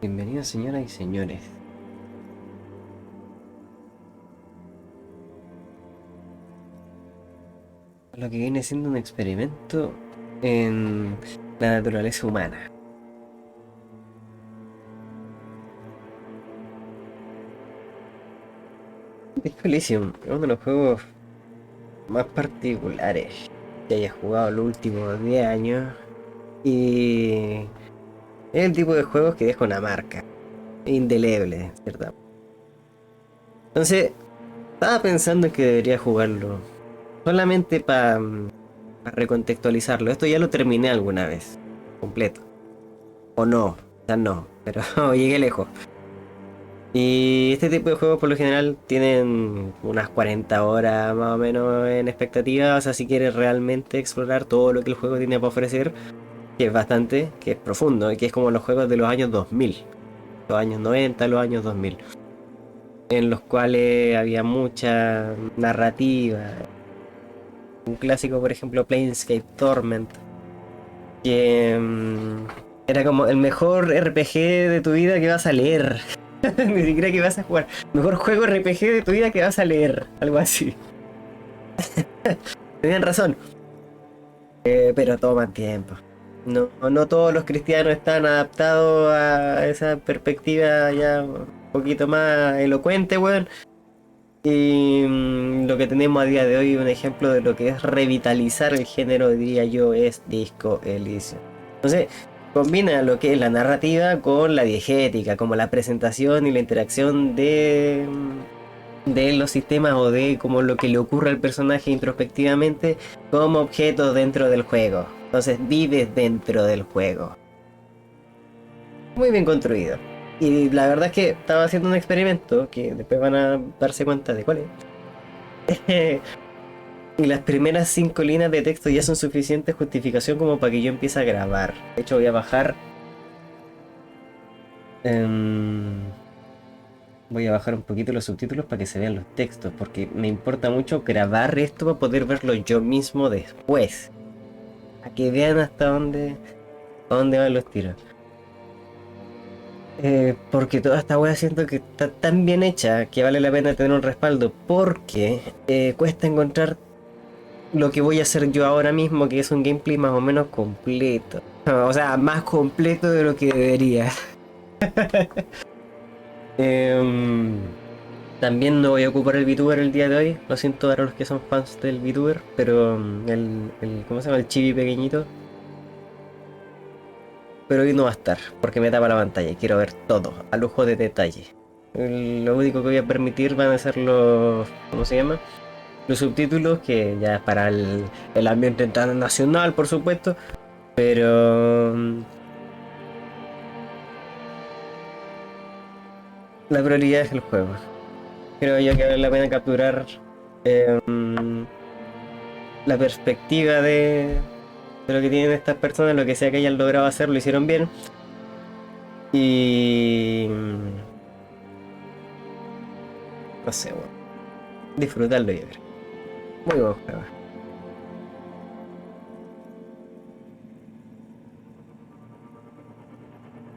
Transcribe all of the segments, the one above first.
Bienvenidos señoras y señores a lo que viene siendo un experimento en la naturaleza humana. Disco Elysium es uno de los juegos más particulares que haya jugado en los últimos 10 años y es el tipo de juegos que deja una marca indeleble, ¿cierto? Entonces, estaba pensando en que debería jugarlo solamente para recontextualizarlo. Esto ya lo terminé alguna vez, completo. O no, ya no, pero llegué lejos. Y este tipo de juegos por lo general tienen unas 40 horas más o menos en expectativa. O sea, si quieres realmente explorar todo lo que el juego tiene para ofrecer, que es bastante, que es profundo, y que es como los juegos de los años 2000, los años 90, los años 2000, en los cuales había mucha narrativa. Un clásico, por ejemplo, Planescape Torment, que era como el mejor RPG de tu vida que vas a leer. Ni siquiera que vas a jugar. Mejor juego RPG de tu vida que vas a leer. Algo así. Tenían razón. Pero toman tiempo. No todos los cristianos están adaptados a esa perspectiva ya un poquito más elocuente, weón. Y lo que tenemos a día de hoy, un ejemplo de lo que es revitalizar el género, diría yo, es Disco Elysium. Entonces, combina lo que es la narrativa con la diegética, como la presentación y la interacción de los sistemas o de como lo que le ocurre al personaje introspectivamente como objeto dentro del juego. Entonces vives dentro del juego. Muy bien construido. Y la verdad es que estaba haciendo un experimento que después van a darse cuenta de cuál es. Y las primeras 5 líneas de texto ya son suficiente justificación como para que yo empiece a grabar. De hecho voy a bajar... em, voy a bajar un poquito los subtítulos para que se vean los textos, porque me importa mucho grabar esto para poder verlo yo mismo después. A que vean a dónde van los tiros. Porque toda esta wea siento que está tan bien hecha que vale la pena tener un respaldo. Porque cuesta encontrar lo que voy a hacer yo ahora mismo, que es un gameplay más o menos completo. O sea, más completo de lo que debería. Em, También no voy a ocupar el VTuber el día de hoy. Lo siento para los que son fans del VTuber, pero ¿cómo se llama? El chibi pequeñito. Pero hoy no va a estar, porque me tapa la pantalla y quiero ver todo, a lujo de detalle. Lo único que voy a permitir van a ser los, ¿cómo se llama? Los subtítulos, que ya es para el ambiente internacional, por supuesto, pero la prioridad es el juego. Creo yo que vale la pena capturar la perspectiva de lo que tienen estas personas, lo que sea que hayan logrado hacer, lo hicieron bien. Y no sé, bueno, disfrutarlo y ver. Muy buen juego.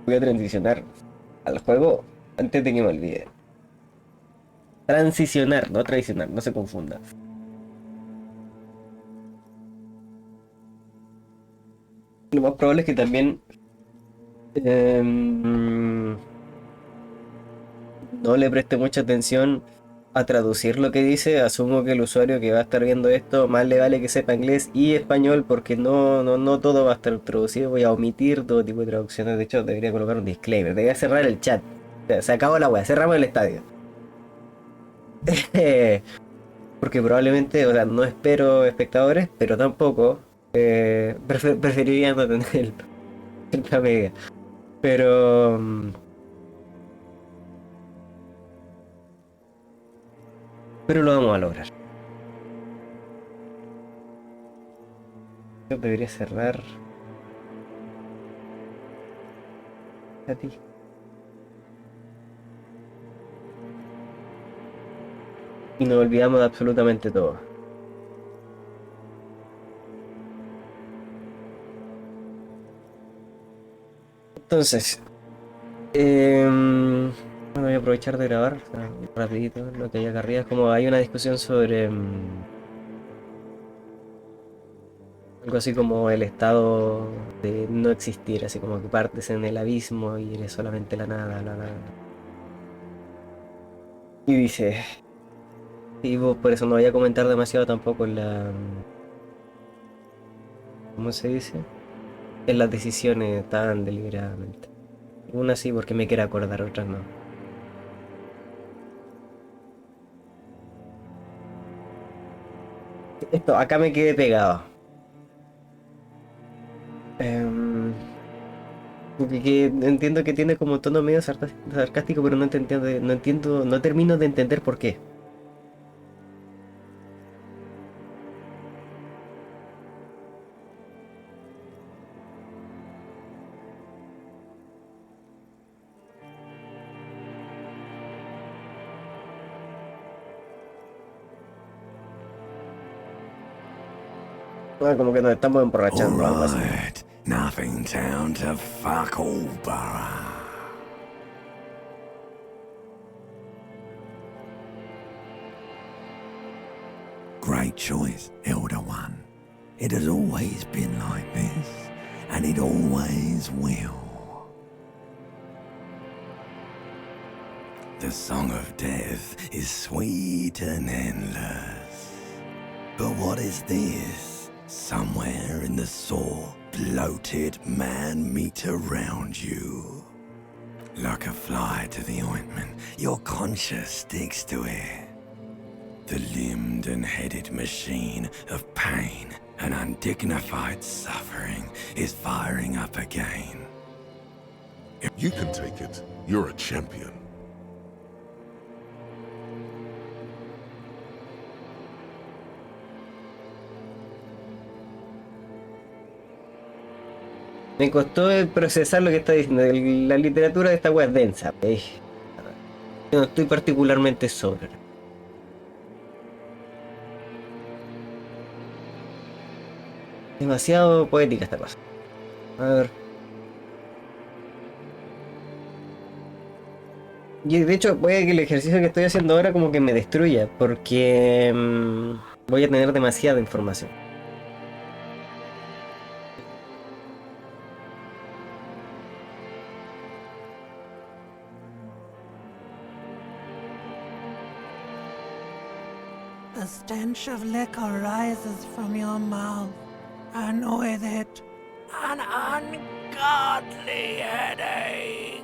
Voy a transicionar al juego antes de que me olvide. Transicionar, no traicionar, no se confunda. Lo más probable es que también no le preste mucha atención a traducir lo que dice. Asumo que el usuario que va a estar viendo esto más le vale que sepa inglés y español porque no todo va a estar traducido. Voy a omitir todo tipo de traducciones. De hecho, debería colocar un disclaimer. Debería cerrar el chat. O sea, se acabó la wea, cerramos el estadio. Porque probablemente, o sea, no espero espectadores, pero tampoco preferiría no tener cierta medida. Pero, pero lo vamos a lograr. Yo debería cerrar a ti. Y nos olvidamos de absolutamente todo. Entonces, Bueno, voy a aprovechar de grabar, o sea, rapidito, lo que hay acá arriba. Es como hay una discusión sobre algo así como el estado de no existir, así como que partes en el abismo y eres solamente la nada, la nada. Y dice, y vos por eso no voy a comentar demasiado tampoco en ¿cómo se dice? En las decisiones tan deliberadamente. Una sí porque me quiero acordar, otras no. Esto, acá me quedé pegado. Em, que entiendo que tiene como tono medio sarcástico, pero no entiendo, no termino de entender por qué. Ah, como que nos estamos emborrachando, algo así. Alright, nothing down to fuck all, borough. Great choice, Elder One. It has always been like this, and it always will. The song of death is sweet and endless. But what is this? Somewhere in the sore, bloated man meat around you. Like a fly to the ointment, your conscience sticks to it. The limbed and headed machine of pain and undignified suffering is firing up again. You can take it. You're a champion. Me costó procesar lo que está diciendo. La literatura de esta wea es densa. Yo no estoy particularmente sobre. Demasiado poética esta cosa. A ver. Y de hecho, puede que el ejercicio que estoy haciendo ahora como que me destruya, porque voy a tener demasiada información. The stench of liquor rises from your mouth, and with it, an ungodly headache.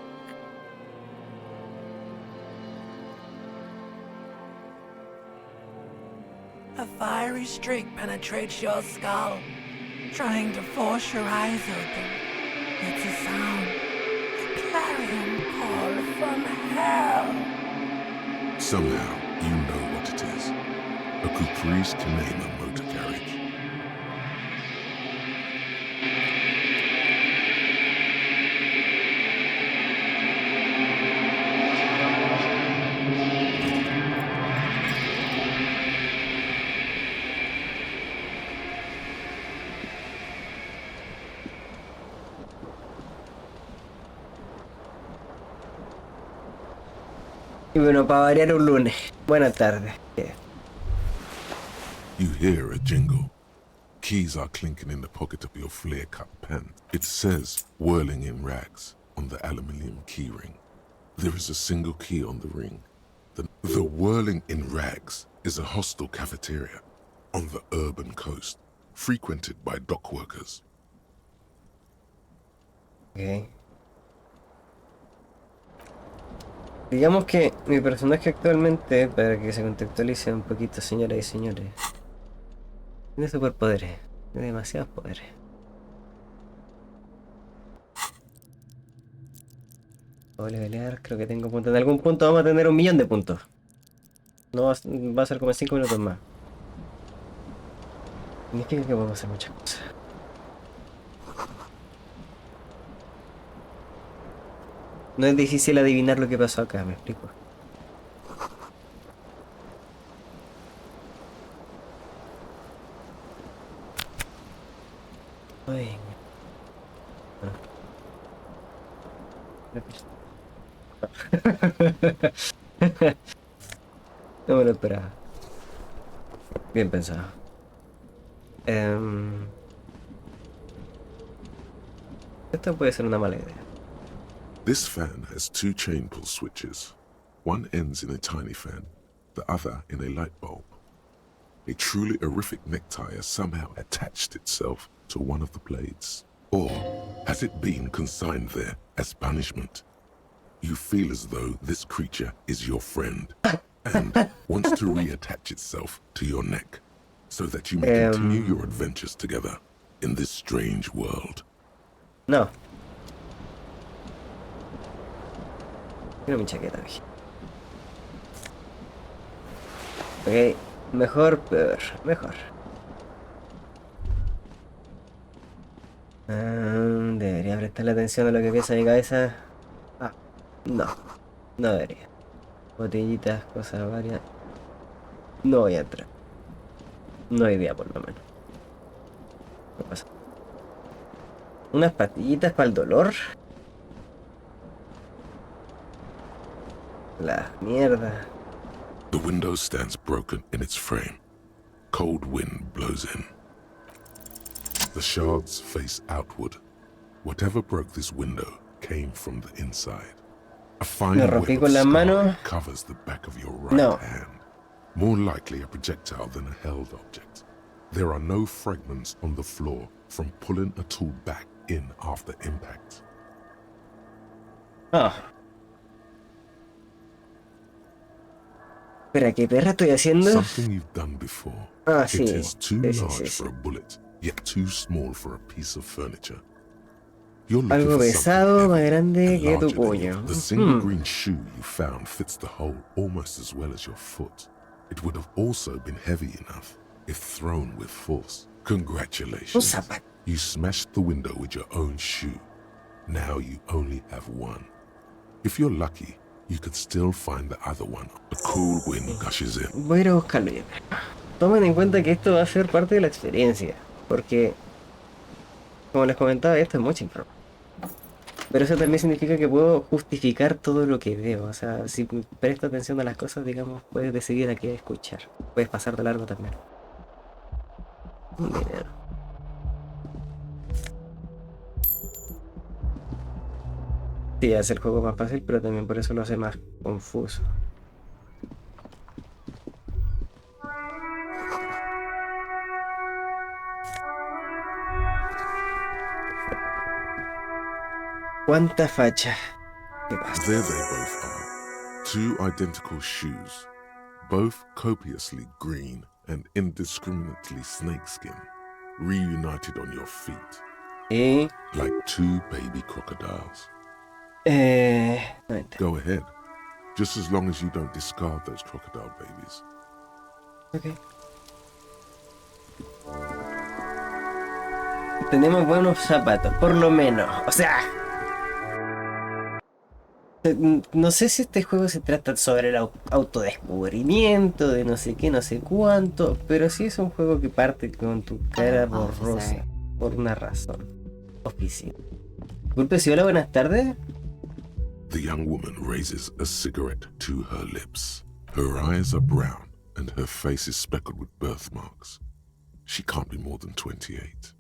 A fiery streak penetrates your skull, trying to force your eyes open. It's a sound, a clarion call from hell. Somehow, you know what it is. A caprice can name a motor carriage. Y bueno, para variar un lunes. Buenas tardes. You hear a jingle. Keys are clinking in the pocket of your flare-cut pen. It says, whirling in rags, on the aluminium keyring. There is a single key on the ring. The whirling in rags is a hostel cafeteria on the urban coast, frequented by dock workers. Ok. Digamos que mi personaje actualmente, para que se contextualice un poquito, señoras y señores, tiene superpoderes, tiene demasiados poderes. Voy a levelear, creo que tengo puntos. En algún punto vamos a tener 1.000.000 de puntos. No va a ser como en 5 minutos más. Significa que podemos hacer muchas cosas. No es difícil adivinar lo que pasó acá, me explico. Ay. No me lo esperaba. Bien pensado. Esto puede ser una mala idea. This fan has two chain pull switches. One ends in a tiny fan, the other in a light bulb. A truly horrific necktie has somehow attached itself to one of the blades. Or has it been consigned there as punishment? You feel as though this creature is your friend and wants to reattach itself to your neck so that you may continue your adventures together in this strange world. No. Quiero mi chaqueta, viejo. Ok, mejor, peor, mejor. Debería prestarle atención a lo que piensa mi cabeza. Ah, no, no debería. Botellitas, cosas varias. No voy a entrar. No hay idea, por lo menos. ¿Qué pasa? Unas pastillitas para el dolor. La mierda. The window stands broken in its frame. Cold wind blows in. The shards face outward. Whatever broke this window came from the inside. A fine Me web rompí of con las manos. scarring covers the back of your right No. hand. More likely a projectile than a held object. There are no fragments on the floor from pulling a tool back in after impact. Ah. Espera, ¿qué perra estoy haciendo? Something you've done before. Ah, It sí. is too Sí, sí, large sí, sí. for a bullet, yet too small for a piece of furniture. You're looking Algo for pesado, something más heavy grande and que tu larger than you. puño. The single green shoe you found fits the hole almost as well as your foot. It would have also been heavy enough if thrown with force. Un Congratulations. zapato. You smashed the window with your own shoe. Now you only have one. If you're lucky, you could still find the other one. A cool wind gushes in. Voy a ir a buscarlo ya. Tomen en cuenta que esto va a ser parte de la experiencia. Porque, como les comentaba, esto es mucha información. Pero eso también significa que puedo justificar todo lo que veo. O sea, si presto atención a las cosas, digamos, puedes decidir a qué escuchar. Puedes pasar de largo también. Un dinero. Sí, hace el juego más fácil, pero también por eso lo hace más confuso. ¿Cuánta facha? ¿Qué pasa? There they both are. Two identical shoes, both copiously green and indiscriminately snakeskin, reunited on your feet, Y... like two baby crocodiles. No entiendo. Go ahead, just as long as you don't discard those crocodile babies. Ok. Tenemos buenos zapatos, por lo menos. O sea... No sé si este juego se trata sobre el autodescubrimiento de no sé qué, no sé cuánto, pero sí es un juego que parte con tu cara borrosa por una razón. Oficial. Disculpe, sí, hola, buenas tardes. The young woman raises a cigarette to her lips. Her eyes are brown and her face is speckled with birthmarks. She can't be more than 28.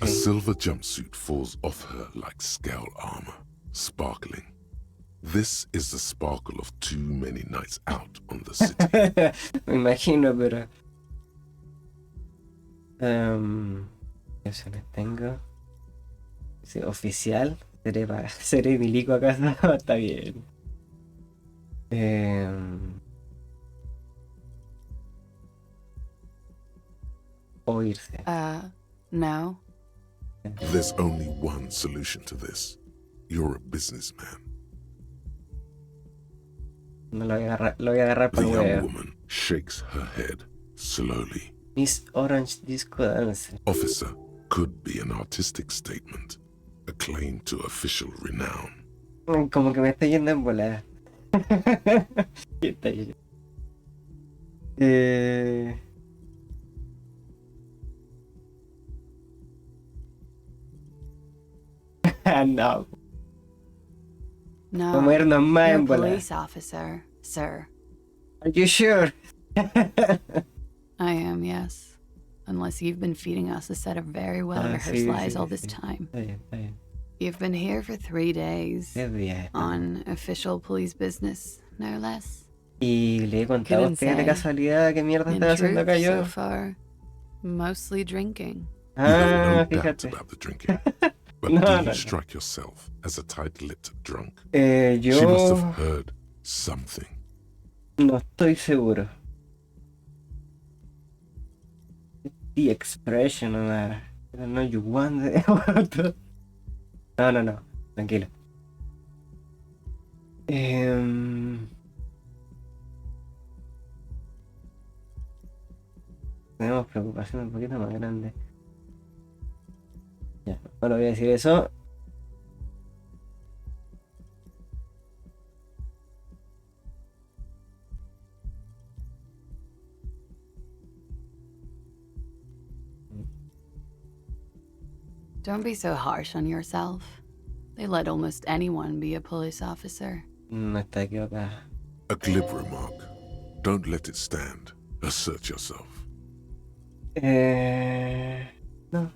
A silver jumpsuit falls off her like scale armor, sparkling. This is the sparkle of too many nights out on the city. Me imagino, pero... ¿qué opciones tengo? Sí, oficial. Seré milico acá. Está bien. O irse. No. There's only one solution to this. You're a businessman. No lo voy a agarrar The para el young huevo. woman shakes her head slowly. Miss Orange Disco Dance. Officer could be an artistic statement, a claim to official renown. Como que me está yendo en volada. ¿Qué está yendo? No, No, vamos a irnos más you're a en bola. police officer, sir. Are you sure? I am, yes. Unless you've been feeding us a set of very well-rehearsed lies all this time. Está bien, está bien. You've been here for 3 days. 3 días. On official police business, no less. Y le he contado a Couldn't usted de say. casualidad qué mierda In estaba haciendo truth, acá yo. so far, mostly drinking. You have no doubt Fíjate. about the drinking. But No, do no, you no. strike yourself as a tight-lipped drunk? She must Yo have heard something. no estoy seguro. The expression on that. I don't know you want it. No. Tranquilo. Tenemos preocupaciones un poquito más grandes. Ya, bueno, voy a decir eso. Don't be so harsh on yourself. They let almost anyone be a police officer. No está equivocada. A glib remark. Don't let it stand. Assert yourself. No,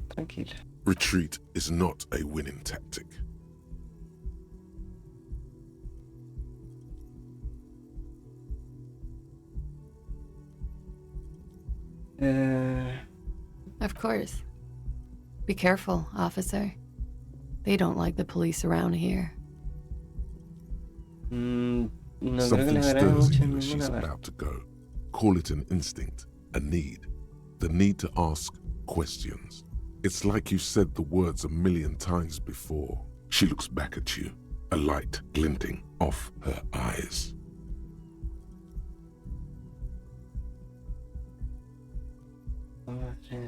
tranquilo. Retreat is not a winning tactic. Of course. Be careful, officer. They don't like the police around here. No creo que Something le dará stirs mucho in en you as she's ninguna parte. about to go. Call it an instinct, a need. The need to ask questions. It's like you said the words 1,000,000 times before. She looks back at you, a light glinting off her eyes.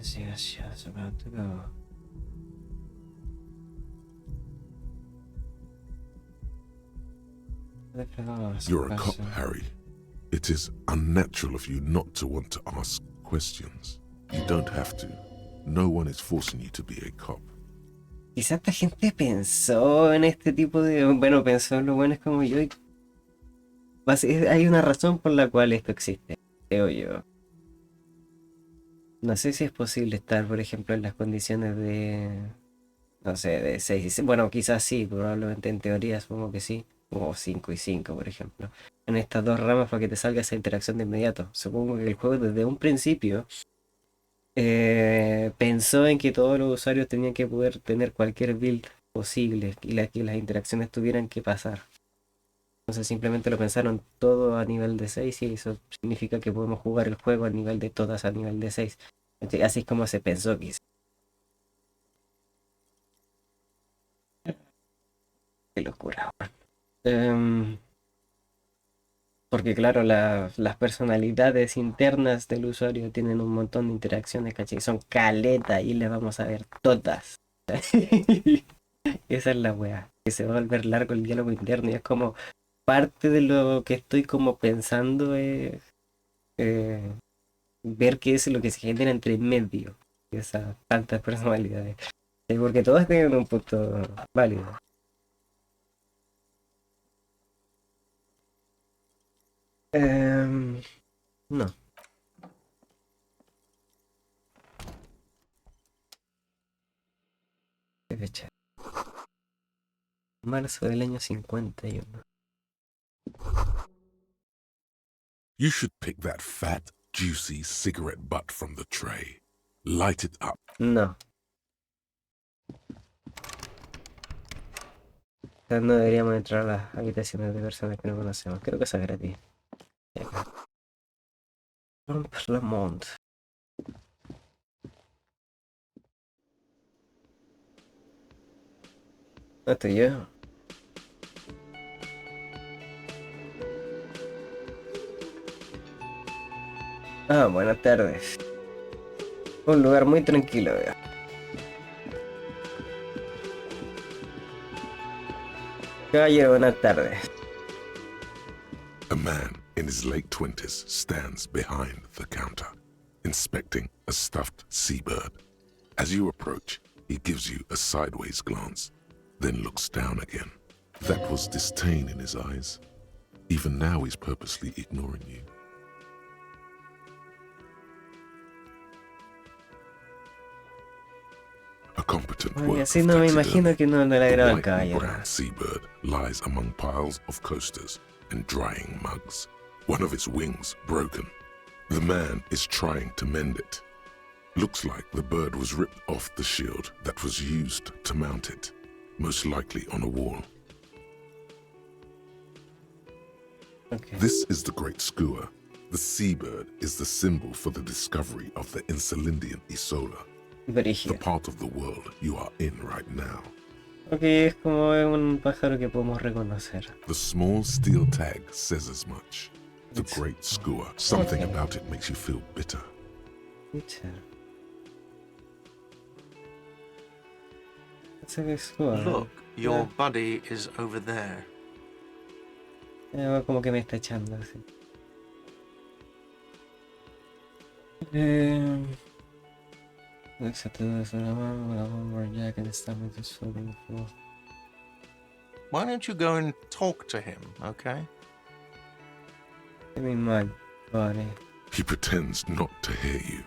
She's about to go. You're a cop, Harry. It is unnatural of you not to want to ask questions. You don't have to. No one is forcing you to be a cop. Quizá esta gente pensó en este tipo de... Bueno, pensó en lo bueno es como yo. Y hay una razón por la cual esto existe, creo yo. No sé si es posible estar, por ejemplo, en las condiciones de... No sé, de 6 y 6. Bueno, quizás sí, probablemente en teoría supongo que sí. O 5 y 5, por ejemplo. En estas dos ramas para que te salga esa interacción de inmediato. Supongo que el juego desde un principio pensó en que todos los usuarios tenían que poder tener cualquier build posible y que las interacciones tuvieran que pasar. Entonces simplemente lo pensaron todo a nivel de 6 y eso significa que podemos jugar el juego a nivel de todas a nivel de 6. Así es como se pensó quizás. Qué locura. Porque claro, las personalidades internas del usuario tienen un montón de interacciones, ¿cachai? Son caleta y les vamos a ver todas. Esa es la wea. Que se va a volver largo el diálogo interno y es como parte de lo que estoy como pensando es ver qué es lo que se genera entre medio de esas tantas personalidades. Porque todas tienen un punto válido. No. ¿Qué fecha? Marzo del año 51. You should pick that fat, juicy cigarette butt from the tray. Light it up. No. No deberíamos entrar a las habitaciones de personas que no conocemos. Creo que eso es gratis. Simplemente. ¿No estoy yo? Ah, buenas tardes. Un lugar muy tranquilo, veo. Caballero, buenas tardes. A man in his late 20s stands behind the counter, inspecting a stuffed seabird. As you approach, he gives you a sideways glance. then looks down again. That was disdain in his eyes. Even now he's purposely ignoring you. A competent Oye, work así of no me taxidermy. imagino que no le The agrada al white and caballero. brown seabird lies among piles of coasters and drying mugs. One of its wings broken. The man is trying to mend it. Looks like the bird was ripped off the shield that was used to mount it, most likely on a wall. Okay. This is the great skua. The seabird is the symbol for the discovery of the Insulindian Isola, the Brígido. part of the world you are in right now. Ok, es como un pájaro que podemos reconocer. The small steel tag says as much. The It's- great skua. Something Okay. about it makes you feel bitter. Teacher. Ese que es cool, Look, your Yeah. buddy is over there. Como que me está echando así. Looks at the one Jack and stomach is floating full. Why don't you go and talk to him, okay? Give me my body. He pretends not to hear you,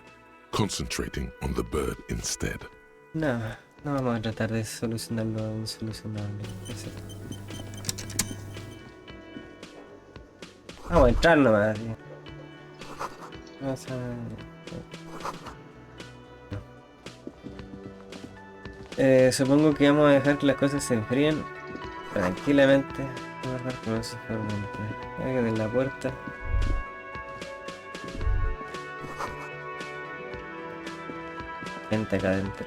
concentrating on the bird instead. No, no vamos a tratar de solucionar lo insolucionable. Vamos a entrar nomás. Tío. Vamos a... supongo que vamos a dejar que las cosas se enfríen tranquilamente. Vamos a dejar que no se formen. Alguien en la puerta. Gente acá adentro.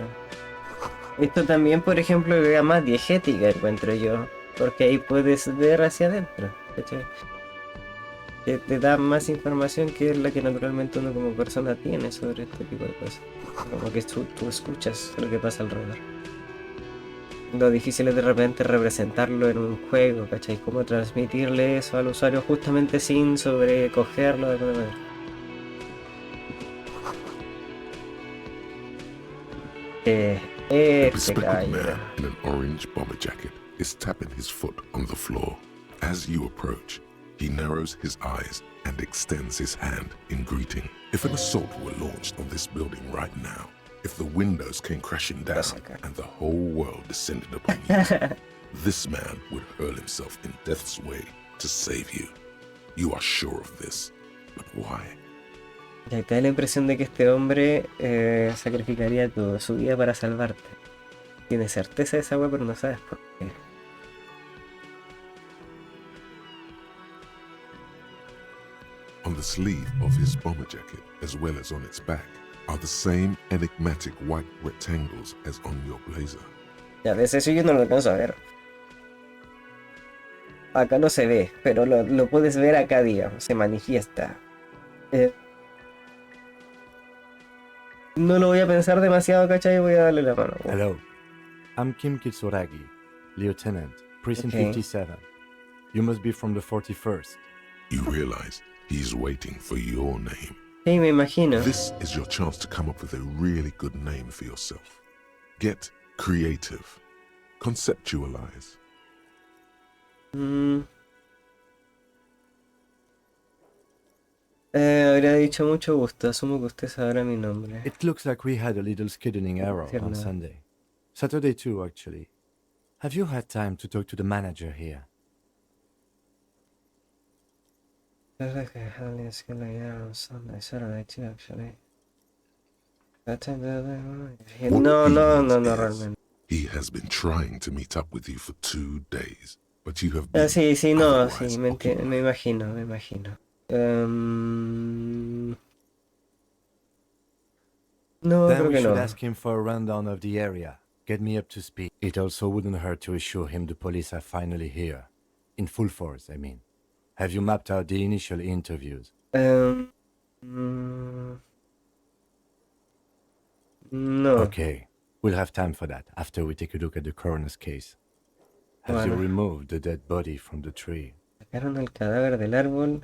Esto también, por ejemplo, le da más diegética, encuentro yo. Porque ahí puedes ver hacia adentro. ¿Cachai? Que te da más información que es la que naturalmente uno como persona tiene sobre este tipo de cosas. Como que tú escuchas lo que pasa alrededor. Lo difícil es de repente representarlo en un juego, ¿cachai? Cómo transmitirle eso al usuario justamente sin sobrecogerlo de alguna manera. A Este bespectacled caballero. man in an orange bomber jacket is tapping his foot on the floor. As you approach, he narrows his eyes and extends his hand in greeting. If an assault were launched on this building right now, if the windows came crashing down and the whole world descended upon you, this man would hurl himself in death's way to save you. You are sure of this, but why? Ya te da la impresión de que este hombre sacrificaría toda su vida para salvarte. Tienes certeza de esa wea, pero no sabes por qué. On the sleeve of his bomber jacket, as well as on its back, are the same enigmatic white rectangles as on your blazer. Ya ves, eso yo no lo alcanzo a ver. Acá no se ve, pero lo puedes ver acá, digamos, se manifiesta. No lo voy a pensar demasiado, ¿cachai? Voy a darle la mano. Hello, I'm Kim Kitsuragi, Lieutenant, Precinct Okay. 57. You must be from the 41st. You realize he's waiting for your name. Sí, me imagino. This is your chance to come up with a really good name for yourself. Get creative. Conceptualize. Habría dicho mucho gusto, asumo que usted sabrá mi nombre. It looks like we had a little scheduling error Fair on enough. Sunday. Saturday too, actually. Have you had time to talk to the manager here? No, What he no, means no, no, is, realmente. He has been trying to meet up with you for 2 days, but you have been Sí, sí, no, otherwise sí, me occupied. imagino, me imagino. No, Then creo we que should no. ask him for a rundown of the area. Get me up to speed. It also wouldn't hurt to assure him the police are finally here. In full force, I mean. Have you mapped out the initial interviews? No. Okay, we'll have time for that after we take a look at the coroner's case. Have you Bueno. removed the dead body from the tree? Sacaron el cadáver del árbol.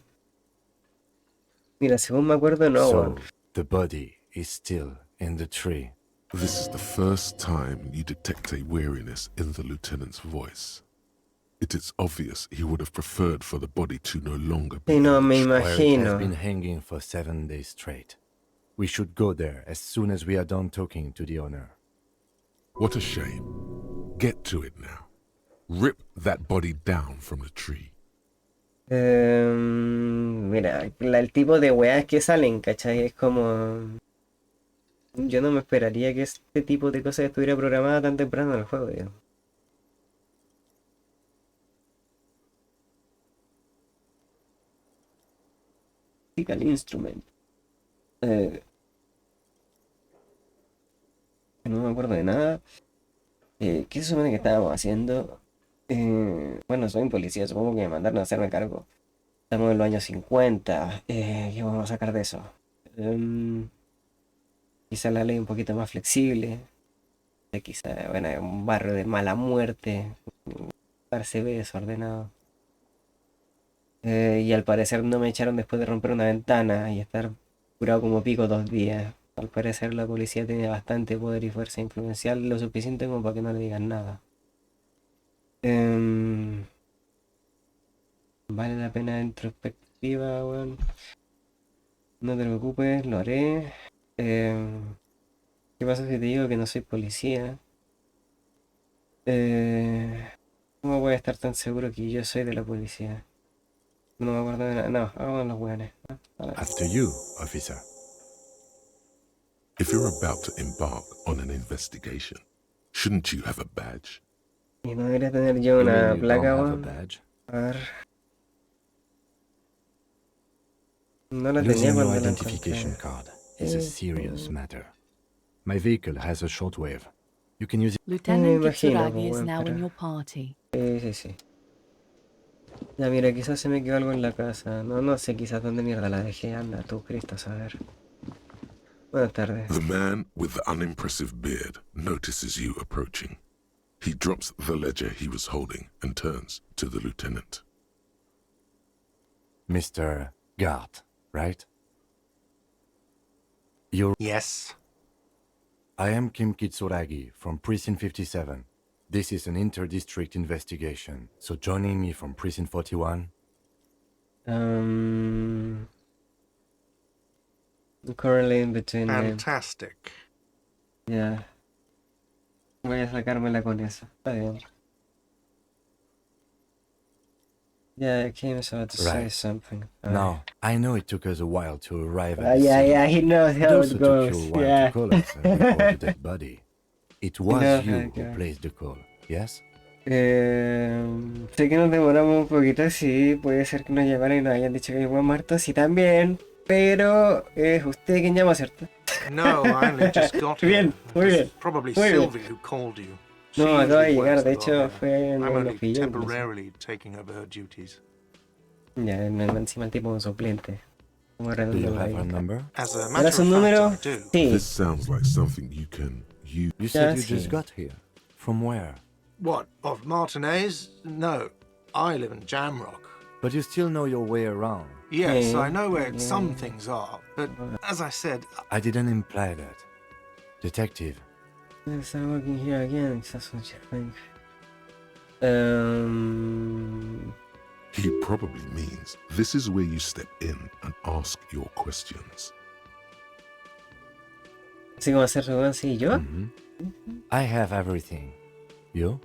Mira, según me acuerdo, no, So, weón. the body is still in the tree. This is the first time you detect a weariness in the lieutenant's voice. It is obvious he would have preferred for the body to no longer be Sí, no, in me the Where it has imagino. been hanging for 7 days straight. We should go there as soon as we are done talking to the owner. What a shame. Get to it now. Rip that body down from the tree. Mira, el tipo de weas que salen, ¿cachai? Es como... Yo no me esperaría que este tipo de cosas estuviera programada tan temprano en el juego, digamos. Musical instrument. No me acuerdo de nada. ¿Qué se supone que estábamos haciendo? Bueno, soy un policía, supongo que me mandaron a hacerme cargo. Estamos en los años 50. ¿Qué vamos a sacar de eso? Quizá la ley un poquito más flexible. Quizá, bueno, un barrio de mala muerte. Un lugar se ve desordenado. Y al parecer no me echaron después de romper una ventana y estar curado como pico 2 días. Al parecer la policía tiene bastante poder y fuerza influencial, lo suficiente como para que no le digan nada. Em, vale la pena en retrospectiva, weón. No te preocupes, lo haré. ¿Qué pasa si te digo que no soy policía? ¿Cómo voy a estar tan seguro que yo soy de la policía? No me acuerdo de nada. No, hagamos los weones. After you, officer. If you're about to embark on an investigation, shouldn't you have a badge? Y no debería tener yo You mean una you placa, don't have a weón. badge? A ver. No la tenía Losing your cuando la identification encontré. card is a serious matter. My vehicle has a shortwave. You can use it. Lieutenant imagino, Kitsuragi is weón, now in pero... your party. Sí, sí. Ya, mira, quizás se me quedó algo en la casa. No sé quizás dónde mierda la dejé. Anda, tú, Cristo, a saber. Buenas tardes. The man with the unimpressive beard notices you approaching. He drops the ledger he was holding and turns to the lieutenant. Mr. Gart, right? You're... Yes. I am Kim Kitsuragi from Precinct 57. This is an inter-district investigation, so joining me from Precinct 41... Currently in between them. Fantastic. Ya. Voy a sacármela con eso. Está bien. Yeah, I came about to say Right. something. Now, I know it took us a while to arrive at the Yeah, scene. yeah, he knows It how also it took you goes. a while Yeah. to call us and report the dead body. It was knows how you it who goes. placed the call, yes? Sé que nos demoramos un poquito, sí, puede ser que nos llamaran y nos hayan dicho que hay buen muerto, sí también, pero es usted quien llama, ¿cierto? No, I only just got here. Bien, muy It was bien, probably muy bien. Sylvie who called you. No, She acaba de usually llegar, works de the hecho lot fue here. en I'm unos only pilló incluso. temporarily taking over her duties. Ya, encima el tipo un suplente. Como Do you redondeando have ahí. her number? As a ¿Era matter su of número? fact, I do. Sí. This sounds like something you can use. You said you sí. just got here. From where? What, of Martinez? No, I live in Jamrock. But you still know your way around. Yes, Yeah, I know where yeah. some things are, but as I said, I didn't imply that. Detective, Start working here again, that's what you think. He probably means this is where you step in and ask your questions. Así como hacer su sí, ¿yo? I have everything. You?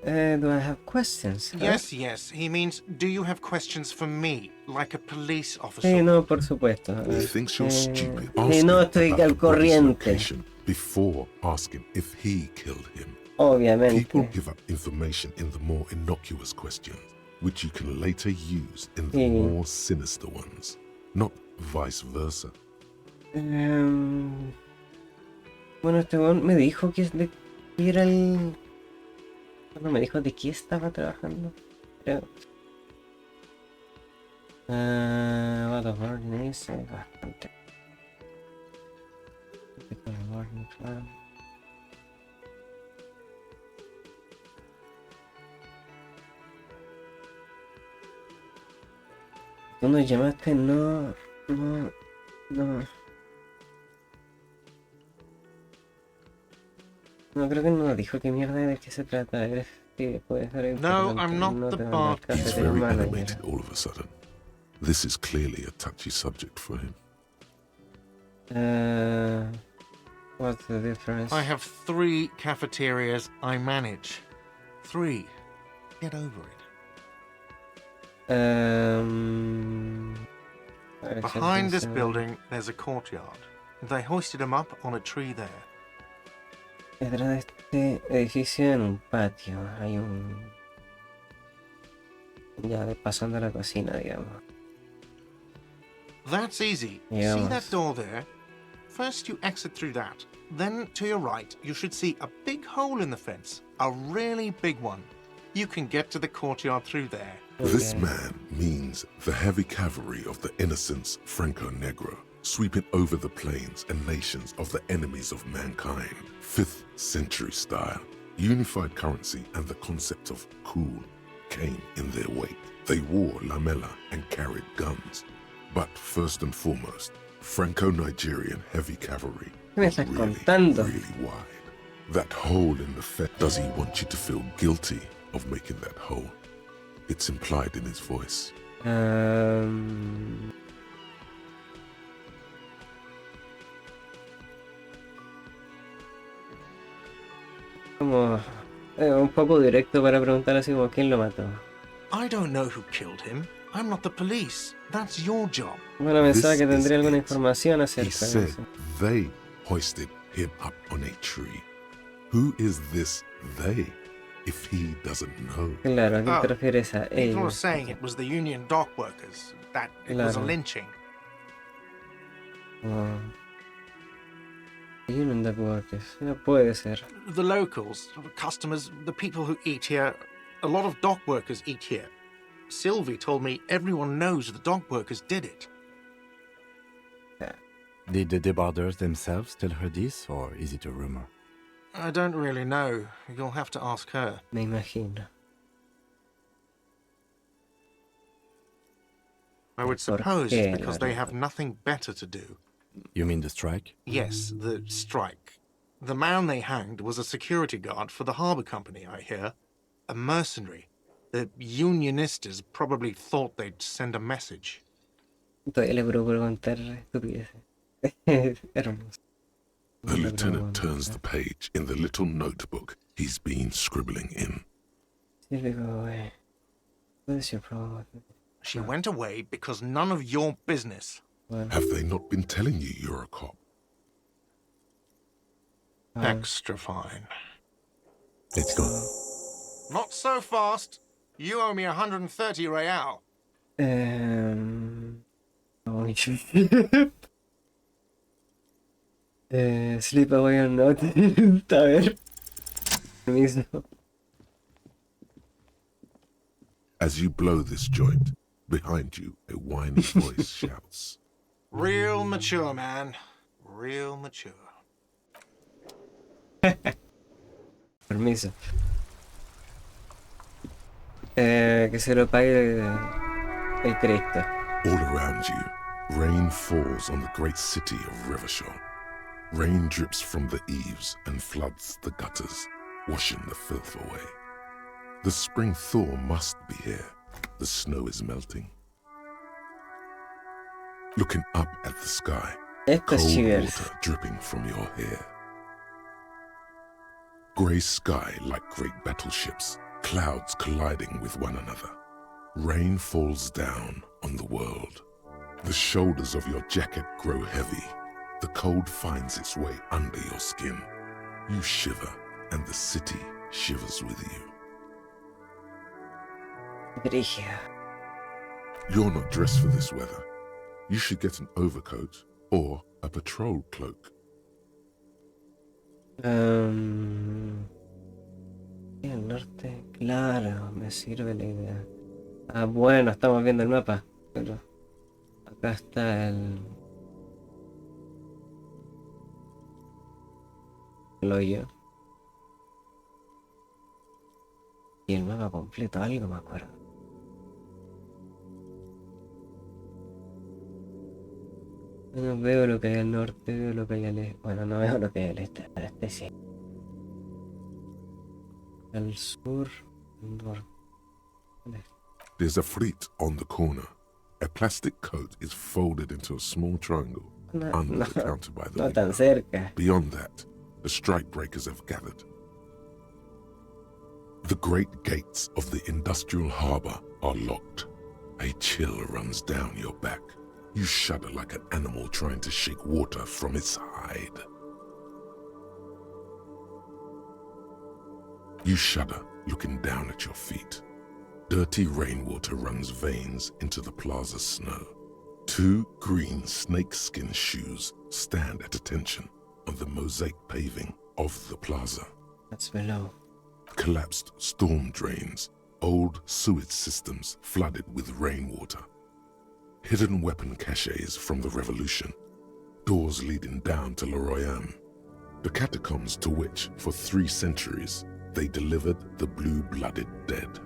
Do I have questions? Huh? yes, he means, do you have questions for me, like a police officer? Sí, no, por supuesto. He thinks you're stupid. Sí, Ask no, him estoy about al the body's corriente. location before asking if he killed him. Obviamente. People give up information in the more innocuous questions, which you can later use in the Sí. more sinister ones, not vice versa. Bueno, este weón me dijo que era el... No me dijo de qué estaba trabajando. Creo. What a burden is bastante. Tú nos llamaste, no. No, creo que no dijo qué mierda de qué se trata. Sí, puede ser No, importante. I'm not No the te manda al bar. He's cafetería very manager. animated all of a sudden. This is clearly a touchy subject for him. What's the difference? I have 3 cafeterias I manage. 3. Get over it. Behind this building, there's a courtyard. They hoisted him up on a tree there. Detrás de este edificio, en un patio, hay un... Ya pasando a la cocina, digamos. That's easy. See that door there? First you exit through that. Then to your right, you should see a big hole in the fence. A really big one. You can get to the courtyard through there. Okay. This man means the heavy cavalry of the innocents Franco Negro, sweeping over the plains and nations of the enemies of mankind. 5th century style. Unified currency and the concept of cool came in their wake. They wore lamella and carried guns. But first and foremost, Franco-Nigerian heavy cavalry was really wide. That hole in the fence, does he want you to feel guilty of making that hole? It's implied in his voice. Como un poco directo para preguntar así como quién lo mató. I don't know who killed him. I'm not the police. That's your job. Bueno, pensaba This que tendría is alguna it. información He acerca de said eso. they hoisted him up on a tree. Who is this they, if he doesn't know? Claro, ¿a qué Oh, te refieres a People were ellos? saying it was the union dock workers. That it was a Claro. lynching. Oh. Union Dog Workers. No puede ser. The locals, customers, the people who eat here, a lot of dock workers eat here. Sylvie told me everyone knows the dock workers did it. Did the debarders themselves tell her this, or is it a rumor? I don't really know. You'll have to ask her. Me imagino. I would ¿Por suppose qué, it's because they Lorenzo? have nothing better to do. You mean the strike? Yes, the strike. The man they hanged was a security guard for the harbour company, I hear. A mercenary. The unionistas probably thought they'd send a message. Todavía le procuro contar estupideces. Hermoso. The lieutenant turns the page in the little notebook he's been scribbling in. Típico, what is your problem? She went away because none of your business. Bueno, Have they not been telling you you're a cop? Extra fine. Let's go. Not so fast. You owe me 130 real. oh, sleep away or not. A ver. Permiso. As you blow this joint, behind you, a whiny voice shouts. Real mature, man. Real mature. Permiso. Que se lo pague el Cristo. All around you, rain falls on the great city of Revachol. Rain drips from the eaves and floods the gutters, washing the filth away. The spring thaw must be here. The snow is melting. Looking up at the sky, Esto es cold ciber. water dripping from your hair. Grey sky like great battleships, clouds colliding with one another. Rain falls down on the world. The shoulders of your jacket grow heavy. The cold finds its way under your skin. You shiver, and the city shivers with you. Brígido. You're not dressed for this weather. You should get an overcoat or a patrol cloak. El norte, claro, me sirve la idea. Ah, bueno, estamos viendo el mapa, pero acá está el hoyo. Y el mapa completo, algo me acuerdo. No veo lo que hay al norte, veo lo que hay al este. Bueno, no veo lo que hay al este, pero este sí. Al sur, norte. There's a frit on the corner. A plastic coat is folded into a small triangle under the counter by the No window. tan cerca. Beyond that, the strike breakers have gathered. The great gates of the industrial harbor are locked. A chill runs down your back. You shudder like an animal trying to shake water from its hide. You shudder, looking down at your feet. Dirty rainwater runs veins into the plaza's snow. 2 green snakeskin shoes stand at attention on the mosaic paving of the plaza. That's below. Collapsed storm drains, old sewage systems flooded with rainwater. Hidden weapon caches from the revolution. Doors leading down to Le Royaume. The catacombs to which, for 3 centuries, they delivered the blue-blooded dead.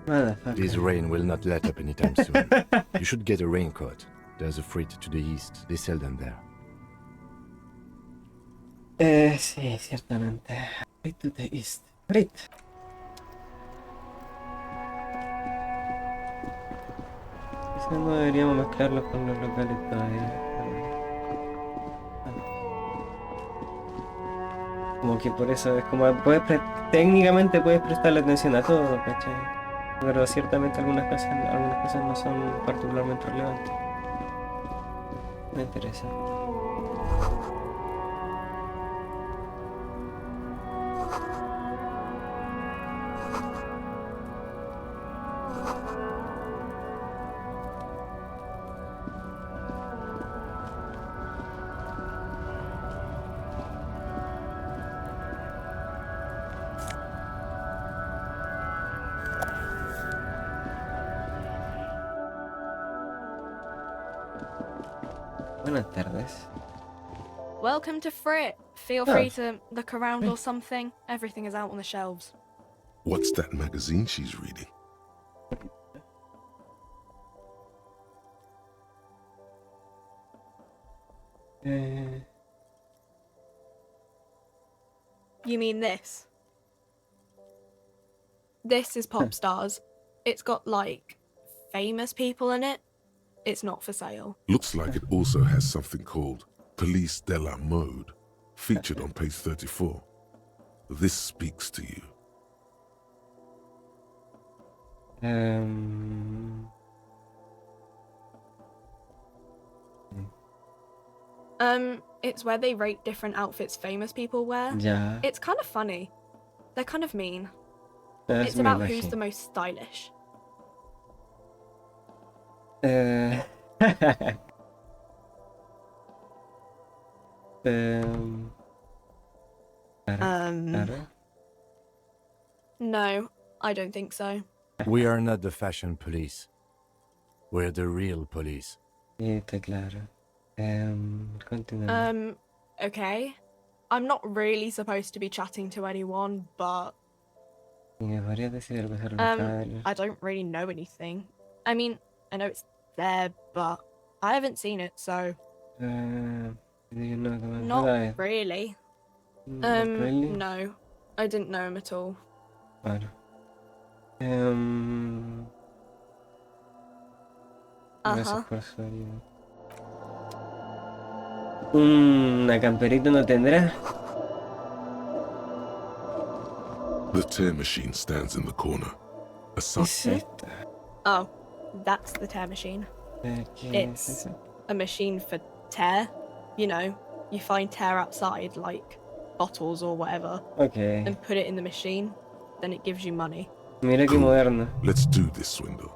Motherfucker. This rain will not let up anytime soon. You should get a raincoat. There's a frit to the east. They sell them there. Sí, ciertamente. Right to the east. Right. Quizás no deberíamos mezclarlos con los locales todavía. Como que por eso es como técnicamente puedes prestarle atención a todo, ¿cachai? Pero ciertamente algunas cosas no son particularmente relevantes. Me interesa. Buenas tardes. Welcome to Frit. Feel free to look around or something. Everything is out on the shelves. What's that magazine she's reading? You mean this? This is Pop Stars. It's got, like, famous people in it. It's not for sale. Looks like it also has something called Police de la Mode, featured on page 34. This speaks to you. It's where they rate different outfits famous people wear. Ya. It's kind of funny. They're kind of mean. Es It's mi about who's imagen. the most stylish. Claro. No, I don't think so. We are not the fashion police. We're the real police. Sí, está claro. Continuamos. Okay. I'm not really supposed to be chatting to anyone, but ¿Me podrías decir algo sobre los caballos? I don't really know anything. I mean, I know it's there, but I haven't seen it, so Do you know the man? not really. Really? No, I didn't know him at all. Claro. Gracias por su ayuda. ¿Una camperita no tendrá? The tear machine stands in the corner. A ¿Qué es esto? Oh, that's the tear machine. ¿Qué It's es eso? a machine for tear. You know, you find tear outside, like bottles or whatever, Ok. and put it in the machine. Then it gives you money. Mira qué Cool. moderno. Let's do this swindle.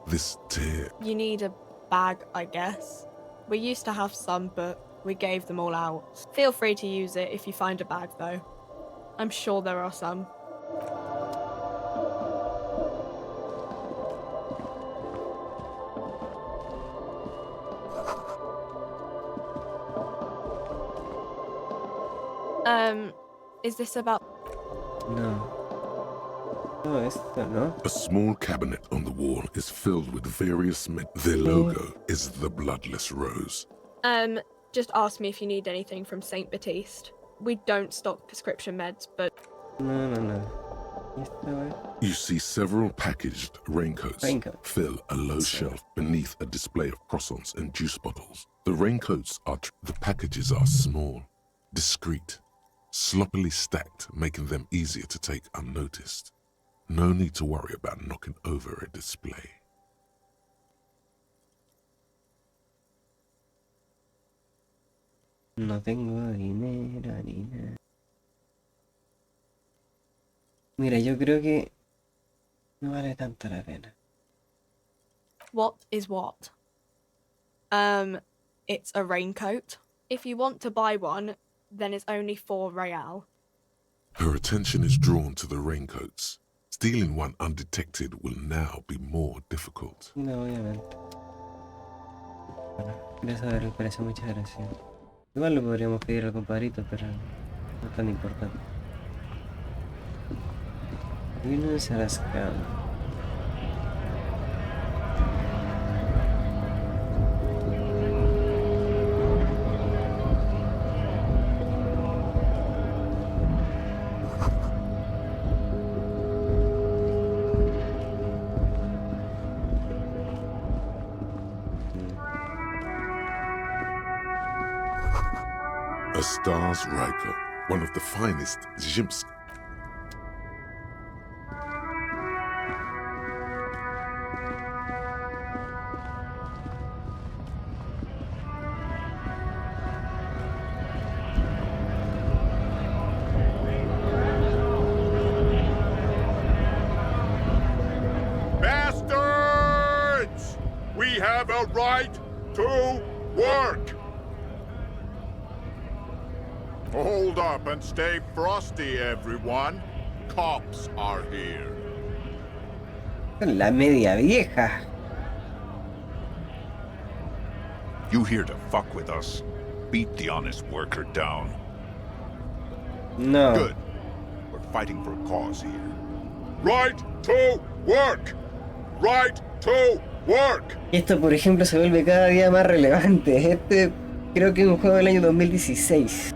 This tear. You need a bag, I guess. We used to have some, but we gave them all out. Feel free to use it if you find a bag, though. I'm sure there are some. Is this about... No. No, esto no. A small cabinet on the wall is filled with various Their logo is the bloodless rose. Just ask me if you need anything from St. Baptiste. We don't stock prescription meds, but... No. You see several packaged raincoats fill a low shelf beneath a display of croissants and juice bottles. The raincoats the packages are small, discreet, sloppily stacked, making them easier to take unnoticed. No need to worry about knocking over a display. No tengo dinero ni nada. Mira, yo creo que no vale tanto la pena. What is what? It's a raincoat. If you want to buy one, then it's only 4 real. Her attention is drawn to the raincoats. Stealing one undetected will now be more difficult. No, obviamente. Bueno, quería saber el precio, muchas gracias. Igual le podríamos pedir al compadrito, pero no es tan importante. Vino a las camas. A Stars Riker, one of the finest Zimps. Bastards! We have a right to work! Hold up and stay frosty, everyone. Cops are here. La media vieja. You here to fuck with us? Beat the honest worker down. No. Good. We're fighting for a cause here. Right to work! Right to work! Esto, por ejemplo, se vuelve cada día más relevante. Este creo que es un juego del año 2016.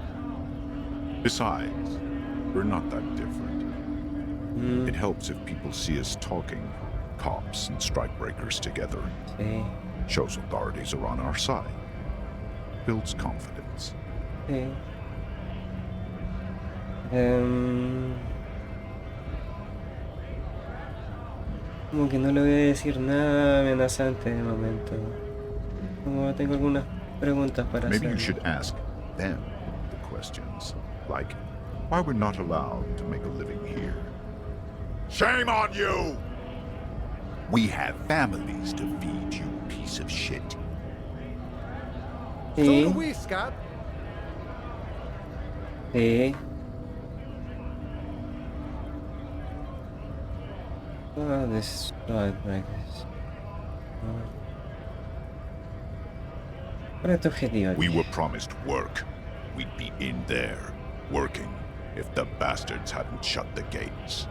Besides, we're not that different. It helps if people see us talking, cops and strikebreakers together. Sí. Shows authorities are on our side. Builds confidence. Sí. Como que no le voy a decir nada amenazante de momento. Como tengo algunas preguntas para Maybe you hacer. should ask them the questions. Like, why we're not allowed to make a living here. Shame on you! We have families to feed, you piece of shit. Sí. So do we, Scott. Sí. Oh, this strikebreakers. ¿Cuál es tu objetivo? We were promised work. We'd be in there, working, if the bastards hadn't shut the gates.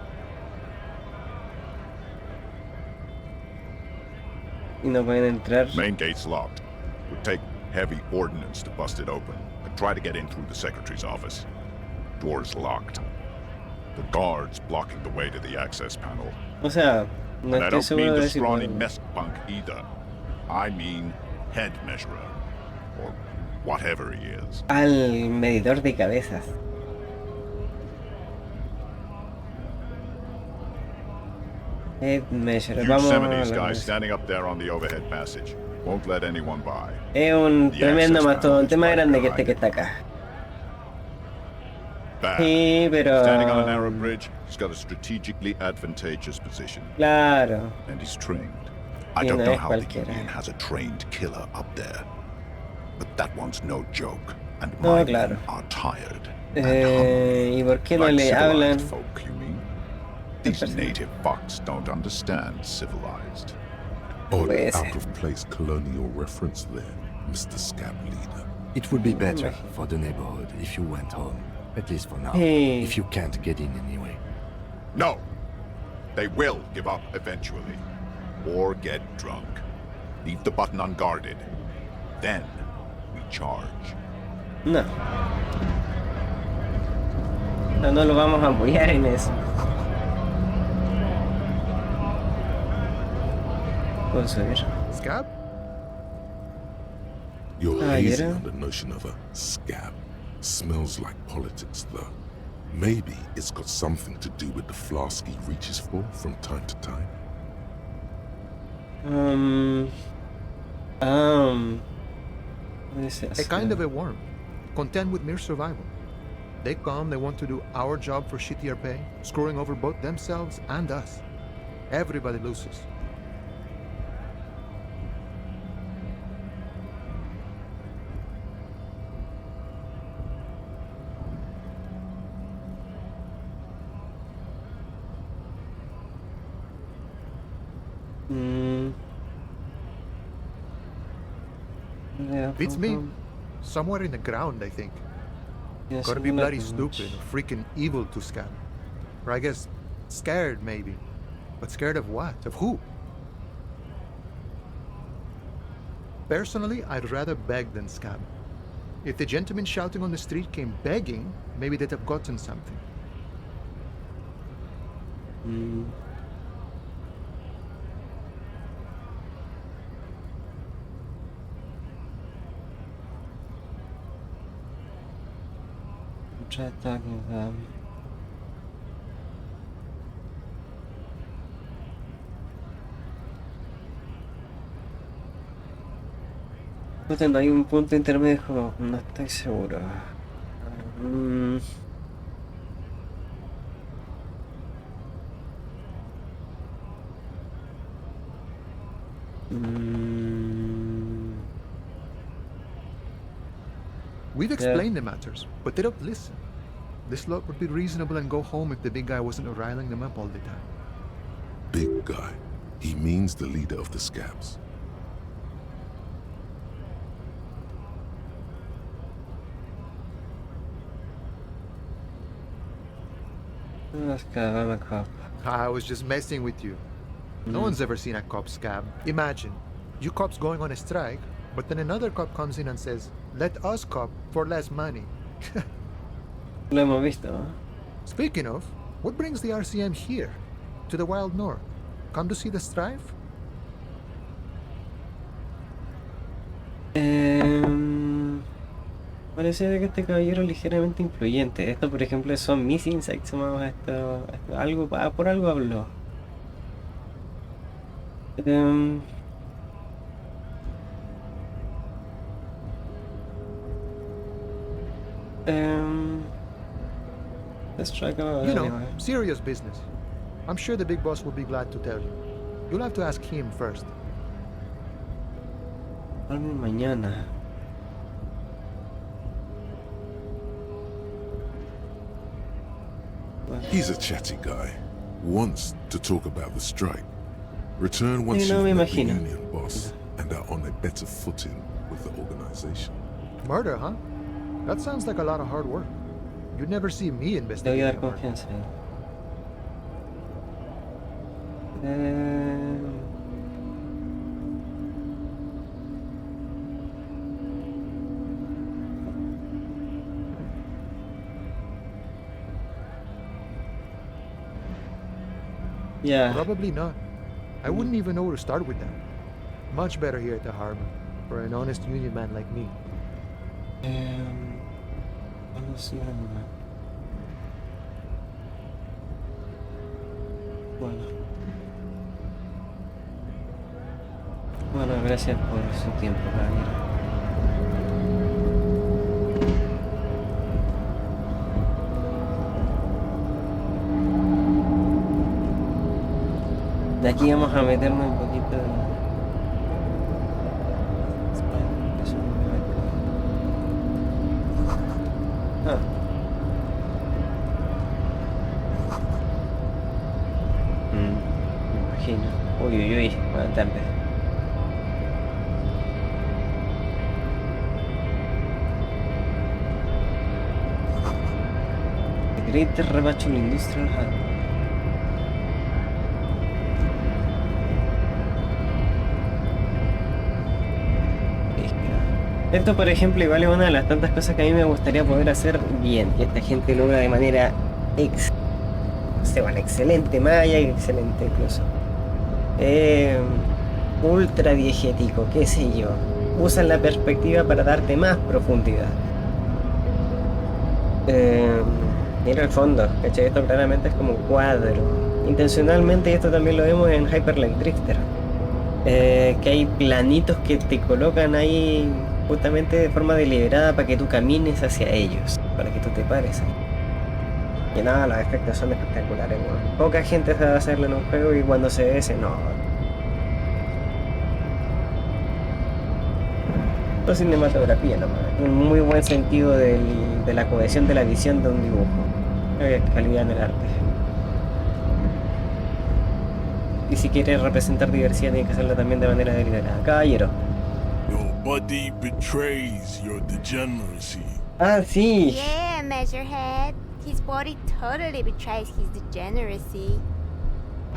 Y no pueden entrar. Main gate's locked. Would take heavy ordnance to bust it open. And try to get in through the secretary's office. Door's locked. The guards blocking the way to the access panel. O sea, no And I estoy don't seguro mean de the si scrawny pueden. mess punk either. I mean head measurer. Or whatever he is. Al medidor de cabezas. Head measure. Huge Vamos a 70s la guy mesa. standing up there on the overhead passage. Won't let anyone by. Es un The tremendo access mastodonte panel más is grande que right este que está acá. Bad. Sí, pero... Standing on a narrow bridge, he's got a strategically advantageous position. Claro. And he's trained. I Sí, don't no know es how the cualquiera. Union has a trained killer up there. But that one's no joke. And No, my claro. men are tired. And hungry. ¿Y por qué no Like le hablan? civilized folk, you mean? These native fucks don't understand civilized. Odd, Puede ser. out of place colonial reference there, Mr. Scab Leader. It would be better for the neighborhood if you went home. At least for now. Hey. If you can't get in anyway. No! They will give up eventually. Or get drunk. Leave the button unguarded. Then we charge. No. No, no lo vamos a apoyar en eso. puedo subir. Scab? You're Ah, hazy yeah. on the notion of a scab. Smells like politics, though. Maybe it's got something to do with the flask he reaches for from time to time. What is it? A kind of a worm, content with mere survival. They come, they want to do our job for shittier pay, screwing over both themselves and us. Everybody loses. Yeah, Beats me. Somewhere in the ground, I think. Gotta be bloody stupid or freaking evil to scab. Or I guess scared, maybe. But scared of what? Of who? Personally, I'd rather beg than scab. If the gentleman shouting on the street came begging, maybe they'd have gotten something. Try talking to them. Puta, no hay un punto intermedio, no estoy seguro. Mm. We've explained the matters, but they don't listen. This lot would be reasonable and go home if the big guy wasn't riling them up all the time. Big guy. He means the leader of the scabs. Let's go, I'm a cop. I was just messing with you. No one's ever seen a cop scab. Imagine, you cops going on a strike, but then another cop comes in and says, let us cop for less money. Lo hemos visto, ¿no? Speaking of, what brings the RCM here? To the Wild North? Come to see the strife? Parece que este caballero es ligeramente influyente. Esto, por ejemplo, son mis insights. Algo, por algo habló. Let's try go. You know, serious business. I'm sure the big boss will be glad to tell you. You'll have to ask him first. Algo mañana. He's a chatty guy. Wants to talk about the strike. Return once no, you've me met the imagino. union boss and are on a better footing with the organization. Murder, huh? That sounds like a lot of hard work. You'd never see me Le voy a investigating dar a murder. confianza. Yeah. Probably not. I wouldn't even know where to start with that. Much better here at the harbor, for an honest union man like me. Vamos a Bueno, gracias por su tiempo, caballero. De aquí vamos a meternos un poquito Ah. Me imagino. Uy, uy, uy. Bueno, tempe. The Great Rebachol Industrial Hub. Esto, por ejemplo, igual es una de las tantas cosas que a mí me gustaría poder hacer bien, que esta gente logra de manera excelente, más allá que excelente incluso. ultra diegético, qué sé yo. Usan la perspectiva para darte más profundidad. Mira el fondo, ¿cachai? Esto claramente es como un cuadro. Intencionalmente, y esto también lo vemos en Hyper Light Drifter, que hay planitos que te colocan ahí justamente de forma deliberada para que tú camines hacia ellos, para que tú te pares ahí. Y nada, los efectos son espectaculares, weón. Poca gente sabe hacerlo en un juego y cuando se ve ese no. La cinematografía nomás. Un muy buen sentido de la cohesión de la visión de un dibujo. Calidad en el arte. Y si quieres representar diversidad, tienes que hacerlo también de manera deliberada. Caballero. Your body betrays your degeneracy. Ah, sí. Yeah, Measurehead. His body totally betrays his degeneracy.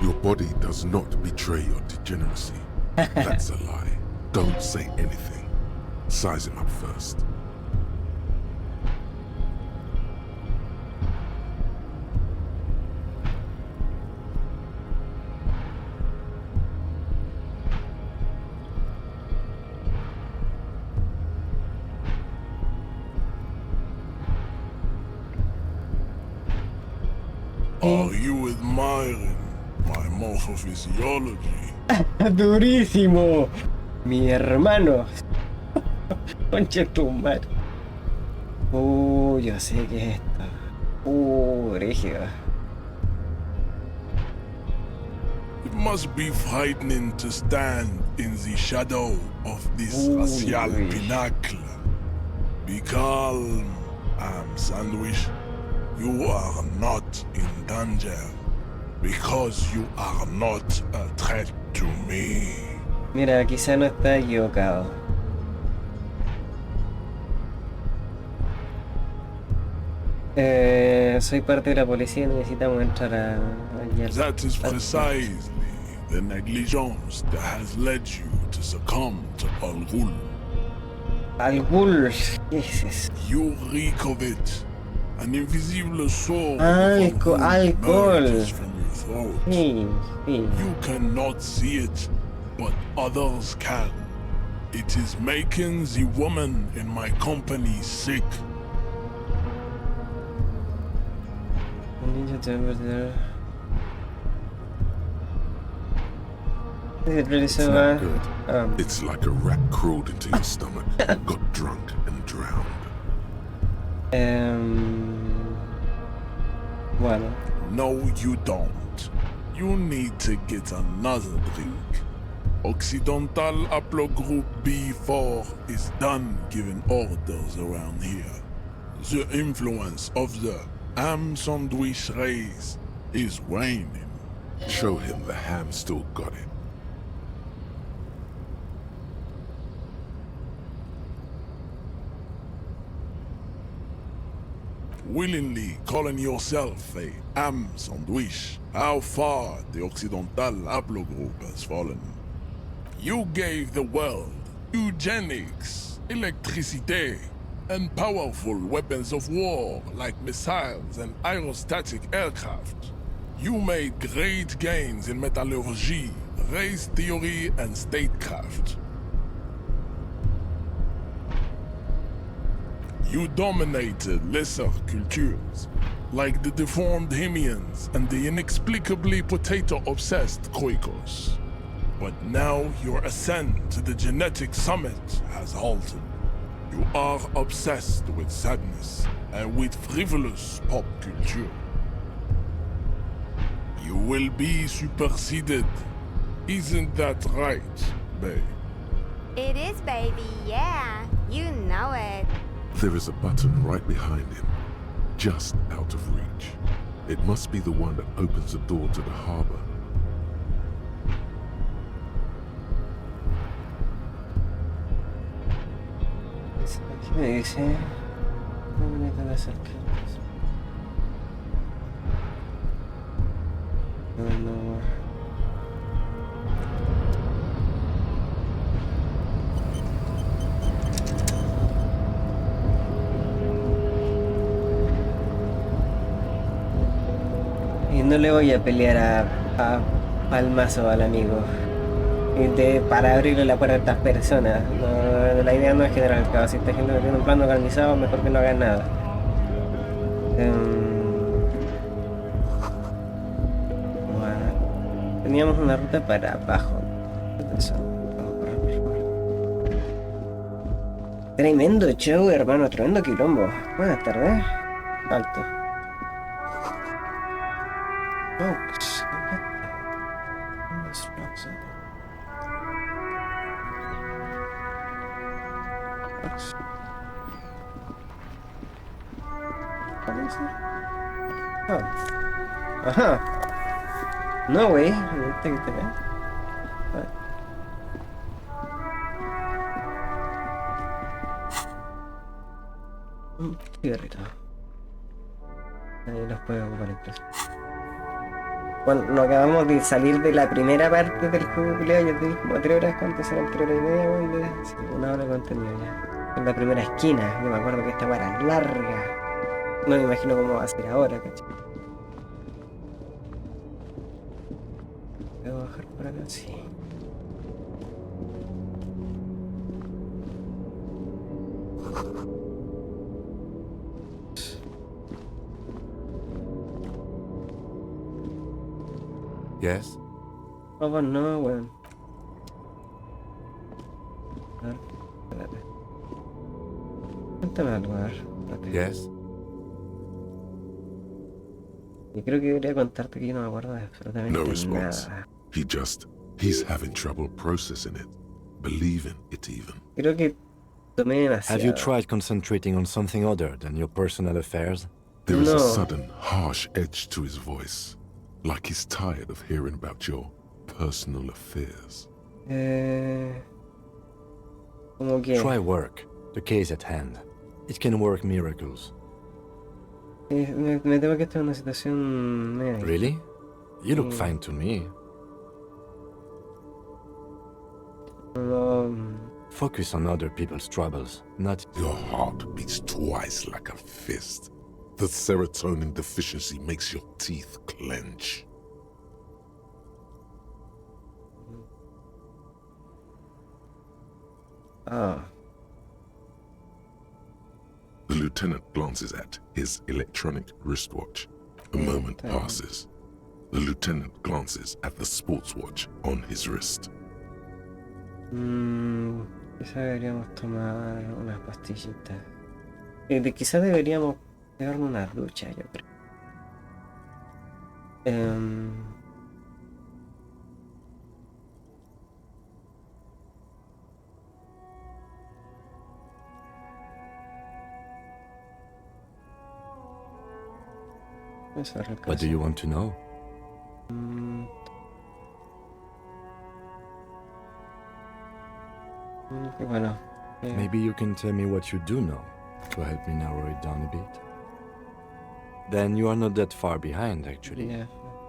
Your body does not betray your degeneracy. That's a lie. Don't say anything. Size him up first. Are you admiring my morphophysiology? Durísimo. Mi hermano. Concha tu madre. Yo sé que es esto. Rígido. It must be frightening to stand in the shadow of this racial pinnacle. Be calm, Sandwich. You are not in danger because you are not a threat to me. Mira, quizá no está equivocado. Soy parte de la policía y necesitamos entrar a... That is precisely the negligence that has led you to succumb to Al Ghul. Al Ghul, ¿qué es eso? You reek of it. An invisible soul alcohol from your throat. Sí. You cannot see it, but others can. It is making the woman in my company sick. It's not good. It's like a rat crawled into your stomach, got drunk and drowned. Bueno. No, you don't. You need to get another drink. Occidental Haplogroup B4 is done giving orders around here. The influence of the ham sandwich race is waning. Show him the ham still got it. Willingly calling yourself a ham sandwich, how far the Occidental Haplogroup has fallen. You gave the world eugenics, electricity, and powerful weapons of war like missiles and aerostatic aircraft. You made great gains in metallurgy, race theory, and statecraft. You dominated lesser cultures, like the deformed Hemians and the inexplicably potato-obsessed Khoikos. But now your ascent to the genetic summit has halted. You are obsessed with sadness and with frivolous pop culture. You will be superseded. Isn't that right, babe? It is, baby, yeah. You know it. There is a button right behind him, just out of reach. It must be the one that opens the door to the harbor. ¿Qué me dice? No me necesitan acercarnos. No. Y no le voy a pelear a palmazo al amigo. para abrirle la puerta a estas personas. No, la idea no es generar el caos. Si esta gente no tiene un plan organizado, mejor que no hagan nada. Bueno, teníamos una ruta para abajo. Eso. Vamos a correr, por favor. Tremendo show, hermano. Tremendo quilombo. Buenas tardes. Alto. Folks. Ajá. No, güey. Ahorita que te vean. Un cigarrito. Ahí los puedo ocupar incluso. Bueno, nos acabamos de salir de la primera parte del juego, Leo. Ya te dije como 3 horas. ¿Cuántas eran? 3 horas y media, güey. Sí, 1 hora de contenido ya. En la primera esquina. Yo me acuerdo que esta era larga. No me imagino cómo va a ser ahora, ¿cachai? ¿Puedo bajar por acá? Sí. Yes? Oh, no, weón. A ver, espérate. Cuéntame algo, a ver. Espérate. Yes? Y creo que debería contarte que yo no me acuerdo de absolutamente No response. nada. He's having trouble processing it, believing it even. Creo que tomé demasiado. Have you tried concentrating on something other than your personal affairs? There is No. a sudden, harsh edge to his voice, like he's tired of hearing about your personal affairs. Como que... Try work. The case at hand. It can work miracles. me temo que esta es una situación médica. Really? You look fine to me. No, Focus on other people's troubles, not... Your heart beats twice like a fist. The serotonin deficiency makes your teeth clench. ah, The lieutenant glances at his electronic wristwatch. A moment passes. The lieutenant glances at the sports watch on his wrist. quizá deberíamos tomar unas pastillitas. Quizá deberíamos pegarnos una ducha, yo creo. What do you want to know? Bueno, Maybe you can tell me what you do know to help me narrow it down a bit. Then you are not that far behind, actually. yeah.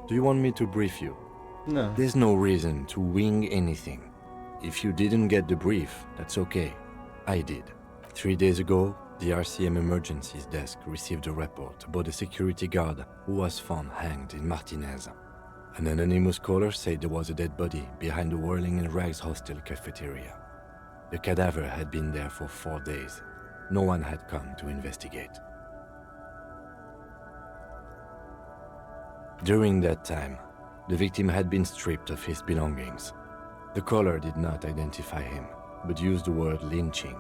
Do you want me to brief you? No. There's no reason to wing anything. If you didn't get the brief, that's okay. I did. 3 days ago, the RCM Emergencies Desk received a report about a security guard who was found hanged in Martinez. An anonymous caller said there was a dead body behind the Whirling in Rags hostel cafeteria. The cadaver had been there for 4 days. No one had come to investigate. During that time, the victim had been stripped of his belongings. The caller did not identify him, but used the word lynching.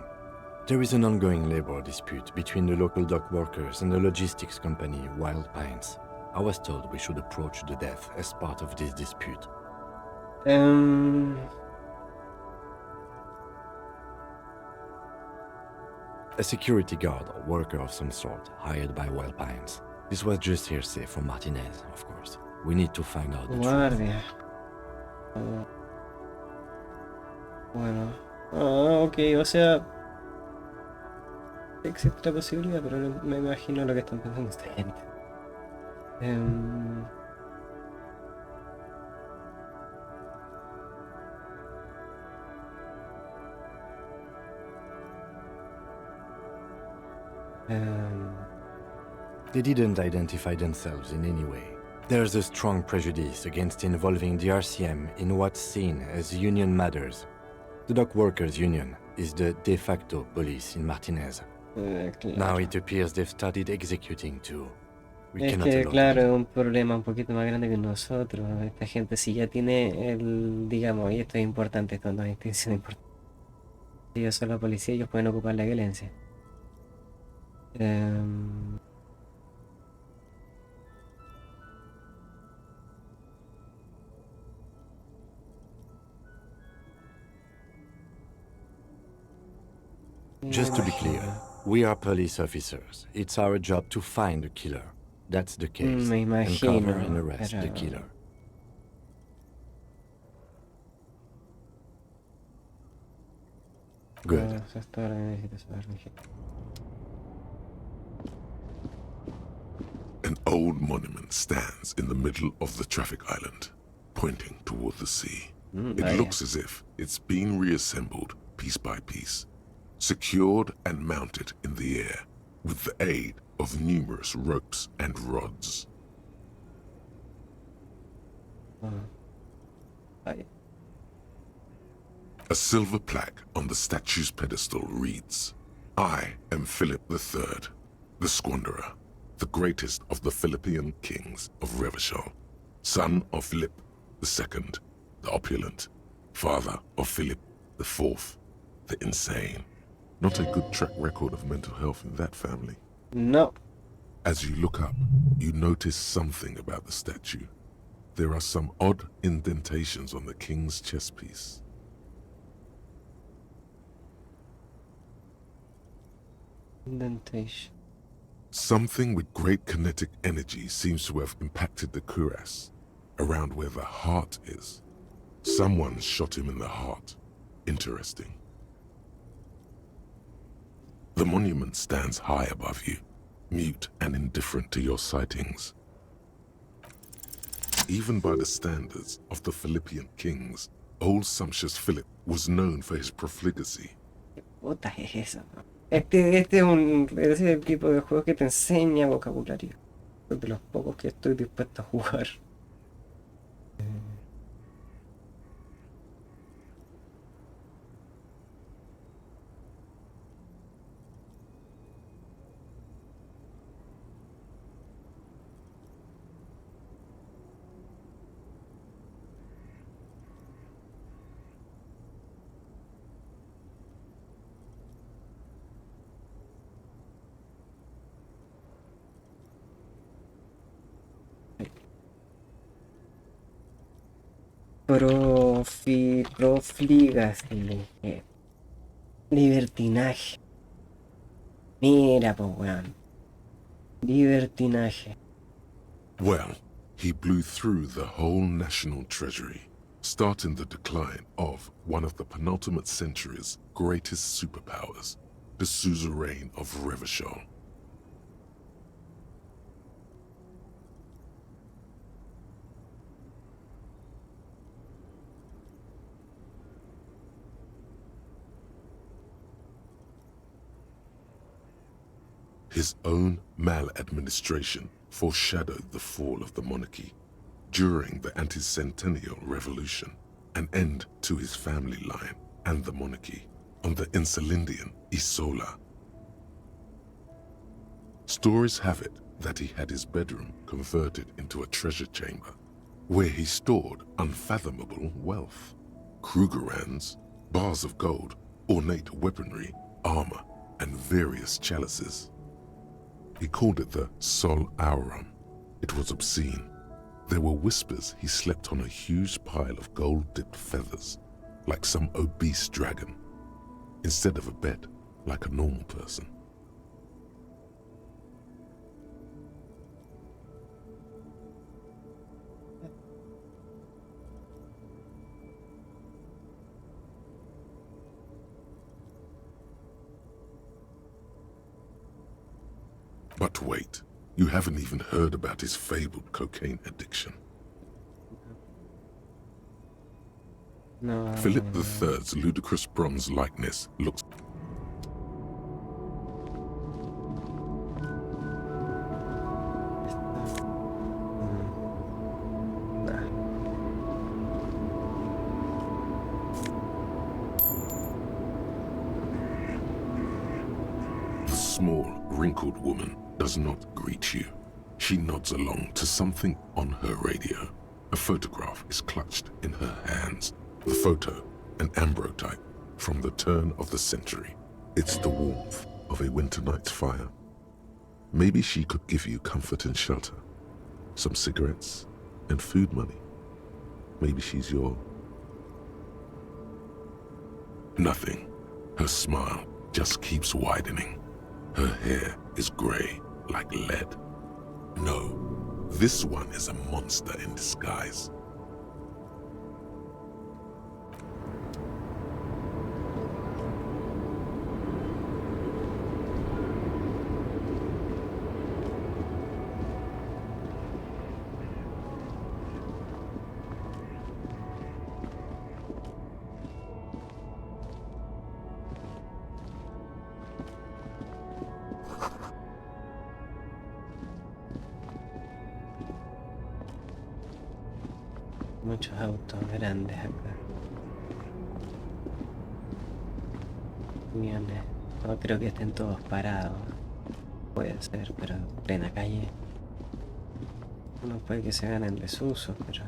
There is an ongoing labor dispute between the local dock workers and the logistics company Wild Pines. I was told we should approach the death as part of this dispute. A security guard or worker of some sort, hired by Wild Pines. This was just hearsay from Martinez, of course. We need to find out the truth. Guardia. Bueno. Ah, ok, o sea... existe la posibilidad, pero no me imagino lo que están pensando esta gente. They didn't identify themselves in any way. There's a strong prejudice against involving the RCM in what's seen as union matters. The Dock Workers Union is the de facto police in Martinez. Now it appears they've started executing too. We Es cannot que, allow claro, that. es un problema un poquito más grande que nosotros. Esta gente si ya tiene el, digamos, y esto es importante, esto no es distinción importante. Si ellos son la policía, ellos pueden ocupar la violencia. Just to be clear, we are police officers. It's our job to find the killer. That's the case. Me Uncover and imagino, arrest the pero killer. Good. esto ahora necesito saber, mi gente. An old monument stands in the middle of the traffic island, pointing toward the sea. It Vaya. looks as if it's been reassembled piece by piece, secured and mounted in the air with the aid of numerous ropes and rods. Vaya. A silver plaque on the statue's pedestal reads, "I am Philip III, the Squanderer, the greatest of the Philippian kings of Revachol, son of Philip II, the opulent, father of Philip IV, the insane." Not a good track record of mental health in that family. No. As you look up, you notice something about the statue. There are some odd indentations on the king's chest piece. Indentation. Something with great kinetic energy seems to have impacted the cuirass, around where the heart is. Someone shot him in the heart. Interesting. The monument stands high above you, mute and indifferent to your sightings. Even by the standards of the Philippian kings, old sumptuous Philip was known for his profligacy. ¿Qué puta es eso? Este es el tipo de juego que te enseña vocabulario. Es de los pocos que estoy dispuesto a jugar. Profligacy. Libertinaje. Mira, pues, weón. Libertinaje. Well, he blew through the whole national treasury, starting the decline of one of the penultimate century's greatest superpowers, the suzerain of Revachol. His own maladministration foreshadowed the fall of the monarchy during the anti-centennial revolution, an end to his family line and the monarchy on the Insulindian Isola. Stories have it that he had his bedroom converted into a treasure chamber where he stored unfathomable wealth. Krugerrands, bars of gold, ornate weaponry, armor, and various chalices. He called it the Sol Aurum. It was obscene. There were whispers he slept on a huge pile of gold-dipped feathers, like some obese dragon, instead of a bed, like a normal person. But wait, you haven't even heard about his fabled cocaine addiction. No. Philip III's ludicrous bronze likeness looks... wrinkled woman does not greet you. She nods along to something on her radio. A photograph is clutched in her hands. The photo, an ambrotype from the turn of the century. It's the warmth of a winter night's fire. Maybe she could give you comfort and shelter, some cigarettes and food money. Maybe she's your... Nothing. Her smile just keeps widening. Her hair is gray like lead. No, this one is a monster in disguise. Muchos autos grandes acá. Camiones. No creo que estén todos parados. Puede ser, pero en plena calle. No puede que se vean en desuso, pero...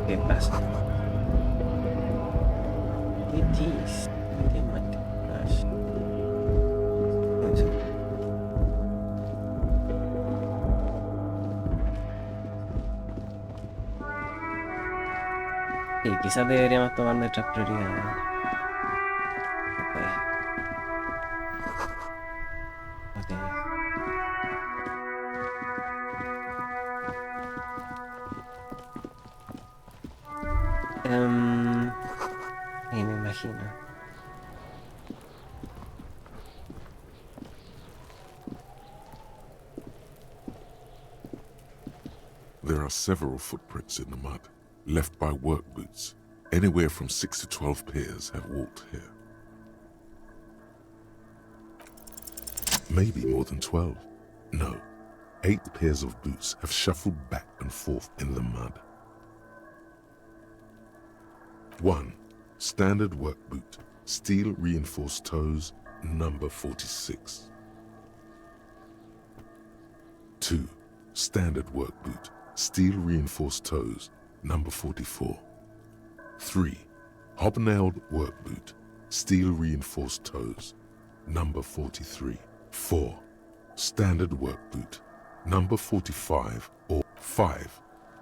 ¿Qué pasa? Sí, quizás deberíamos tomar nuestras prioridades. Okay. Sí, me imagino. There are several footprints in the mud, left by work boots. Anywhere from 6 to 12 pairs have walked here. Maybe more than 12. No, 8 pairs of boots have shuffled back and forth in the mud. 1. Standard work boot, steel reinforced toes, number 46. 2. Standard work boot, steel reinforced toes, number 44. 3. Hobnailed work boot, steel reinforced toes, number 43. 4. Standard work boot, number 45 or 5.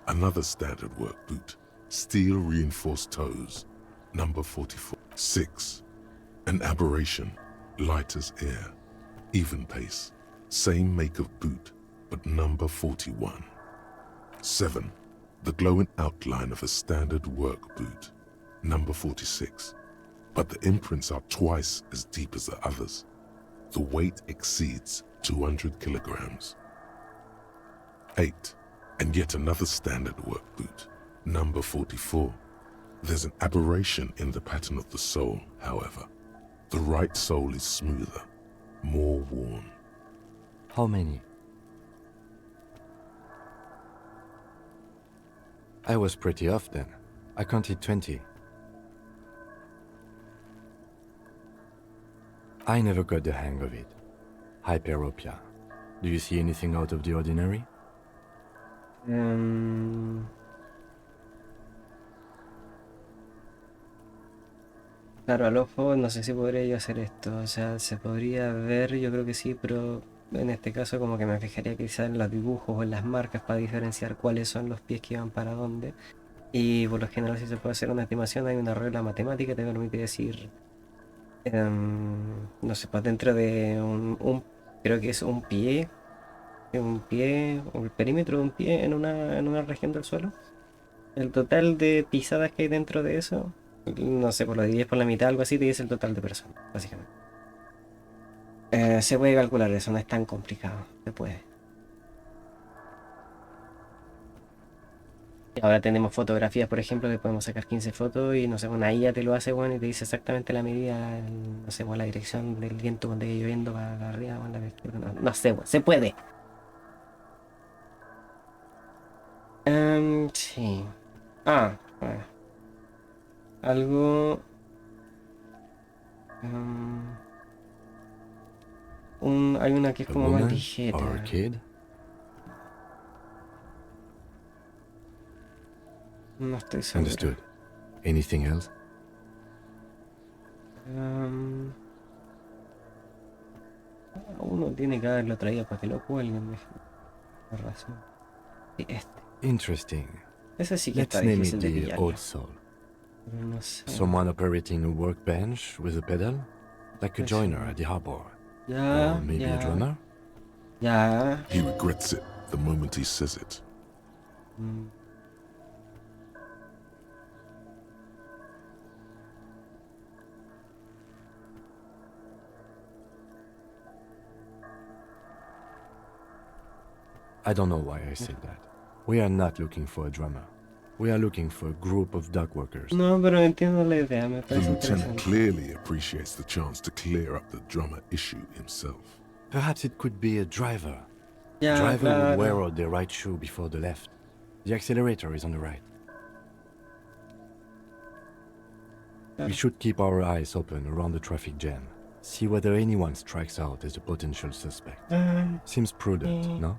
Another standard work boot, steel reinforced toes, number 44. 6. An aberration, light as air, even pace, same make of boot, but number 41. 7. The glowing outline of a standard work boot, number 46, but the imprints are twice as deep as the others. The weight exceeds 200 kilograms. 8. And yet another standard work boot, number 44. There's an aberration in the pattern of the sole, however. The right sole is smoother, more worn. How many? I was pretty off then. I counted 20. I never got the hang of it. Hyperopia. Do you see anything out of the ordinary? Claro, al ojo no sé si podría yo hacer esto. O sea, se podría ver, yo creo que sí, pero en este caso como que me fijaría quizás en los dibujos o en las marcas para diferenciar cuáles son los pies que van para dónde. Y por lo general si se puede hacer una estimación hay una regla matemática que te permite decir, no sé, pues dentro de creo que es un pie, o el perímetro de un pie en una región del suelo. El total de pisadas que hay dentro de eso, no sé, por lo divides por la mitad, algo así, te dice el total de personas, básicamente. Se puede calcular eso, no es tan complicado, se puede. Y ahora tenemos fotografías, por ejemplo, que podemos sacar 15 fotos y no sé, una IA te lo hace, bueno, y te dice exactamente la medida, no sé, la dirección del viento cuando esté lloviendo para arriba o la izquierda, no sé, bueno, se puede. Sí. Ah, bueno. Algo... hay una que es A como más woman ligera. or a kid? No estoy seguro. Understood. Anything else? Uno tiene que haberlo traído para que lo cuelguen. Por razón. Sí, Interesting. Ese sí que está Let's name it difícil de the pillarlo. Old Soul. Pero no sé. Someone operating a workbench with a pedal? Like a joiner at the harbor. Yeah, Or maybe yeah. a drummer? Yeah. He regrets it the moment he says it. I don't know why I said that. We are not looking for a drummer. We are looking for a group of dock workers. No, pero entiendo la idea, me The parece lieutenant interesante. clearly appreciates the chance to clear up the drummer issue himself. Perhaps it could be a driver. Yeah, Driver would wear claro. out the right shoe before the left. The accelerator is on the right. We should keep our eyes open around the traffic jam. See whether anyone strikes out as a potential suspect. Seems prudent, no?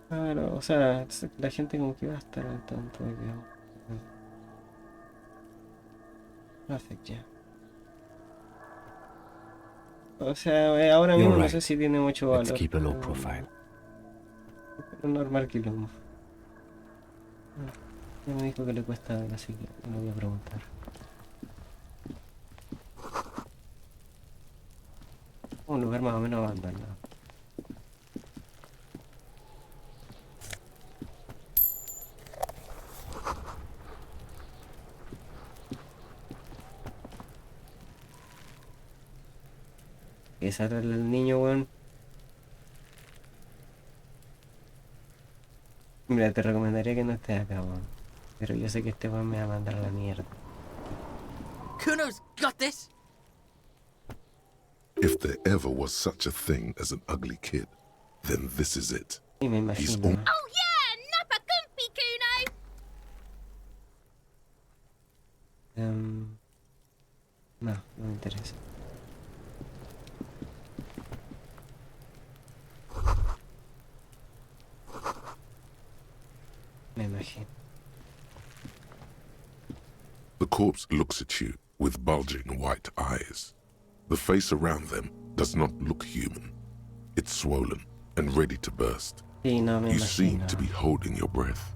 Claro, o sea, la gente como que va a estar al tanto de que... Traffic jam. O sea, ahora You're mismo no right. sé si tiene mucho valor. Let's keep a low profile. Es normal que lo... Ya me dijo que le cuesta ver, así que no voy a preguntar. Un lugar más o menos abandonado. Que sale el niño, weón. Mira, te recomendaría que no estés acá, weón. Pero yo sé que este weón me va a mandar a la mierda. Kuno's got this. If there ever was such a thing as an ugly kid, then this is it. Y me He's imagino. Oh yeah, Napa Gumpy, Kuno! No, no me interesa. Me imagino. The corpse looks at you with bulging white eyes. The face around them does not look human. It's swollen and ready to burst. Sí, no me You seem imagino. to be holding your breath.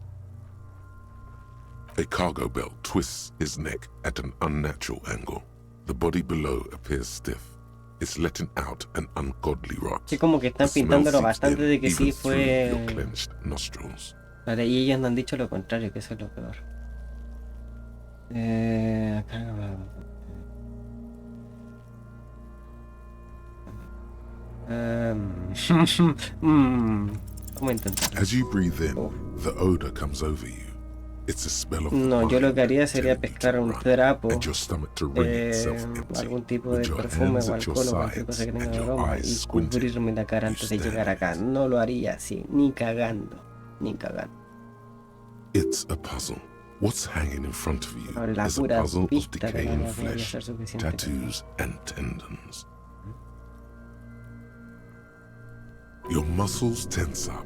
A cargo belt twists his neck at an unnatural angle. The body below appears stiff. It's letting out an ungodly rot. Sí, como que están The smell pintándolo seeps bastante in de que sí even through your fue... clenched nostrils. Vale, y ellos no han dicho lo contrario, que eso es lo peor. Acá ¿Cómo intentar? As you breathe in, the odor comes over you. It's a smell of the No, yo lo mind que haría sería telling you to pescar un run, trapo, and your stomach to wring itself empty. algún tipo de With your perfume hands o at your alcohol o cualquier cosa sides que and tenga your aroma eyes y squinting, cubrirme la cara you antes de stand llegar acá. No lo haría así, ni cagando, ni cagando. It's a puzzle. What's hanging in front of you La is a pura puzzle of vista de decaying la podría flesh, ser suficiente. tattoos, and tendons. Your muscles tense up.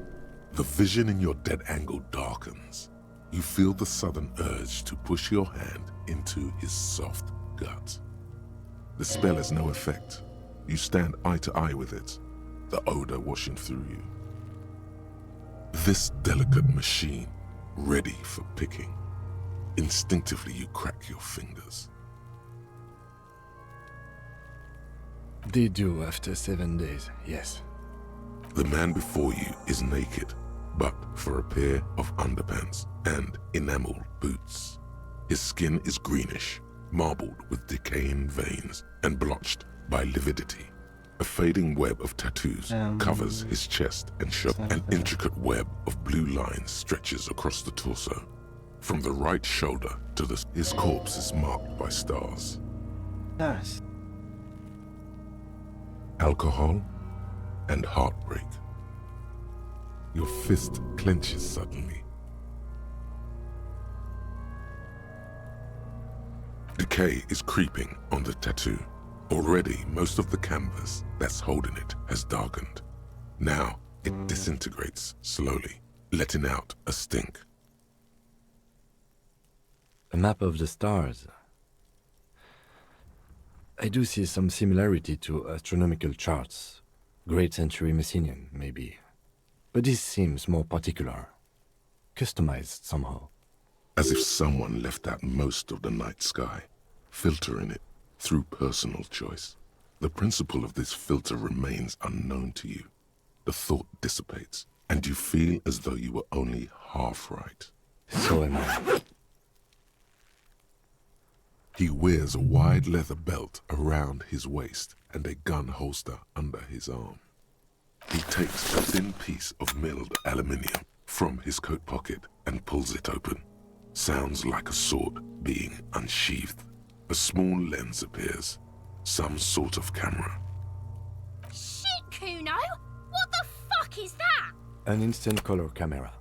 The vision in your dead angle darkens. You feel the sudden urge to push your hand into his soft gut. The spell has no effect. You stand eye to eye with it, the odor washing through you. This delicate machine, ready for picking. Instinctively you crack your fingers. They do after 7 days, yes. The man before you is naked, but for a pair of underpants and enameled boots. His skin is greenish, marbled with decaying veins and blotched by lividity. A fading web of tattoos covers his chest and shoulder. An intricate web of blue lines stretches across the torso. From the right shoulder to his corpse is marked by stars. Stars. Alcohol, and heartbreak. Your fist clenches suddenly. Decay is creeping on the tattoo. Already, most of the canvas that's holding it has darkened. Now, it disintegrates slowly, letting out a stink. A map of the stars. I do see some similarity to astronomical charts. Great century Messinian, maybe. But this seems more particular. Customized somehow. As if someone left out most of the night sky, filtering it through personal choice. The principle of this filter remains unknown to you. The thought dissipates, and you feel as though you were only half right. So am I. He wears a wide leather belt around his waist and a gun holster under his arm. He takes a thin piece of milled aluminium from his coat pocket and pulls it open. Sounds like a sword being unsheathed. A small lens appears. Some sort of camera. Shit, Kuno! What the fuck is that? An instant color camera.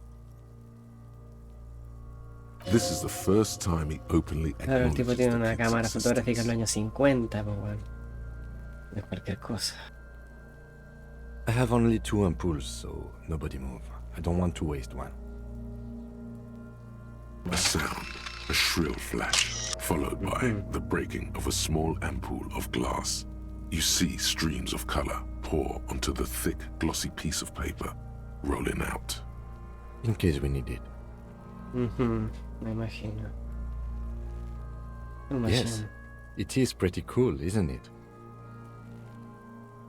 This is the first time he openly Claro, el tipo acknowledges tiene the una kid's cámara fotográfica en los existence. años 50, pues bueno. De cualquier cosa. I have only 2 ampoules, so nobody move. I don't want to waste one. A sound, a shrill flash, followed by the breaking of a small ampoule of glass. You see streams of color pour onto the thick, glossy piece of paper, rolling out. In case we need it. Me imagino. Yes, it is pretty cool, isn't it?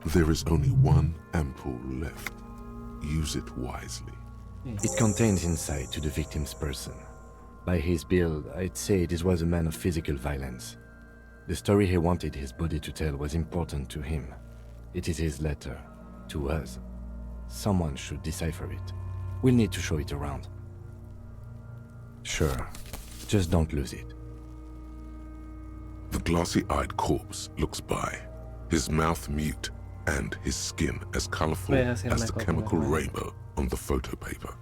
There is only one ampoule left. Use it wisely. It contains insight to the victim's person. By his build, I'd say this was a man of physical violence. The story he wanted his body to tell was important to him. It is his letter, to us. Someone should decipher it. We'll need to show it around. Sure, just don't lose it. The glossy-eyed corpse looks by, his mouth mute and his skin as colorful as the chemical rainbow on the photo paper.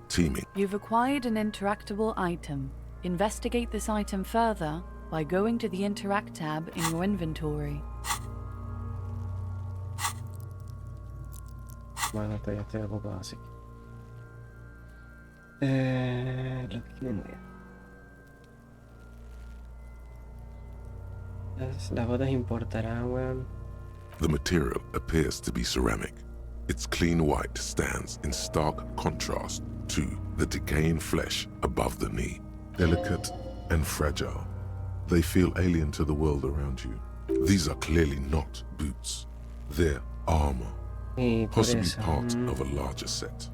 Teeming. You've acquired an interactable item. Investigate this item further by going to the Interact tab in your inventory. Bueno, todavía estoy ocupado, así que... lo que quieren ver. Las botas importarán, weón. The material appears to be ceramic. Its clean white stands in stark contrast to the decaying flesh above the knee. Delicate and fragile, they feel alien to the world around you. These are clearly not boots. They're armor, possibly part of a larger set.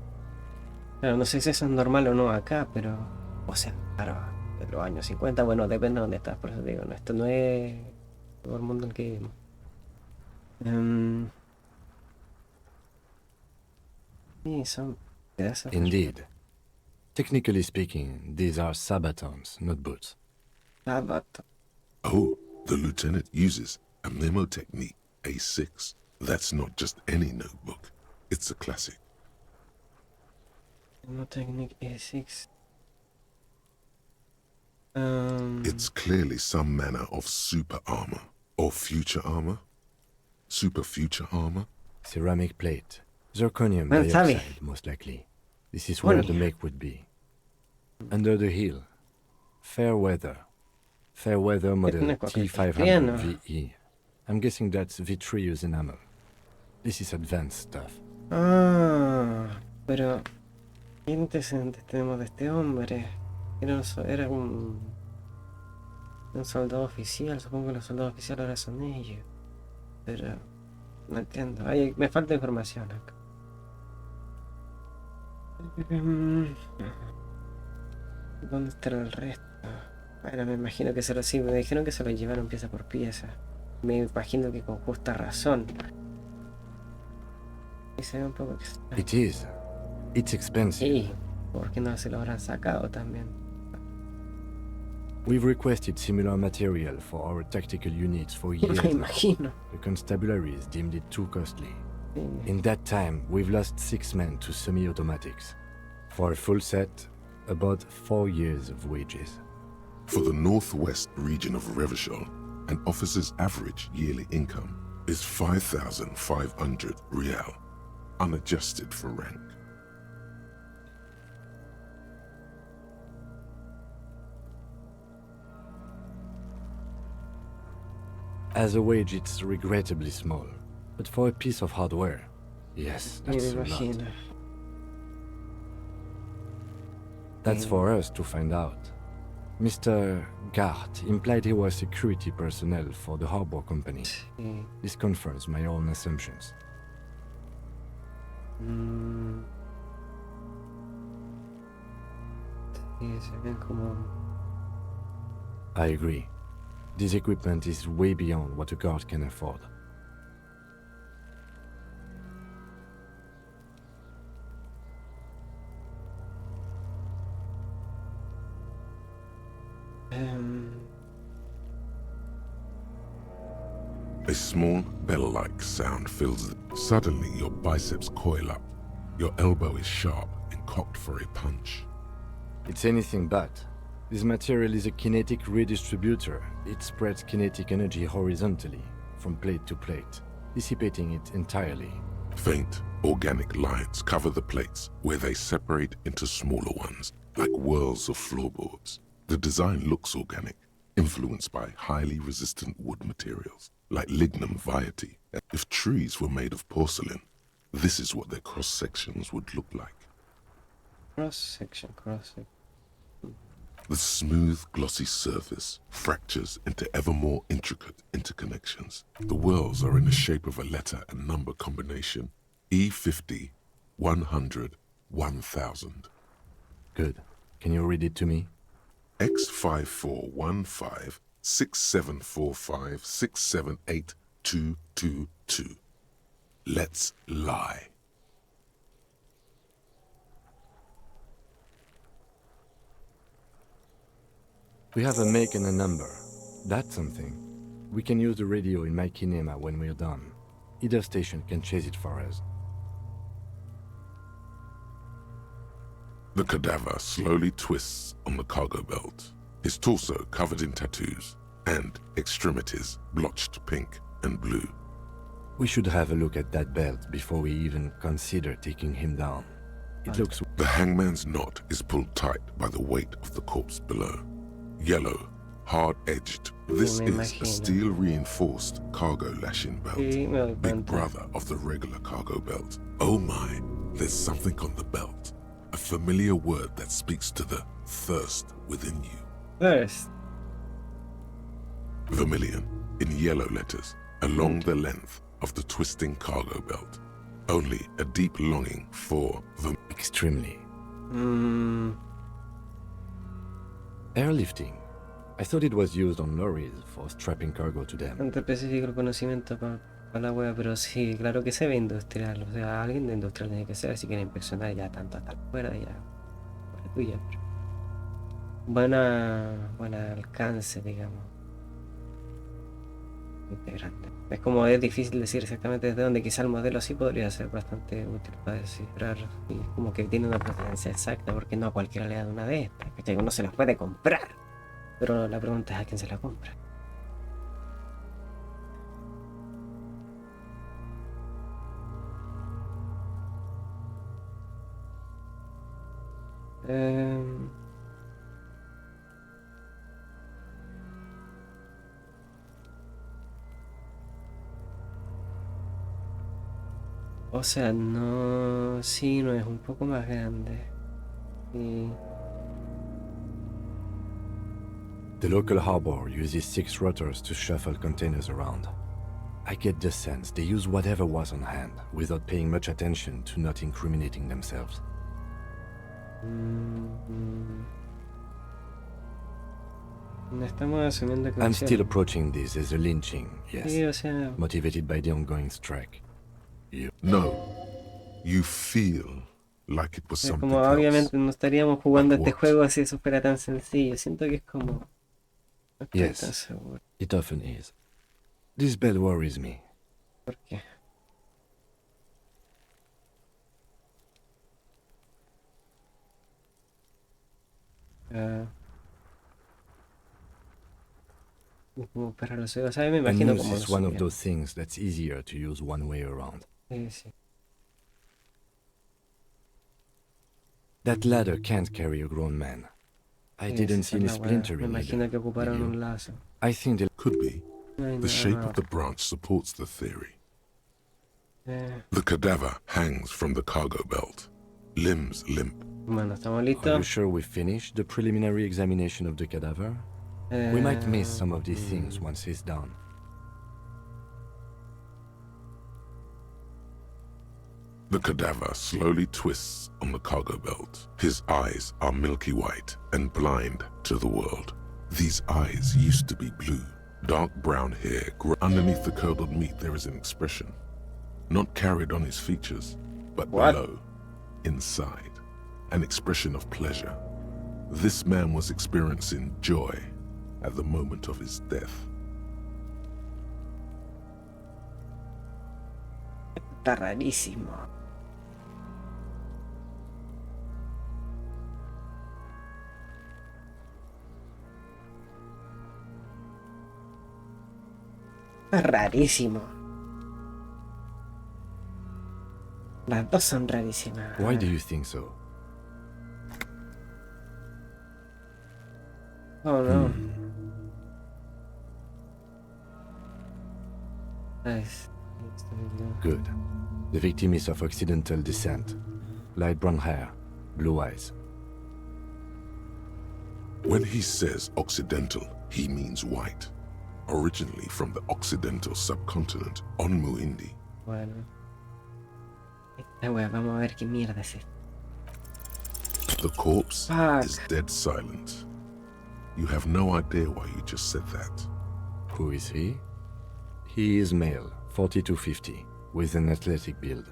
Claro, no sé si eso es normal o no acá, pero... O sea, claro, de los años 50, bueno, depende de dónde estás, por eso te digo, no, esto no es todo el mundo en el que vivimos. Sí, son pedazos. Indeed. Technically speaking, these are sabatons, not boots. Sabaton. Oh, the lieutenant uses a memo technique A6. That's not just any notebook. It's a classic. Memo technique A6. It's clearly some manner of super armor. Or future armor. Super future armor. Ceramic plate. Zirconium Well, dioxide, most likely. This is where the make would be. Under the heel. Fair weather. Fair weather model T500VE. I'm guessing that's vitreous enamel. This is advanced stuff. Ah, pero... ¿Qué antecedentes tenemos de este hombre? Era un soldado oficial, supongo que los soldados oficiales ahora son ellos. Pero... no entiendo, me falta información acá. ¿Dónde estará el resto? Bueno, me imagino que me dijeron que se lo llevaron pieza por pieza. Me imagino que con justa razón. Y se ve un poco extraño. It is. It's expensive. Sí, ¿por qué no se lo habrán sacado también? We've requested similar material for our tactical units for years Me now. imagino. The constabularies deemed it too costly. In that time, we've lost 6 men to semi-automatics. For a full set, about 4 years of wages. For the northwest region of Revachol, an officer's average yearly income is 5,500 real, unadjusted for rank. As a wage, it's regrettably small. But for a piece of hardware, yes, that's a lot. That's for us to find out. Mr. Gart implied he was security personnel for the harbor company. This confirms my own assumptions. I agree. This equipment is way beyond what a guard can afford. A small bell-like sound fills it. Suddenly, your biceps coil up. Your elbow is sharp and cocked for a punch. It's anything but. This material is a kinetic redistributor. It spreads kinetic energy horizontally, from plate to plate, dissipating it entirely. Faint, organic lines cover the plates, where they separate into smaller ones, like whirls of floorboards. The design looks organic, influenced by highly resistant wood materials, like lignum vitae. If trees were made of porcelain, this is what their cross-sections would look like. Cross-section. The smooth, glossy surface fractures into ever more intricate interconnections. The whirls are in the shape of a letter and number combination. E50, 100, 1000. Good. Can you read it to me? X5415 6745 678222. Let's lie. We have a make and a number. That's something. We can use the radio in my kinema when we're done. Either station can chase it for us. The cadaver slowly twists on the cargo belt, his torso covered in tattoos, and extremities blotched pink and blue. We should have a look at that belt before we even consider taking him down. It looks... The hangman's knot is pulled tight by the weight of the corpse below. Yellow, hard-edged. This is a steel-reinforced cargo lashing belt. Big brother of the regular cargo belt. Oh my, there's something on the belt. A familiar word that speaks to the thirst within you. Thirst. Vermilion, in yellow letters, along the length of the twisting cargo belt. Only a deep longing for extremely. Airlifting. I thought it was used on lorries for strapping cargo to them. Tanto específico el conocimiento para la wea, pero sí, claro que se ve industrial. O sea, alguien de industrial tiene que ser si quiere inspeccionar ya tanto hasta afuera, ya. Fuera tuya, pero. Buen alcance, digamos. Integrante. Es como es difícil decir exactamente desde dónde, quizá el modelo sí podría ser bastante útil para descifrar, y como que tiene una procedencia exacta, porque no a cualquiera le da una de estas, que uno se las puede comprar, pero la pregunta es a quién se la compra. O sea, no, sí, no es un poco más grande. Sí. The local harbor uses 6 rotors to shuffle containers around. I get the sense they use whatever was on hand, without paying much attention to not incriminating themselves. Estamos asumiendo que... I'm still approaching this as a lynching, yes. Sí, o sea... Motivated by the ongoing strike. No, you feel like it was something como else. Obviamente no estaríamos jugando este juego si eso fuera tan sencillo. Siento que es como... No estoy tan Yes, seguro. it often is. This bell worries me. ¿Por qué? Como para los oídos, ¿sabes? Me A imagino noose como is los one of subían. those things that's easier to use one way around. Sí, sí. That ladder can't carry a grown man. I Sí, didn't esa see es any la weá. Me splintering imagino either. que ocuparon Did un you? lazo. I think they Could be. No hay The nada shape nuevo. of the branch supports the theory. Eh, The cadaver hangs from the cargo belt, limbs limp. Bueno, ¿estamos Are you listos? sure we finished the preliminary examination of the cadaver? We might miss some of these things once he's done. The cadaver slowly twists on the cargo belt. His eyes are milky white and blind to the world. These eyes used to be blue. Dark brown hair underneath the curdled meat. There is an expression, not carried on his features, but What? below, inside, an expression of pleasure. This man was experiencing joy at the moment of his death. Está rarísimo. Está rarísimo. Las dos son rarísimas. Why do you think so? Oh no. Nice. Good. The victim is of Occidental descent. Light brown hair, blue eyes. When he says Occidental, he means white. Originally from the Occidental subcontinent on Muindi. Bueno. Esta wea, vamos a ver qué mierda es esto. The corpse Fuck. is dead silent. You have no idea why you just said that. Who is he? He is male, 40 to 50, with an athletic build.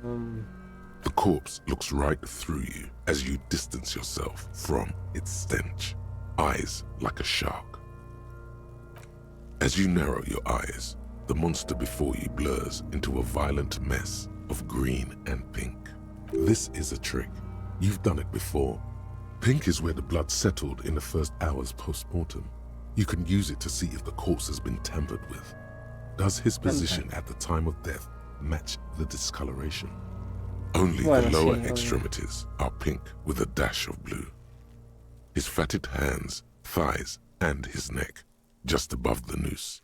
The corpse looks right through you as you distance yourself from its stench. Eyes like a shark. As you narrow your eyes, the monster before you blurs into a violent mess of green and pink. This is a trick. You've done it before. Pink is where the blood settled in the first hours post-mortem. You can use it to see if the corpse has been tampered with. Does his position at the time of death match the discoloration? Only the lower extremities are pink with a dash of blue. His fatted hands, thighs, and his neck, just above the noose.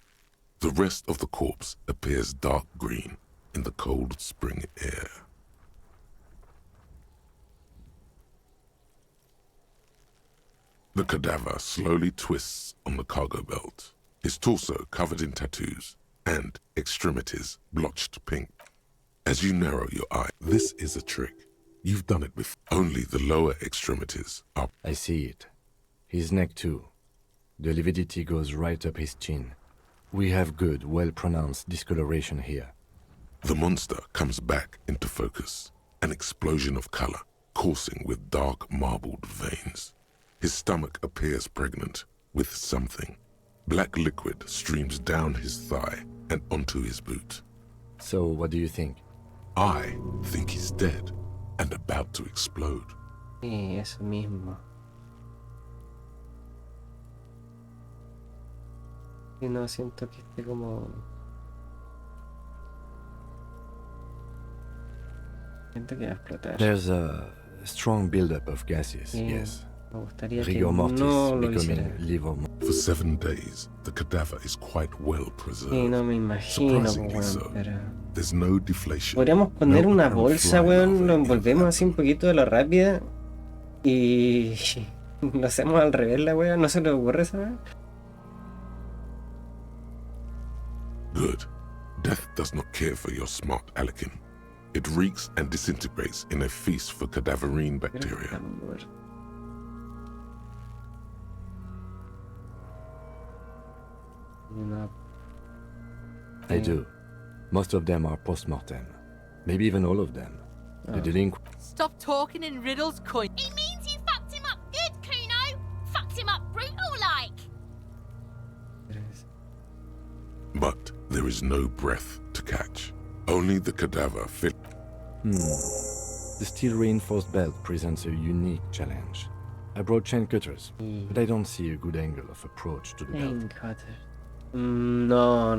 The rest of the corpse appears dark green in the cold spring air. The cadaver slowly twists on the cargo belt, his torso covered in tattoos and extremities blotched pink. As you narrow your eye, this is a trick. You've done it before. Only the lower extremities are... I see it. His neck too. The lividity goes right up his chin. We have good, well-pronounced discoloration here. The monster comes back into focus, an explosion of color, coursing with dark marbled veins. His stomach appears pregnant with something. Black liquid streams down his thigh and onto his boot. So, what do you think? I think he's dead and about to explode. Sí, eso mismo. Y no siento que esté como... Siento que va a explotar. There's a strong buildup of gases, yes. Me gustaría que Rigor mortis no lo becoming hiciera. liver. For 7 days, the cadaver is quite well preserved. Sí, no me imagino, Surprisingly weón, so. pero... There's no deflation. Podríamos poner no una apparent bolsa, flying weón, over lo in envolvemos that. así un poquito de lo rápida y lo hacemos al revés la weón, ¿no se le ocurre esa weón? Good. Death does not care for your smart Alekin. It reeks and disintegrates in a feast for cadaverine bacteria. I do. Most of them are post-mortem. Maybe even all of them. The delinquent... Stop talking in riddles, cunt. It means you fucked him up good, Kuno. Fucked him up brutal like. But there is no breath to catch. Only the cadaver fit. The steel-reinforced belt presents a unique challenge. I brought chain cutters, but I don't see a good angle of approach to the belt. Chain cutter. No.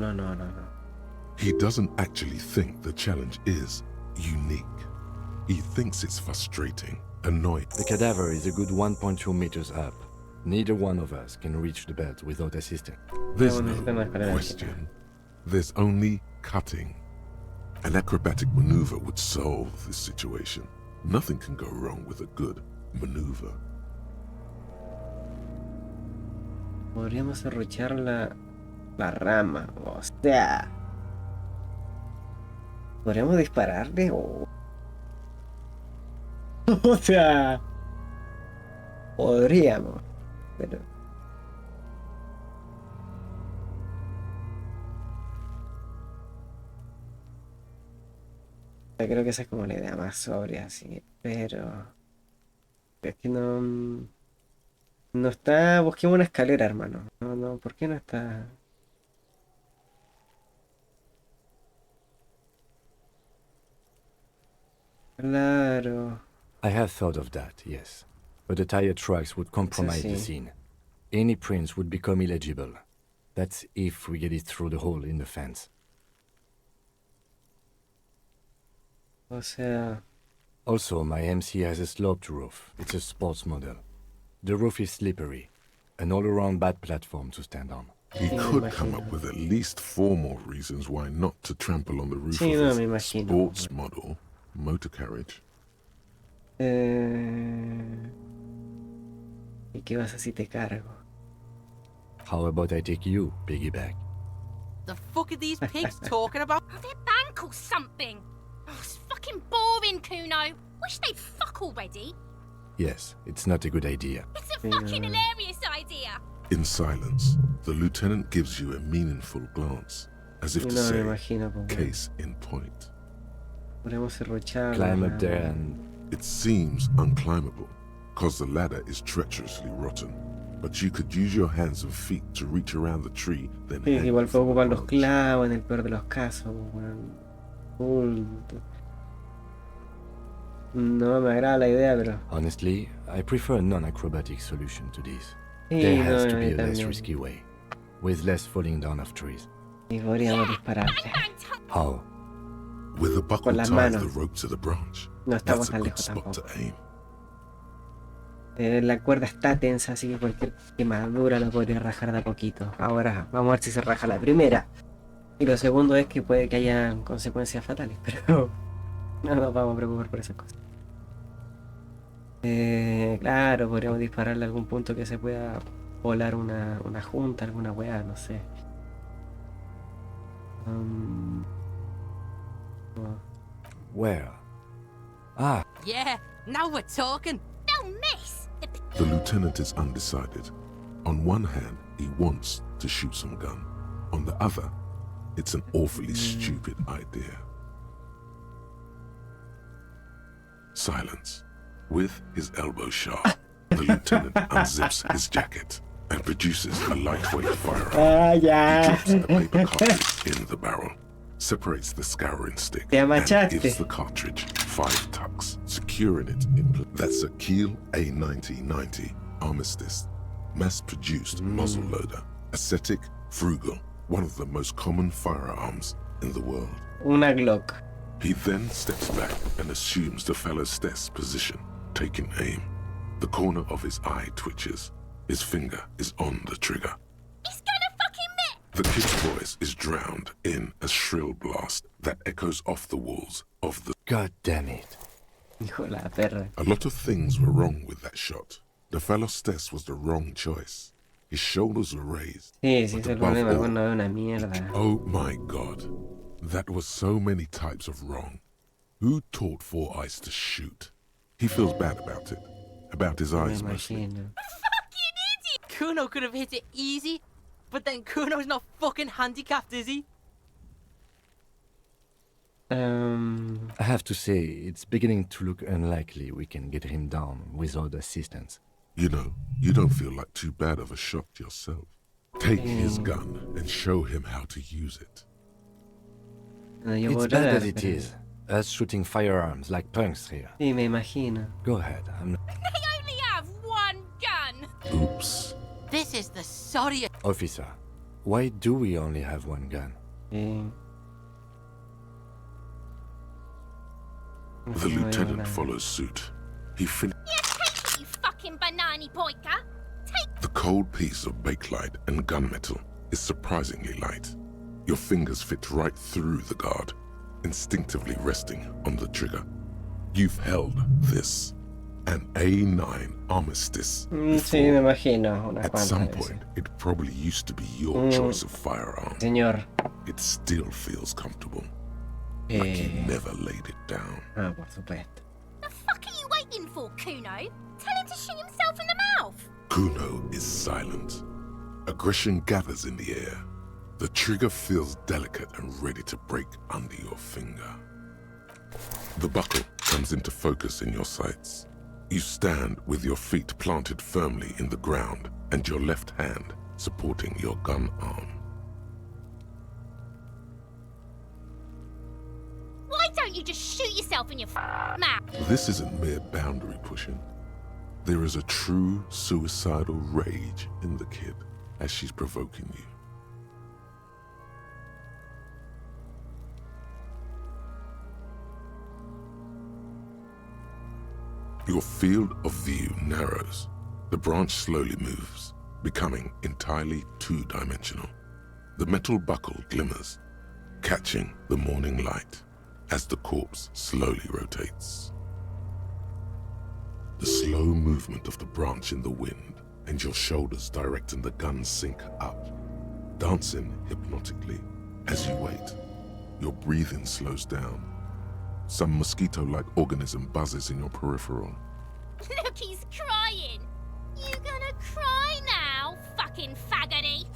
He doesn't actually think the challenge is unique. He thinks it's frustrating, annoying. The cadaver is a good 1.2 meters up. Neither one of us can reach the belt without assistance. There's no question. There's only cutting. An acrobatic maneuver would solve this situation. Nothing can go wrong with a good maneuver. Podríamos serruchar la rama. O sea, podríamos dispararle o... O sea, podríamos, pero... Creo que esa es como la idea más sobria, sí, pero... Es que no... No está... Busquemos una escalera, hermano. No, ¿por qué no está...? Claro... I have thought of that, yes. But the tire tracks would compromise the scene. Any prints would become illegible. That's if we get it through the hole in the fence. O sea... Also, my MC has a sloped roof. It's a sports model. The roof is slippery. An all-around bad platform to stand on. He could come up with at least 4 more reasons why not to trample on the roof of his sports model motor carriage. ¿Y qué vas si te cargo? How about I take you, piggyback? The fuck are these pigs talking about? Oh, they're bank or something. Oh, it's fucking boring, Kuno. Wish they'd fuck already. Yes, it's not a good idea. It's a fucking hilarious idea. In silence, the lieutenant gives you a meaningful glance, as if to say, case in point. Climb up there and... It seems unclimbable, cause the ladder is treacherously rotten. But you could use your hands and feet to reach around the tree, then sí, igual puedo ocupar los clavos en el peor de los casos. No me agrada la idea, pero... Honestly, I prefer a non-acrobatic solution to this. There has to be a less risky way, with less falling down of trees. Y podríamos dispararle. How? With a buckle tied the rope to the branch. No estamos tan lejos tampoco. La cuerda está tensa, así que cualquier quemadura la podría rajar de a poquito. Ahora, vamos a ver si se raja la primera. Y lo segundo es que puede que haya consecuencias fatales, pero no nos vamos a preocupar por esas cosas. Claro, podríamos dispararle a algún punto que se pueda volar una junta, alguna weá, no sé. Where? Ah. Yeah, now we're talking. Don't miss. The lieutenant is undecided. On one hand, he wants to shoot some gun. On the other, it's an awfully stupid idea. Silence. With his elbow sharp, the lieutenant unzips his jacket and produces a lightweight firearm. He drops a paper cartridge in the barrel, separates the scouring stick, and gives the cartridge 5 tucks, securing it in place. That's a Kiel A9090 Armistice, mass-produced muzzle loader, ascetic, frugal, one of the most common firearms in the world. Una Glock. He then steps back and assumes the fellow's desk position, taking aim. The corner of his eye twitches. His finger is on the trigger. He's gonna fucking miss! The kid's voice is drowned in a shrill blast that echoes off the walls of the... God damn it. Hijo de la perra. A lot of things were wrong with that shot. The fellow's desk was the wrong choice. His shoulders were raised. Sí, sí, es el problema cuando es una mierda. Oh my god. That was so many types of wrong. Who taught Four Eyes to shoot? He feels bad about it. About his eyes mostly. Fucking idiot! Kuno could have hit it easy, but then Kuno's not fucking handicapped, is he? I have to say, it's beginning to look unlikely we can get him down without assistance. You know, you don't feel like too bad of a shot yourself. Take his gun and show him how to use it. It's bad as it is. Us shooting firearms like punks here. Sí, me imagino. Go ahead. I'm not... They only have one gun. Oops. This is the sorriest. Officer, why do we only have one gun? Sí. The lieutenant follows suit. He finished. Yeah, take it, you fucking banana poika. Take. The cold piece of bakelite and gunmetal is surprisingly light. Your fingers fit right through the guard, instinctively resting on the trigger. You've held this, an A9 armistice Sí, me imagino. Unas At some cuantas veces. point, it probably used to be your choice of firearm. Señor. It still feels comfortable. Like you never laid it down. Ah, por supuesto. The fuck are you waiting for, Kuno? Tell him to shoot himself in the mouth. Kuno is silent. Aggression gathers in the air. The trigger feels delicate and ready to break under your finger. The buckle comes into focus in your sights. You stand with your feet planted firmly in the ground and your left hand supporting your gun arm. Why don't you just shoot yourself in your mouth? This isn't mere boundary pushing. There is a true suicidal rage in the kid as she's provoking you. Your field of view narrows. The branch slowly moves, becoming entirely two-dimensional. The metal buckle glimmers, catching the morning light as the corpse slowly rotates. The slow movement of the branch in the wind and your shoulders directing the gun sync up, dancing hypnotically as you wait. Your breathing slows down. Some mosquito-like organism buzzes in your peripheral. Look, he's crying. You gonna cry now, fucking faggoty?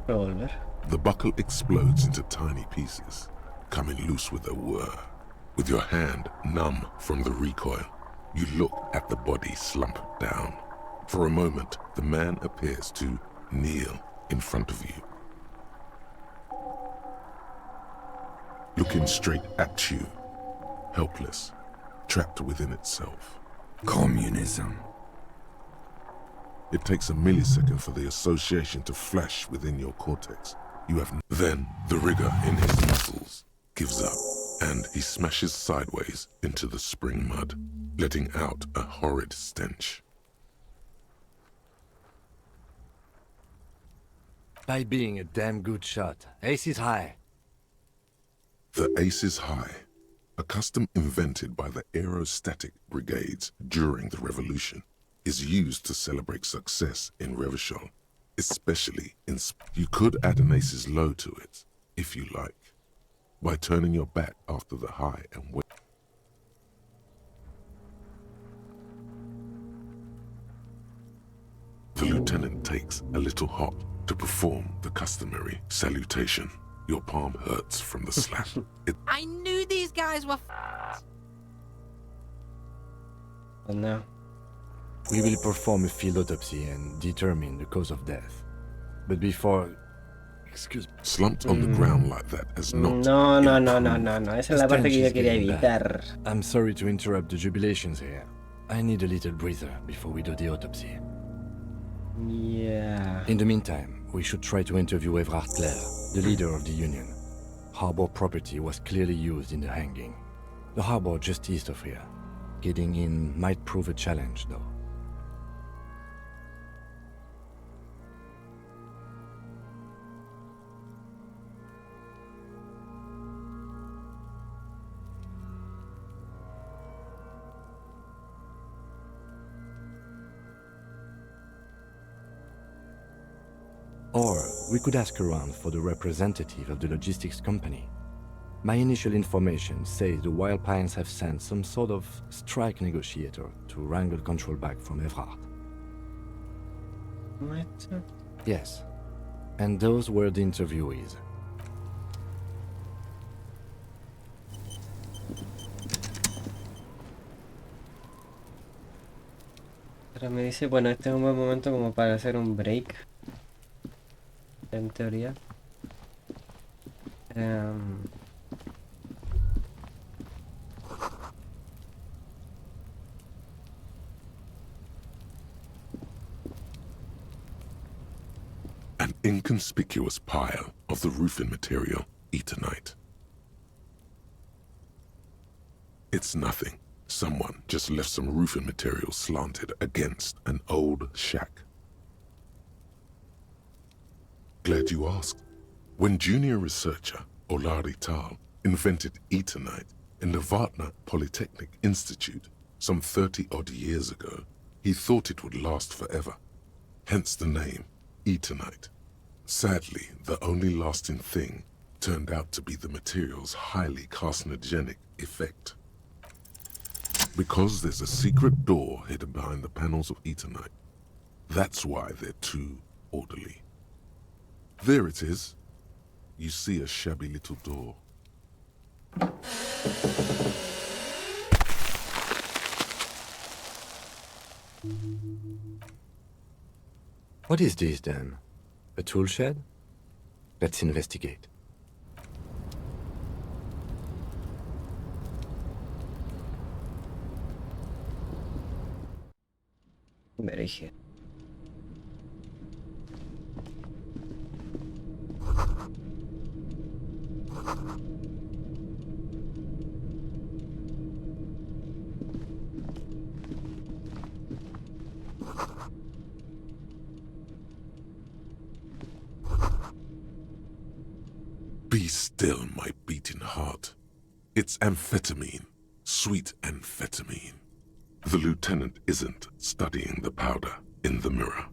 Revolver. The buckle explodes into tiny pieces, coming loose with a whir. With your hand numb from the recoil, you look at the body slump down. For a moment, the man appears to kneel in front of you, looking straight at you, helpless, trapped within itself. Communism. It takes a millisecond for the association to flash within your cortex. You have then the rigor in his muscles gives up, and he smashes sideways into the spring mud, letting out a horrid stench. By being a damn good shot. Ace is high. The Ace is High, a custom invented by the aerostatic brigades during the revolution, is used to celebrate success in Revachol, especially in... You could add an Ace's Low to it, if you like, by turning your back after the high and wait. The lieutenant takes a little hop to perform the customary salutation. Your palm hurts from the slap. I knew these guys were And now. We will perform a field autopsy and determine the cause of death. But before... Excuse me. Slumped on the ground like that has not... No. Esa es la parte que yo quería evitar. I'm sorry to interrupt the jubilations here. I need a little breather before we do the autopsy. Yeah. In the meantime, we should try to interview Everard Clare, the leader of the Union. Harbor property was clearly used in the hanging. The harbor just east of here. Getting in might prove a challenge, though. Or we could ask around for the representative of the logistics company. My initial information says the Wild Pines have sent some sort of strike negotiator to wrangle control back from Everard. What? Yes. And those were the interviewees. Pero me dice, bueno, este es un buen momento como para hacer un break. en teoría. An inconspicuous pile of the roofing material, Eternite. It's nothing. Someone just left some roofing material slanted against an old shack. Glad you asked. When junior researcher Olari Tal invented Eternite in the Vatna Polytechnic Institute some 30-odd years ago, he thought it would last forever. Hence the name, Eternite. Sadly, the only lasting thing turned out to be the material's highly carcinogenic effect. Because there's a secret door hidden behind the panels of Eternite. That's why they're too orderly. There it is. You see a shabby little door. What is this then? A tool shed? Let's investigate. Very good. Be still, my beating heart. It's amphetamine, sweet amphetamine. The lieutenant isn't studying the powder in the mirror.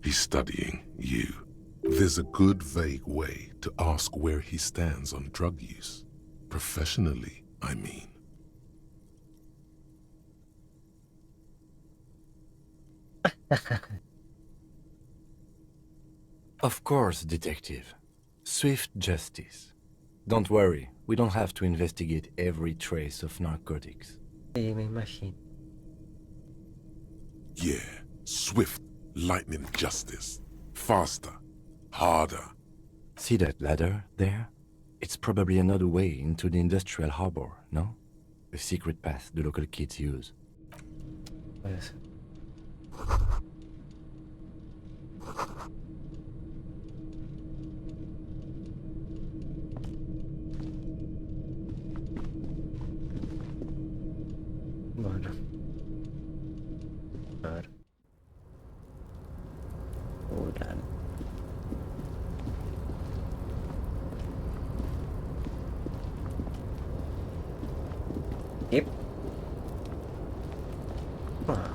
He's studying you. There's a good vague way to ask where he stands on drug use. Professionally, I mean. Of course, detective. Swift justice. Don't worry, we don't have to investigate every trace of narcotics. Sí, me imagino. Yeah, swift, lightning justice. Faster, harder. See that ladder there? It's probably another way into the industrial harbor, no? A secret path the local kids use. Puede ser. Bueno. A ver. Uran. Yep. Ah.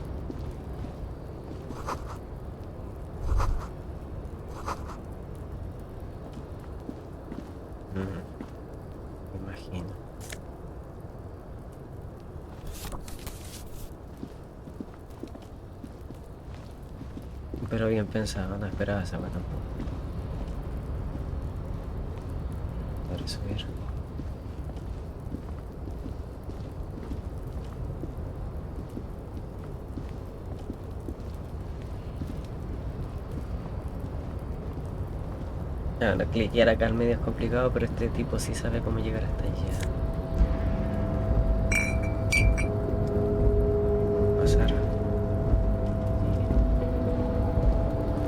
Me imagino. Pero bien pensado, no esperaba esa agua tampoco. Para subir. Claro, cliquear acá al medio es complicado, pero este tipo sí sabe cómo llegar hasta allá. Pasar.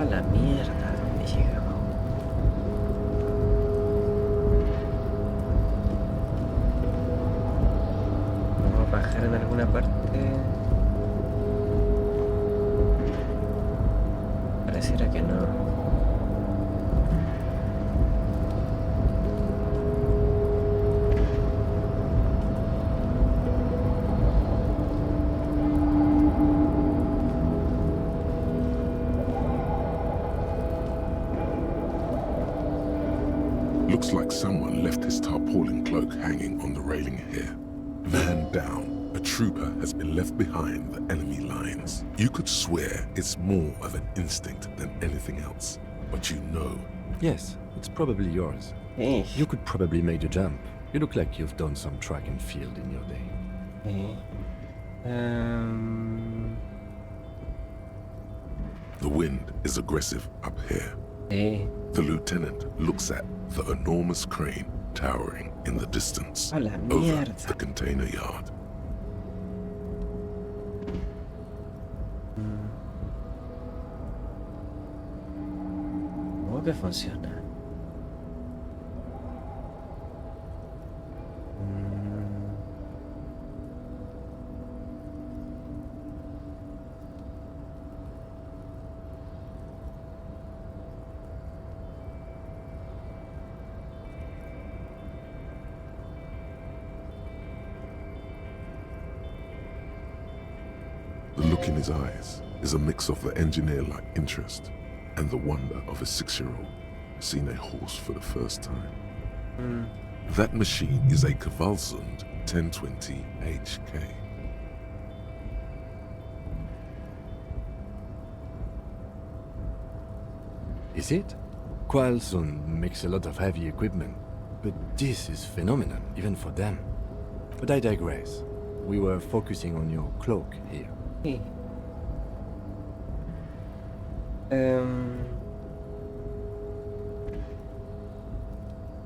A la mierda, ¿dónde llegamos? Vamos a bajar en alguna parte. Pareciera que no. Looks like someone left his tarpaulin cloak hanging on the railing here. Man down, a trooper has been left behind the enemy lines. You could swear it's more of an instinct than anything else, but you know. Yes, it's probably yours. Hey. You could probably make the jump. You look like you've done some track and field in your day. Hey. The wind is aggressive up here. Sí. The lieutenant looks at the enormous crane towering in the distance A la over mierda. the container yard. ¿Cómo que funciona? The look in his eyes is a mix of the engineer-like interest and the wonder of a 6-year-old seeing a horse for the first time. That machine is a Kvalsund 1020 HK. Is it? Kvalsund makes a lot of heavy equipment, but this is phenomenal, even for them. But I digress. We were focusing on your cloak here. Sí.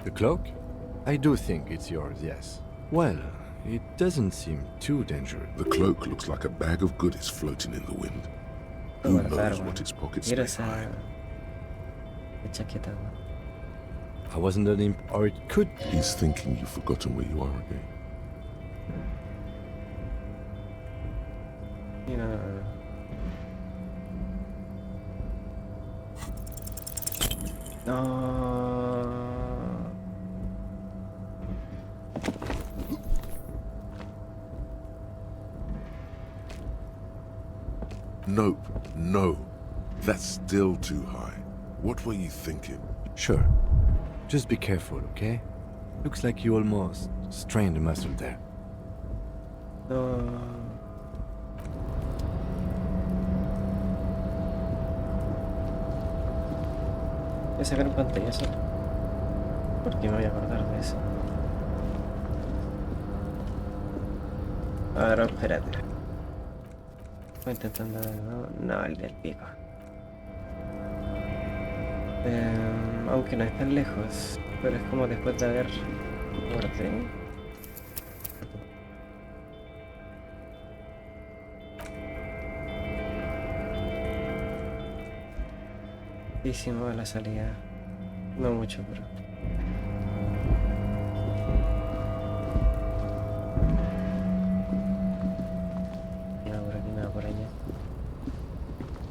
The cloak? I do think it's yours, yes. Well, it doesn't seem too dangerous. The cloak looks like a bag of goodies floating in the wind. Who knows what its pockets may hide? Chaqueta, güey. I wasn't an imp, or it could. He's thinking you've forgotten where you are again. You know. No. Nope, no. That's still too high. What were you thinking? Sure. Just be careful, okay? Looks like you almost strained a muscle there. No. Voy a sacar un pantallazo. Porque me voy a acordar de eso. Ahora espérate. Estoy intentando de nuevo. No, el del pico. Aunque no es tan lejos, pero es como después de haber muerte. Hicimos la salida. No mucho, pero. Nada por aquí, nada por allá.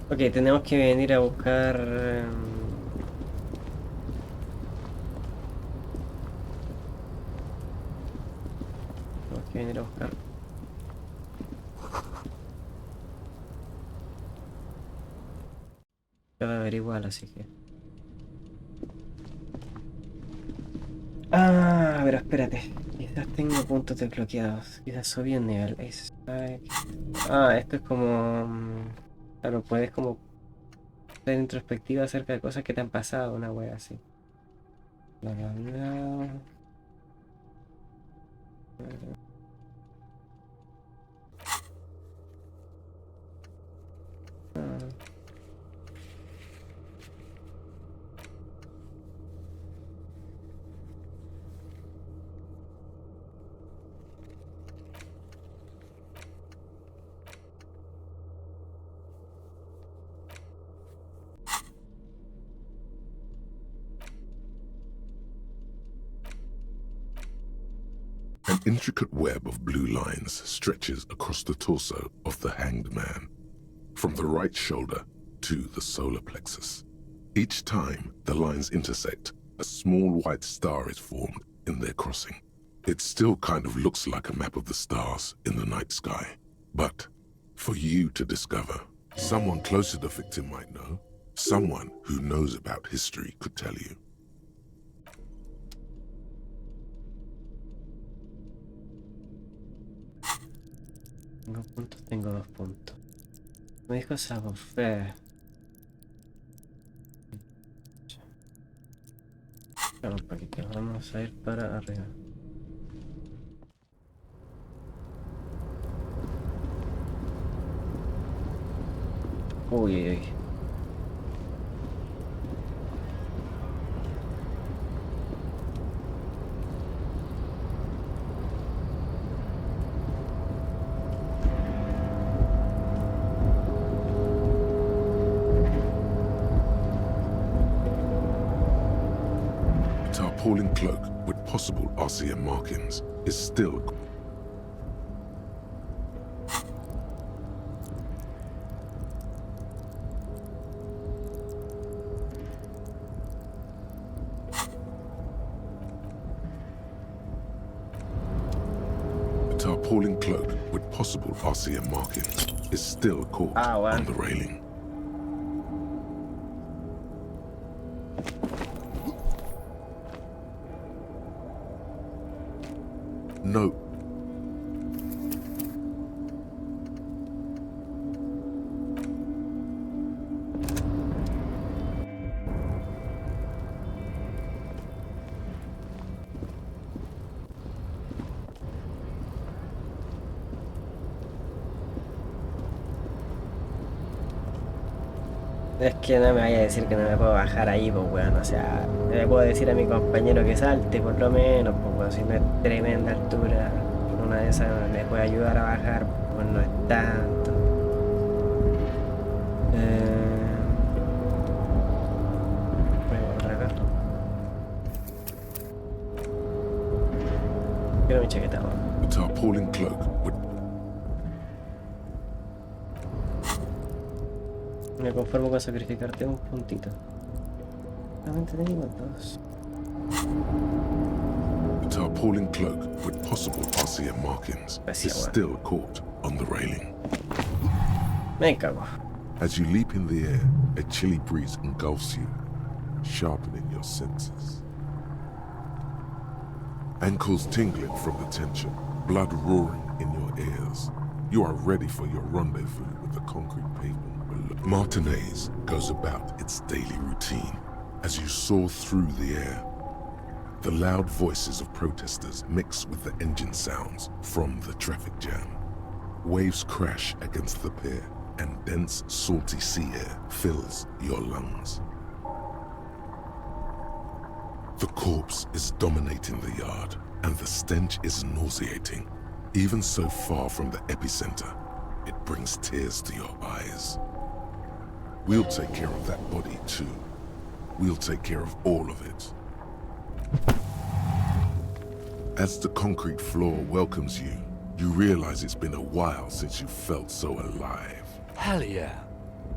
Ok, tenemos que venir a buscar. Tenemos que venir a buscar. Cadáver igual, así que. Ah, pero espérate. Quizás tengo puntos desbloqueados. Quizás subí el nivel. Ah, esto es como. Claro, puedes como hacer introspectiva acerca de cosas que te han pasado, una wea así. Bla, bla, bla. An intricate web of blue lines stretches across the torso of the hanged man, from the right shoulder to the solar plexus. Each time the lines intersect, a small white star is formed in their crossing. It still kind of looks like a map of the stars in the night sky. But for you to discover, someone close to the victim might know. Someone who knows about history could tell you. Tengo puntos, tengo 2 puntos. Me dijo saboteur. Vamos un poquito, vamos a ir para arriba. Uy, uy, uy. tarpaulin cloak with possible RCM markings is still... The tarpaulin cloak with possible RCM markings is still caught on the railing. No. Es que no me vaya a decir que no me puedo bajar ahí, pues weón, o sea, le puedo decir a mi compañero que salte por lo menos, pues weón, si no es tremenda altura, una de esas me puede ayudar a bajar, pues no es tanto. Voy a borrar acá. Quiero mi chaqueta, weón. The tarpaulin cloak with... Me conformo con sacrificarte un puntito. Realmente tengo dos. The tarpaulin cloak with possible RCM markings is still caught on the railing. Me cago. As you leap in the air, a chilly breeze engulfs you, sharpening your senses. Ankles tingling from the tension, blood roaring in your ears. You are ready for your rendezvous with the concrete pavement. Martinez goes about its daily routine as you soar through the air. The loud voices of protesters mix with the engine sounds from the traffic jam. Waves crash against the pier and dense, salty sea air fills your lungs. The corpse is dominating the yard and the stench is nauseating. Even so far from the epicenter, it brings tears to your eyes. We'll take care of that body too. We'll take care of all of it. As the concrete floor welcomes you, you realize it's been a while since you felt so alive. Hell yeah.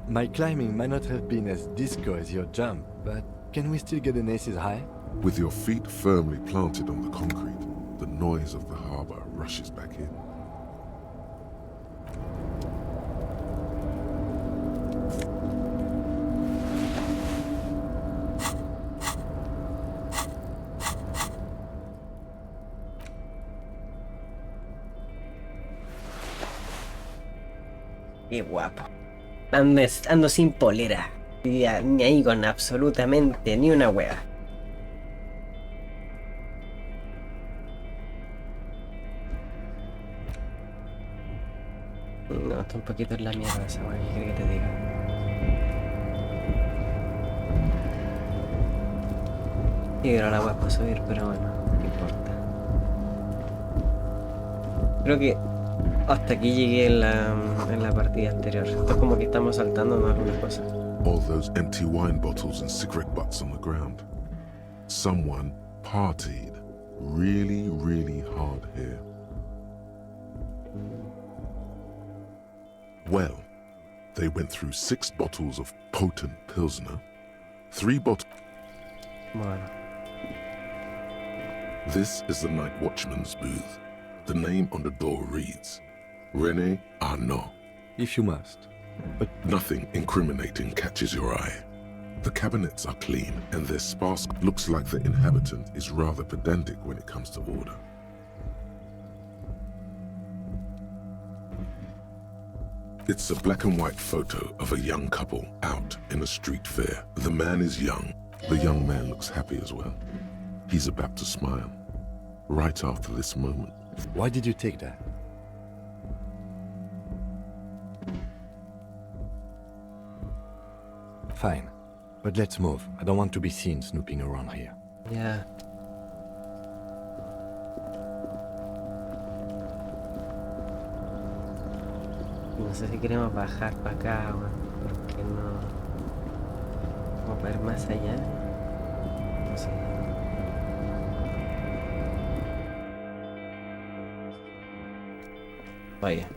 My climbing might not have been as disco as your jump, but can we still get an aces high? With your feet firmly planted on the concrete, the noise of the harbor rushes back in. Qué guapo. Ando sin polera. Ya, ni ahí con absolutamente ni una wea. No, está un poquito en la mierda esa wea, ¿qué quieres que te diga? Y era la wea para subir, pero bueno, no importa. Creo que hasta aquí llegué en la partida anterior. Esto es como que estamos saltándonos algunas cosas. All those empty wine bottles and cigarette butts on the ground. Someone partied really, really hard here. Well, they went through 6 bottles of potent Pilsner, 3 bottles... Bueno. This is the night watchman's booth. The name on the door reads, René Arnaud. If you must. But nothing incriminating catches your eye. The cabinets are clean and their sparse looks like the inhabitant is rather pedantic when it comes to order. It's a black and white photo of a young couple out in a street fair. The man is young. The young man looks happy as well. He's about to smile. Right after this moment. Why did you take that? Fine, but let's move. I don't want to be seen snooping around here. Yeah. No sé si queremos bajar para acá, porque no... Vamos a ver más allá. No sé. Vaya.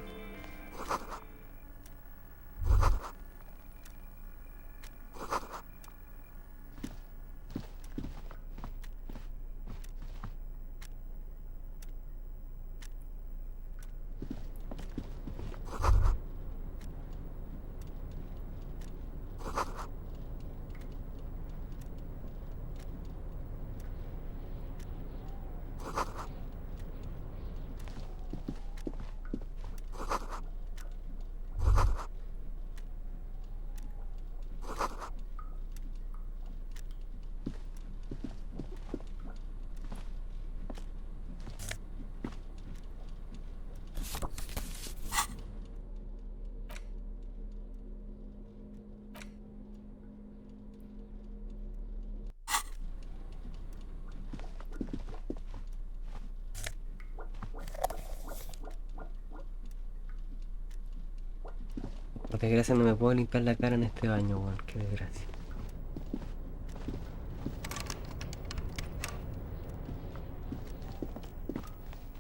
Por desgracia no me puedo limpiar la cara en este baño, weón. Qué desgracia.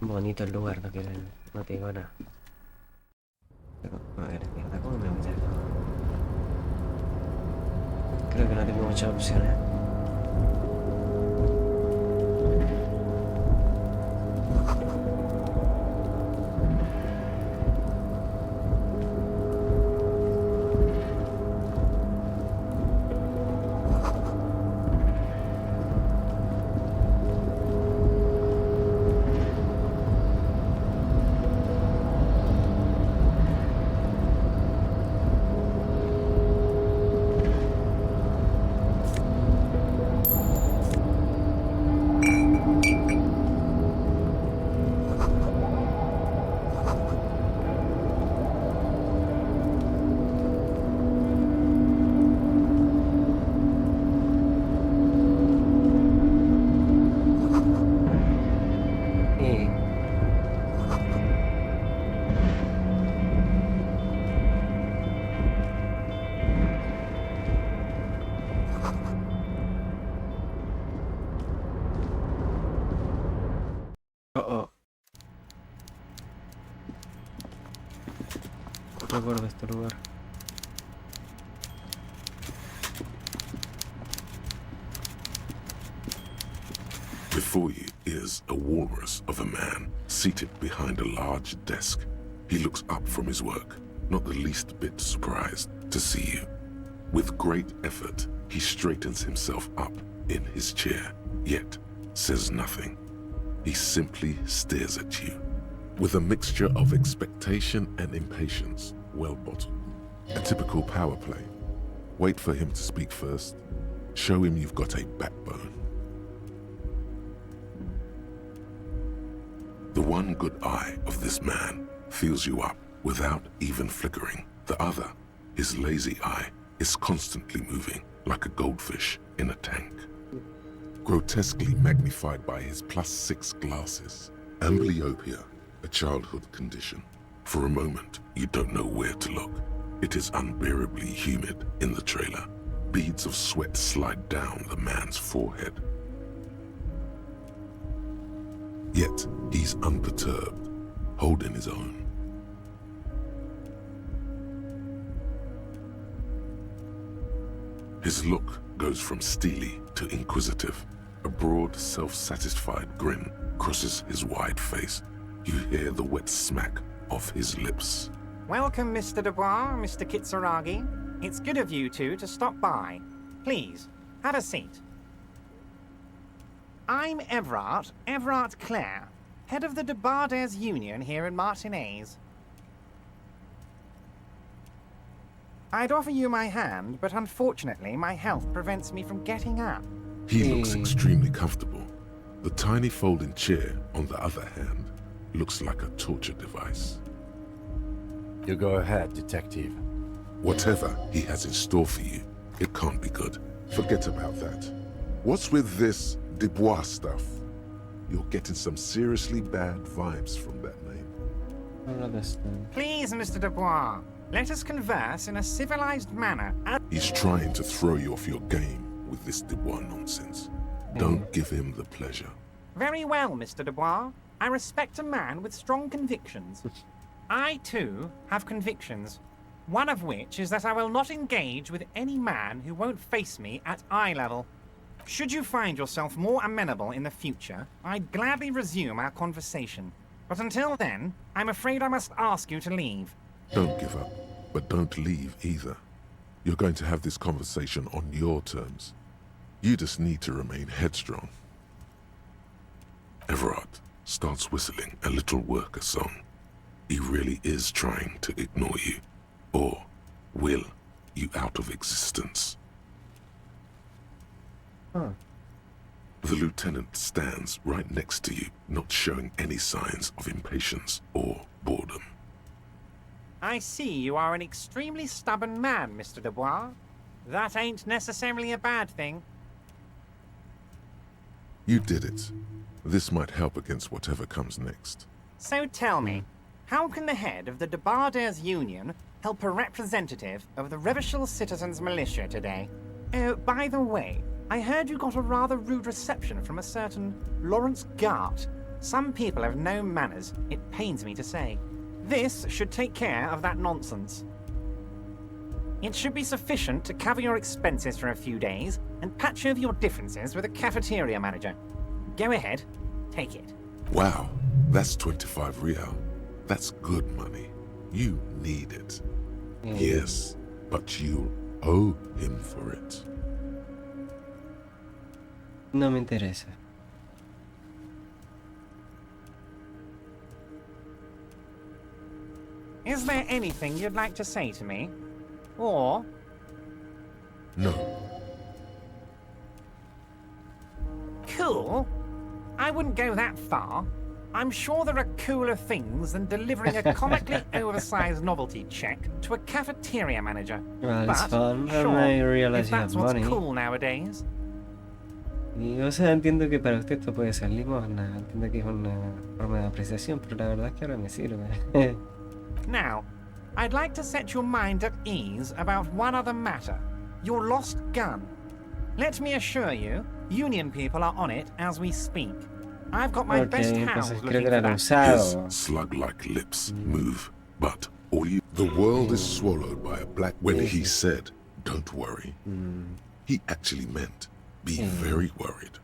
Bonito el lugar, no te digo nada. Pero, a ver, mierda, ¿cómo me voy a meter? Creo que no tengo muchas opciones. Recuerdo este lugar. Before you is a walrus of a man seated behind a large desk. He looks up from his work, not the least bit surprised to see you. With great effort, he straightens himself up in his chair, yet says nothing. He simply stares at you, with a mixture of expectation and impatience, well bottled. A typical power play. Wait for him to speak first. Show him you've got a backbone. The one good eye of this man fills you up without even flickering. The other, his lazy eye, is constantly moving like a goldfish in a tank. Grotesquely magnified by his +6 glasses. Amblyopia, a childhood condition. For a moment, you don't know where to look. It is unbearably humid in the trailer. Beads of sweat slide down the man's forehead. Yet, he's unperturbed, holding his own. His look goes from steely to inquisitive. A broad, self-satisfied grin crosses his wide face. You hear the wet smack of his lips. Welcome, Mr. Dubois, Mr. Kitsuragi. It's good of you two to stop by. Please, have a seat. I'm Everard Clare, head of the Debarders Union here in Martinez. I'd offer you my hand, but unfortunately my health prevents me from getting up. He looks extremely comfortable. The tiny folding chair, on the other hand, looks like a torture device. You go ahead, detective. Whatever he has in store for you, it can't be good. Forget about that. What's with this Dubois stuff? You're getting some seriously bad vibes from that name. Please, Mr. Dubois, let us converse in a civilized manner. He's trying to throw you off your game with this Dubois nonsense. Don't give him the pleasure. Very well, Mr. Dubois. I respect a man with strong convictions. I too have convictions. One of which is that I will not engage with any man who won't face me at eye level. Should you find yourself more amenable in the future, I'd gladly resume our conversation. But until then, I'm afraid I must ask you to leave. Don't give up, but don't leave either. You're going to have this conversation on your terms. You just need to remain headstrong. Everard starts whistling a little worker song. He really is trying to ignore you, or will you out of existence. Huh. The lieutenant stands right next to you, not showing any signs of impatience or boredom. I see you are an extremely stubborn man, Mr. Dubois. That ain't necessarily a bad thing. You did it. This might help against whatever comes next. So tell me, how can the head of the Debarders Union help a representative of the Revachol Citizens Militia today? Oh, by the way, I heard you got a rather rude reception from a certain Lawrence Gart. Some people have no manners, it pains me to say. This should take care of that nonsense. It should be sufficient to cover your expenses for a few days and patch over your differences with a cafeteria manager. Go ahead, take it. Wow, that's 25 real. That's good money. You need it. Yes, but you owe him for it. No me interesa. Is there anything you'd like to say to me? Or... No. Cool? I wouldn't go that far. I'm sure there are cooler things than delivering a comically oversized novelty check to a cafeteria manager. Well, it's But, fun. sure, I realize if you that's have what's money. cool nowadays. Y, o sea, entiendo que para usted esto puede ser limosna. Entiendo que es una forma de apreciación, pero la verdad es que ahora me sirve. Now, I'd like to set your mind at ease about one other matter. Your lost gun. Let me assure you, Union people are on it as we speak. I've got my best hounds entonces creo looking que for era that. usado. His slug-like lips move, but all you... The world is swallowed by a black... When he said, don't worry, he actually meant, be very worried.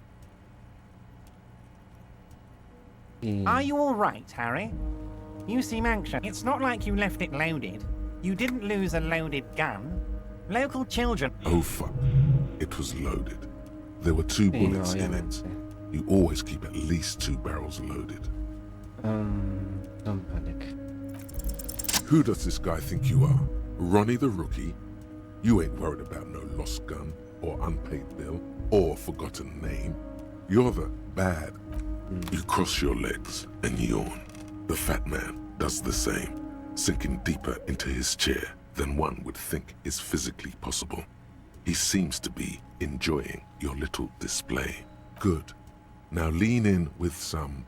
Are you all right, Harry? You seem anxious. It's not like you left it loaded. You didn't lose a loaded gun. Local children... Oh fuck, it was loaded. There were 2 bullets in it. You always keep at least 2 barrels loaded. Don't panic. Who does this guy think you are? Ronnie the Rookie? You ain't worried about no lost gun, or unpaid bill, or forgotten name. You're the bad. You cross your legs and yawn. The fat man does the same, sinking deeper into his chair than one would think is physically possible. He seems to be enjoying your little display. Good. Now lean in with some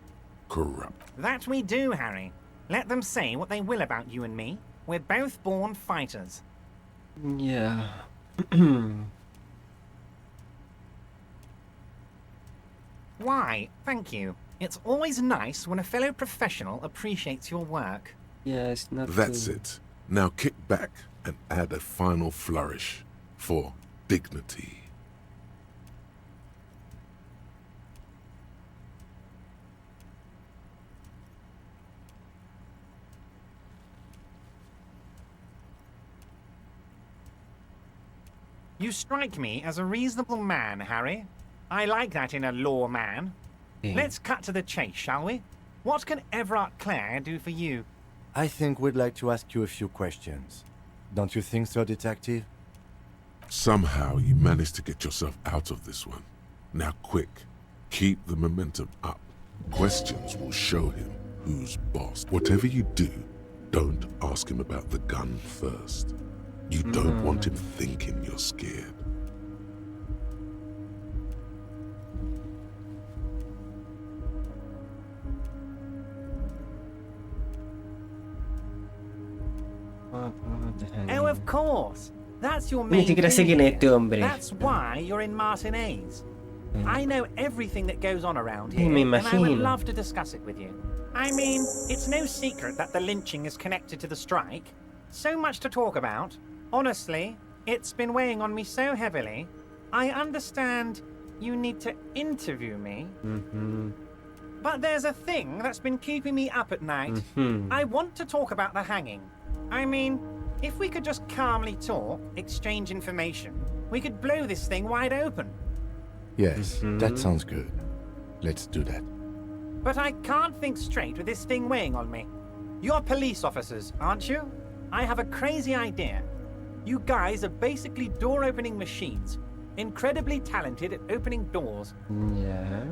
corrupt. That we do, Harry. Let them say what they will about you and me. We're both born fighters. Yeah. Why, thank you. It's always nice when a fellow professional appreciates your work. Yeah, it's not That's too... it. Now kick back and add a final flourish for dignity. You strike me as a reasonable man, Harry. I like that in a lawman. Let's cut to the chase, shall we? What can Everard Clare do for you? I think we'd like to ask you a few questions. Don't you think so, Detective? Somehow you managed to get yourself out of this one. Now quick, keep the momentum up. Questions will show him who's boss. Whatever you do, don't ask him about the gun first. You don't want him thinking you're scared. Oh, of course. That's your Ni main siquiera sé quién es este hombre. That's why you're in Martinez. I know everything that goes on around here, Me and I would imagino. love to discuss it with you. I mean, it's no secret that the lynching is connected to the strike. So much to talk about. Honestly, it's been weighing on me so heavily. I understand you need to interview me. But there's a thing that's been keeping me up at night. I want to talk about the hanging. I mean, if we could just calmly talk, exchange information, we could blow this thing wide open. Yes, that sounds good. Let's do that. But I can't think straight with this thing weighing on me. You're police officers, aren't you? I have a crazy idea. You guys are basically door-opening machines, incredibly talented at opening doors. Yeah.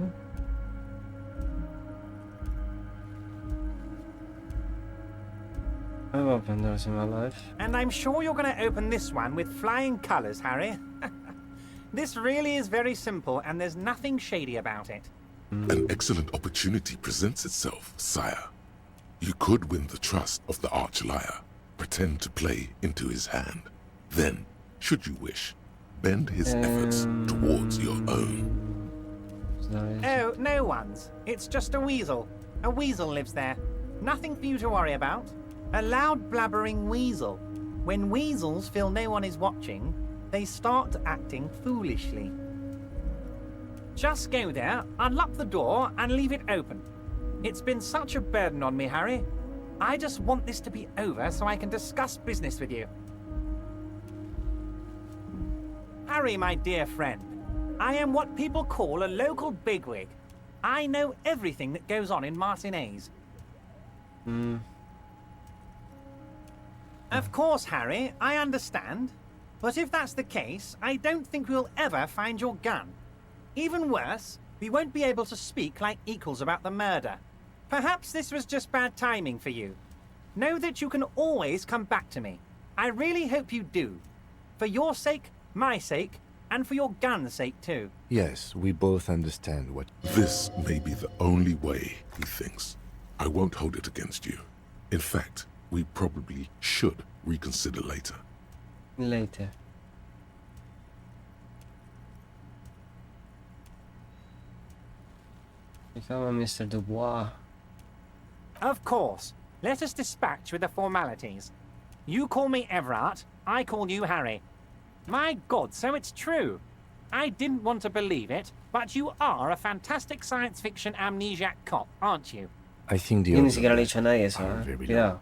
I've opened doors in my life. And I'm sure you're going to open this one with flying colors, Harry. This really is very simple, and there's nothing shady about it. An excellent opportunity presents itself, sire. You could win the trust of the arch-liar, pretend to play into his hand. Then, should you wish, bend his efforts towards your own. Oh, no one's. It's just a weasel. A weasel lives there. Nothing for you to worry about. A loud blabbering weasel. When weasels feel no one is watching, they start acting foolishly. Just go there, unlock the door, and leave it open. It's been such a burden on me, Harry. I just want this to be over so I can discuss business with you. Harry, my dear friend, I am what people call a local bigwig. I know everything that goes on in Martinez. Of course, Harry, I understand. But if that's the case, I don't think we'll ever find your gun. Even worse, we won't be able to speak like equals about the murder. Perhaps this was just bad timing for you. Know that you can always come back to me. I really hope you do. For your sake, my sake, and for your gun's sake too. Yes, we both understand what... This may be the only way, he thinks. I won't hold it against you. In fact, we probably should reconsider later. Later. Become a Mr. Dubois. Of course. Let us dispatch with the formalities. You call me Everard, I call you Harry. My God, so it's true. I didn't want to believe it, but you are a fantastic science fiction amnesiac cop, aren't you? I think the Yo ni odds of siquiera le he that dicho a nadie eso, are very Cuidado. low.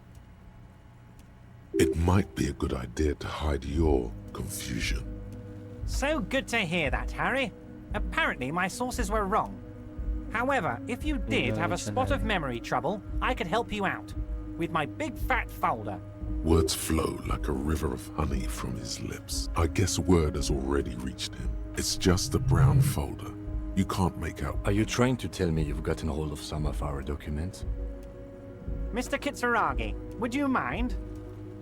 It might be a good idea to hide your confusion. So good to hear that, Harry. Apparently my sources were wrong. However, if you did have a spot of memory trouble, I could help you out. With my big fat folder. Words flow like a river of honey from his lips. I guess word has already reached him. It's just a brown folder. You can't make out. Are you trying to tell me you've gotten hold of some of our documents? Mr. Kitsuragi, would you mind?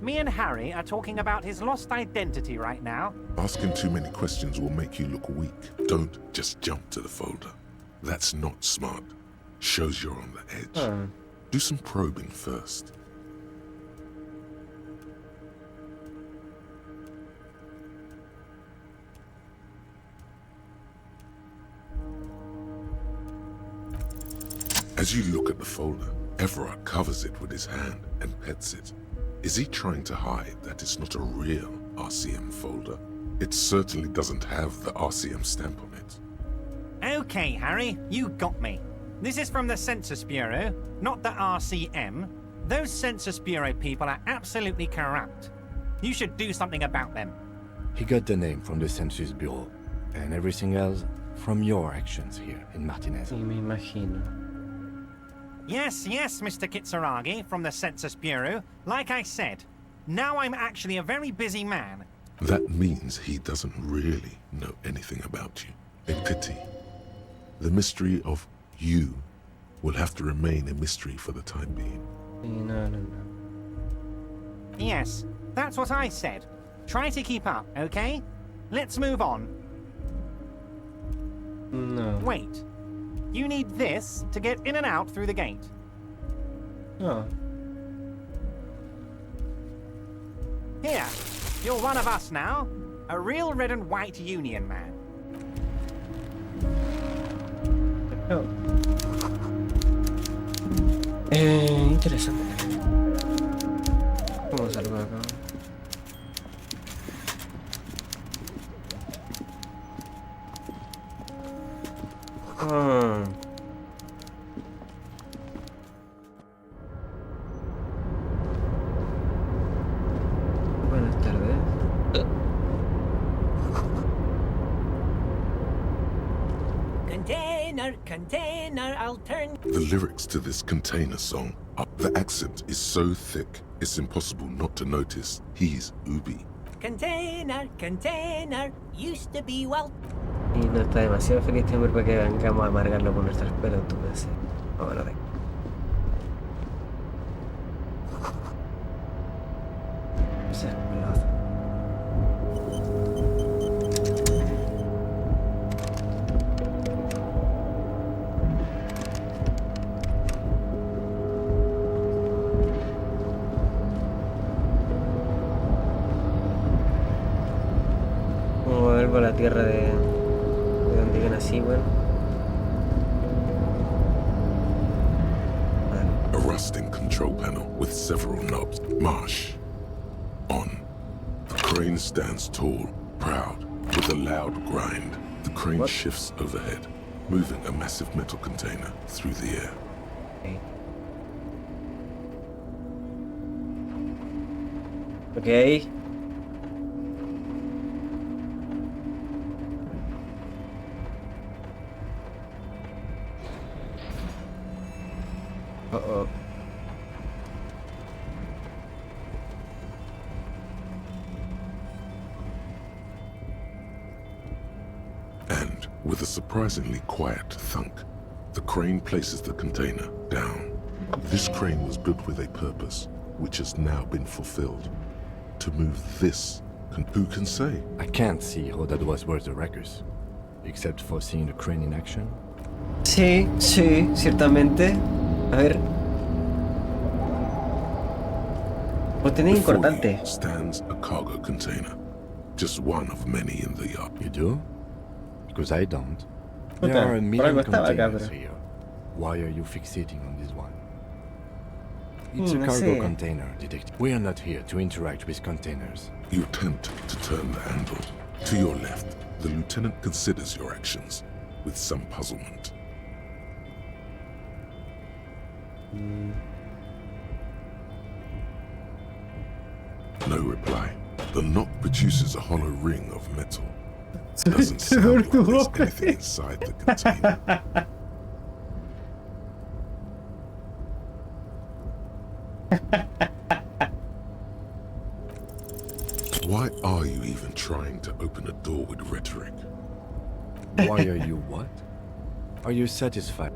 Me and Harry are talking about his lost identity right now. Asking too many questions will make you look weak. Don't just jump to the folder. That's not smart. Shows you're on the edge. Do some probing first. As you look at the folder, Everard covers it with his hand and pets it. Is he trying to hide that it's not a real RCM folder? It certainly doesn't have the RCM stamp on it. Okay, Harry, you got me. This is from the Census Bureau, not the RCM. Those Census Bureau people are absolutely corrupt. You should do something about them. He got the name from the Census Bureau, and everything else from your actions here in Martinez. Sí, me imagino. Yes, Mr. Kitsuragi from the Census Bureau. Like I said, now I'm actually a very busy man. That means he doesn't really know anything about you. A pity. The mystery of you will have to remain a mystery for the time being. No. Yes, that's what I said. Try to keep up, okay? Let's move on. No. Wait. You need this to get in and out through the gate. Oh. Here, you're one of us now. A real red and white Union man. No. Interesante. Vamos a algo acá. Buenas tardes. Container, I'll turn. The lyrics to this container song are the accent is so thick, it's impossible not to notice he's Ubi. Container, used to be well. Y no está demasiado feliz este hombre para que vengamos a amargarlo con nuestras pelos en tu PC. Vamos a ver. Esa es pelota. Vuelvo a la tierra de donde yo nací, bueno. A rusting control panel with several knobs. Marsh. On. The crane stands tall, proud, with a loud grind. The crane shifts overhead, moving a massive metal container through the air. Okay. Uh-oh. And, with a surprisingly quiet thunk, the crane places the container down. This crane was built with a purpose, which has now been fulfilled. To move this, who can say? I can't see how that was worth the wreckers, except for seeing the crane in action. Sí, ciertamente. A ver. Pues tenés importante. Stands a cargo container. Just one of many in the yard. You do? Because I don't. Puta, There are a million por algo estaba acá, containers pero... here. Why are you fixating on this one? It's a No cargo sé. container, detective. We are not here to interact with containers. You attempt to turn the handle. To your left, the lieutenant considers your actions with some puzzlement. No reply. The knock produces a hollow ring of metal. Doesn't sound like there's anything inside the container. Why are you even trying to open a door with rhetoric? Why are you what? Are you satisfied?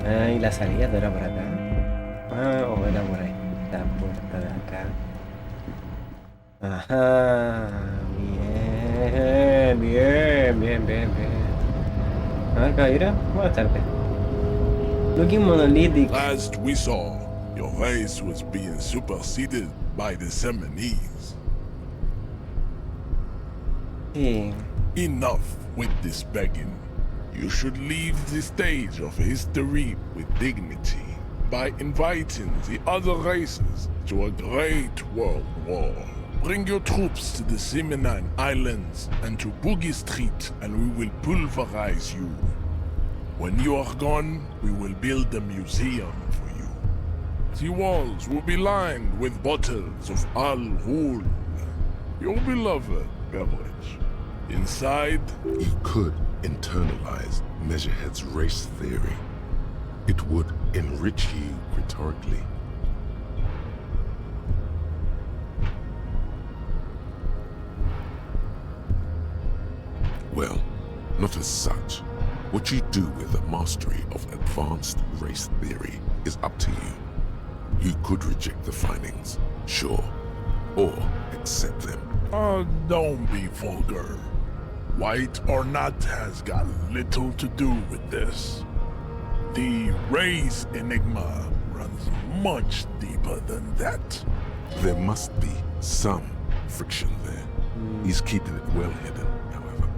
Ah, y la salida no era por acá. Ah, o era por ahí. La puerta de acá. Ajá. Bien. A ver, caballero. Buenas tardes. Looking monolithic. Last we saw, your race was being superseded by the Seminese. Sí. Enough with this begging. You should leave the stage of history with dignity by inviting the other races to a great world war. Bring your troops to the Seminine Islands and to Boogie Street, and we will pulverize you. When you are gone, we will build a museum for you. The walls will be lined with bottles of Al Ghul, your beloved beverage. Inside, you could internalize Measurehead's race theory. It would enrich you rhetorically. Well, not as such. What you do with a mastery of advanced race theory is up to you. You could reject the findings, sure, or accept them. Don't be vulgar. White or not has got little to do with this. The race enigma runs much deeper than that. There must be some friction there. He's keeping it well hidden, however.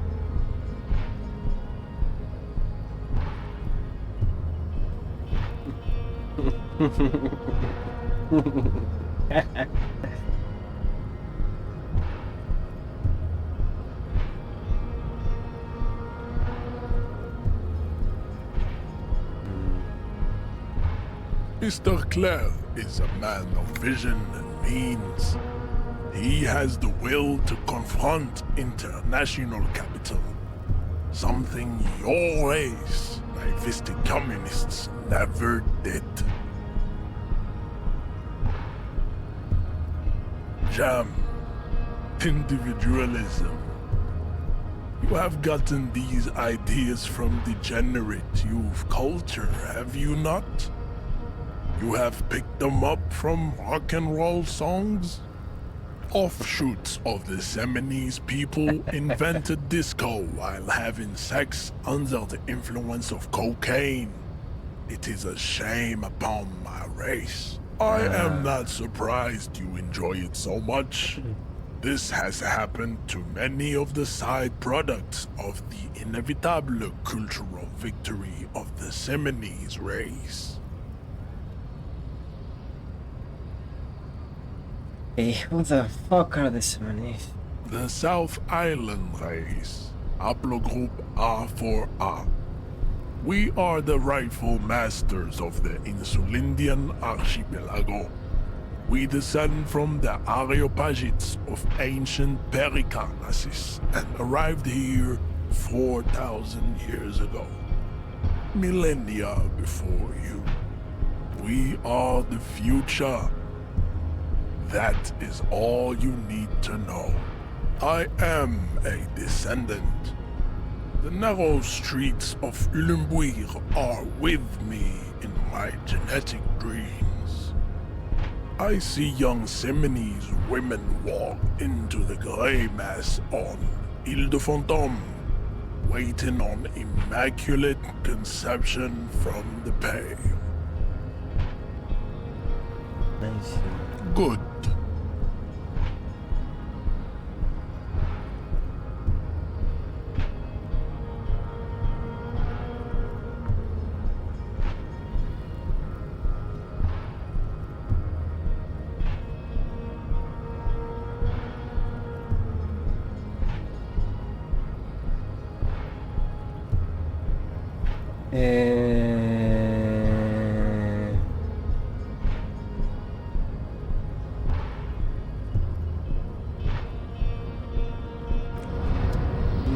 Mr. Clare is a man of vision and means. He has the will to confront international capital. Something your race, naivistic communists, never did. Jam. Individualism. You have gotten these ideas from degenerate youth culture, have you not? You have picked them up from rock and roll songs? Offshoots of the Seminoles people invented disco while having sex under the influence of cocaine. It is a shame upon my race. I am not surprised you enjoy it so much. This has happened to many of the side products of the inevitable cultural victory of the Seminoles race. Hey, who the fuck are the Seminoles? The South Island race, haplogroup A4A. We are the rightful masters of the Insulindian archipelago. We descend from the Areopagites of ancient Pericarnassus and arrived here 4,000 years ago. Millennia before you. We are the future. That is all you need to know. I am a descendant. The narrow streets of Ulimbuir are with me in my genetic dreams. I see young Seminoles women walk into the grey mass on Ile de Fantôme, waiting on immaculate conception from the pale. Nice. Good.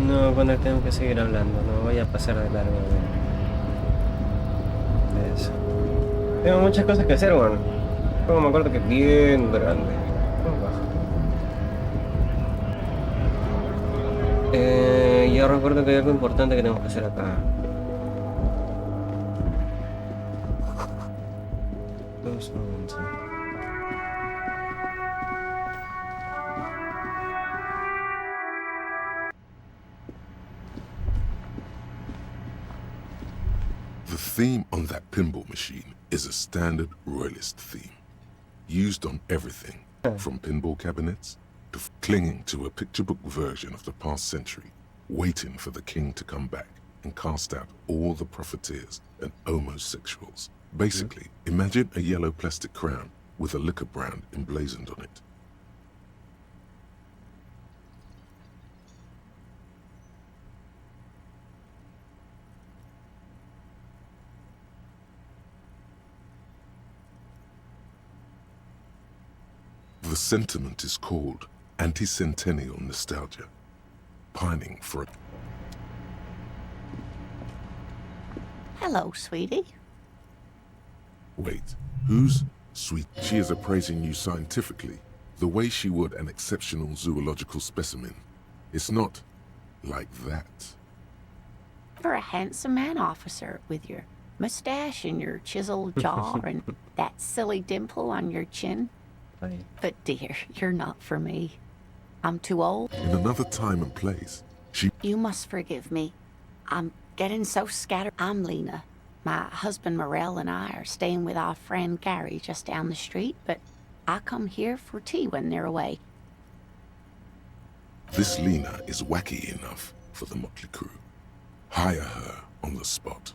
No, bueno, tengo que seguir hablando, no voy a pasar de largo de eso. Tengo muchas cosas que hacer, bueno. Como me acuerdo que es bien grande. Yo recuerdo que hay algo importante que tenemos que hacer acá. Dos momentos. The theme on that pinball machine is a standard royalist theme, used on everything from pinball cabinets to clinging to a picture book version of the past century, waiting for the king to come back and cast out all the profiteers and homosexuals. Basically, imagine a yellow plastic crown with a liquor brand emblazoned on it. The sentiment is called anti-centennial nostalgia, pining for a... Hello, sweetie. Wait, who's sweet? She is appraising you scientifically, the way she would an exceptional zoological specimen. It's not like that. You're a handsome man, officer, with your mustache and your chiseled jaw and that silly dimple on your chin. But dear, you're not for me. I'm too old. In another time and place, she... You must forgive me. I'm getting so scattered. I'm Lena. My husband Morel and I are staying with our friend Gary just down the street, but I come here for tea when they're away. This Lena is wacky enough for the motley crew. Hire her on the spot.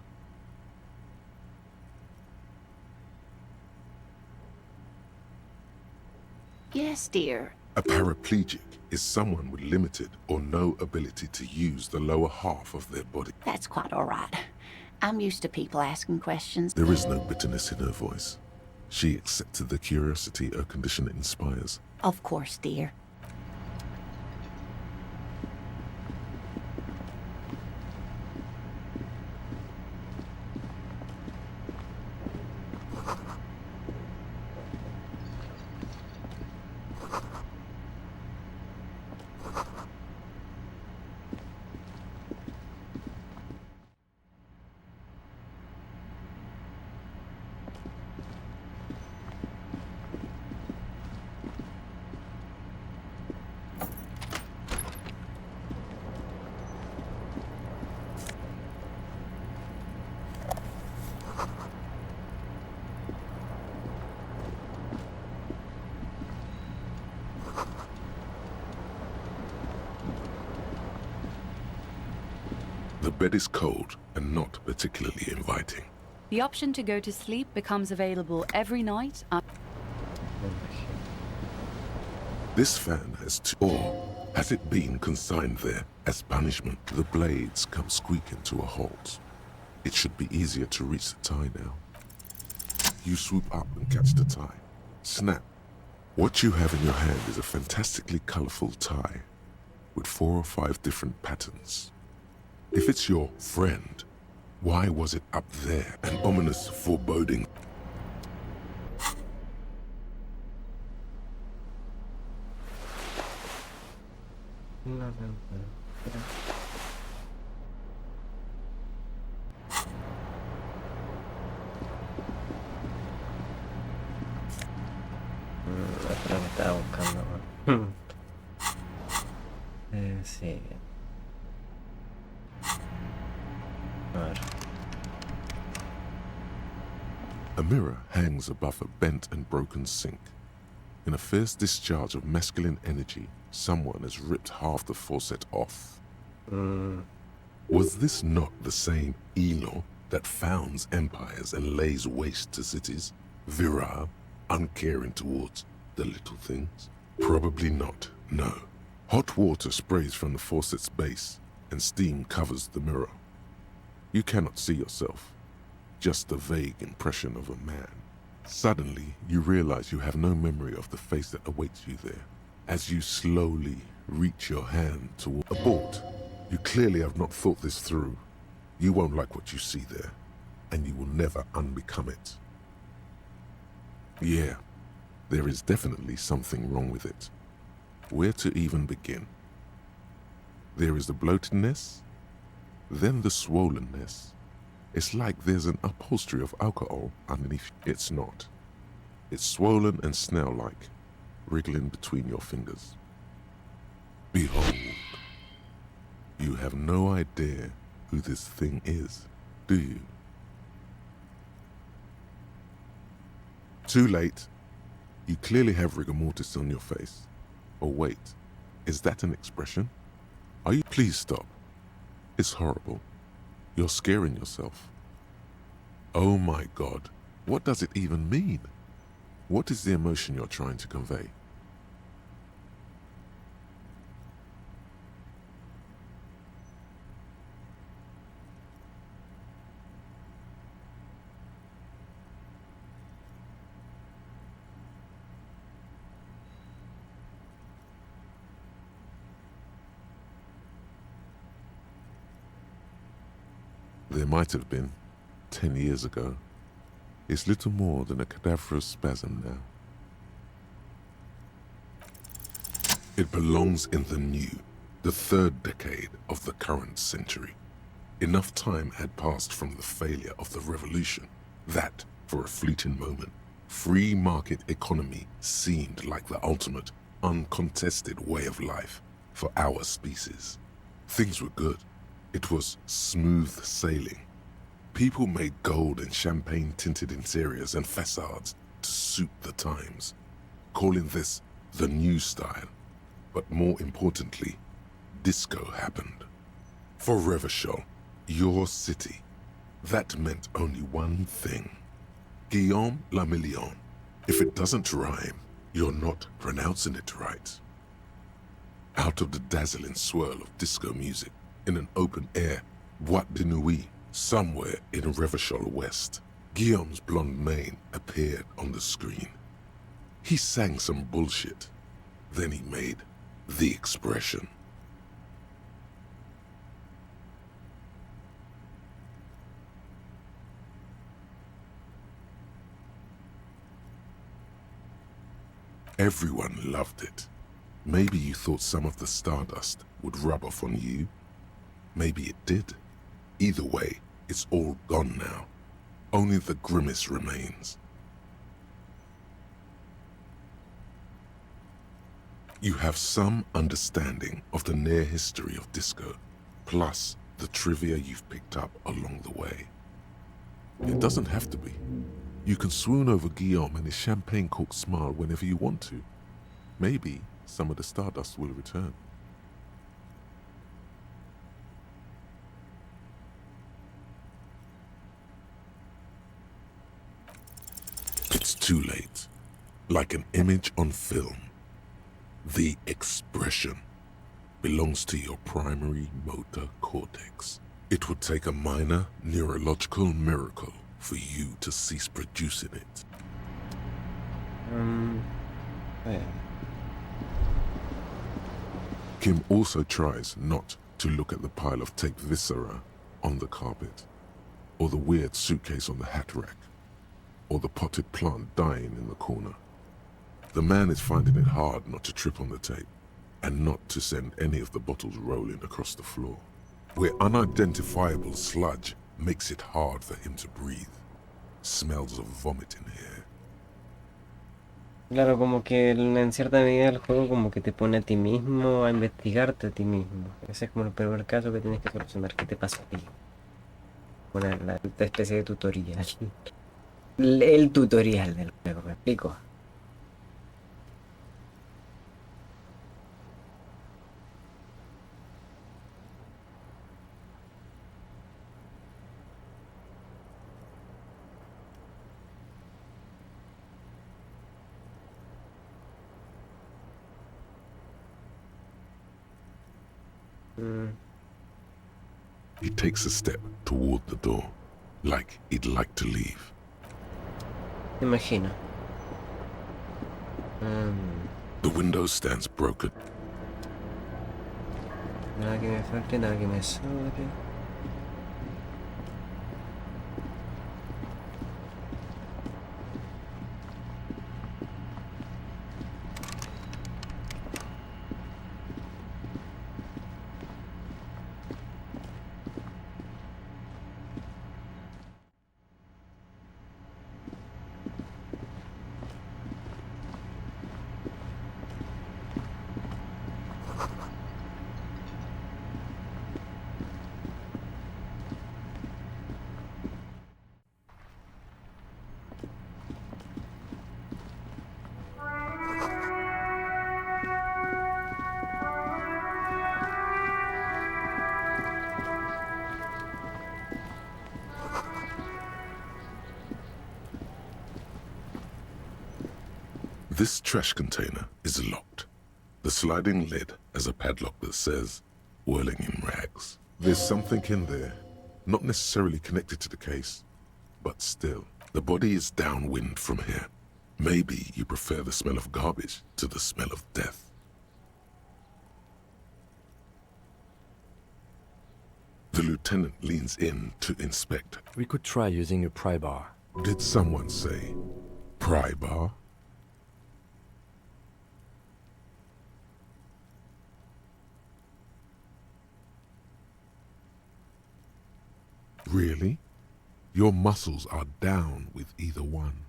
Yes, dear. A paraplegic is someone with limited or no ability to use the lower half of their body. That's quite all right. I'm used to people asking questions. There is no bitterness in her voice. She accepted the curiosity her condition inspires. Of course, dear. The bed is cold and not particularly inviting. The option to go to sleep becomes available every night. This fan has or has it been consigned there as punishment? The blades come squeaking to a halt. It should be easier to reach the tie now. You swoop up and catch the tie. Snap. What you have in your hand is a fantastically colorful tie with 4 or 5 different patterns. If it's your friend, why was it up there? An ominous foreboding. Creo que estaba buscando. Sí. A ver. A mirror hangs above a bent and broken sink. In a fierce discharge of masculine energy, someone has ripped half the faucet off. Was this not the same Elo that founds empires and lays waste to cities? Virile, uncaring towards the little things? Probably not, no. Hot water sprays from the faucet's base, and steam covers the mirror. You cannot see yourself, just a vague impression of a man. Suddenly, you realize you have no memory of the face that awaits you there. As you slowly reach your hand toward abort, you clearly have not thought this through. You won't like what you see there, and you will never unbecome it. Yeah, there is definitely something wrong with it. Where to even begin? There is the bloatedness, then the swollenness. It's like there's an upholstery of alcohol underneath. It's not. It's swollen and snail-like, wriggling between your fingers. Behold. You have no idea who this thing is, do you? Too late. You clearly have rigor mortis on your face. Oh wait, is that an expression? Are you? Please stop. It's horrible. You're scaring yourself. Oh my God, what does it even mean? What is the emotion you're trying to convey? There might have been, 10 years ago. It's little more than a cadaverous spasm now. It belongs in the new, the 3rd decade of the current century. Enough time had passed from the failure of the revolution that, for a fleeting moment, free market economy seemed like the ultimate, uncontested way of life for our species. Things were good. It was smooth sailing. People made gold and champagne-tinted interiors and facades to suit the times, calling this the new style. But more importantly, disco happened. For Revachol, your city, that meant only one thing. Guillaume la Million. If it doesn't rhyme, you're not pronouncing it right. Out of the dazzling swirl of disco music, in an open-air boîte de nuit, somewhere in Revachol West, Guillaume's blonde mane appeared on the screen. He sang some bullshit. Then he made the expression. Everyone loved it. Maybe you thought some of the stardust would rub off on you. Maybe it did. Either way, it's all gone now. Only the grimace remains. You have some understanding of the near history of disco, plus the trivia you've picked up along the way. It doesn't have to be. You can swoon over Guillaume and his champagne-corked smile whenever you want to. Maybe some of the stardust will return. It's too late. Like an image on film. The expression belongs to your primary motor cortex. It would take a minor neurological miracle for you to cease producing it. Yeah. Kim also tries not to look at the pile of taped viscera on the carpet, or the weird suitcase on the hat rack, or the potted plant dying in the corner. The man is finding it hard not to trip on the tape, and not to send any of the bottles rolling across the floor, where unidentifiable sludge makes it hard for him to breathe. Smells of vomit in here. Claro, como que en cierta medida el juego como que te pone a ti mismo a investigarte a ti mismo. Ese es como el primer caso que tienes que solucionar. ¿Qué te pasa a ti? Una esta especie de tutorial. El tutorial del juego, ¿me explico? He takes a step toward the door, like he'd like to leave. Imagino. The window stands broken. Nada que me falte, nada que me sobre. This trash container is locked. The sliding lid has a padlock that says, "Whirling in rags." There's something in there, not necessarily connected to the case, but still, the body is downwind from here. Maybe you prefer the smell of garbage to the smell of death. The lieutenant leans in to inspect. We could try using a pry bar. Did someone say pry bar? Really? Your muscles are down with either one.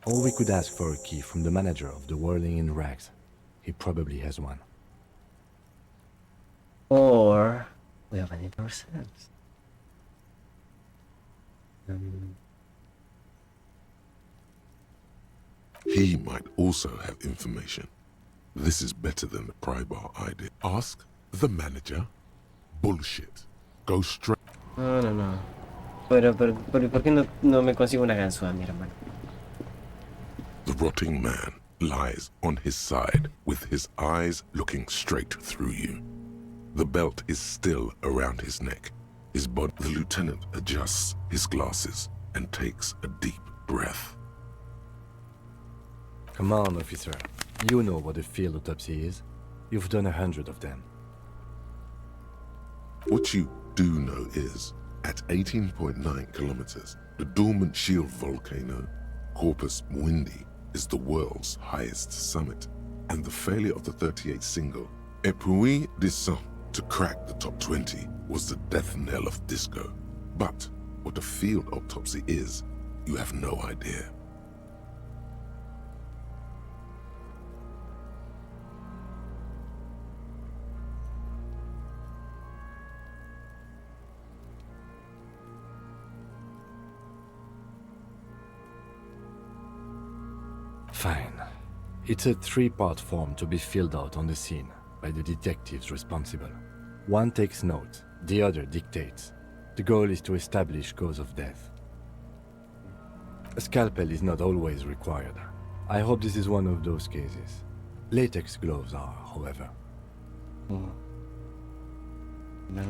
Or we could ask for a key from the manager of the Whirling in Rags. He probably has one. Or we open it ourselves. He might also have information. This is better than the pry bar idea. Ask the manager. Bullshit. Go straight. No. Pero ¿por qué no me consigo una ganzúa, mi hermano? The rotting man lies on his side with his eyes looking straight through you. The belt is still around his neck. His body. The lieutenant adjusts his glasses and takes a deep breath. Come on, officer. You know what a field autopsy is. You've done 100 of them. What you do know is, at 18.9 kilometers, the dormant shield volcano, Corpus Mundi, is the world's highest summit, and the failure of the 38 single, Et puis descend, to crack the top 20 was the death knell of disco. But what a field autopsy is, you have no idea. Fine. It's a 3-part form to be filled out on the scene by the detectives responsible. One takes notes, the other dictates. The goal is to establish cause of death. A scalpel is not always required. I hope this is one of those cases. Latex gloves are, however.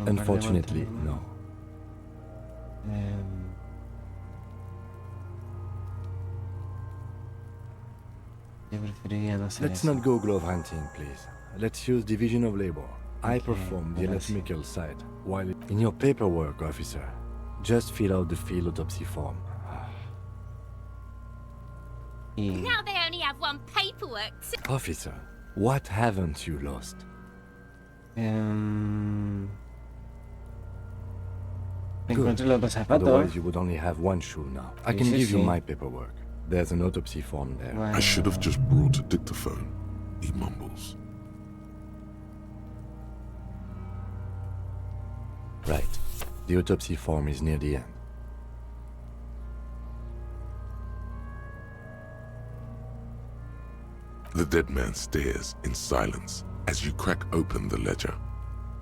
Unfortunately, no. Let's not go glove hunting, please. Let's use division of labor. I perform the anatomical side, while in your paperwork, officer, just fill out the field autopsy form. Now they only have one paperwork. Officer, what haven't you lost? Good. Otherwise, you would only have one shoe now. I can give you my paperwork. There's an autopsy form there. I should have just brought a dictaphone, he mumbles. Right. The autopsy form is near the end. The dead man stares in silence as you crack open the ledger.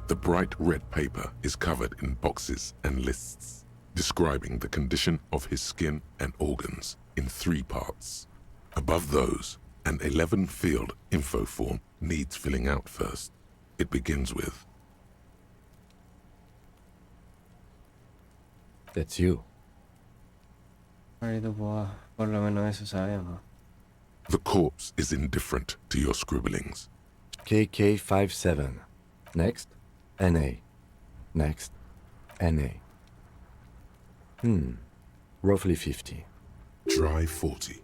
The bright red paper is covered in boxes and lists, describing the condition of his skin and organs in 3 parts. Above those, an 11-field info form needs filling out first. It begins with, that's you. Por lo menos eso sabemos. The corpse is indifferent to your scribblings. KK57. Next, NA. Next, NA. Roughly 50. Dry 40.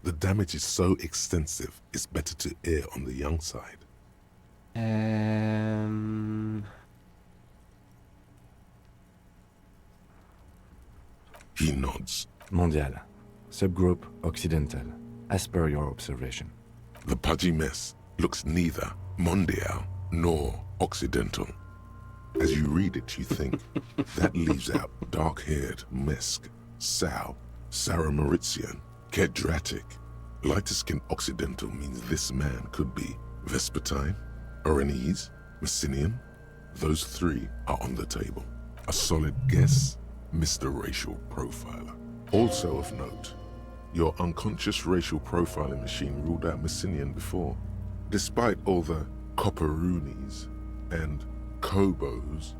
The damage is so extensive, it's better to err on the young side. He nods. Mondial. Subgroup Occidental. As per your observation. The pudgy mess looks neither mondial nor occidental. As you read it, you think, that leaves out dark-haired Mesk, Sal, Sarah Mauritian, Kedratic. Lighter-skinned occidental means this man could be Vespertine, Oranese, Messinian. Those 3 are on the table. A solid guess, Mr. Racial Profiler. Also of note, your unconscious racial profiling machine ruled out Messinian before. Despite all the Copperoonies and Kobos,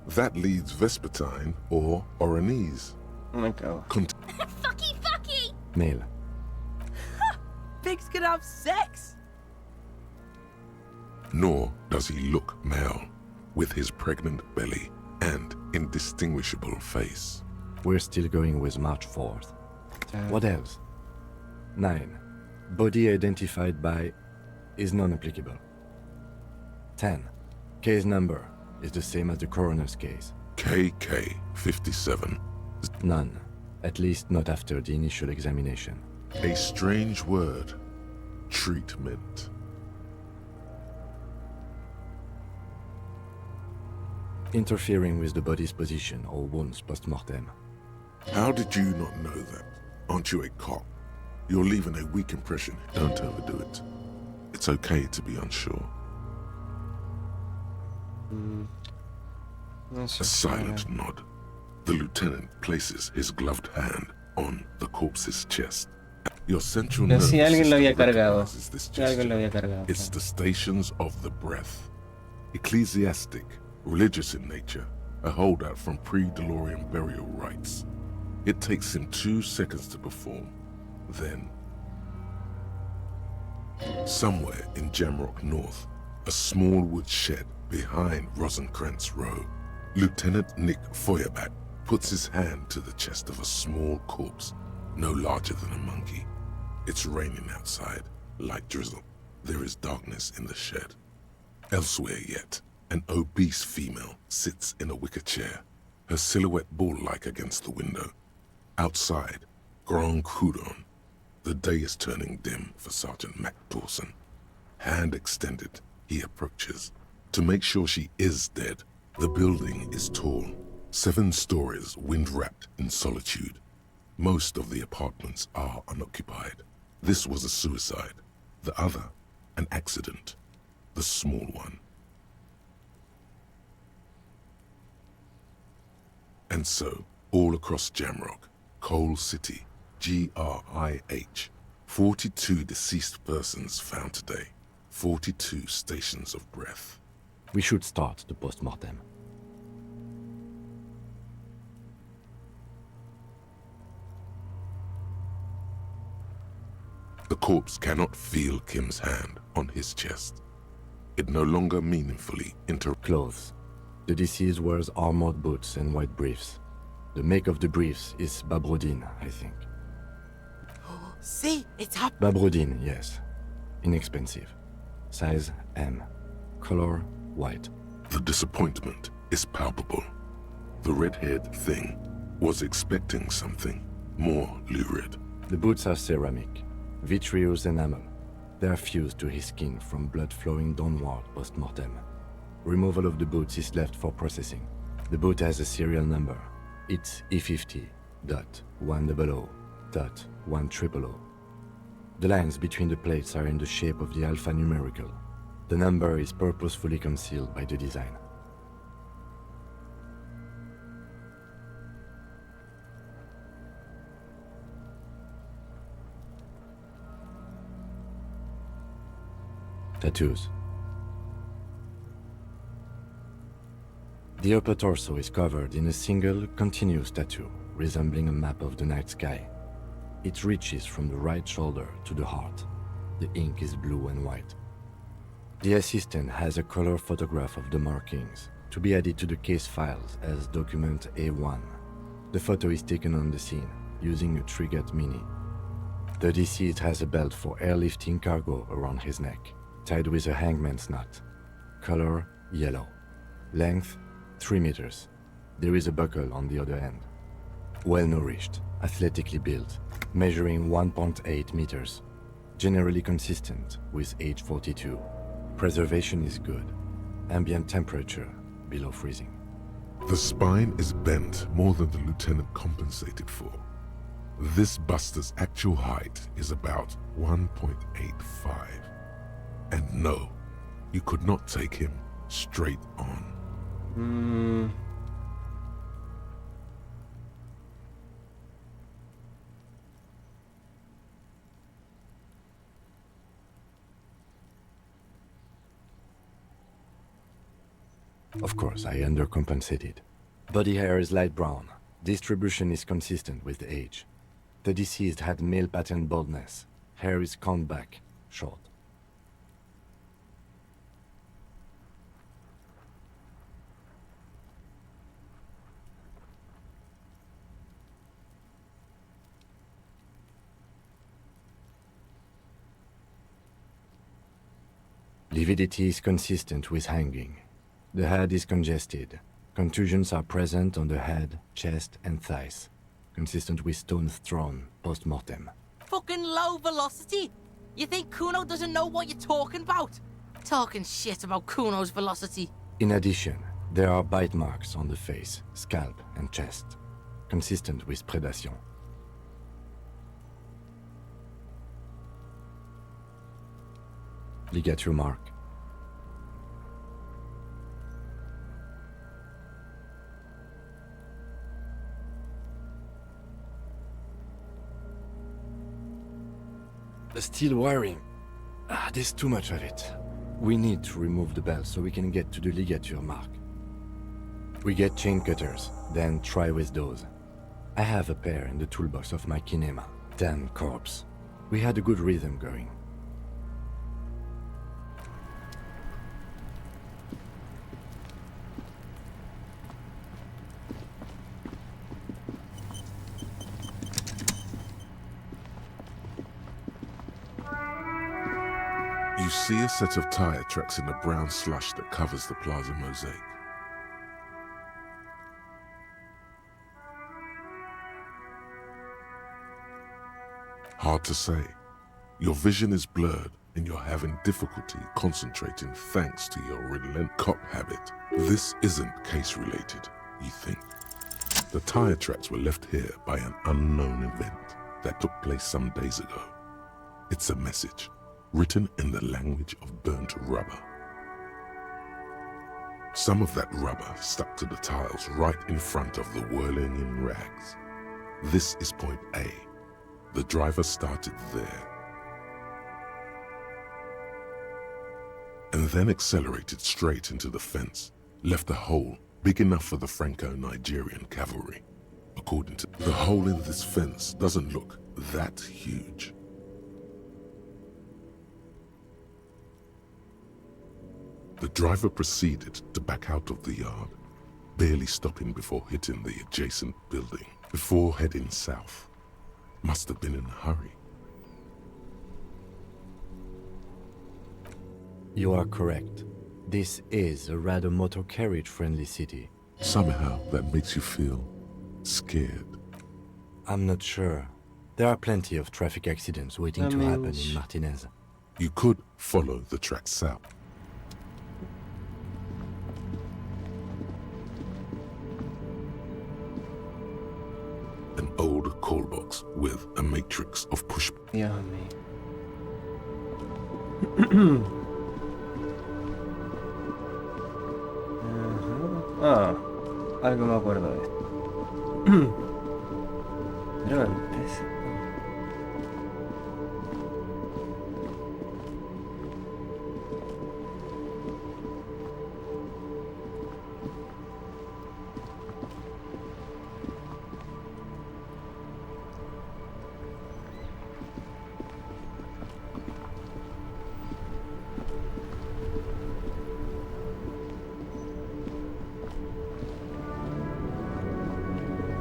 that leads Vespertine or Oranese. Oh my god. Fucky! Male. Pigs can have sex! Nor does he look male, with his pregnant belly and indistinguishable face. We're still going with March 4th. What else? 9. Body identified by is non-applicable. 10. Case number is the same as the coroner's case. KK57. None. At least not after the initial examination. A strange word. Treatment. Interfering with the body's position or wounds post-mortem. How did you not know that? Aren't you a cop? You're leaving a weak impression. Don't overdo it. It's okay to be unsure. A silent nod. The lieutenant places his gloved hand on the corpse's chest. Your central nervous Si alguien lo system había cargado. recognizes this Si alguien lo gesture. había cargado. It's the stations of the breath. Ecclesiastic, religious in nature, a holdout from pre-DeLorean burial rites. It takes him 2 seconds to perform. Then, somewhere in Jamrock North, a small wood shed behind Rosencrantz Row, Lieutenant Nick Feuerbach puts his hand to the chest of a small corpse, no larger than a monkey. It's raining outside, light drizzle. There is darkness in the shed. Elsewhere yet, an obese female sits in a wicker chair, her silhouette bull-like against the window. Outside, Grand Coudon. The day is turning dim for Sergeant Mac Dawson. Hand extended, he approaches. To make sure she is dead, the building is tall, 7 stories wind-wrapped in solitude. Most of the apartments are unoccupied. This was a suicide. The other, an accident. The small one. And so, all across Jamrock, Coal City, GRIH, 42 deceased persons found today. 42 stations of breath. We should start the post-mortem. The corpse cannot feel Kim's hand on his chest. It no longer meaningfully Clothes. The deceased wears armored boots and white briefs. The make of the briefs is Babrodine, I think. See, it's up. Babrodine, yes. Inexpensive. Size M. Color white. The disappointment is palpable. The red-haired thing was expecting something more lurid. The boots are ceramic. Vitreous enamel. They are fused to his skin from blood flowing downward post-mortem. Removal of the boots is left for processing. The boot has a serial number. It's E50.100.100. The lines between the plates are in the shape of the alphanumerical. The number is purposefully concealed by the design. Tattoos. The upper torso is covered in a single, continuous tattoo, resembling a map of the night sky. It reaches from the right shoulder to the heart. The ink is blue and white. The assistant has a color photograph of the markings, to be added to the case files as document A1. The photo is taken on the scene, using a Trigat Mini. The deceased has a belt for airlifting cargo around his neck, tied with a hangman's knot. Color yellow. Length 3 meters. There is a buckle on the other end. Well-nourished, athletically built, measuring 1.8 meters. Generally consistent with age 42. Preservation is good. Ambient temperature below freezing. The spine is bent more than the lieutenant compensated for. This buster's actual height is about 1.85. And no, you could not take him straight on. Of course, I undercompensated. Body hair is light brown. Distribution is consistent with age. The deceased had male pattern baldness. Hair is combed back, short. Lividity is consistent with hanging. The head is congested. Contusions are present on the head, chest, and thighs, consistent with stones thrown post-mortem. fucking low velocity. You think Kuno doesn't know what you're talking about? Talking shit about Kuno's velocity. In addition, there are bite marks on the face, scalp, and chest, consistent with predation. Ligature mark. The steel wiring. There's too much of it. We need to remove the bell so we can get to the ligature mark. We get chain cutters, then try with those. I have a pair in the toolbox of my kinema. Damn corpse. We had a good rhythm going. You see a set of tire tracks in the brown slush that covers the plaza mosaic. Hard to say. Your vision is blurred and you're having difficulty concentrating thanks to your relent cop habit. This isn't case related, you think. The tire tracks were left here by an unknown event that took place some days ago. It's a message, written in the language of burnt rubber. Some of that rubber stuck to the tiles right in front of the whirling in rags. This is point A. The driver started there and then accelerated straight into the fence, left a hole big enough for the Franco-Nigerian cavalry. According to the hole in this fence doesn't look that huge. The driver proceeded to back out of the yard, barely stopping before hitting the adjacent building, before heading south. Must have been in a hurry. You are correct. This is a rather motor carriage-friendly city. Somehow that makes you feel scared. I'm not sure. There are plenty of traffic accidents waiting to happen in Martinez. You could follow the track south. An old call box with a matrix of push. Dios mío. Algo me acuerdo de esto. Pero antes.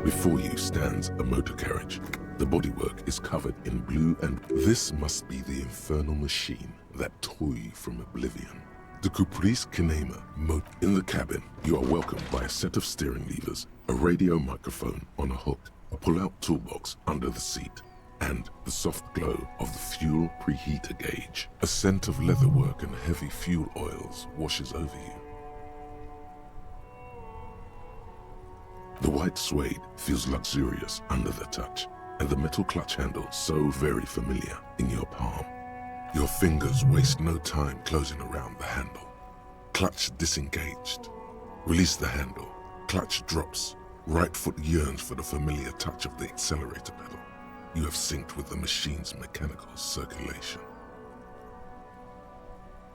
Before you stands a motor carriage. The bodywork is covered in blue and this must be the infernal machine that tore you from oblivion. The Caprice Kinema motor. In the cabin, you are welcomed by a set of steering levers, a radio microphone on a hook, a pull-out toolbox under the seat, and the soft glow of the fuel preheater gauge. A scent of leatherwork and heavy fuel oils washes over you. The white suede feels luxurious under the touch, and the metal clutch handle so very familiar in your palm. Your fingers waste no time closing around the handle. Clutch disengaged. Release the handle. Clutch drops. Right foot yearns for the familiar touch of the accelerator pedal. You have synced with the machine's mechanical circulation.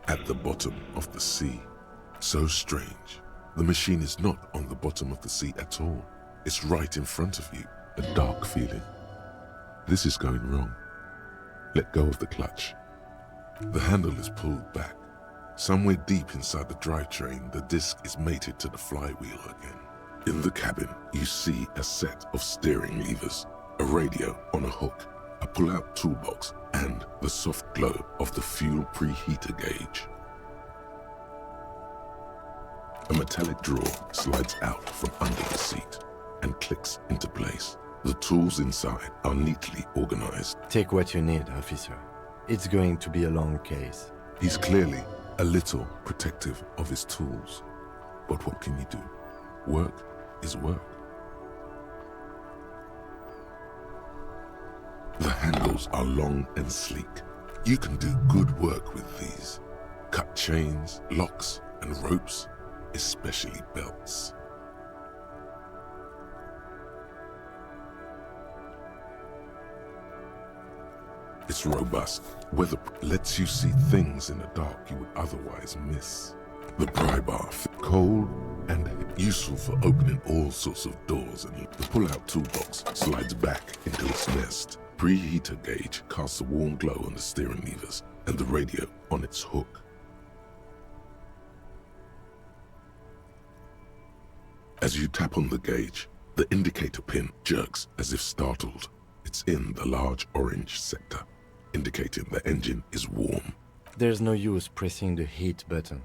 At the bottom of the sea. So strange. The machine is not on the bottom of the sea at all. It's right in front of you, a dark feeling. This is going wrong. Let go of the clutch. The handle is pulled back. Somewhere deep inside the drivetrain, the disc is mated to the flywheel again. In the cabin, you see a set of steering levers, a radio on a hook, a pull-out toolbox, and the soft glow of the fuel preheater gauge. A metallic drawer slides out from under the seat and clicks into place. The tools inside are neatly organized. Take what you need, officer. It's going to be a long case. He's clearly a little protective of his tools. But what can you do? Work is work. The handles are long and sleek. You can do good work with these. Cut chains, locks, and ropes, especially belts. It's robust. Lets you see things in the dark you would otherwise miss. The pry bar, cold and useful for opening all sorts of doors, and the pull-out toolbox slides back into its nest. Preheater gauge casts a warm glow on the steering levers and the radio on its hook. As you tap on the gauge, the indicator pin jerks as if startled. It's in the large orange sector, indicating the engine is warm. There's no use pressing the heat button.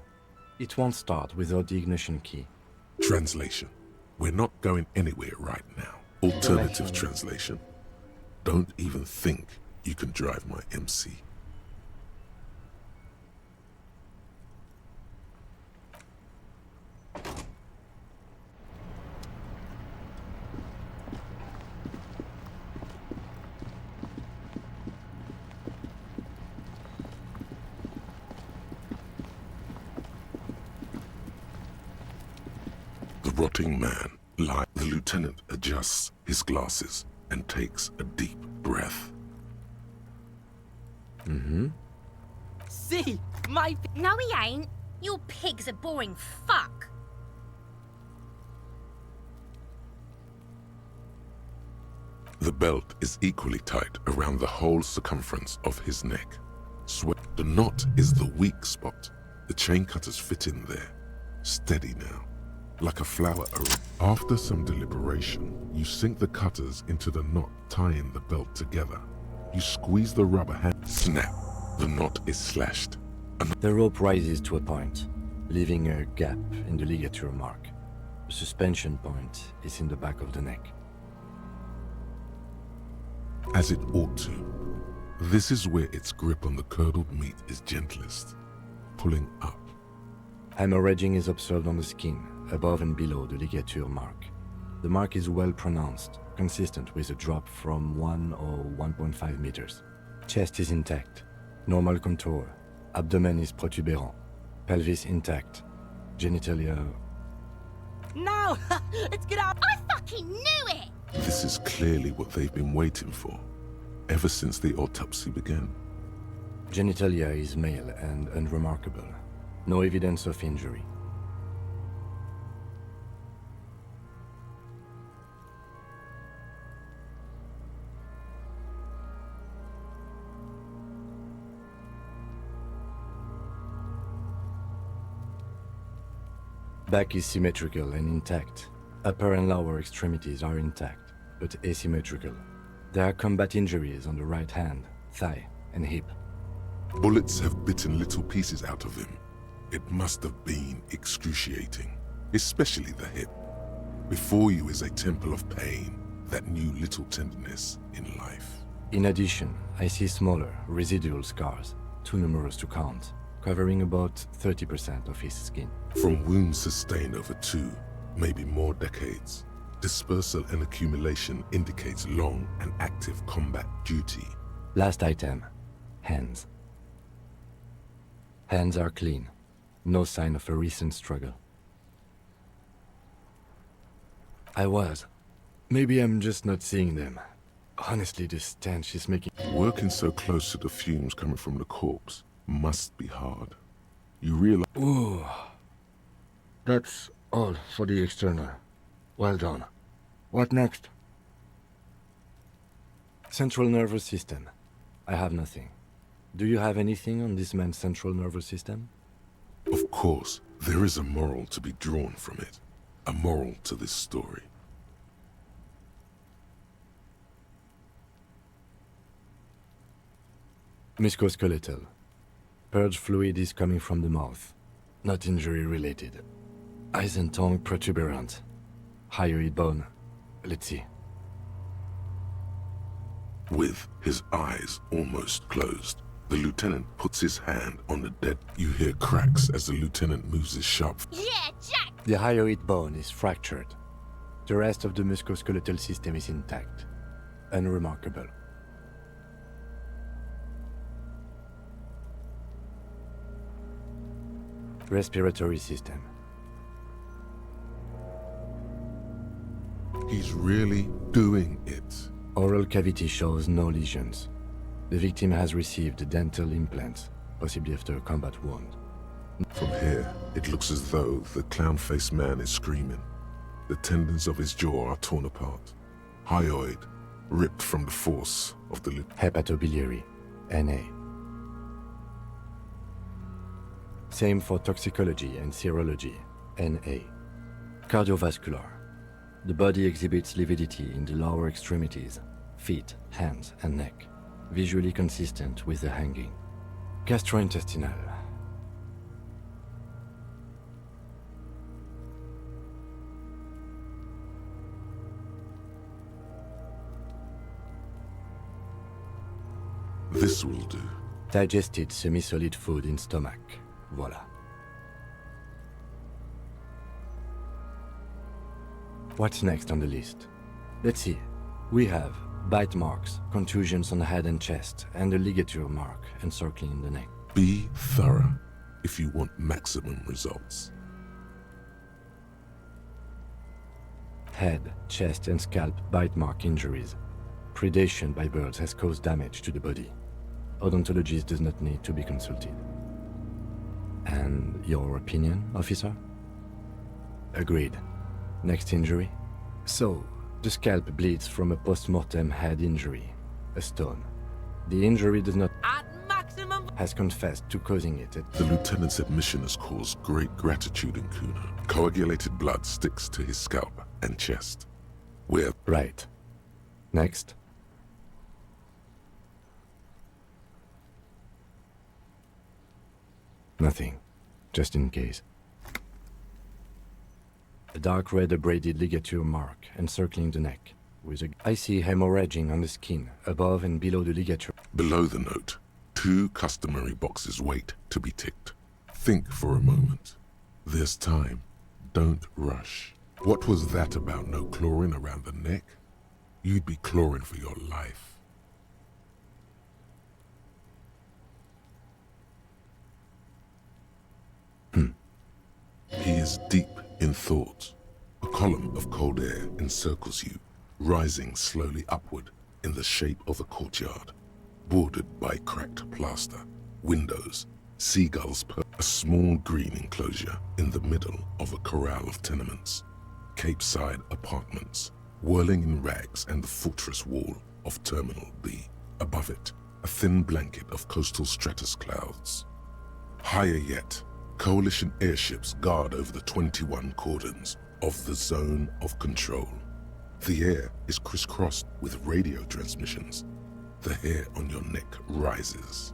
It won't start without the ignition key. Translation. We're not going anywhere right now. Alternative translation. Don't even think you can drive my MC. The rotting man lies. The lieutenant adjusts his glasses and takes a deep breath. See, my... No, he ain't. Your pig's a boring fuck. The belt is equally tight around the whole circumference of his neck. The knot is the weak spot. The chain cutters fit in there. Steady now, like a flower array. After some deliberation, you sink the cutters into the knot tying the belt together. You squeeze the rubber hand. Snap. The knot is slashed. The rope rises to a point, leaving a gap in the ligature mark. The suspension point is in the back of the neck. As it ought to. This is where its grip on the curdled meat is gentlest, pulling up. Hemorrhaging is observed on the skin, above and below the ligature mark. The mark is well pronounced, consistent with a drop from 1 or 1.5 meters. Chest is intact, normal contour. Abdomen is protuberant, pelvis intact, genitalia... No! Let's get out! I fucking knew it! This is clearly what they've been waiting for, ever since the autopsy began. Genitalia is male and unremarkable. No evidence of injury. Back is symmetrical and intact. Upper and lower extremities are intact, but asymmetrical. There are combat injuries on the right hand, thigh, and hip. Bullets have bitten little pieces out of him. It must have been excruciating, especially the hip. Before you is a temple of pain that knew little tenderness in life. In addition, I see smaller, residual scars, too numerous to count, covering about 30% of his skin. From wounds sustained over 2, maybe more decades, dispersal and accumulation indicates long and active combat duty. Last item, hands. Hands are clean. No sign of a recent struggle. Maybe I'm just not seeing them. Honestly, the stench is making... Working so close to the fumes coming from the corpse must be hard. You realize... Ooh. That's all for the external. Well done. What next? Central nervous system. I have nothing. Do you have anything on this man's central nervous system? Of course, there is a moral to be drawn from it. A moral to this story. Musculoskeletal. Purge fluid is coming from the mouth. Not injury related. Eyes and tongue protuberant. Hyoid bone. Let's see. With his eyes almost closed, the lieutenant puts his hand on the dead. You hear cracks as the lieutenant moves his sharp. Yeah, Jack! The hyoid bone is fractured. The rest of the musculoskeletal system is intact. Unremarkable. Respiratory system. He's really doing it. Oral cavity shows no lesions. The victim has received dental implants, possibly after a combat wound. From here, it looks as though the clown-faced man is screaming. The tendons of his jaw are torn apart. Hyoid, ripped from the force of the hepatobiliary, NA. Same for toxicology and serology, NA. Cardiovascular. The body exhibits lividity in the lower extremities, feet, hands, and neck, visually consistent with the hanging. Gastrointestinal. This will do. Digested semi-solid food in stomach. Voila. What's next on the list? Let's see. We have bite marks, contusions on the head and chest, and a ligature mark encircling the neck. Be thorough if you want maximum results. Head, chest, and scalp bite mark injuries. Predation by birds has caused damage to the body. Odontologist does not need to be consulted. And your opinion, officer? Agreed. Next injury? So, the scalp bleeds from a post-mortem head injury, a stone. The injury does not... At maximum... has confessed to causing it. The lieutenant's admission has caused great gratitude in Kuno. Coagulated blood sticks to his scalp and chest. We're... Right. Next. Nothing. Just in case. A dark red abraded ligature mark encircling the neck, with a... I see hemorrhaging on the skin, above and below the ligature. Below the note, 2 customary boxes wait to be ticked. Think for a moment. There's time. Don't rush. What was that about no chlorine around the neck? You'd be chlorine for your life. He is deep in thought. A column of cold air encircles you, rising slowly upward in the shape of a courtyard, bordered by cracked plaster, windows, seagulls per a small green enclosure in the middle of a corral of tenements, Cape-side apartments, whirling in rags, and the fortress wall of Terminal B. Above it, a thin blanket of coastal stratus clouds. Higher yet, Coalition airships guard over the 21 cordons of the zone of control. The air is crisscrossed with radio transmissions. The hair on your neck rises.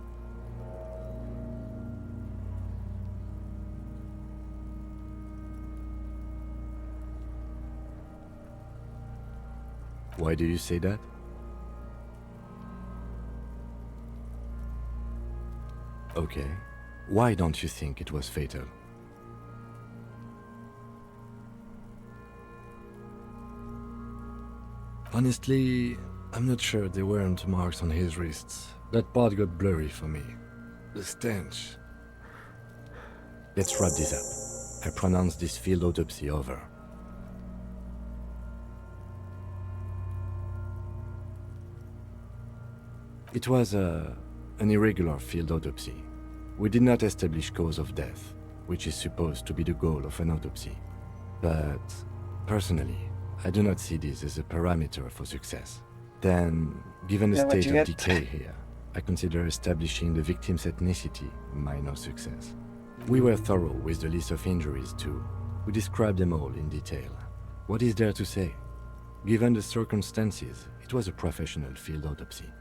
Why do you say that? Okay. Why don't you think it was fatal? Honestly, I'm not sure there weren't marks on his wrists. That part got blurry for me. The stench. Let's wrap this up. I pronounce this field autopsy over. It was an irregular field autopsy. We did not establish cause of death, which is supposed to be the goal of an autopsy. But, personally, I do not see this as a parameter for success. Then, given the state of decay here, I consider establishing the victim's ethnicity a minor success. We were thorough with the list of injuries too. We described them all in detail. What is there to say? Given the circumstances, it was a professional field autopsy.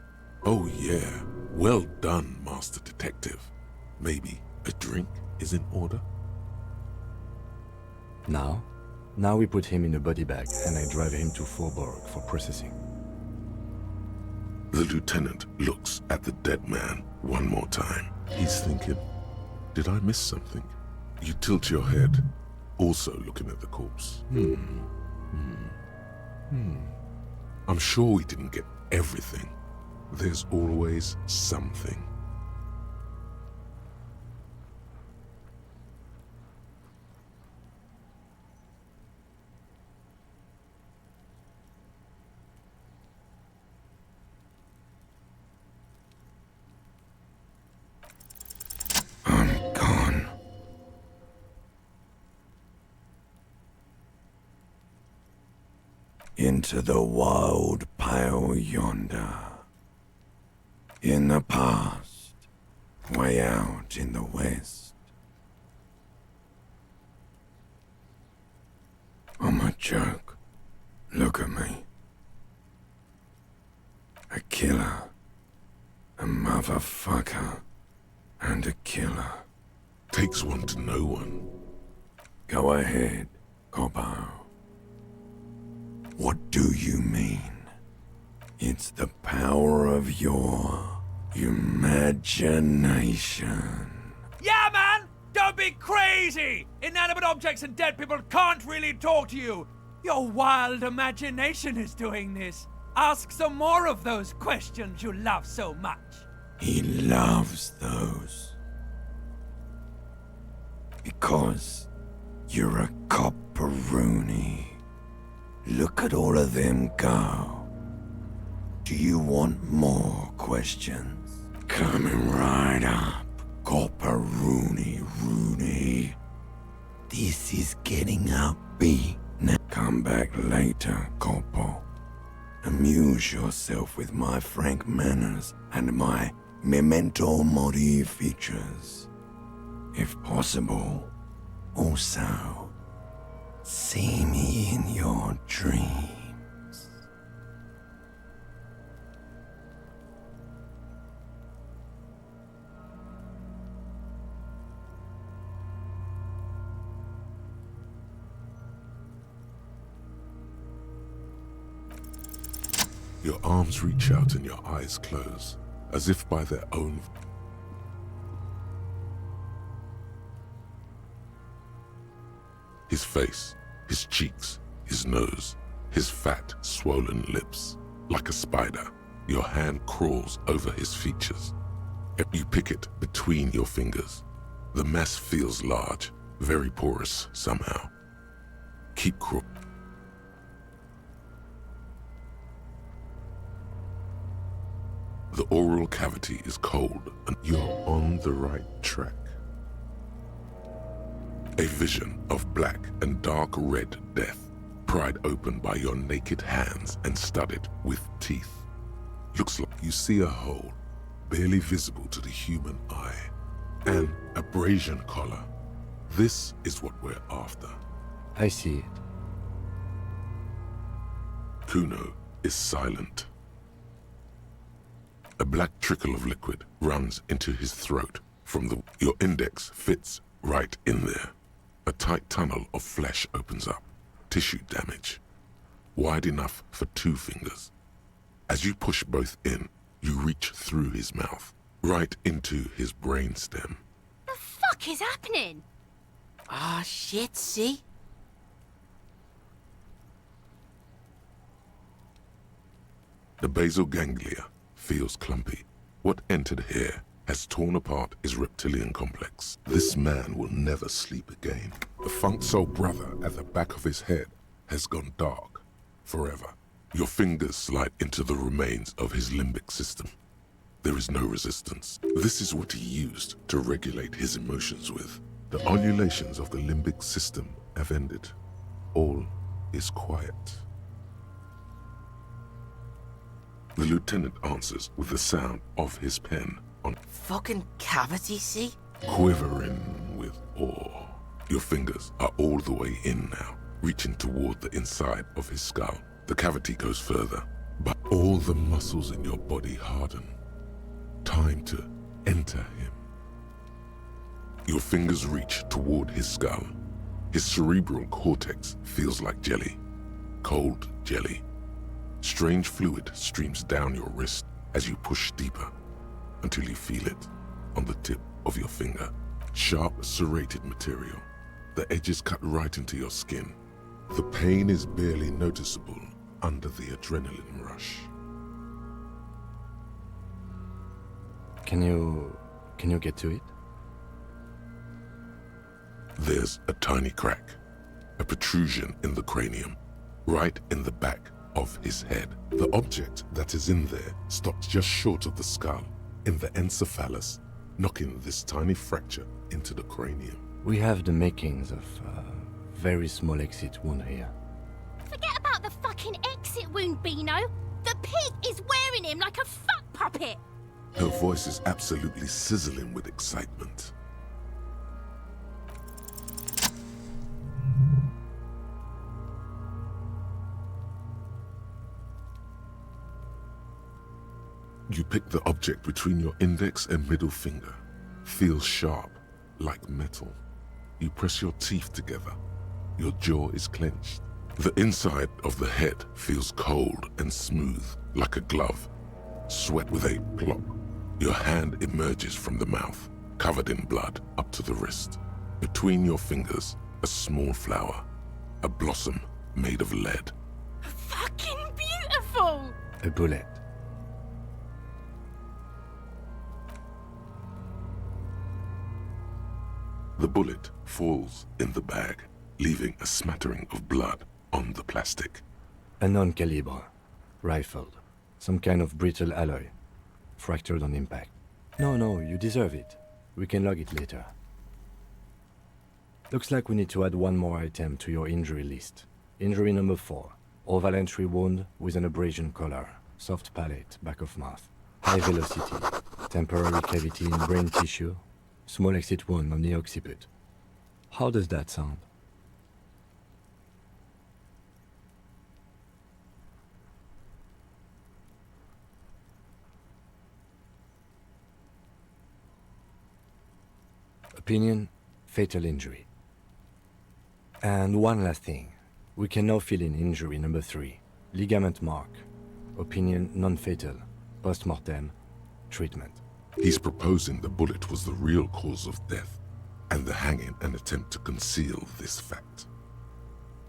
Oh yeah, well done, Master Detective. Maybe a drink is in order? Now we put him in a body bag and I drive him to Forborg for processing. The lieutenant looks at the dead man one more time. He's thinking, did I miss something? You tilt your head, also looking at the corpse. I'm sure we didn't get everything. There's always something. I'm gone. Into the wild pale yonder. In the past, way out in the west. I'm a joke. Look at me. A killer. A motherfucker. And a killer. Takes one to know one. Go ahead, Cobbo. What do you mean? It's the power of your imagination. Yeah, man! Don't be crazy! Inanimate objects and dead people can't really talk to you. Your wild imagination is doing this. Ask some more of those questions you love so much. He loves those. Because you're a copperoonie. Look at all of them go. Do you want more questions? Coming right up, copperoonie. This is getting upbeat. Now come back later, Coppo. Amuse yourself with my frank manners and my memento mori features. If possible, also, see me in your dreams. Your arms reach out and your eyes close, as if by their own. His face, his cheeks, his nose, his fat, swollen lips. Like a spider, your hand crawls over his features. You pick it between your fingers. The mess feels large, very porous somehow. Keep crawling. The oral cavity is cold, and you're on the right track. A vision of black and dark red death, pried open by your naked hands and studded with teeth. Looks like you see a hole, barely visible to the human eye. An abrasion collar. This is what we're after. I see it. Kuno is silent. A black trickle of liquid runs into his throat from the... Your index fits right in there. A tight tunnel of flesh opens up. Tissue damage. Wide enough for 2 fingers. As you push both in, you reach through his mouth, right into his brainstem. The fuck is happening? Ah, shit, see? The basal ganglia feels clumpy. What entered here has torn apart his reptilian complex. This man will never sleep again. The funk soul brother at the back of his head has gone dark forever. Your fingers slide into the remains of his limbic system. There is no resistance. This is what he used to regulate his emotions with. The ululations of the limbic system have ended. All is quiet. The lieutenant answers with the sound of his pen on Fucking cavity, see? quivering with awe. Your fingers are all the way in now, reaching toward the inside of his skull. The cavity goes further, but all the muscles in your body harden. Time to enter him. Your fingers reach toward his skull. His cerebral cortex feels like jelly. Cold jelly. Strange fluid streams down your wrist. as you push deeper until you feel it on the tip of your finger. Sharp, serrated material. The edges cut right into your skin. The pain is barely noticeable under the adrenaline rush. Can you get to it? There's a tiny crack, a protrusion in the cranium, right in the back of his head. The object that is in there stops just short of the skull, in the encephalus, knocking this tiny fracture into the cranium. We have the makings of a very small exit wound here. Forget about the fucking exit wound, Beano. The pig is wearing him like a fuck puppet. Her voice is absolutely sizzling with excitement. You pick the object between your index and middle finger. Feels sharp, like metal. You press your teeth together. Your jaw is clenched. The inside of the head feels cold and smooth, like a glove. Sweat with a plop. Your hand emerges from the mouth, covered in blood up to the wrist. Between your fingers, a small flower. A blossom made of lead. Fucking beautiful! A bullet. The bullet falls in the bag, leaving a smattering of blood on the plastic. A non-calibre. Rifled. Some kind of brittle alloy. Fractured on impact. No, you deserve it. We can log it later. Looks like we need to add one more item to your injury list. Injury number 4. Oval-entry wound with an abrasion collar. Soft palate, back of mouth. High velocity. Temporary cavity in brain tissue. Small exit wound on the occiput. How does that sound? Opinion, fatal injury. And one last thing. We can now fill in injury number 3. Ligament mark. Opinion, non-fatal. Post-mortem. Treatment. He's proposing the bullet was the real cause of death, and the hanging an attempt to conceal this fact.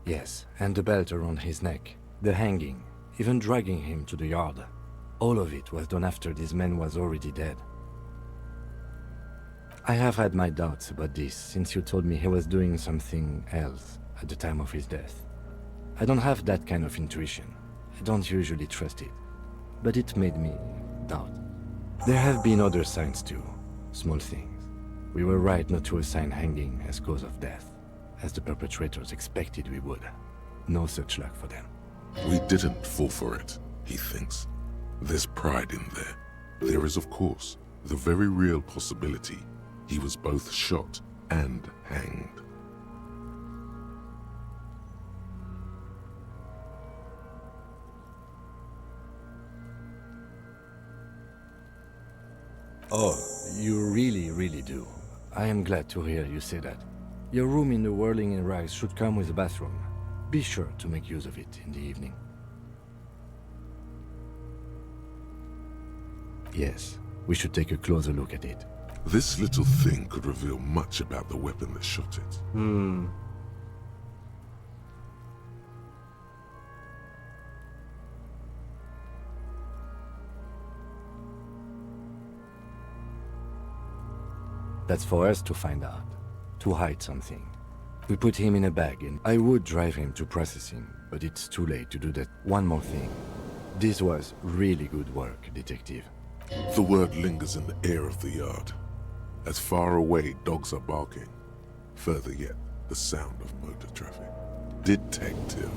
Yes, and the belt around his neck. The hanging. Even dragging him to the yard. All of it was done after this man was already dead. I have had my doubts about this since you told me he was doing something else at the time of his death. I don't have that kind of intuition. I don't usually trust it. But it made me doubt. There have been other signs too. Small things. We were right not to assign hanging as cause of death, as the perpetrators expected we would. No such luck for them. We didn't fall for it, he thinks. There's pride in there. There is, of course, the very real possibility he was both shot and hanged. Oh, you really do. I am glad to hear you say that. Your room in the Whirling in Rags should come with a bathroom. Be sure to make use of it in the evening. Yes, we should take a closer look at it. This little thing could reveal much about the weapon that shot it. That's for us to find out. To hide something. We put him in a bag and I would drive him to processing, but it's too late to do that. One more thing. This was really good work, Detective. The word lingers in the air of the yard. As far away, dogs are barking. Further yet, the sound of motor traffic. Detective.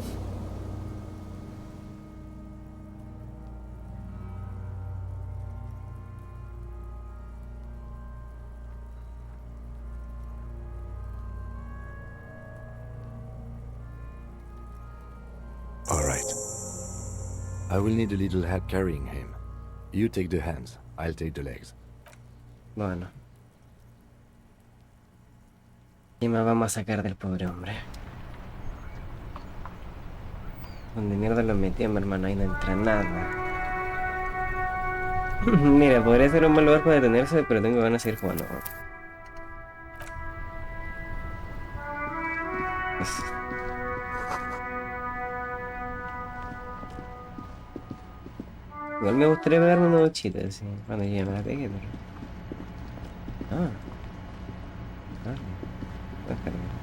All right. I will need a little help carrying him. You take the hands, I'll take the legs. Bueno. ¿Qué más vamos a sacar del pobre hombre? Donde mierda lo metí, mi hermano, ahí no entra nada. Mira, podría ser un mal lugar para detenerse, pero tengo ganas de seguir jugando. Igual me gustaría pegarme una duchita, sí, cuando llegue me la pegue, pero... Ah. Vale. Déjame.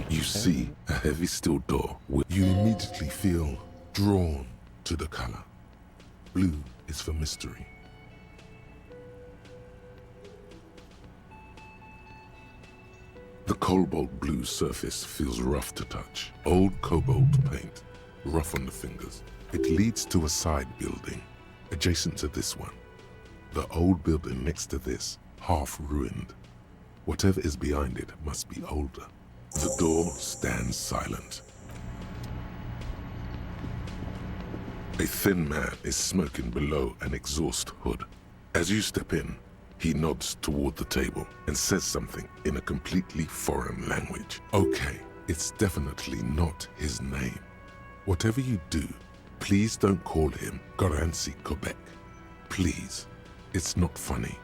You see a heavy steel door. You immediately feel drawn to the color. Blue is for mystery. The cobalt blue surface feels rough to touch. Old cobalt paint, rough on the fingers. It leads to a side building, adjacent to this one. The old building next to this, half ruined. Whatever is behind it must be older. The door stands silent. A thin man is smoking below an exhaust hood. As you step in, he nods toward the table and says something in a completely foreign language. Okay, it's definitely not his name. Whatever you do, please don't call him Garancy Quebec. Please, it's not funny.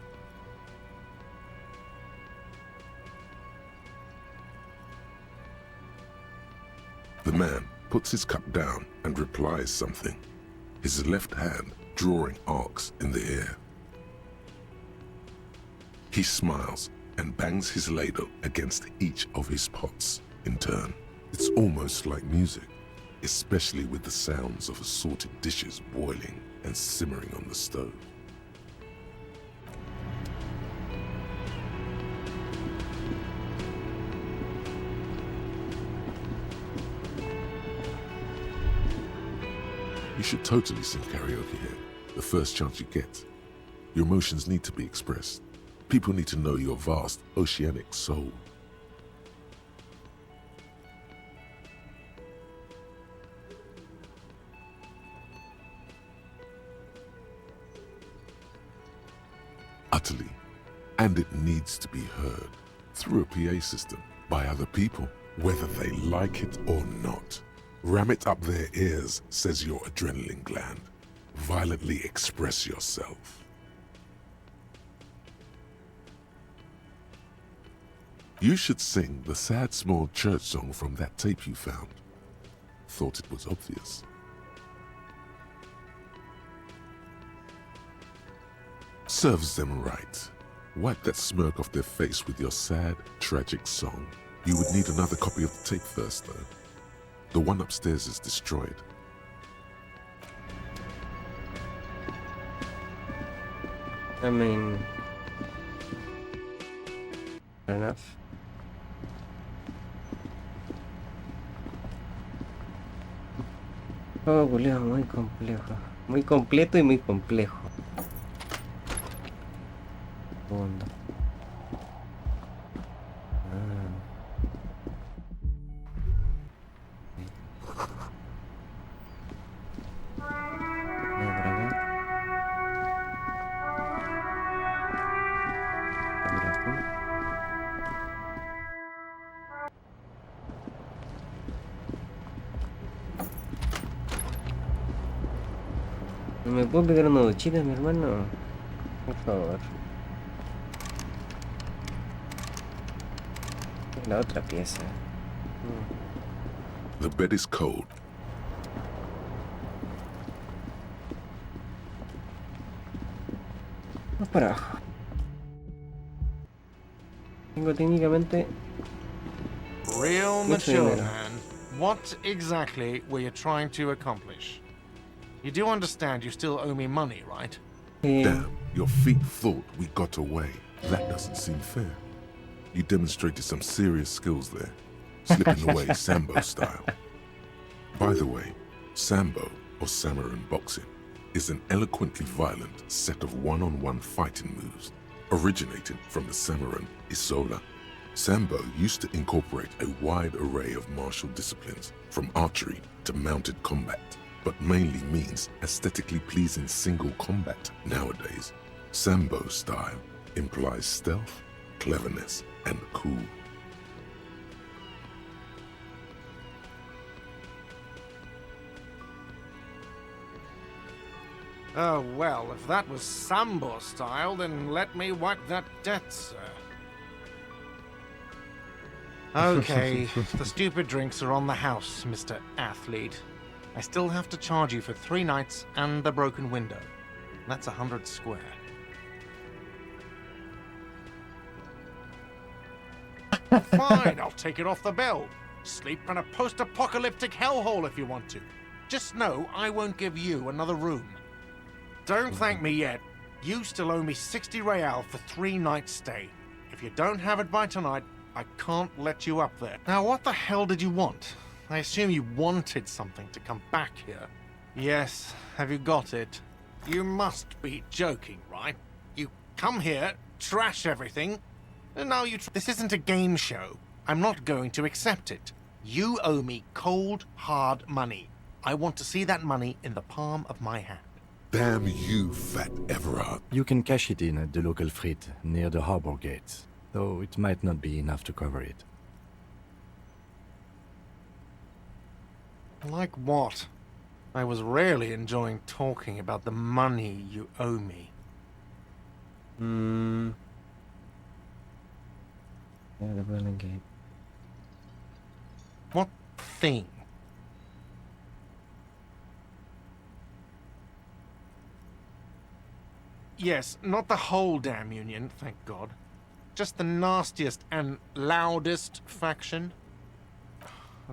The man puts his cup down and replies something, his left hand drawing arcs in the air. He smiles and bangs his ladle against each of his pots in turn. It's almost like music, especially with the sounds of assorted dishes boiling and simmering on the stove. You should totally sing karaoke here, the first chance you get. Your emotions need to be expressed. People need to know your vast, oceanic soul. Utterly. And it needs to be heard through a PA system by other people, whether they like it or not. Ram it up their ears, says your adrenaline gland. Violently express yourself. You should sing the sad small church song from that tape you found. Thought it was obvious. Serves them right. Wipe that smirk off their face with your sad, tragic song. You would need another copy of the tape first, though. The one upstairs is destroyed. I mean... fair enough. Oh, culiao, muy complejo. Muy completo y muy complejo. Segundo. ¿Me puedo pegar una duchita, mi hermano? Por favor. La otra pieza. The bed is cold. Vamos para abajo. Tengo técnicamente... Real mucho mature dinero. man. What exactly were you trying to accomplish? You do understand you still owe me money, right? Damn, your feet thought we got away. That doesn't seem fair. You demonstrated some serious skills there, slipping away Sambo style. By the way, Sambo, or Samuran boxing, is an eloquently violent set of one-on-one fighting moves, originating from the Samuran Isola. Sambo used to incorporate a wide array of martial disciplines, from archery to mounted combat, but mainly means aesthetically pleasing single combat nowadays. Sambo style implies stealth, cleverness, and cool. Oh, well, if that was Sambo style, then let me wipe that debt, sir. Okay, the stupid drinks are on the house, Mr. Athlete. I still have to charge you for 3 nights and the broken window. That's 100 square. Fine, I'll take it off the bill. Sleep in a post-apocalyptic hellhole if you want to. Just know I won't give you another room. Don't thank me yet. You still owe me 60 real for 3 nights stay. If you don't have it by tonight, I can't let you up there. Now, what the hell did you want? I assume you wanted something to come back here. Yes, have you got it? You must be joking, right? You come here, trash everything, and now you... This isn't a game show. I'm not going to accept it. You owe me cold, hard money. I want to see that money in the palm of my hand. Damn you, Fat Everard. You can cash it in at the local frit near the harbor gates, though it might not be enough to cover it. Like what? I was really enjoying talking about the money you owe me. Yeah, the Berlin Gate. What thing? Yes, not the whole damn union, thank God. Just the nastiest and loudest faction.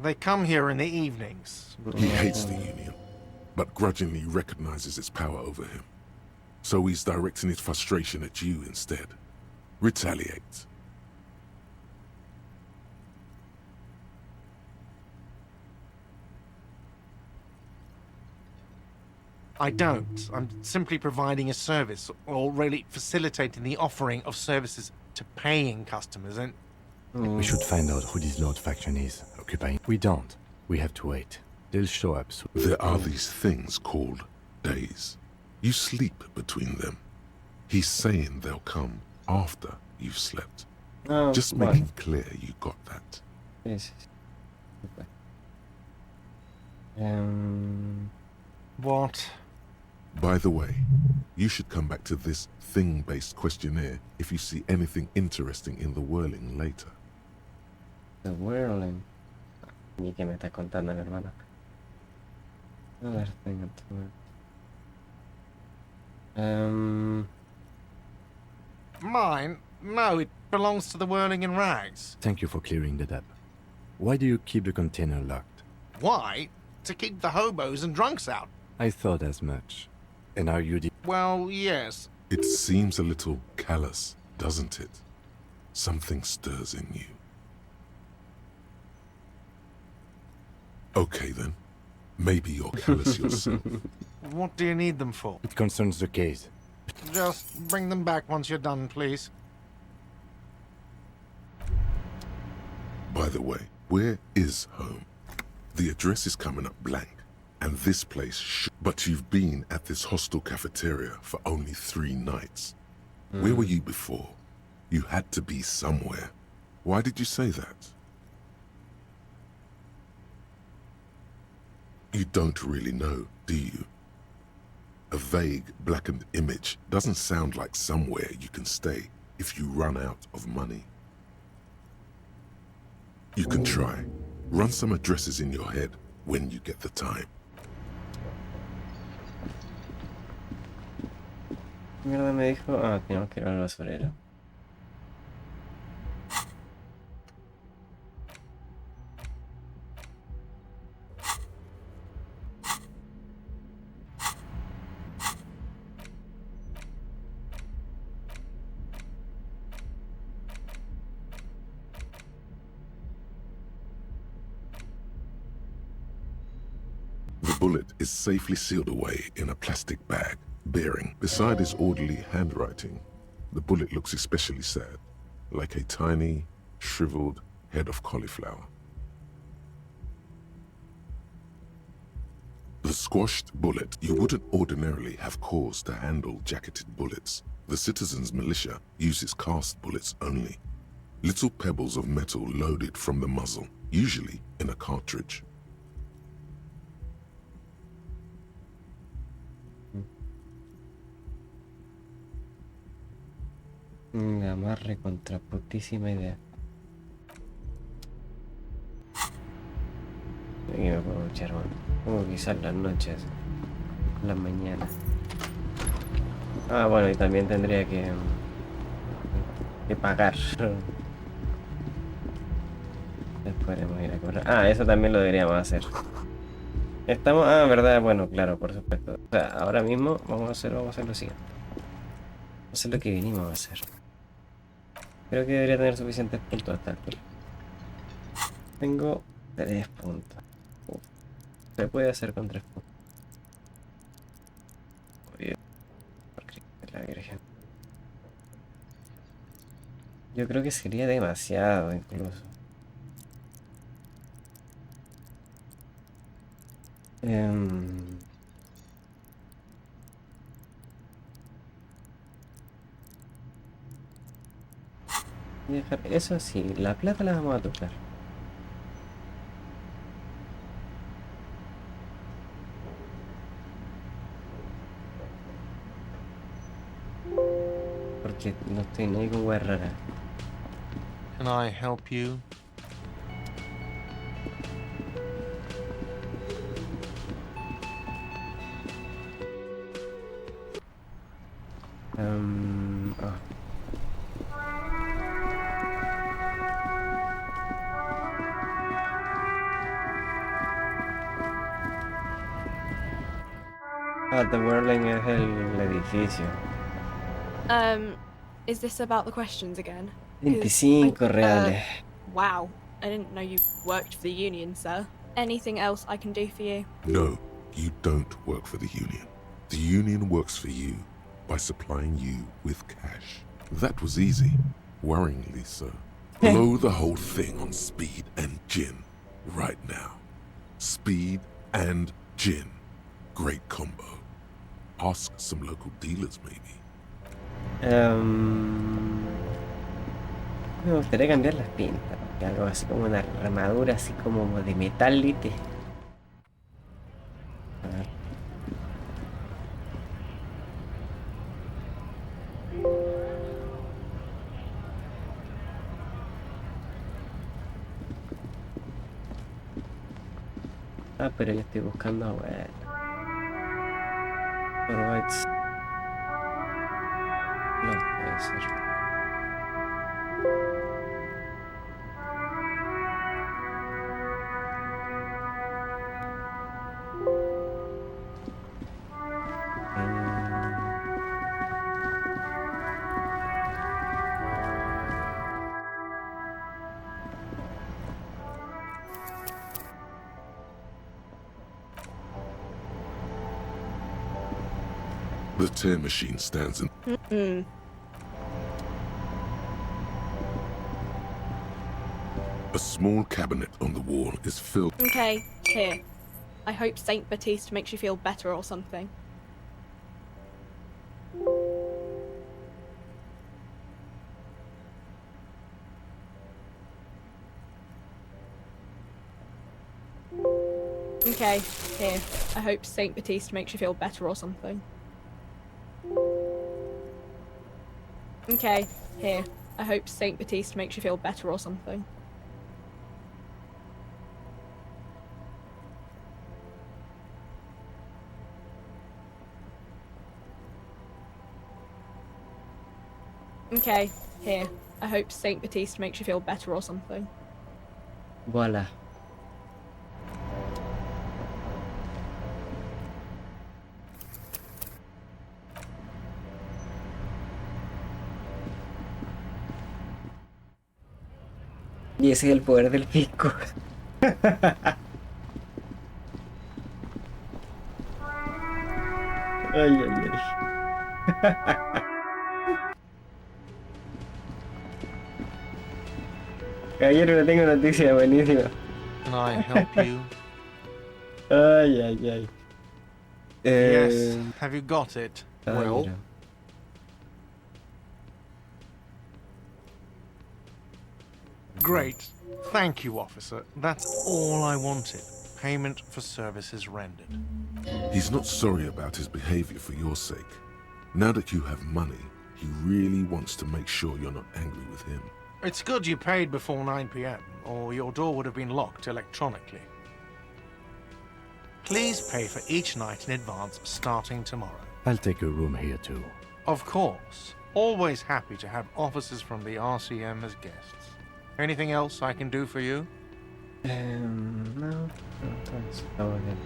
They come here in the evenings. He hates the union, but grudgingly recognizes its power over him. So he's directing his frustration at you instead. Retaliate. I don't. I'm simply providing a service, or really facilitating the offering of services to paying customers, and... We should find out who this Lord faction is, occupying. We don't. We have to wait. They'll show up soon. There are these things called days. You sleep between them. He's saying they'll come after you've slept. Oh, just making clear you got that. Yes. What? By the way, you should come back to this thing-based questionnaire if you see anything interesting in the whirling later. The whirling. Ni que me está contando mi hermana. A ver, tengo Mine? No, it belongs to the Whirling in Rags. Thank you for clearing that up. Why do you keep the container locked? Why? To keep the hobos and drunks out. I thought as much. And are you the... Well, yes. It seems a little callous, doesn't it? Something stirs in you. Okay then. Maybe you're callous yourself. What do you need them for? It concerns the case. Just bring them back once you're done, please. By the way, where is home? The address is coming up blank, and this place but you've been at this hostel cafeteria for only 3 nights. Where were you before? You had to be somewhere. Why did you say that? You don't really know, do you? A vague, blackened image doesn't sound like somewhere you can stay if you run out of money. You can try. Run some addresses in your head when you get the time. Mierda me dijo. Ah, tenemos que ir al basurero. The bullet is safely sealed away in a plastic bag, bearing, beside his orderly handwriting, the bullet looks especially sad, like a tiny, shriveled head of cauliflower. The squashed bullet you wouldn't ordinarily have caused to handle jacketed bullets. The citizens' militia uses cast bullets only. Little pebbles of metal loaded from the muzzle, usually in a cartridge. más recontraputísima idea. Aquí me puedo echar, bueno. Como quizás las noches, las mañanas. Ah, bueno, y también tendría que pagar. Después podemos ir a cobrar. Ah, eso también lo deberíamos hacer. Estamos... Ah, verdad, bueno, claro, por supuesto. O sea, ahora mismo vamos a hacer lo siguiente. Vamos a hacer lo que vinimos a hacer. Creo que debería tener suficientes puntos hasta el altura. Tengo 3 puntos. Uf, se puede hacer con 3 puntos. Oye, porque la Virgen. Yo creo que sería demasiado incluso. Eso sí, la plata la vamos a tocar. Porque no estoy ni con hueá rara. Can I help you? Oh. Ah, The Whirling es el edificio. Is this about the questions again? 25 reales. Wow, I didn't know you worked for the union, sir. Anything else I can do for you? No, you don't work for the union. The union works for you by supplying you with cash. That was easy. Worryingly so. Blow the whole thing on speed and gin right now. Speed and gin. Great combo. Ask some local dealers, maybe. Me gustaría cambiar las pintas. Algo así como una armadura así como de metalite. A ver. Ah, pero yo estoy buscando, bueno. Provides. No puede ser. The tear machine stands in... A small cabinet on the wall is filled... Okay, here. I hope Saint Baptiste makes you feel better or something. Okay, here. I hope Saint Baptiste makes you feel better or something. Okay, here. I hope Saint Baptiste makes you feel better or something. Okay, here. I hope Saint Baptiste makes you feel better or something. Voila. Y ese es el poder del fisco. Ay, ay, ay. Caballero, le tengo noticia buenísima. Can I help you? Ay, ay, ay. Yes. Have you got it? Well. Mira. Great. Thank you, officer. That's all I wanted. Payment for services rendered. He's not sorry about his behavior for your sake. Now that you have money, He really wants to make sure you're not angry with him. It's good you paid before 9 p.m., or your door would have been locked electronically. Please pay for each night in advance starting tomorrow. I'll take a room here too. Of course. Always happy to have officers from the RCM as guests. Anything else I can do for you? No, thanks. Go ahead.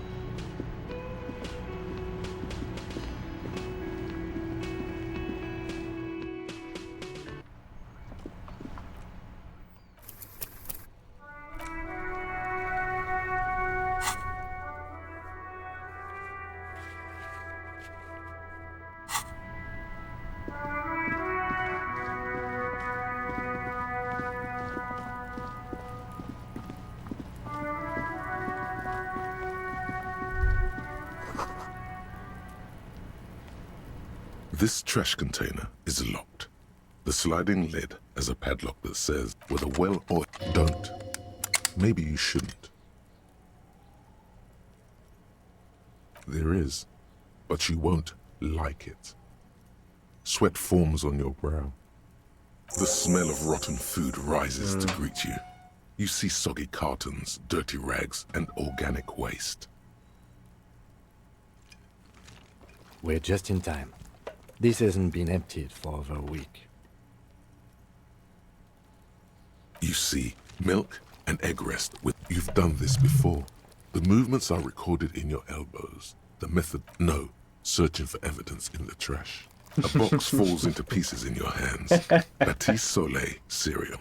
This trash container is locked. The sliding lid has a padlock that says, with a well-oiled... Don't. Maybe you shouldn't. There is, but you won't like it. Sweat forms on your brow. The smell of rotten food rises to greet you. You see soggy cartons, dirty rags, and organic waste. We're just in time. This hasn't been emptied for over a week. You see milk and egg rest. You've done this before. The movements are recorded in your elbows. The method, no, searching for evidence in the trash. A box falls into pieces in your hands. Batiste Soleil cereal.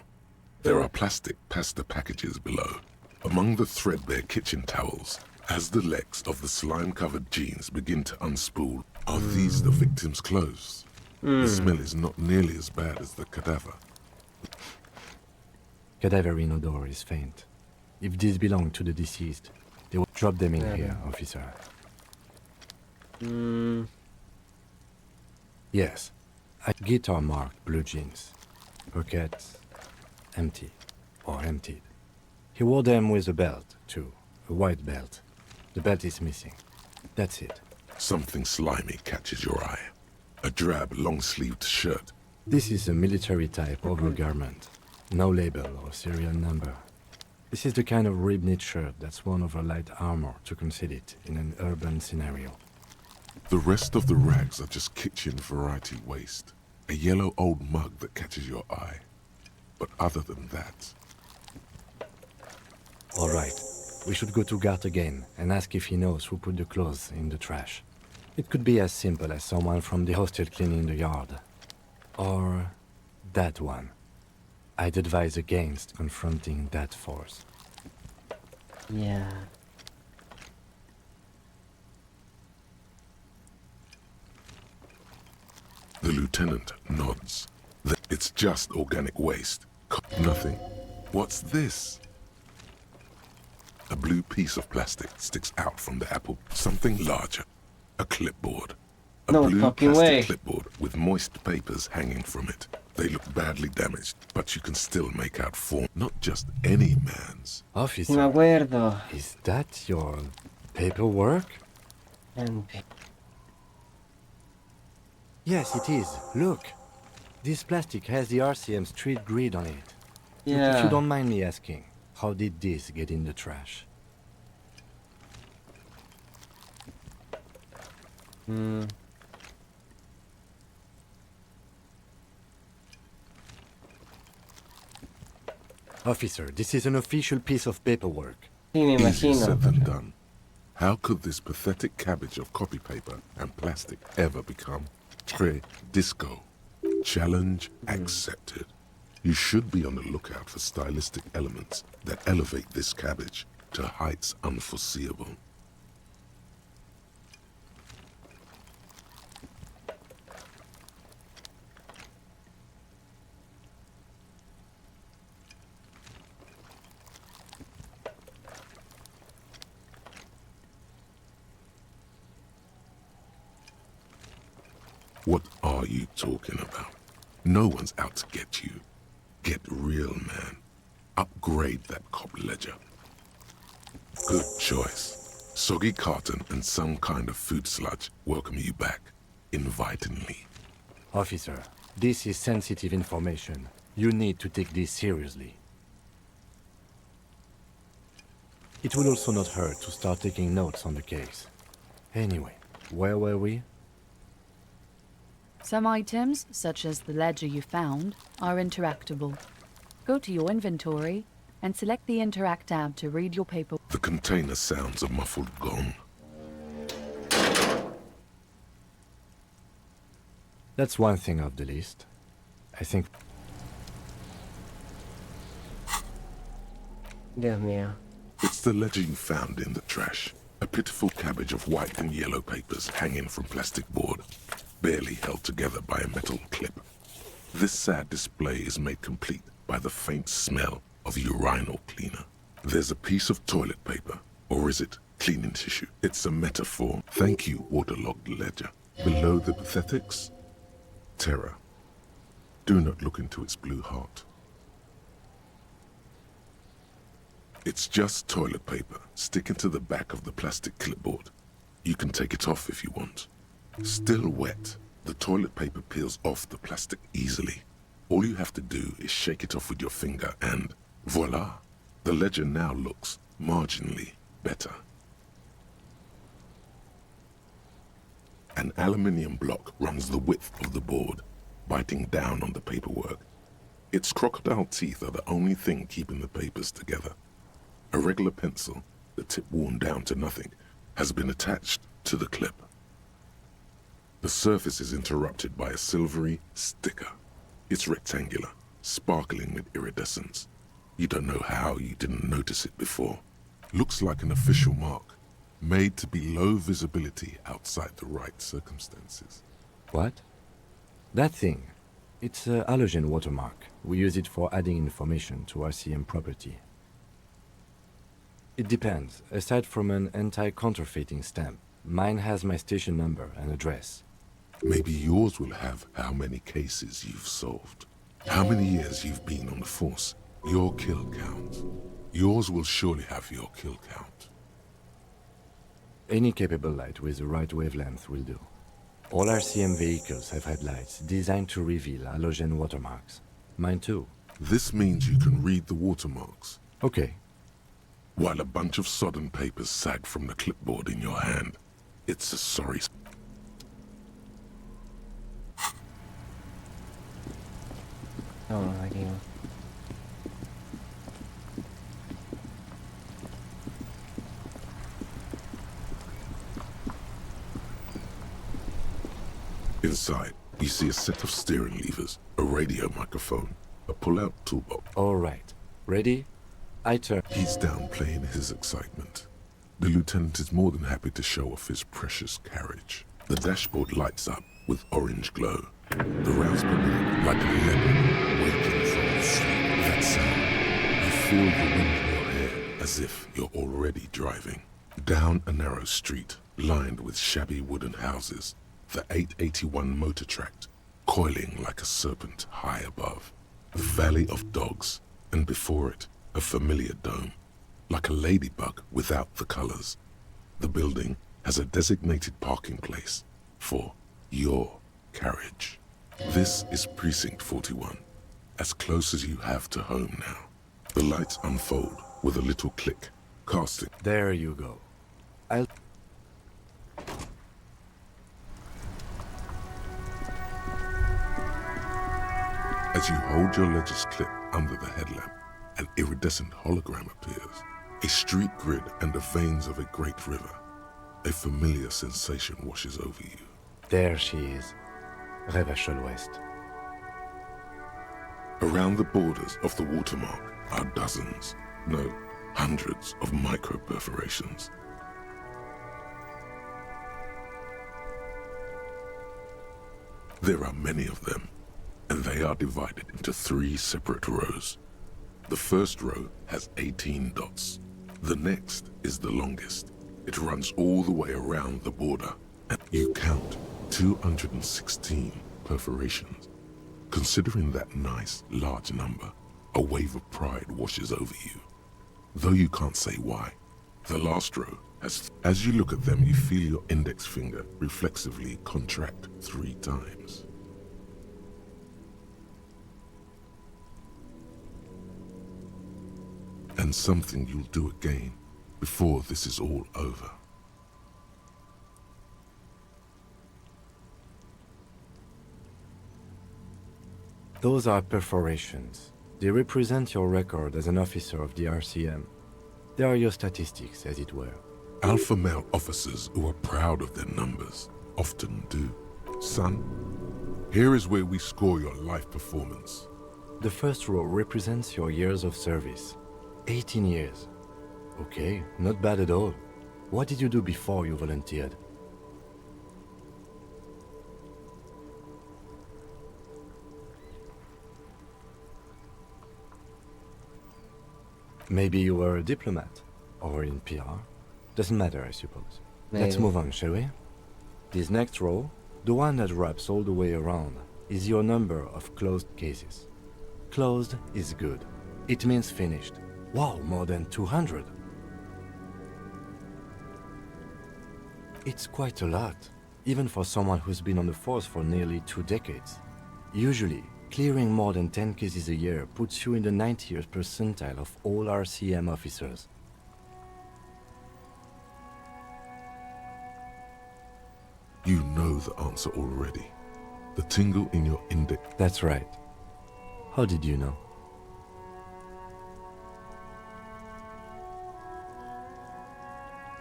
There are plastic pasta packages below. Among the threadbare kitchen towels, as the legs of the slime-covered jeans begin to unspool, are these the victim's clothes? The smell is not nearly as bad as the cadaver. Cadaverine odor is faint. If these belong to the deceased, they will drop them in here, officer. Yes. A guitar marked blue jeans. Pockets empty or emptied. He wore them with a belt, too. A white belt. The belt is missing. That's it. Something slimy catches your eye. A drab, long-sleeved shirt. This is a military-type overgarment. No label or serial number. This is the kind of rib-knit shirt that's worn over light armor to conceal it in an urban scenario. The rest of the rags are just kitchen variety waste. A yellow old mug that catches your eye. But other than that... All right. We should go to Gart again and ask if he knows who put the clothes in the trash. It could be as simple as someone from the hostel cleaning the yard. Or that one. I'd advise against confronting that force. Yeah. The lieutenant nods. It's just organic waste. Nothing. What's this? A blue piece of plastic sticks out from the apple. Something larger. A clipboard. A No blue fucking plastic way. clipboard with moist papers hanging from it. They look badly damaged, but you can still make out form. Not just any man's. Officer, Me acuerdo. is that your paperwork? And Yes, it is. Look. This plastic has the RCM street grid on it. But if yeah. you don't mind me asking, how did this get in the trash? Officer, this is an official piece of paperwork. Sí, me Easier imagino. said than done. How could this pathetic cabbage of copy paper and plastic ever become très disco? Challenge accepted. You should be on the lookout for stylistic elements that elevate this cabbage to heights unforeseeable. What are you talking about? No one's out to get you. Get real, man. Upgrade that cop ledger. Good choice. Soggy carton and some kind of food sludge welcome you back, invitingly. Officer, This is sensitive information. You need to take this seriously. It will also not hurt to start taking notes on the case. Anyway, where were we? Some items, such as the ledger you found, are interactable. Go to your inventory and select the Interact tab to read your paper. The container sounds a muffled gong. That's one thing off the list. I think... Dios mío. It's the ledger you found in the trash. A pitiful cabbage of white and yellow papers hanging from plastic board, barely held together by a metal clip. This sad display is made complete by the faint smell of urinal cleaner. There's a piece of toilet paper, or is it cleaning tissue? It's a metaphor. Thank you, waterlogged ledger. Below the pathetics, terror. Do not look into its blue heart. It's just toilet paper sticking to the back of the plastic clipboard. You can take it off if you want. Still wet, the toilet paper peels off the plastic easily. All you have to do is shake it off with your finger and voila! The ledger now looks marginally better. An aluminium block runs the width of the board, biting down on the paperwork. Its crocodile teeth are the only thing keeping the papers together. A regular pencil, the tip worn down to nothing, has been attached to the clip. The surface is interrupted by a silvery sticker. It's rectangular, sparkling with iridescence. You don't know how you didn't notice it before. Looks like an official mark, made to be low visibility outside the right circumstances. What? That thing. It's a halogen watermark. We use it for adding information to RCM property. It depends. Aside from an anti-counterfeiting stamp, mine has my station number and address. Maybe yours will have how many cases you've solved, how many years you've been on the force, your kill count. Yours will surely have your kill count. Any capable light with the right wavelength will do. All RCM vehicles have headlights designed to reveal halogen watermarks. Mine too. This means you can read the watermarks. Okay. While a bunch of sodden papers sag from the clipboard in your hand, it's a sorry... Vamos aquí. Inside, you see a set of steering levers, a radio microphone, a pull-out toolbox. All right. Ready? I turn. He's downplaying his excitement. The lieutenant is more than happy to show off his precious carriage. The dashboard lights up with orange glow. The rouse per minute like a leopard waking from its sleep. That sound, you feel the wind in your hair as if you're already driving. Down a narrow street, lined with shabby wooden houses, the 881 motor tract, coiling like a serpent high above. The Valley of Dogs, and before it, a familiar dome, like a ladybug without the colors. The building has a designated parking place for your carriage. This is Precinct 41, as close as you have to home now. The lights unfold with a little click, casting. There you go. I'll... As you hold your ledger's clip under the headlamp, an iridescent hologram appears. A street grid and the veins of a great river. A familiar sensation washes over you. There she is. Revachol West. Around the borders of the watermark are dozens, no, hundreds of micro-perforations. There are many of them, and they are divided into 3 separate rows. The first row has 18 dots. The next is the longest. It runs all the way around the border, and you count 216 perforations. Considering that nice, large number, a wave of pride washes over you. Though you can't say why, the last row has... As you look at them, you feel your index finger reflexively contract 3 times. and something you'll do again before this is all over. Those are perforations. They represent your record as an officer of the RCM. They are your statistics, as it were. Alpha male officers who are proud of their numbers often do. Son, here is where we score your life performance. The first row represents your years of service. 18 years. Okay, not bad at all. What did you do before you volunteered? Maybe you were a diplomat, or in PR. Doesn't matter, I suppose. Let's move on, shall we? This next row, the one that wraps all the way around, is your number of closed cases. Closed is good. It means finished. Wow, more than 200. It's quite a lot, even for someone who's been on the force for nearly 2 decades. Usually, clearing more than 10 cases a year puts you in the 90th percentile of all RCM officers. You know the answer already. The tingle in your index. That's right. How did you know?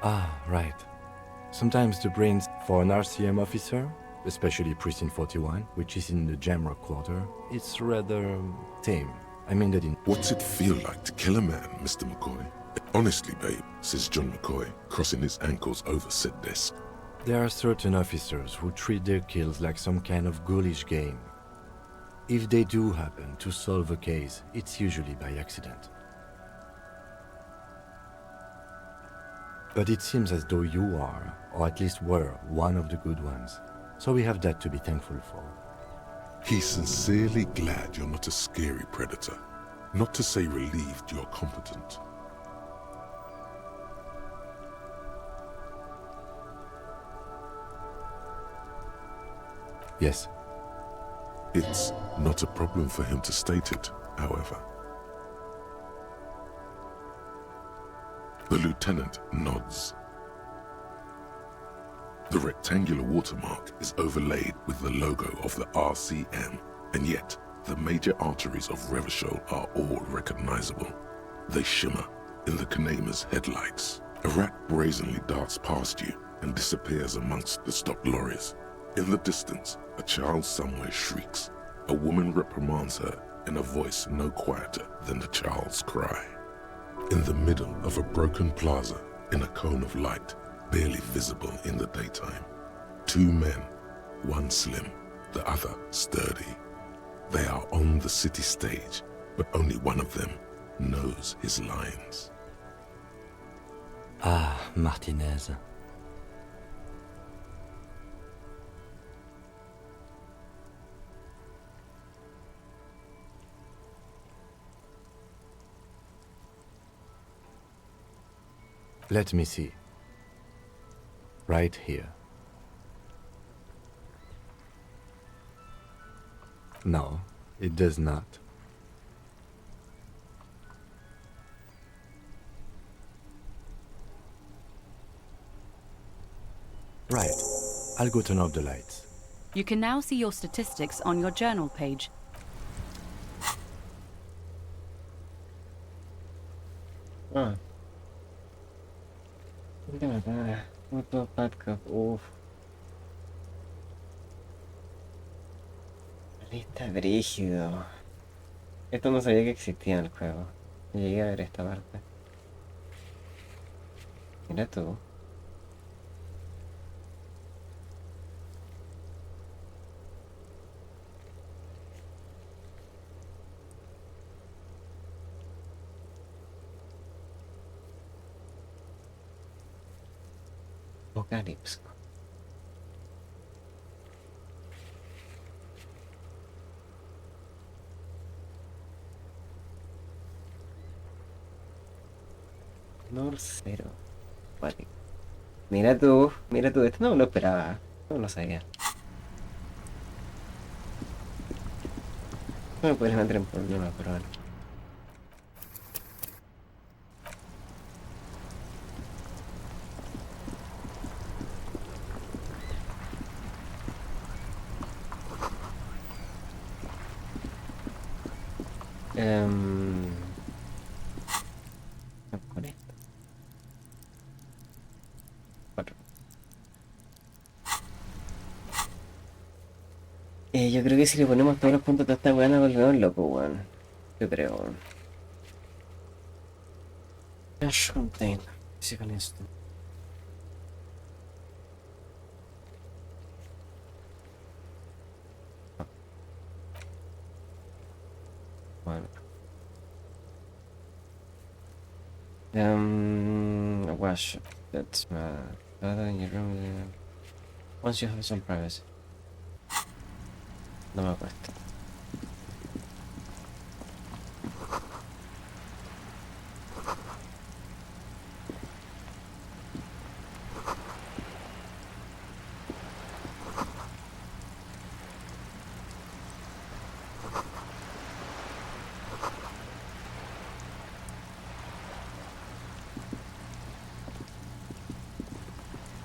Ah, right. Sometimes the brains for an RCM officer, especially Precinct 41, which is in the Jamrock quarter, it's rather tame. I mean that in... What's it feel like to kill a man, Mr. McCoy? Honestly, babe, says John McCoy, crossing his ankles over said desk. There are certain officers who treat their kills like some kind of ghoulish game. If they do happen to solve a case, it's usually by accident. But it seems as though you are, or at least were, one of the good ones. So we have that to be thankful for. He's sincerely glad you're not a scary predator. Not to say relieved you're competent. Yes. It's not a problem for him to state it, however. The lieutenant nods. The rectangular watermark is overlaid with the logo of the RCM, and yet the major arteries of Revachol are all recognizable. They shimmer in the Kanema's headlights. A rat brazenly darts past you and disappears amongst the stopped lorries. In the distance, a child somewhere shrieks. A woman reprimands her in a voice no quieter than the child's cry. In the middle of a broken plaza, in a cone of light, barely visible in the daytime, 2 men, one slim, the other sturdy. They are on the city stage, but only one of them knows his lines. Ah, Martinez. Let me see. Right here. No, it does not. Right. I'll go turn off the lights. You can now see your statistics on your journal page. Ah. Otro podcast, uff. Lista brígido. Esto no sabía que existía en el juego. Llegué a ver esta parte. Mira tú. Apocalipsis. Nor 0. Vale. Mira tú, esto no me lo esperaba. No lo sabía. No me puedes meter en problemas, pero bueno. Con esto. 4. Yo creo que si le ponemos todos los puntos de esta weá nos volvemos locos, weón. Yo creo, weón. Cash container. Sí, con esto. Bueno. Wash. That's other in your room. Once you have some privacy. No me cuesta.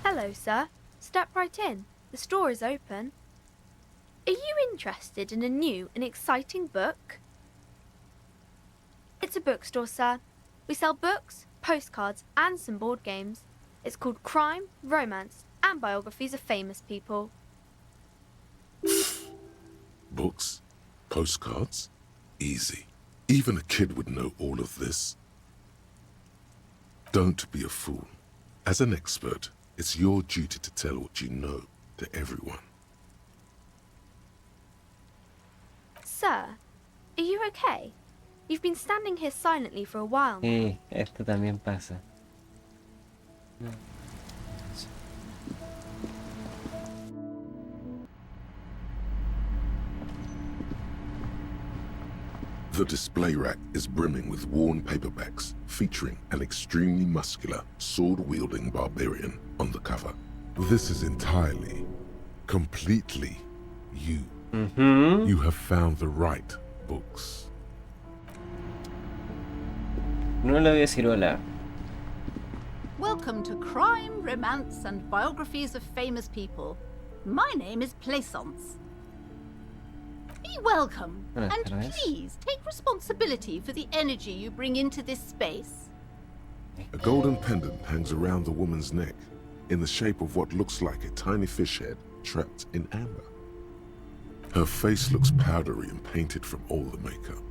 Hello, sir. Step right in. The store is open. Are you interested in a new and exciting book? It's a bookstore, sir. We sell books, postcards, and some board games. It's called Crime, Romance, and Biographies of Famous People. Books? Postcards? Easy. Even a kid would know all of this. Don't be a fool. As an expert, it's your duty to tell what you know to everyone. Sir, are you okay? You've been standing here silently for a while now. Sí, esto también pasa. The display rack is brimming with worn paperbacks featuring an extremely muscular, sword-wielding barbarian on the cover. This is entirely, completely you. You have found the right books. No le voy a decir hola. Welcome to Crime, Romance, and Biographies of Famous People. My name is Plaisance. Be welcome, and please take responsibility for the energy you bring into this space. A golden pendant hangs around the woman's neck in the shape of what looks like a tiny fish head trapped in amber. Her face looks powdery and painted from all the makeup.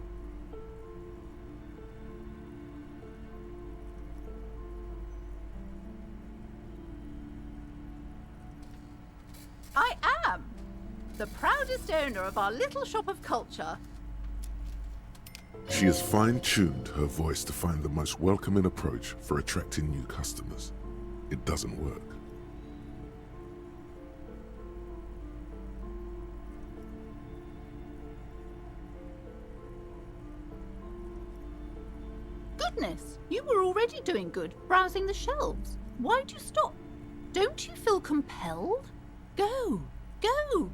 I am the proudest owner of our little shop of culture. She has fine-tuned her voice to find the most welcoming approach for attracting new customers. It doesn't work. Goodness, you were already doing good, browsing the shelves. Why'd you stop? Don't you feel compelled? Go, go!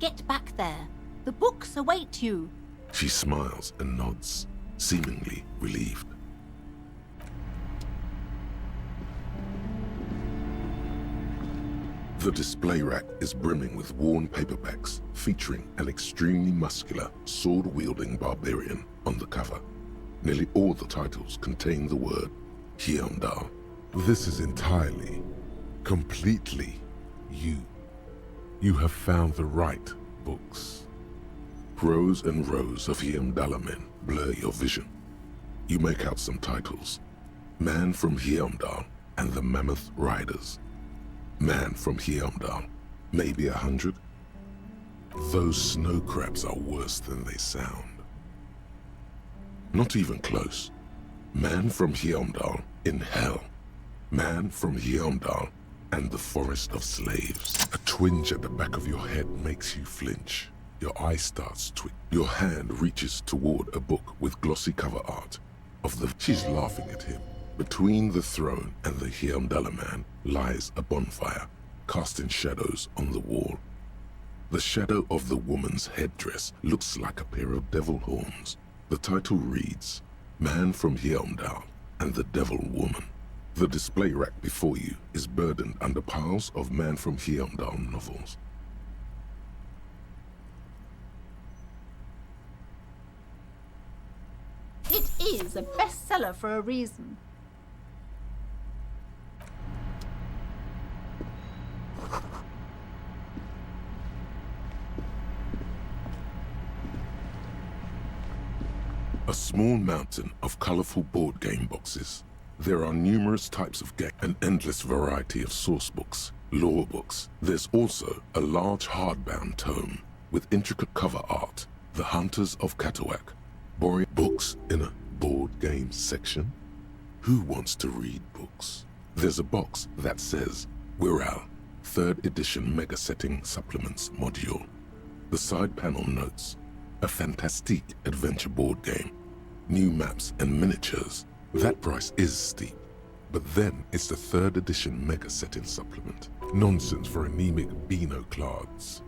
Get back there. The books await you. She smiles and nods, seemingly relieved. The display rack is brimming with worn paperbacks featuring an extremely muscular, sword-wielding barbarian on the cover. Nearly all the titles contain the word Hyundai. This is entirely, completely you. You have found the right books. Rows and rows of Hyundai men blur your vision. You make out some titles. Man from Hyundai and the Mammoth Riders. Man from Hyundai, maybe 100. Those snow crabs are worse than they sound. Not even close. Man from Hyundai in hell. Man from Hyundai and the Forest of Slaves. A twinge at the back of your head makes you flinch. Your eye starts twitching. Your hand reaches toward a book with glossy cover art of the... She's laughing at him. Between the throne and the Hyundai man lies a bonfire, casting shadows on the wall. The shadow of the woman's headdress looks like a pair of devil horns. The title reads, Man from Hyundai and the Devil Woman. The display rack before you is burdened under piles of Man from Hyundai novels. It is a bestseller for a reason. A small mountain of colorful board game boxes. There are numerous types of game, an endless variety of source books, lore books. There's also a large hardbound tome with intricate cover art, The Hunters of Katawak. Boring books in a board game section? Who wants to read books? There's a box that says Wirral, 3rd edition Mega Setting Supplements module. The side panel notes, a fantastique adventure board game. New maps and miniatures. That price is steep. But then it's the 3rd edition Mega Setting Supplement. Nonsense for anemic Beano clods.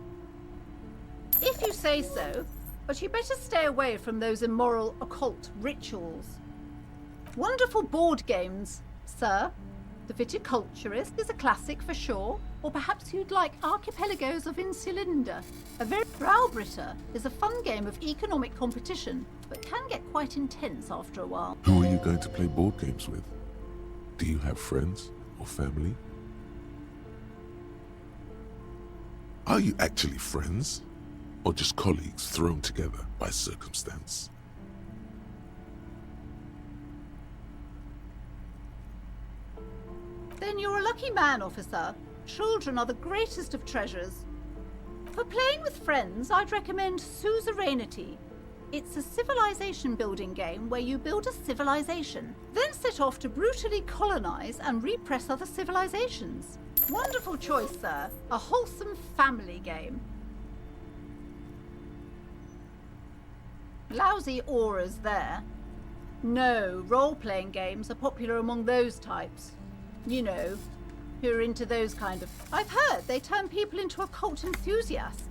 If you say so, but you better stay away from those immoral occult rituals. Wonderful board games, sir. The Viticulturist is a classic for sure, or perhaps you'd like Archipelagos of Insulinda. A very Browbritter is a fun game of economic competition, but can get quite intense after a while. Who are you going to play board games with? Do you have friends or family? Are you actually friends? Or just colleagues thrown together by circumstance? Then you're a lucky man, officer. Children are the greatest of treasures. For playing with friends, I'd recommend Suzerainty. It's a civilization building game where you build a civilization, then set off to brutally colonize and repress other civilizations. Wonderful choice, sir. A wholesome family game. Lousy auras there. No, role-playing games are popular among those types. You know, who are into those kind of... I've heard they turn people into occult enthusiasts.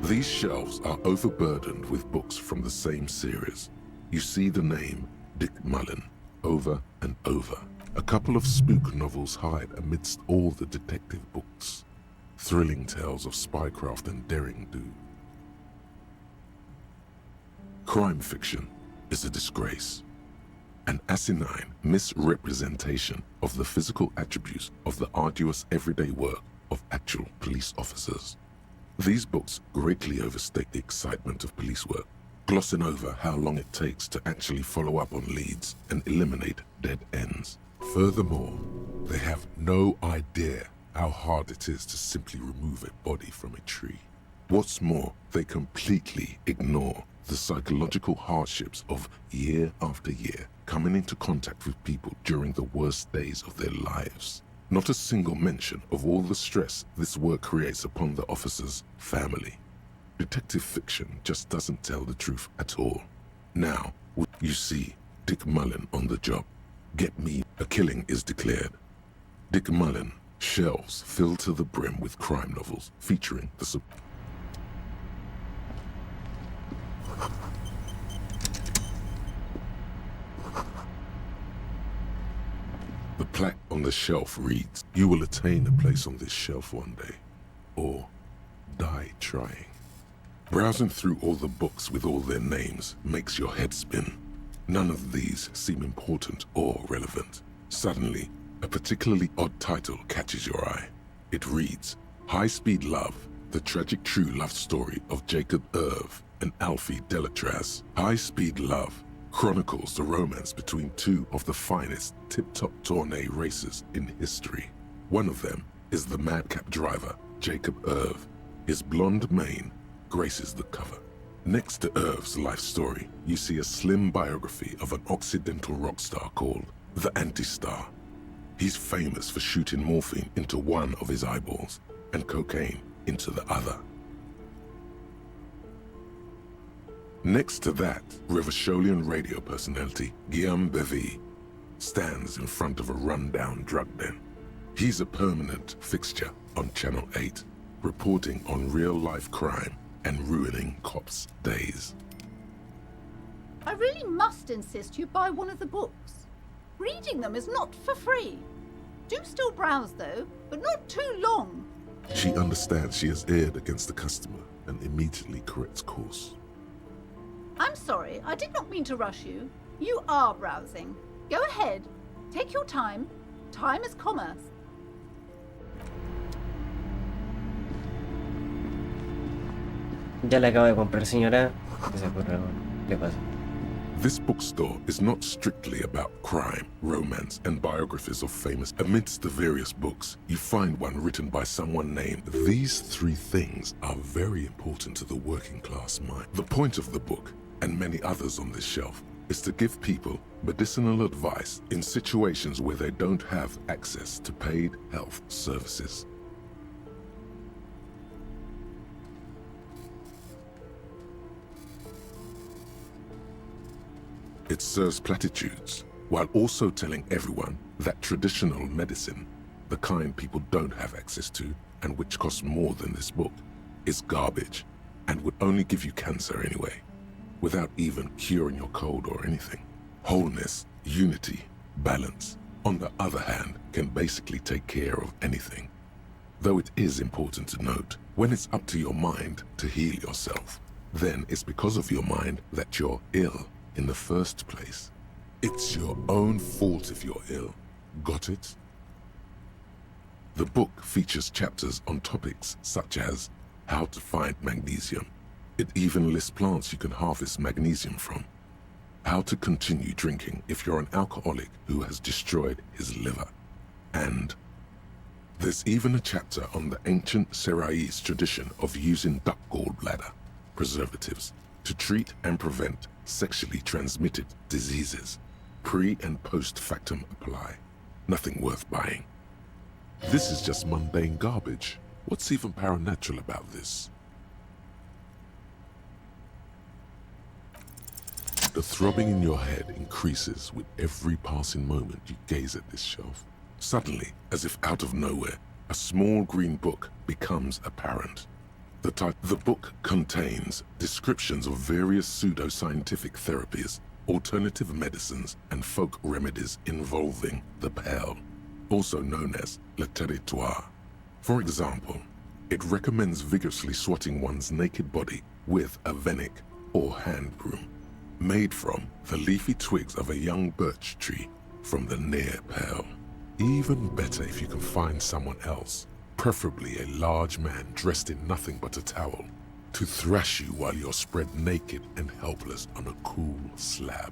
These shelves are overburdened with books from the same series. You see the name Dick Mullen over and over. A couple of spook novels hide amidst all the detective books. Thrilling tales of spycraft and daring-do. Crime fiction is a disgrace. An asinine misrepresentation of the physical attributes of the arduous everyday work of actual police officers. These books greatly overstate the excitement of police work, glossing over how long it takes to actually follow up on leads and eliminate dead ends. Furthermore, they have no idea how hard it is to simply remove a body from a tree. What's more, they completely ignore the psychological hardships of year after year coming into contact with people during the worst days of their lives. Not a single mention of all the stress this work creates upon the officer's family. Detective fiction just doesn't tell the truth at all. Now, you see Dick Mullen on the job. Get me, a killing is declared. Dick Mullen, shelves filled to the brim with crime novels featuring the The plaque on the shelf reads, "You will attain a place on this shelf one day, or die trying." Browsing through all the books with all their names makes your head spin. None of these seem important or relevant. Suddenly, a particularly odd title catches your eye. It reads, High Speed Love, the tragic true love story of Jacob Irv and Alfie Delatraz. High Speed Love chronicles the romance between two of the finest tip-top tourney racers in history. One of them is the madcap driver, Jacob Irv. His blonde mane graces the cover. Next to Irv's life story, you see a slim biography of an Occidental rock star called the Anti-Star. He's famous for shooting morphine into one of his eyeballs and cocaine into the other. Next to that, Revacholian radio personality Guillaume Bevy stands in front of a rundown drug den. He's a permanent fixture on Channel 8, reporting on real-life crime and ruining cops' days. I really must insist you buy one of the books. Reading them is not for free. Do still browse though, but not too long. She understands she has erred against the customer and immediately corrects course. I'm sorry, I did not mean to rush you. You are browsing. Go ahead. Take your time. Time is commerce. Ya le acabo de comprar, señora. Ese correo. ¿Qué pasa? This bookstore is not strictly about crime, romance, and biographies of famous. Amidst the various books, you find one written by someone named. These three things are very important to the working class mind. The point of the book, and many others on this shelf, is to give people medicinal advice in situations where they don't have access to paid health services. It serves platitudes, while also telling everyone that traditional medicine, the kind people don't have access to, and which costs more than this book, is garbage, and would only give you cancer anyway, without even curing your cold or anything. Wholeness, unity, balance, on the other hand, can basically take care of anything. Though it is important to note, when it's up to your mind to heal yourself, then it's because of your mind that you're ill in the first place. It's your own fault if you're ill. Got it? The book features chapters on topics such as how to find magnesium. It even lists plants you can harvest magnesium from. How to continue drinking if you're an alcoholic who has destroyed his liver. And there's even a chapter on the ancient Seraïs tradition of using duck gallbladder preservatives to treat and prevent sexually transmitted diseases. Pre and post factum apply. Nothing worth buying. This is just mundane garbage. What's even paranatural about this? The throbbing in your head increases with every passing moment you gaze at this shelf. Suddenly, as if out of nowhere, a small green book becomes apparent. The book contains descriptions of various pseudo-scientific therapies, alternative medicines, and folk remedies involving the Pale, also known as le territoire. For example, it recommends vigorously swatting one's naked body with a venik or hand broom, made from the leafy twigs of a young birch tree from the near Pale. Even better if you can find someone else, preferably a large man dressed in nothing but a towel, to thrash you while you're spread naked and helpless on a cool slab.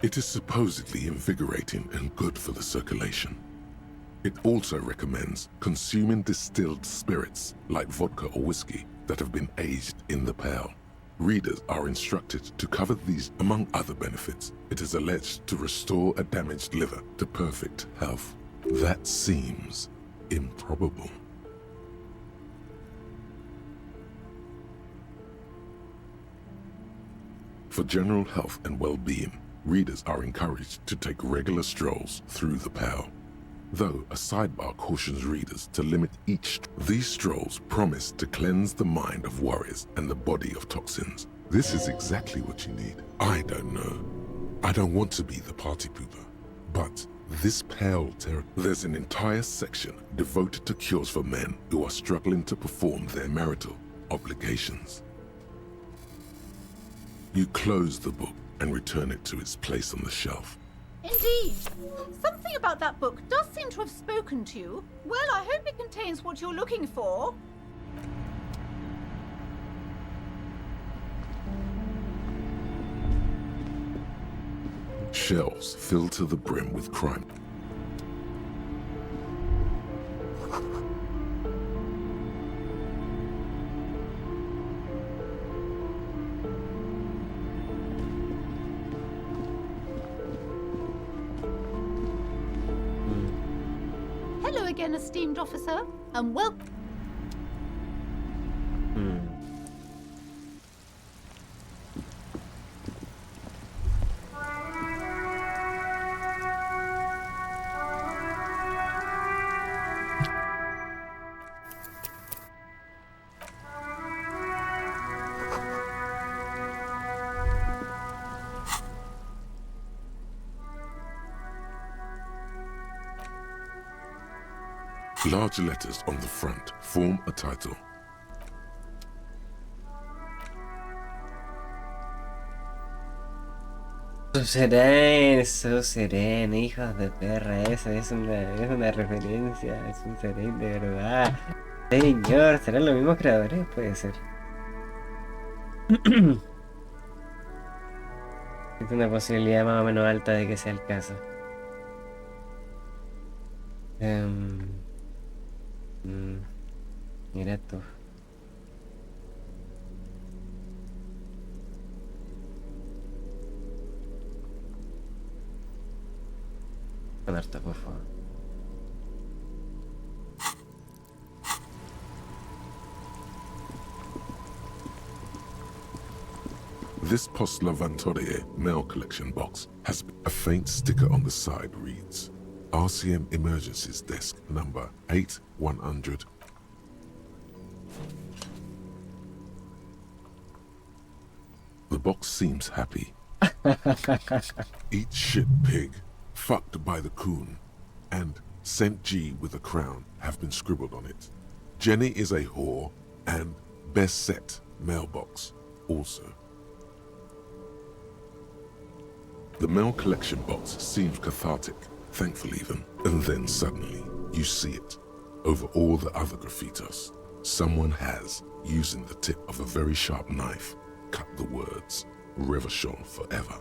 It is supposedly invigorating and good for the circulation. It also recommends consuming distilled spirits like vodka or whiskey that have been aged in the Pale. Readers are instructed to cover these among other benefits. It is alleged to restore a damaged liver to perfect health. That seems improbable. For general health and well-being, readers are encouraged to take regular strolls through the Pale. Though a sidebar cautions readers to limit each. These strolls promise to cleanse the mind of worries and the body of toxins. This is exactly what you need. I don't know. I don't want to be the party pooper, but this Pale there's an entire section devoted to cures for men who are struggling to perform their marital obligations. You close the book and return it to its place on the shelf. Indeed. Something about that book does seem to have spoken to you. Well, I hope it contains what you're looking for. Shelves filled to the brim with crime. Hello again, esteemed officer, and welcome. Large letters on the front form a title. Suzerain, hijos de perra, esa es una referencia, es un Suzerain de verdad. Señor, ¿serán los mismos creadores? Puede ser. Es una posibilidad más o menos alta de que sea el caso. Mira tú. Con harta, por favor. This Postlavantorie mail collection box has a faint sticker on the side reads RCM Emergencies Desk number 8100. The box seems happy. Eat shit pig, fucked by the coon, and St. G with a crown have been scribbled on it. Jenny is a whore, and best set mailbox also. The mail collection box seems cathartic, thankful even, and then suddenly you see it. Over all the other graffitos, someone has, using the tip of a very sharp knife, cut the words, Reverchon forever.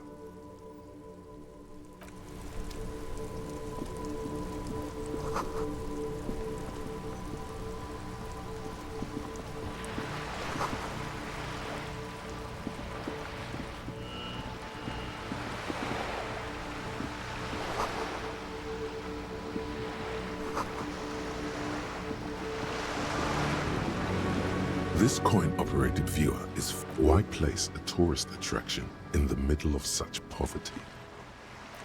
This coin-operated viewer is why place a tourist attraction in the middle of such poverty?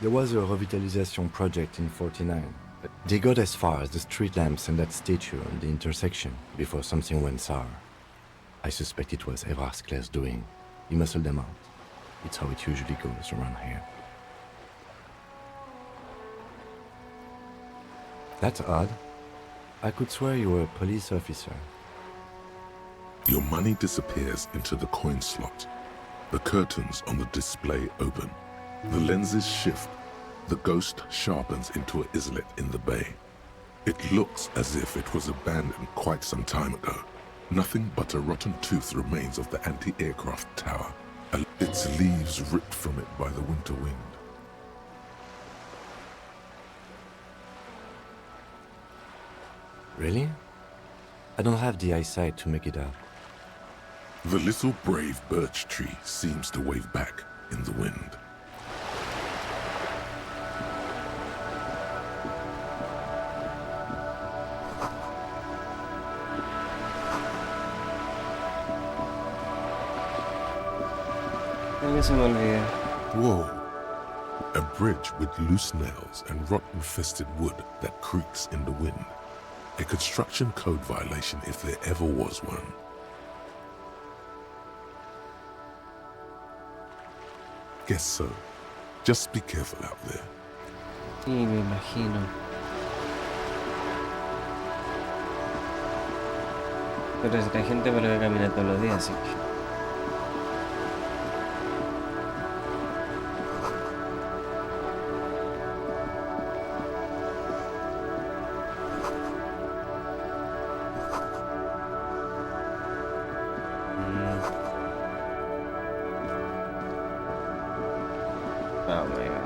There was a revitalization project in 49, but they got as far as the street lamps and that statue on the intersection before something went sour. I suspect it was Evrard Skler's doing. He muscled them out. It's how it usually goes around here. That's odd. I could swear you were a police officer. Your money disappears into the coin slot. The curtains on the display open. The lenses shift. The ghost sharpens into an islet in the bay. It looks as if it was abandoned quite some time ago. Nothing but a rotten tooth remains of the anti-aircraft tower. Its leaves ripped from it by the winter wind. Really? I don't have the eyesight to make it out. The little brave birch tree seems to wave back in the wind. Whoa! A bridge with loose nails and rot-infested wood that creaks in the wind. A construction code violation if there ever was one. Guess so. Just be careful out there. Sí, me imagino. Pero es que hay gente por la que camina todos los días, así que... Oh my god.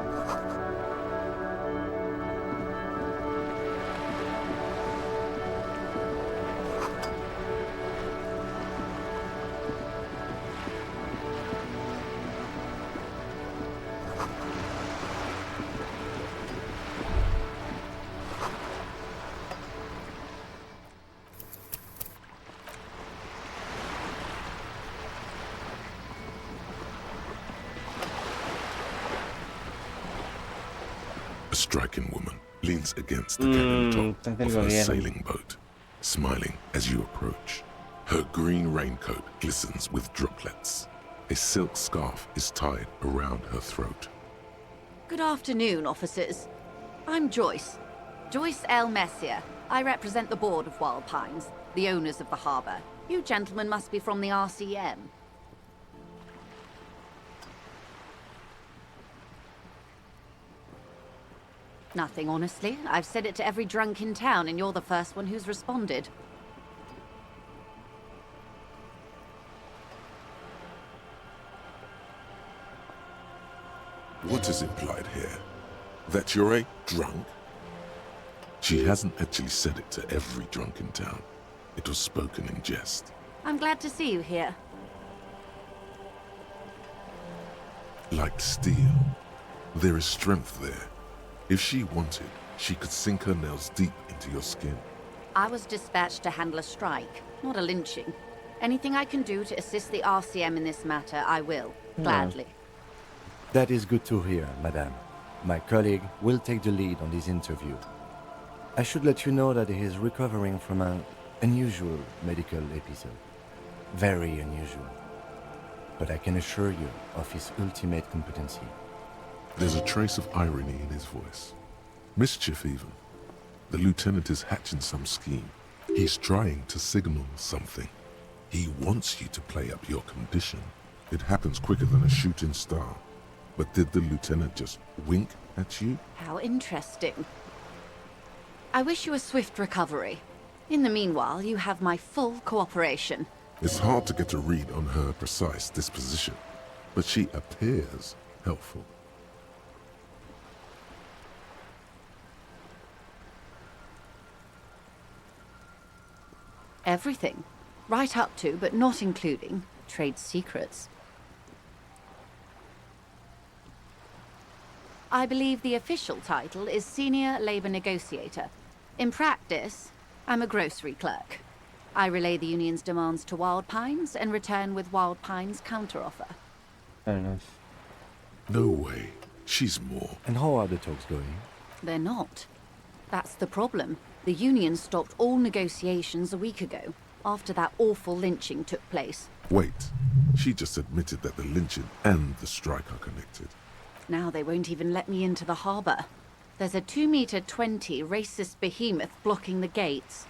A striking woman leans against the cabin top of her sailing boat, smiling as you approach. Her green raincoat glistens with droplets. A silk scarf is tied around her throat. Good afternoon, officers. I'm Joyce. Joyce L. Messier. I represent the board of Wild Pines, the owners of the harbour. You gentlemen must be from the RCM. Nothing, honestly. I've said it to every drunk in town, and you're the first one who's responded. What is implied here? That you're a drunk? She hasn't actually said it to every drunk in town. It was spoken in jest. I'm glad to see you here. Like steel. There is strength there. If she wanted, she could sink her nails deep into your skin. I was dispatched to handle a strike, not a lynching. Anything I can do to assist the RCM in this matter, I will. Gladly. That is good to hear, madame. My colleague will take the lead on this interview. I should let you know that he is recovering from an unusual medical episode. Very unusual. But I can assure you of his ultimate competency. There's a trace of irony in his voice. Mischief, even. The lieutenant is hatching some scheme. He's trying to signal something. He wants you to play up your condition. It happens quicker than a shooting star. But did the lieutenant just wink at you? How interesting. I wish you a swift recovery. In the meanwhile, you have my full cooperation. It's hard to get a read on her precise disposition, but she appears helpful. Everything. Right up to, but not including, trade secrets. I believe the official title is Senior Labor Negotiator. In practice, I'm a grocery clerk. I relay the union's demands to Wild Pines and return with Wild Pines' counteroffer. Fair enough. No way. She's more. And how are the talks going? They're not. That's the problem. The union stopped all negotiations a week ago, after that awful lynching took place. Wait. She just admitted that the lynching and the strike are connected. Now they won't even let me into the harbour. There's a 2-meter-20 racist behemoth blocking the gates.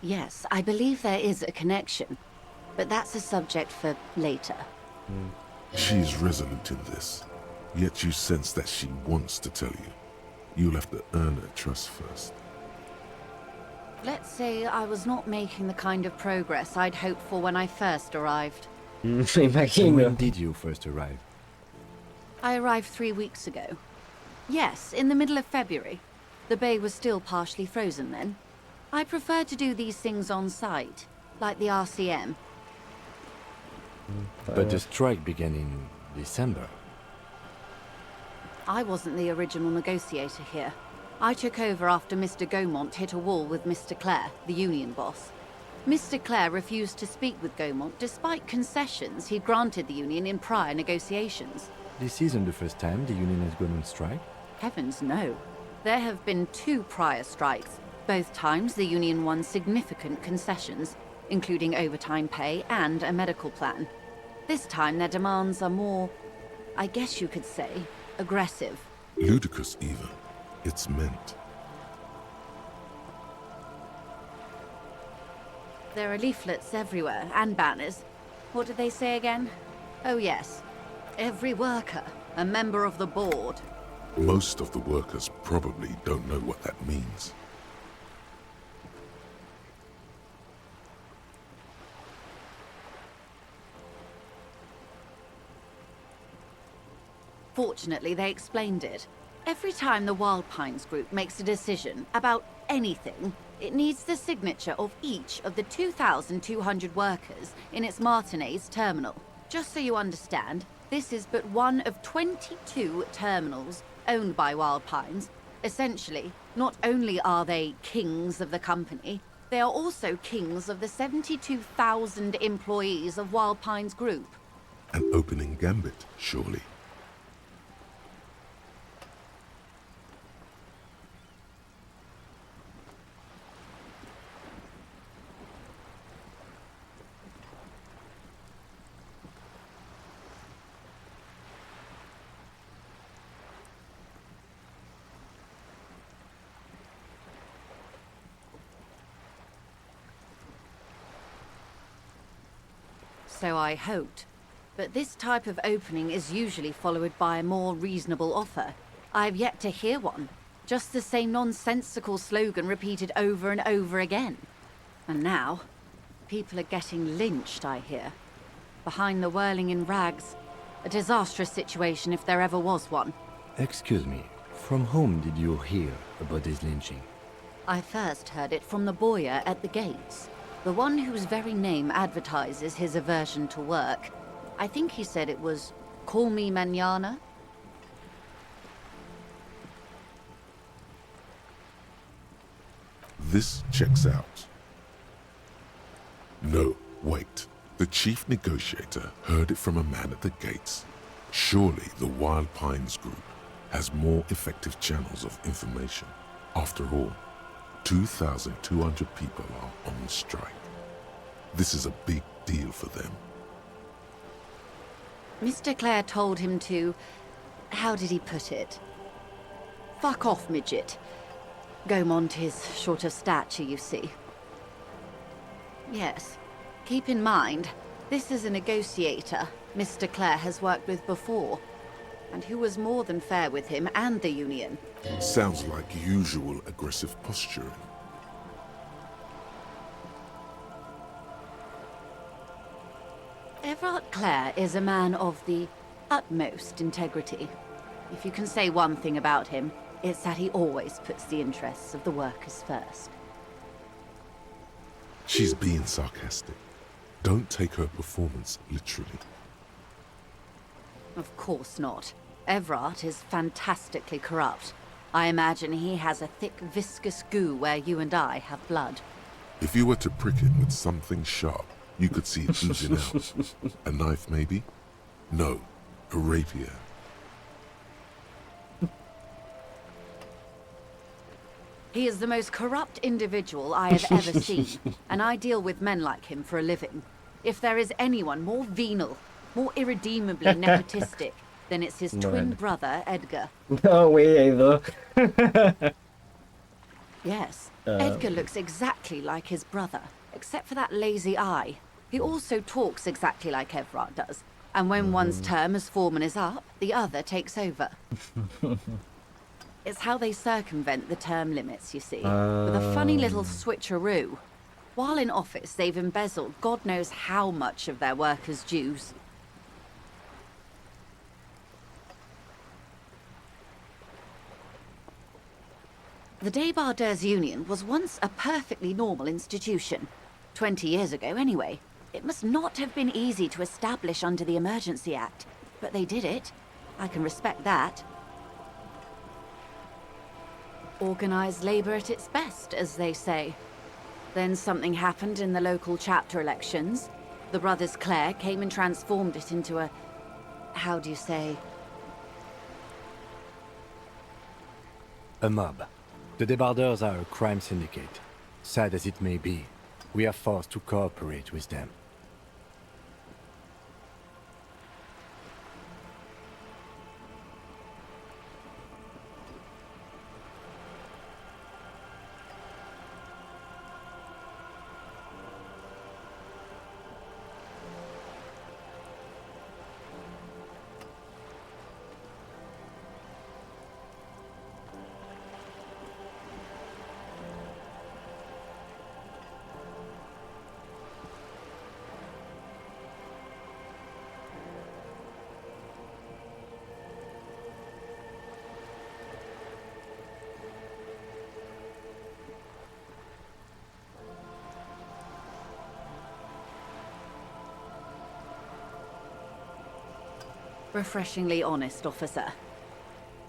Yes, I believe there is a connection, but that's a subject for later. She's resolute in this, yet you sense that she wants to tell you. You'll have to earn her trust first. Let's say I was not making the kind of progress I'd hoped for when I first arrived. And when did you first arrive? I arrived 3 weeks ago. Yes, in the middle of February. The bay was still partially frozen then. I prefer to do these things on site, like the RCM. But the strike began in December. I wasn't the original negotiator here. I took over after Mr. Gaumont hit a wall with Mr. Clare, the union boss. Mr. Clare refused to speak with Gaumont despite concessions he'd granted the union in prior negotiations. This isn't the first time the union has gone on strike? Heavens, no. There have been 2 prior strikes. Both times the union won significant concessions, including overtime pay and a medical plan. This time their demands are more, I guess you could say, aggressive. Ludicrous even. It's meant. There are leaflets everywhere, and banners. What did they say again? Oh yes. Every worker, a member of the board. Most of the workers probably don't know what that means. Fortunately, they explained it. Every time the Wild Pines group makes a decision about anything, it needs the signature of each of the 2,200 workers in its Martinez terminal. Just so you understand, this is but one of 22 terminals owned by Wild Pines. Essentially, not only are they kings of the company, they are also kings of the 72,000 employees of Wild Pines Group. An opening gambit, surely. so I hoped. But this type of opening is usually followed by a more reasonable offer. I've yet to hear one. Just the same nonsensical slogan repeated over and over again. And now, people are getting lynched, I hear. Behind the whirling in rags. A disastrous situation if there ever was one. Excuse me, from whom did you hear about this lynching? I first heard it from the boyer at the gates. The one whose very name advertises his aversion to work. I think he said it was, "Call me mañana." This checks out. No, wait. The chief negotiator heard it from a man at the gates. Surely the Wild Pines group has more effective channels of information. After all, 2,200 people are on strike. This is a big deal for them. Mr. Clare told him to... how did he put it? Fuck off, midget. Gaumont is short of stature, you see. Yes. Keep in mind, this is a negotiator Mr. Clare has worked with before, and who was more than fair with him and the Union. Sounds like usual aggressive posturing. Everard Clare is a man of the utmost integrity. If you can say one thing about him, it's that he always puts the interests of the workers first. She's being sarcastic. Don't take her performance literally. Of course not. Everard is fantastically corrupt. I imagine he has a thick, viscous goo where you and I have blood. If you were to prick it with something sharp, you could see it oozing out. A knife, maybe? No, a rapier. He is the most corrupt individual I have ever seen, and I deal with men like him for a living. If there is anyone more venal, more irredeemably nepotistic, then it's his twin brother, Edgar. No way, though. Yes, Edgar looks exactly like his brother, except for that lazy eye. He also talks exactly like Everard does, and when one's term as foreman is up, the other takes over. It's how they circumvent the term limits, you see, with a funny little switcheroo. While in office, they've embezzled God knows how much of their workers' dues. The Débardeurs Union was once a perfectly normal institution. 20 years ago, anyway. It must not have been easy to establish under the Emergency Act, but they did it. I can respect that. Organised labour at its best, as they say. Then something happened in the local chapter elections. The brothers Clare came and transformed it into a... how do you say? A mob. The Débardeurs are a crime syndicate. Sad as it may be, we are forced to cooperate with them. Refreshingly honest, officer.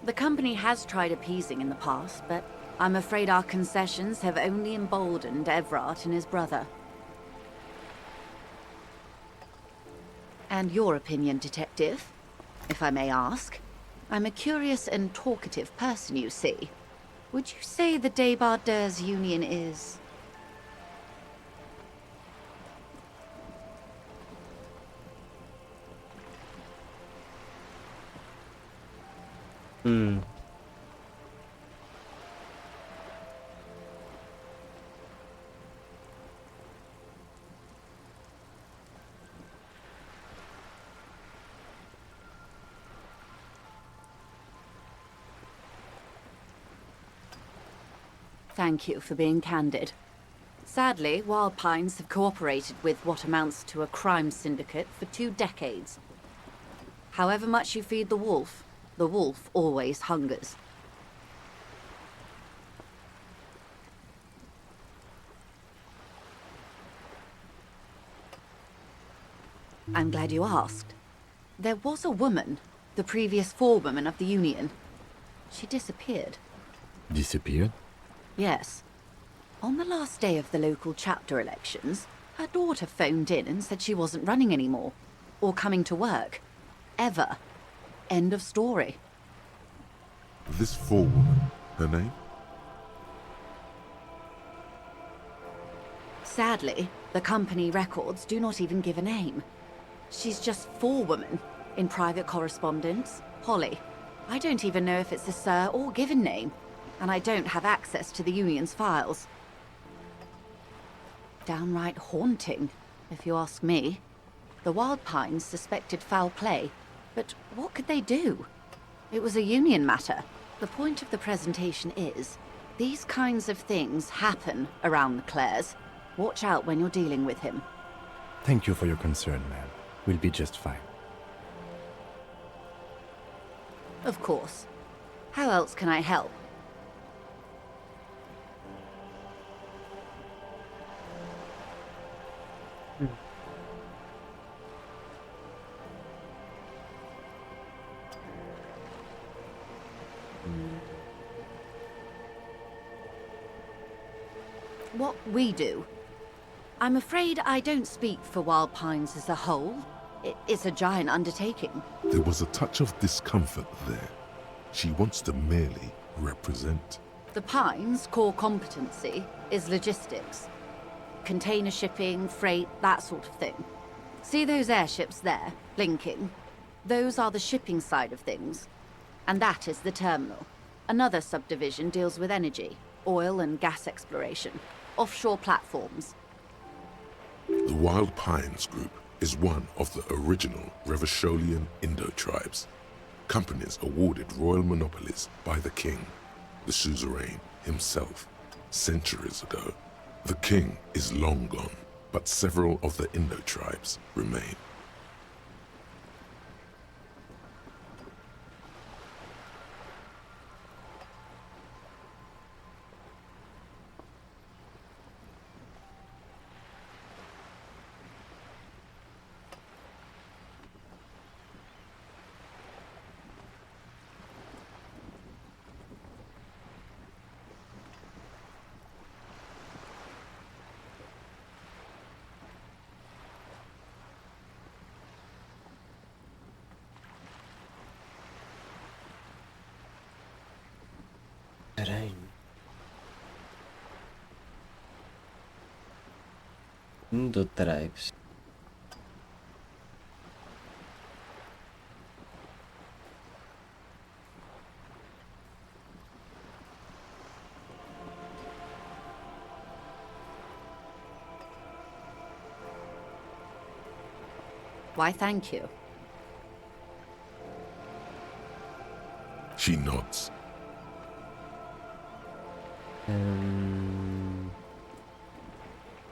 The company has tried appeasing in the past, but I'm afraid our concessions have only emboldened Everard and his brother. And your opinion, detective, if I may ask? I'm a curious and talkative person, you see. Would you say the Débardeurs Union is... Thank you for being candid. Sadly, Wild Pines have cooperated with what amounts to a crime syndicate for 2 decades. However much you feed the wolf always hungers. I'm glad you asked. There was a woman, the previous forewoman of the Union. She disappeared. Disappeared? Yes. On the last day of the local chapter elections, her daughter phoned in and said she wasn't running anymore, or coming to work. Ever. End of story. This forewoman, her name? Sadly, the company records do not even give a name. She's just forewoman in private correspondence, Holly. I don't even know if it's a sir or given name, and I don't have access to the Union's files. Downright haunting, if you ask me. The Wild Pines suspected foul play, but what could they do? It was a Union matter. The point of the presentation is, these kinds of things happen around the Clares. Watch out when you're dealing with him. Thank you for your concern, ma'am. We'll be just fine. Of course. How else can I help? What we do. I'm afraid I don't speak for Wild Pines as a whole. It's a giant undertaking. There was a touch of discomfort there. She wants to merely represent. The Pines' core competency is logistics. Container shipping, freight, that sort of thing. See those airships there, blinking? Those are the shipping side of things. And that is the terminal. Another subdivision deals with energy, oil and gas exploration, offshore platforms. The Wild Pines Group is one of the original Revacholian Indo-tribes. Companies awarded royal monopolies by the king, the suzerain himself, centuries ago. The king is long gone, but several of the Indo-tribes remain. Indo-tribes. Why, thank you. She nods.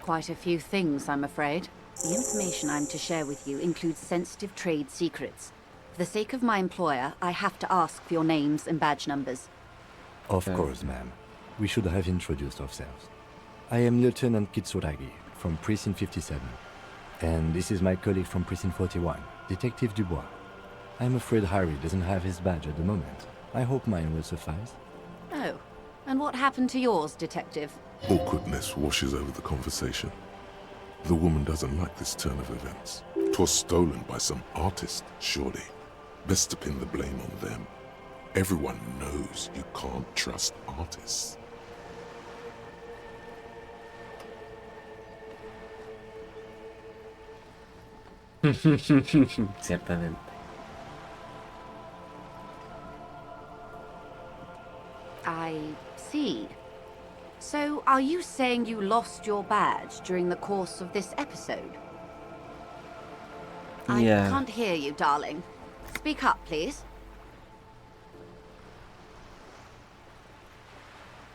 Quite a few things, I'm afraid. The information I'm to share with you includes sensitive trade secrets. For the sake of my employer, I have to ask for your names and badge numbers. Of course, ma'am. We should have introduced ourselves. I am Lieutenant Kitsuragi from Precinct 57. And this is my colleague from Precinct 41, Detective Dubois. I'm afraid Harry doesn't have his badge at the moment. I hope mine will suffice. Oh, and what happened to yours, Detective? Awkwardness washes over the conversation. The woman doesn't like this turn of events. 'Twas stolen by some artist, surely. Best to pin the blame on them. Everyone knows you can't trust artists. Ciertamente. I see. So, are you saying you lost your badge during the course of this episode? Yeah. I can't hear you, darling. Speak up, please.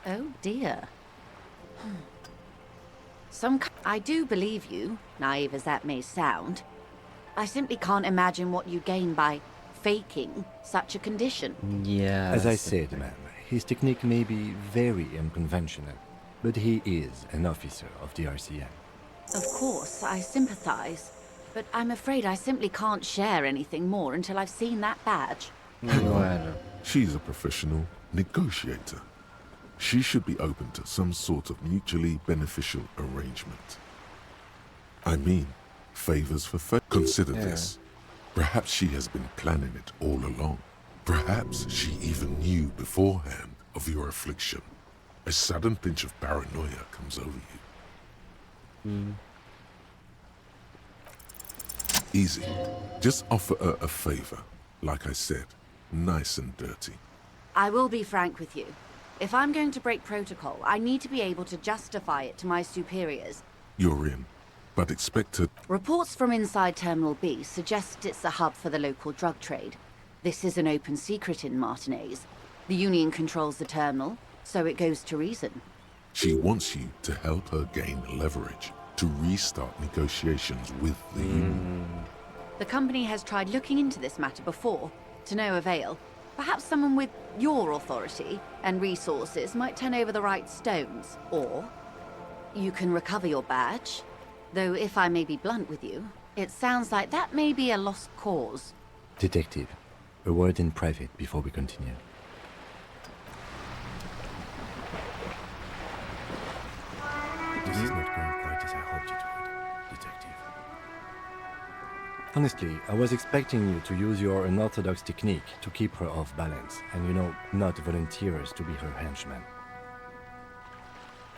Oh dear. I do believe you, naive as that may sound. I simply can't imagine what you gain by faking such a condition. Yeah. As I said, ma'am, his technique may be very unconventional, but he is an officer of the RCM. Of course, I sympathize, but I'm afraid I simply can't share anything more until I've seen that badge. Well, she's a professional negotiator. She should be open to some sort of mutually beneficial arrangement. I mean, favors for favors. Consider this. Perhaps she has been planning it all along. Perhaps she even knew beforehand of your affliction. A sudden pinch of paranoia comes over you. Easy. Just offer her a favor. Like I said, nice and dirty. I will be frank with you. If I'm going to break protocol, I need to be able to justify it to my superiors. You're in, but expect her. Reports from inside Terminal B suggest it's a hub for the local drug trade. This is an open secret in Martinez. The Union controls the terminal, so it goes to reason. She wants you to help her gain leverage to restart negotiations with the Union. The company has tried looking into this matter before, to no avail. Perhaps someone with your authority and resources might turn over the right stones. Or you can recover your badge. Though if I may be blunt with you, it sounds like that may be a lost cause. Detective, a word in private before we continue. This is not going quite as I hoped it would, Detective. Honestly, I was expecting you to use your unorthodox technique to keep her off balance, and not volunteer us to be her henchman.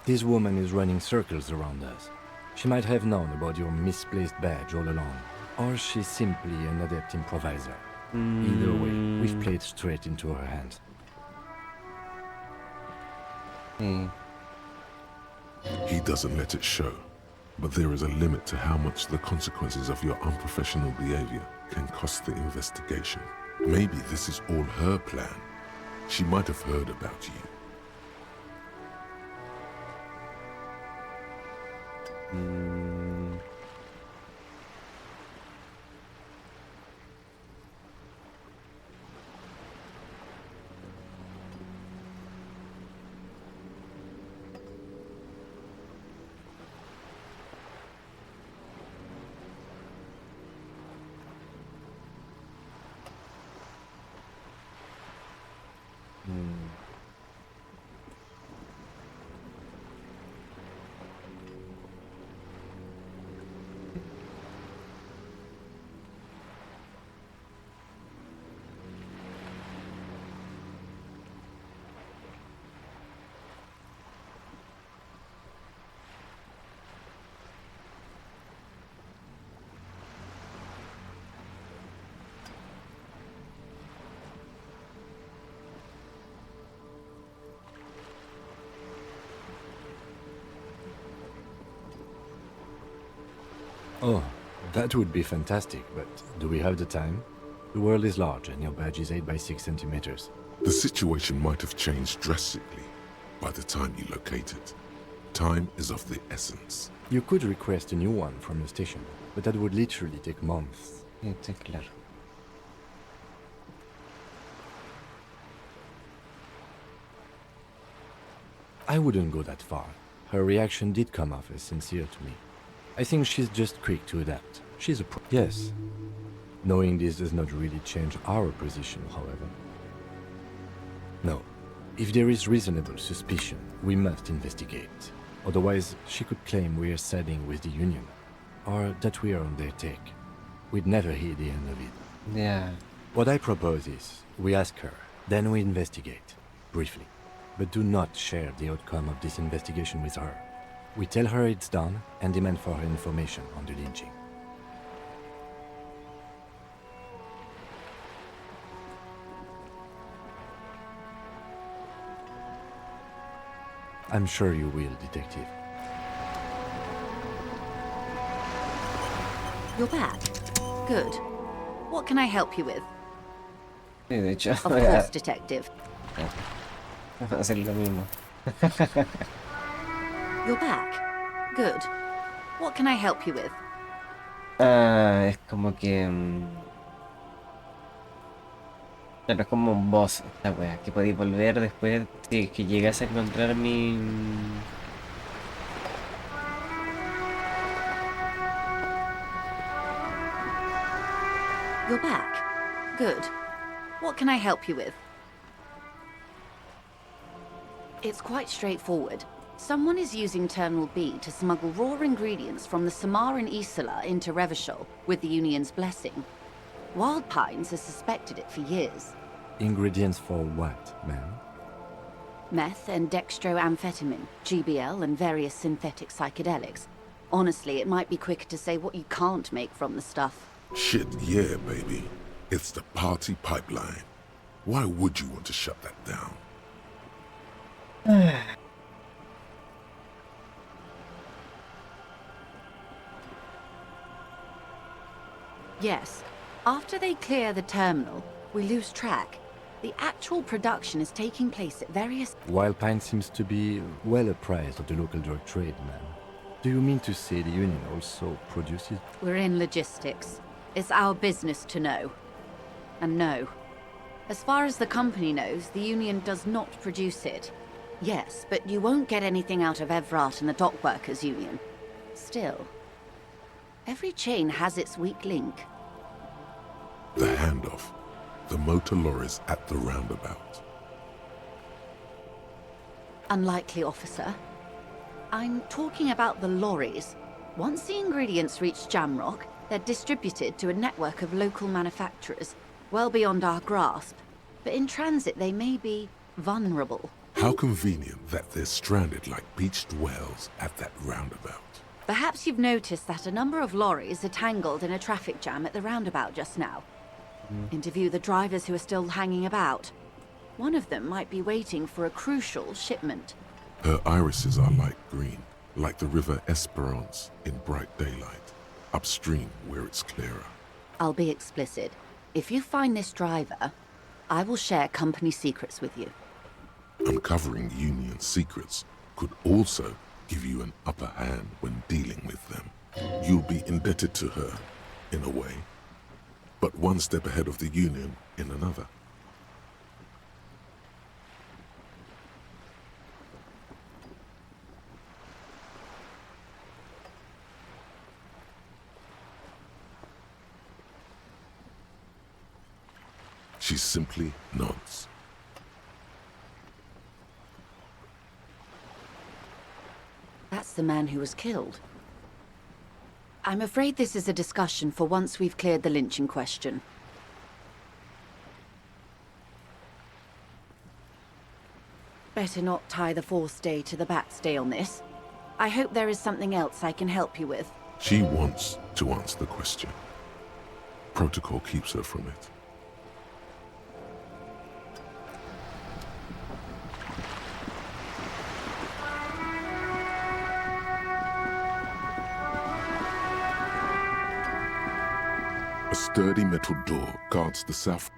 This woman is running circles around us. She might have known about your misplaced badge all along, or she's simply an adept improviser. Either way, we've played straight into her hands. He doesn't let it show, but there is a limit to how much the consequences of your unprofessional behavior can cost the investigation. Maybe this is all her plan. She might have heard about you. Oh, that would be fantastic, but do we have the time? The world is large and your badge is 8 by 6 centimeters. The situation might have changed drastically by the time you locate it. Time is of the essence. You could request a new one from the station, but that would literally take months. I wouldn't go that far. Her reaction did come off as sincere to me. I think she's just quick to adapt. She's a pro. Yes. Knowing this does not really change our position, however. No. If there is reasonable suspicion, we must investigate. Otherwise, she could claim we are siding with the Union, or that we are on their take. We'd never hear the end of it. Yeah. What I propose is, we ask her, then we investigate, briefly. But do not share the outcome of this investigation with her. We tell her it's done and demand for her information on the lynching. I'm sure you will, Detective. You're back. Good. What can I help you with? Sí, de hecho, Of course, Detective. va a ser lo mismo. You're back. Good. What can I help you with? Ah, es como que... Claro, es como un boss esta wea, que podéis volver después si es que llegas a encontrar mi... You're back. Good. What can I help you with? It's quite straightforward. Someone is using Terminal B to smuggle raw ingredients from the Samar and Isola into Revachol with the Union's blessing. Wild Pines has suspected it for years. Ingredients for what, ma'am? Meth and dextroamphetamine, GBL, and various synthetic psychedelics. Honestly, it might be quicker to say what you can't make from the stuff. Shit, yeah, baby. It's the party pipeline. Why would you want to shut that down? Yes. After they clear the terminal, we lose track. The actual production is taking place at various... Wild Pine seems to be well apprised of the local drug trade, ma'am. Do you mean to say the Union also produces? We're in logistics. It's our business to know. And no. As far as the company knows, the Union does not produce it. Yes, but you won't get anything out of Evrat and the Dock Workers Union. Still, every chain has its weak link. The handoff. The motor lorries at the roundabout. Unlikely, officer. I'm talking about the lorries. Once the ingredients reach Jamrock, they're distributed to a network of local manufacturers, well beyond our grasp. But in transit, they may be vulnerable. How convenient that they're stranded like beached whales at that roundabout. Perhaps you've noticed that a number of lorries are tangled in a traffic jam at the roundabout just now. Interview the drivers who are still hanging about. One of them might be waiting for a crucial shipment. Her irises are light green, like the river Esperance in bright daylight, upstream where it's clearer. I'll be explicit. If you find this driver, I will share company secrets with you. Uncovering Union secrets could also give you an upper hand when dealing with them. You'll be indebted to her, in a way, but one step ahead of the Union in another. She simply nods. That's the man who was killed. I'm afraid this is a discussion for once we've cleared the lynching question. Better not tie the fourth day to the bat's day on this. I hope there is something else I can help you with. She wants to answer the question. Protocol keeps her from it. A sturdy metal door guards the south.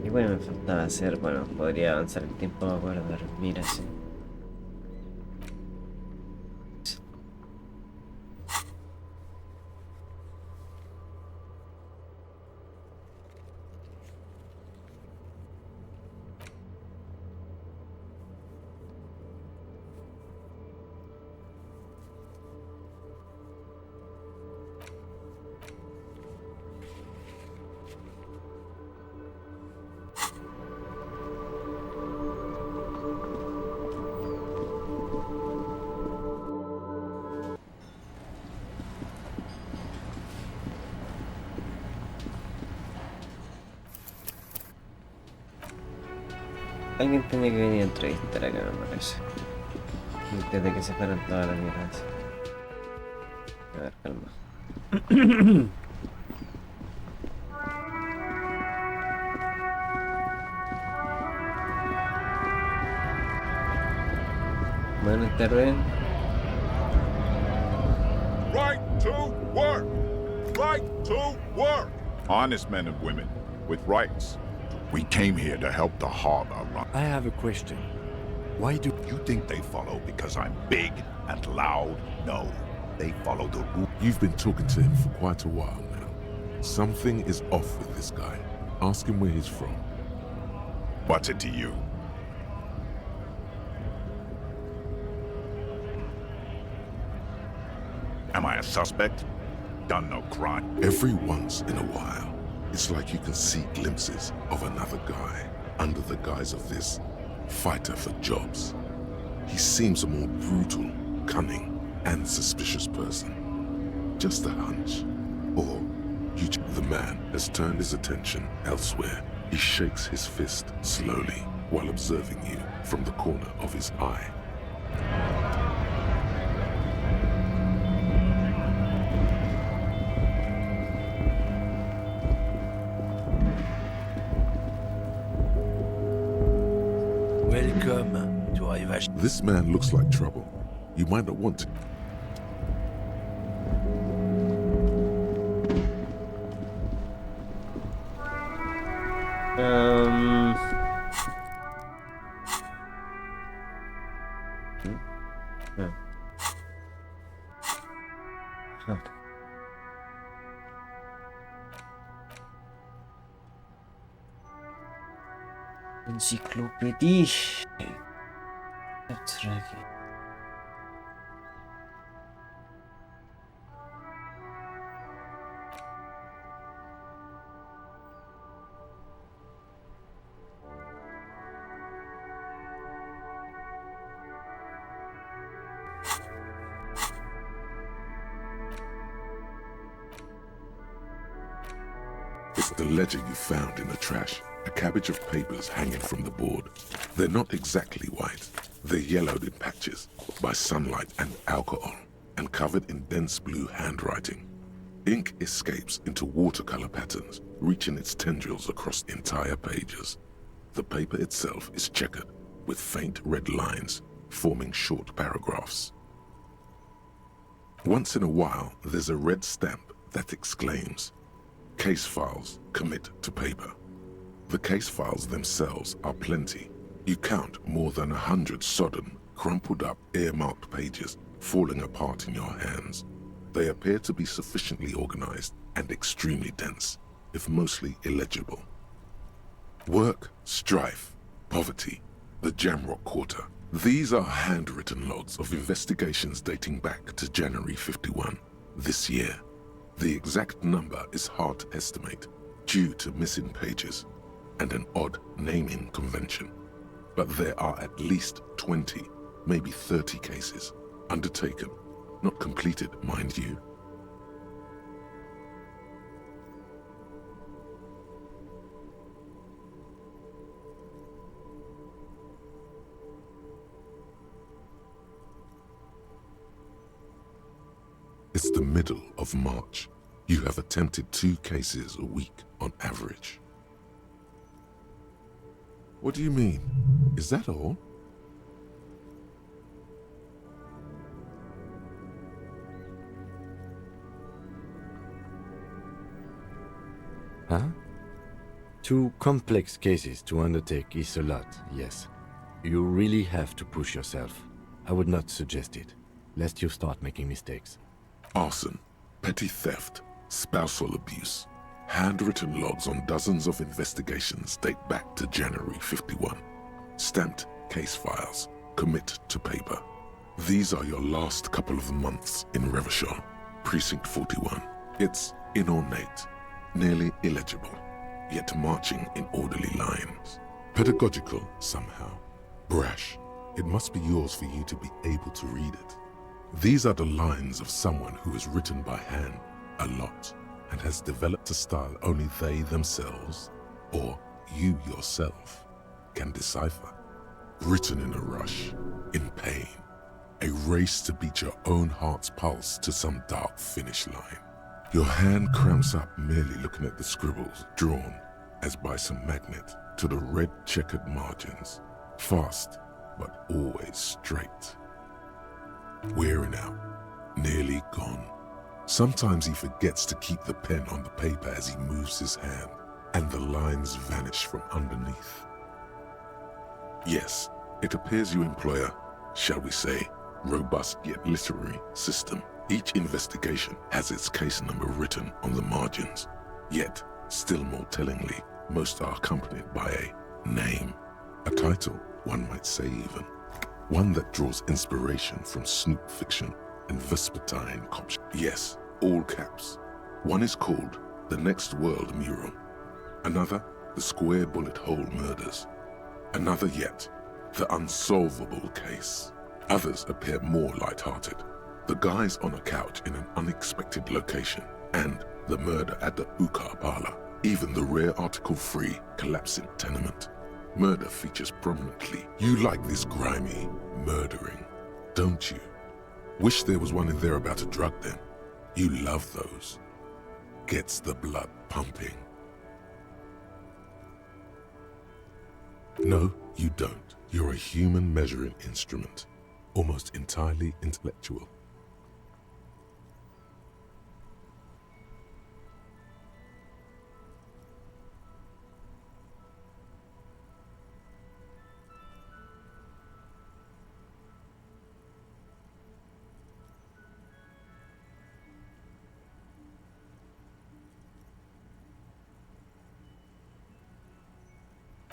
Y bueno, me faltaba hacer, bueno, podría avanzar el tiempo para dormir así. Alguien tenía que venir a entrevistar acá, me parece. Antes de que se fueran todas las mierdas. A ver, calma. Buenas tardes. Right to work! Right to work! Honest men and women with rights. We came here to help the harbor run. I have a question. Why do you think they follow because I'm big and loud? No, they follow the rule. You've been talking to him for quite a while now. Something is off with this guy. Ask him where he's from. What's it to you? Am I a suspect? Done no crime. Every once in a while, it's like you can see glimpses of another guy under the guise of this fighter for jobs. He seems a more brutal, cunning, and suspicious person. Just a hunch. Or the man has turned his attention elsewhere. He shakes his fist slowly while observing you from the corner of his eye. Welcome to Rivache. This man looks like trouble. You might not want to. Encyclopédie. It's the ledger you found in the trash. A cabbage of papers hanging from the board. They're not exactly white. They're yellowed in patches by sunlight and alcohol, and covered in dense blue handwriting. Ink escapes into watercolor patterns, reaching its tendrils across entire pages. The paper itself is checkered, with faint red lines, forming short paragraphs. Once in a while, there's a red stamp that exclaims, "Case files commit to paper." The case files themselves are plenty. You count more than 100 sodden, crumpled up, earmarked pages falling apart in your hands. They appear to be sufficiently organized and extremely dense, if mostly illegible. Work, strife, poverty, the Jamrock Quarter. These are handwritten logs of investigations dating back to January 51, this year. The exact number is hard to estimate, due to missing pages and an odd naming convention. But there are at least 20, maybe 30 cases undertaken, not completed, mind you. It's the middle of March. You have attempted 2 cases a week on average. What do you mean? Is that all? Huh? 2 complex cases to undertake is a lot, yes. You really have to push yourself. I would not suggest it, lest you start making mistakes. Arson, petty theft, spousal abuse. Handwritten logs on dozens of investigations date back to January 51. Stamped case files, commit to paper. These are your last couple of months in Revachol, Precinct 41. It's inornate, nearly illegible, yet marching in orderly lines. Pedagogical, somehow. Brash. It must be yours for you to be able to read it. These are the lines of someone who has written by hand a lot, and has developed a style only they themselves, or you yourself, can decipher. Written in a rush, in pain, a race to beat your own heart's pulse to some dark finish line. Your hand cramps up merely looking at the scribbles drawn, as by some magnet, to the red checkered margins, fast but always straight. Wearing out, nearly gone. Sometimes he forgets to keep the pen on the paper as he moves his hand, and the lines vanish from underneath. Yes, it appears you employ a, shall we say, robust yet literary system. Each investigation has its case number written on the margins, yet, still more tellingly, most are accompanied by a name, a title, one might say even, one that draws inspiration from snoop fiction and vespertine cop. Yes, all caps. One is called The Next World Mural, another The Square Bullet Hole Murders, another yet The Unsolvable Case. Others appear more light-hearted. The guys on a couch in an unexpected location, and the murder at the hookah parlor, even the rare article-free collapsing tenement. Murder features prominently. You like this grimy murdering, don't you? Wish there was one in there about a drug den. You love those. Gets the blood pumping. No, you don't. You're a human measuring instrument, almost entirely intellectual.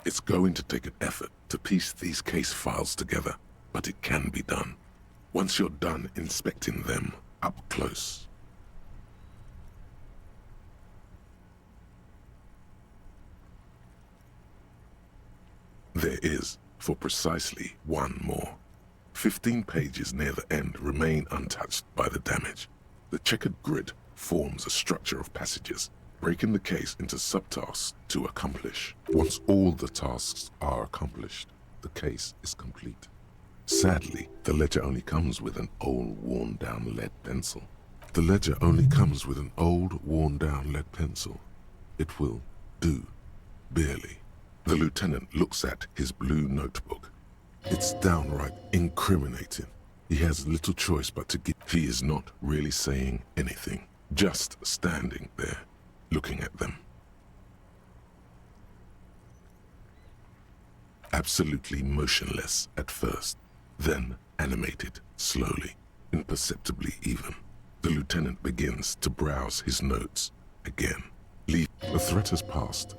It's going to take an effort to piece these case files together, but it can be done. Once you're done inspecting them up close. There is, for precisely one more. 15 pages near the end remain untouched by the damage. The checkered grid forms a structure of passages, breaking the case into subtasks to accomplish. Once all the tasks are accomplished, the case is complete. Sadly, the ledger only comes with an old, worn-down lead pencil. The ledger only comes with an old, worn-down lead pencil. It will do, barely. The lieutenant looks at his blue notebook. It's downright incriminating. He has little choice but to give. He is not really saying anything, just standing there, looking at them. Absolutely motionless at first, then animated slowly, imperceptibly even. The lieutenant begins to browse his notes again. The threat has passed.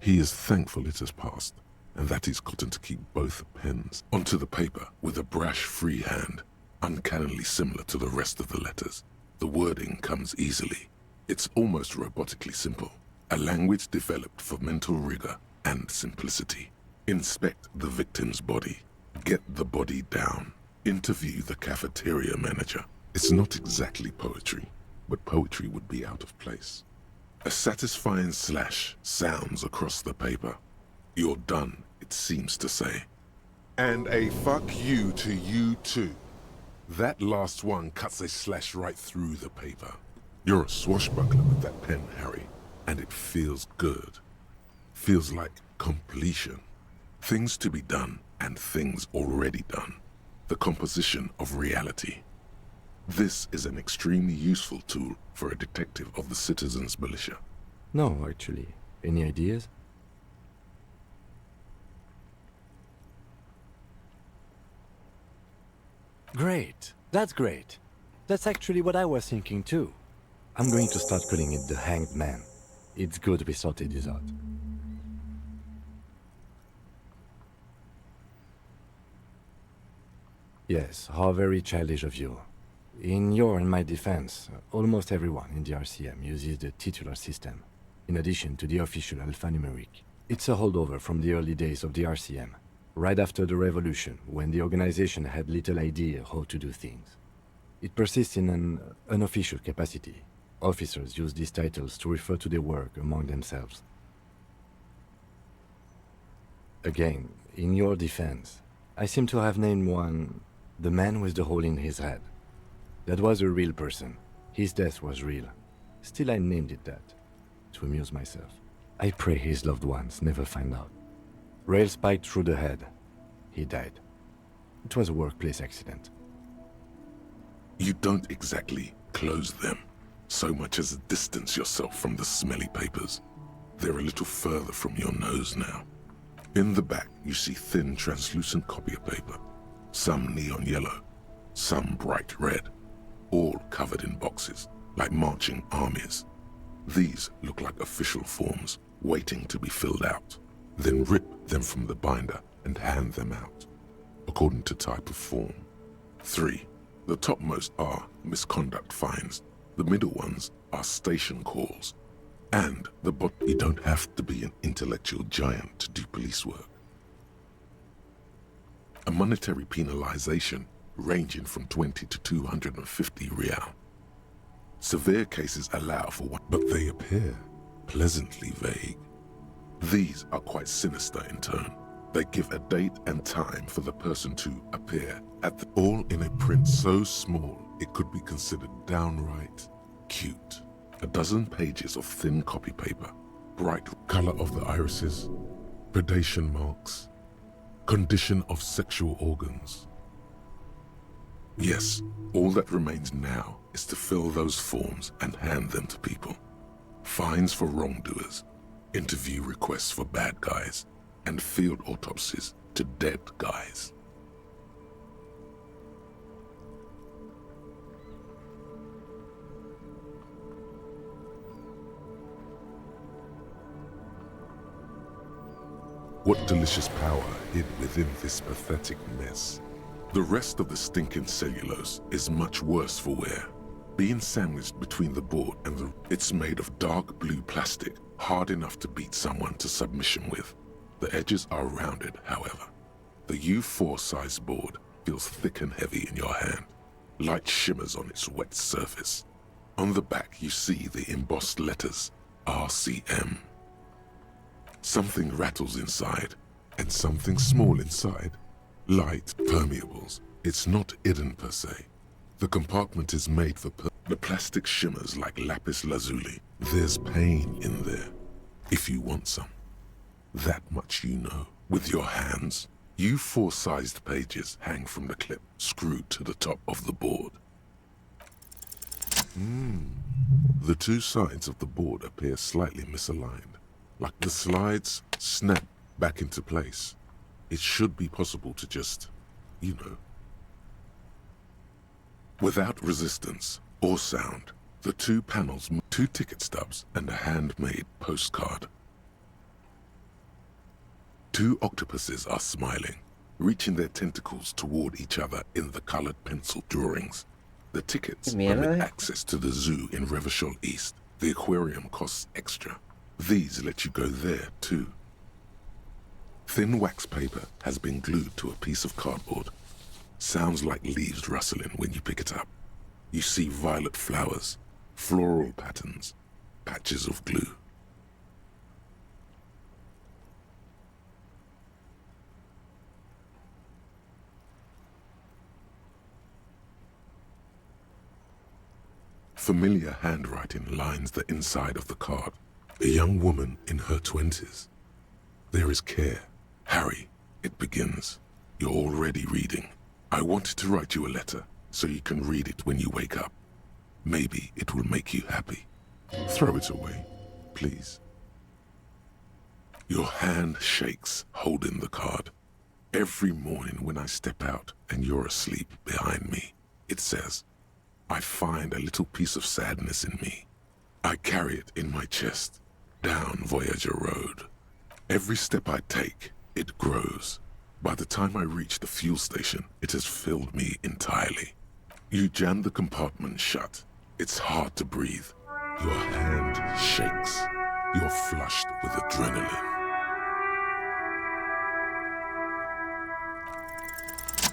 He is thankful it has passed, and that he's gotten to keep both pens onto the paper with a brash free hand, uncannily similar to the rest of the letters. The wording comes easily. It's almost robotically simple, a language developed for mental rigor and simplicity. Inspect the victim's body, get the body down, interview the cafeteria manager. It's not exactly poetry, but poetry would be out of place. A satisfying slash sounds across the paper. You're done, it seems to say. And a fuck you to you too. That last one cuts a slash right through the paper. You're a swashbuckler with that pen, Harry, and it feels good. Feels like completion. Things to be done and things already done. The composition of reality. This is an extremely useful tool for a detective of the citizens' militia. No, actually. Any ideas? Great. That's great. That's actually what I was thinking too. I'm going to start calling it the Hanged Man. It's good we sorted this out. Yes, how very childish of you. In your and my defense, almost everyone in the RCM uses the titular system, in addition to the official alphanumeric. It's a holdover from the early days of the RCM, right after the revolution, when the organization had little idea how to do things. It persists in an unofficial capacity. Officers use these titles to refer to their work among themselves. Again, in your defense, I seem to have named one the man with the hole in his head. That was a real person. His death was real. Still, I named it that, to amuse myself. I pray his loved ones never find out. Rail spiked through the head. He died. It was a workplace accident. You don't exactly close them, so much as distance yourself from the smelly papers. They're a little further from your nose now. In the back, you see thin, translucent copier paper. Some neon yellow, some bright red, all covered in boxes, like marching armies. These look like official forms, waiting to be filled out. Then rip them from the binder and hand them out, according to type of form. 3. The topmost are misconduct fines. The middle ones are station calls. And you don't have to be an intellectual giant to do police work. A monetary penalization ranging from 20 to 250 real. Severe cases allow for one, but they appear pleasantly vague. These are quite sinister in tone. They give a date and time for the person to appear all in a print so small it could be considered downright cute. A dozen pages of thin copy paper, bright color of the irises, predation marks, condition of sexual organs. Yes, all that remains now is to fill those forms and hand them to people. Fines for wrongdoers, interview requests for bad guys, and field autopsies to dead guys. What delicious power hid within this pathetic mess. The rest of the stinking cellulose is much worse for wear. Being sandwiched between the board and it's made of dark blue plastic, hard enough to beat someone to submission with. The edges are rounded, however. The U4 size board feels thick and heavy in your hand. Light shimmers on its wet surface. On the back you see the embossed letters, RCM. Something rattles inside, and something small inside. Light permeables. It's not hidden per se. The compartment is made for the plastic shimmers like lapis lazuli. There's pain in there, if you want some. That much you know. With your hands, U4-sized pages hang from the clip, screwed to the top of the board. The two sides of the board appear slightly misaligned. Like the slides snap back into place. It should be possible to just, without resistance or sound, the two panels, 2 ticket stubs and a handmade postcard. 2 octopuses are smiling, reaching their tentacles toward each other in the colored pencil drawings. The tickets permit access to the zoo in Revachol East. The aquarium costs extra. These let you go there, too. Thin wax paper has been glued to a piece of cardboard. Sounds like leaves rustling when you pick it up. You see violet flowers, floral patterns, patches of glue. Familiar handwriting lines the inside of the card. A young woman in her 20s. There is care. Harry, it begins. You're already reading. I wanted to write you a letter so you can read it when you wake up. Maybe it will make you happy. Throw it away, please. Your hand shakes holding the card. Every morning when I step out and you're asleep behind me, it says, I find a little piece of sadness in me. I carry it in my chest, down Voyager Road. Every step I take, it grows. By the time I reach the fuel station, it has filled me entirely. You jam the compartment shut. It's hard to breathe. Your hand shakes. You're flushed with adrenaline.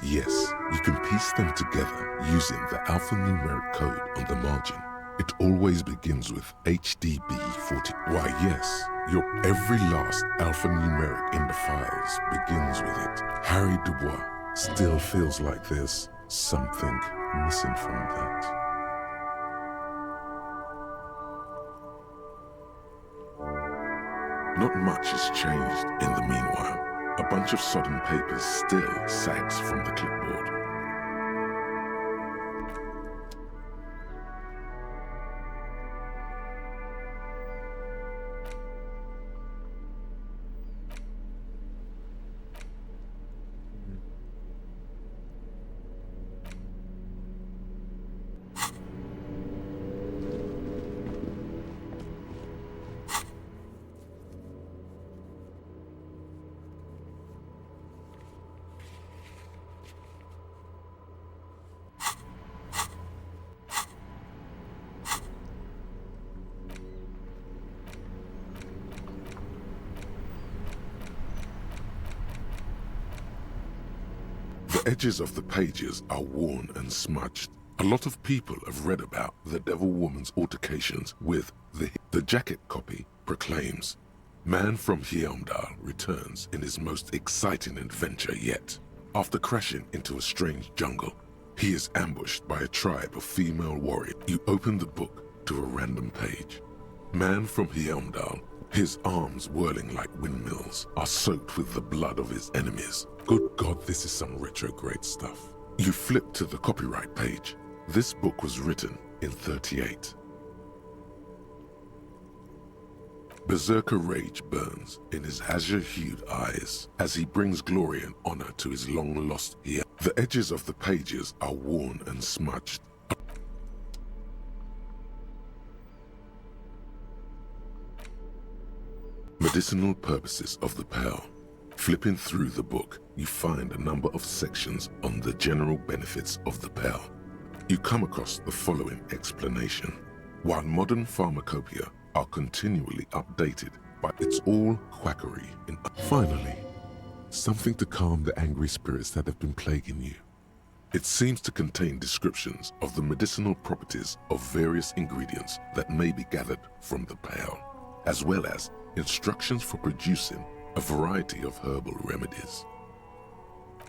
Yes, you can piece them together using the alphanumeric code on the margin. It always begins with HDB40. Why, yes, Your every last alphanumeric in the files begins with it. Harry Dubois still feels like there's something missing from that. Not much has changed in the meanwhile. A bunch of sodden papers still sags from the clipboard. The edges of the pages are worn and smudged. A lot of people have read about the Devil Woman's altercations with the jacket copy proclaims, "Man from Heimdall returns in his most exciting adventure yet. After crashing into a strange jungle, he is ambushed by a tribe of female warriors." You open the book to a random page. Man from Heimdall, his arms whirling like windmills, are soaked with the blood of his enemies. Good God, this is some retrograde stuff. You flip to the copyright page. This book was written in 38. Berserker rage burns in his azure-hued eyes as he brings glory and honor to his long-lost ear. The edges of the pages are worn and smudged. Medicinal purposes of the pearl. Flipping through the book, you find a number of sections on the general benefits of the pearl. You come across the following explanation. While modern pharmacopoeia are continually updated by it's all quackery in... Finally, something to calm the angry spirits that have been plaguing you. It seems to contain descriptions of the medicinal properties of various ingredients that may be gathered from the pearl, as well as instructions for producing a variety of herbal remedies.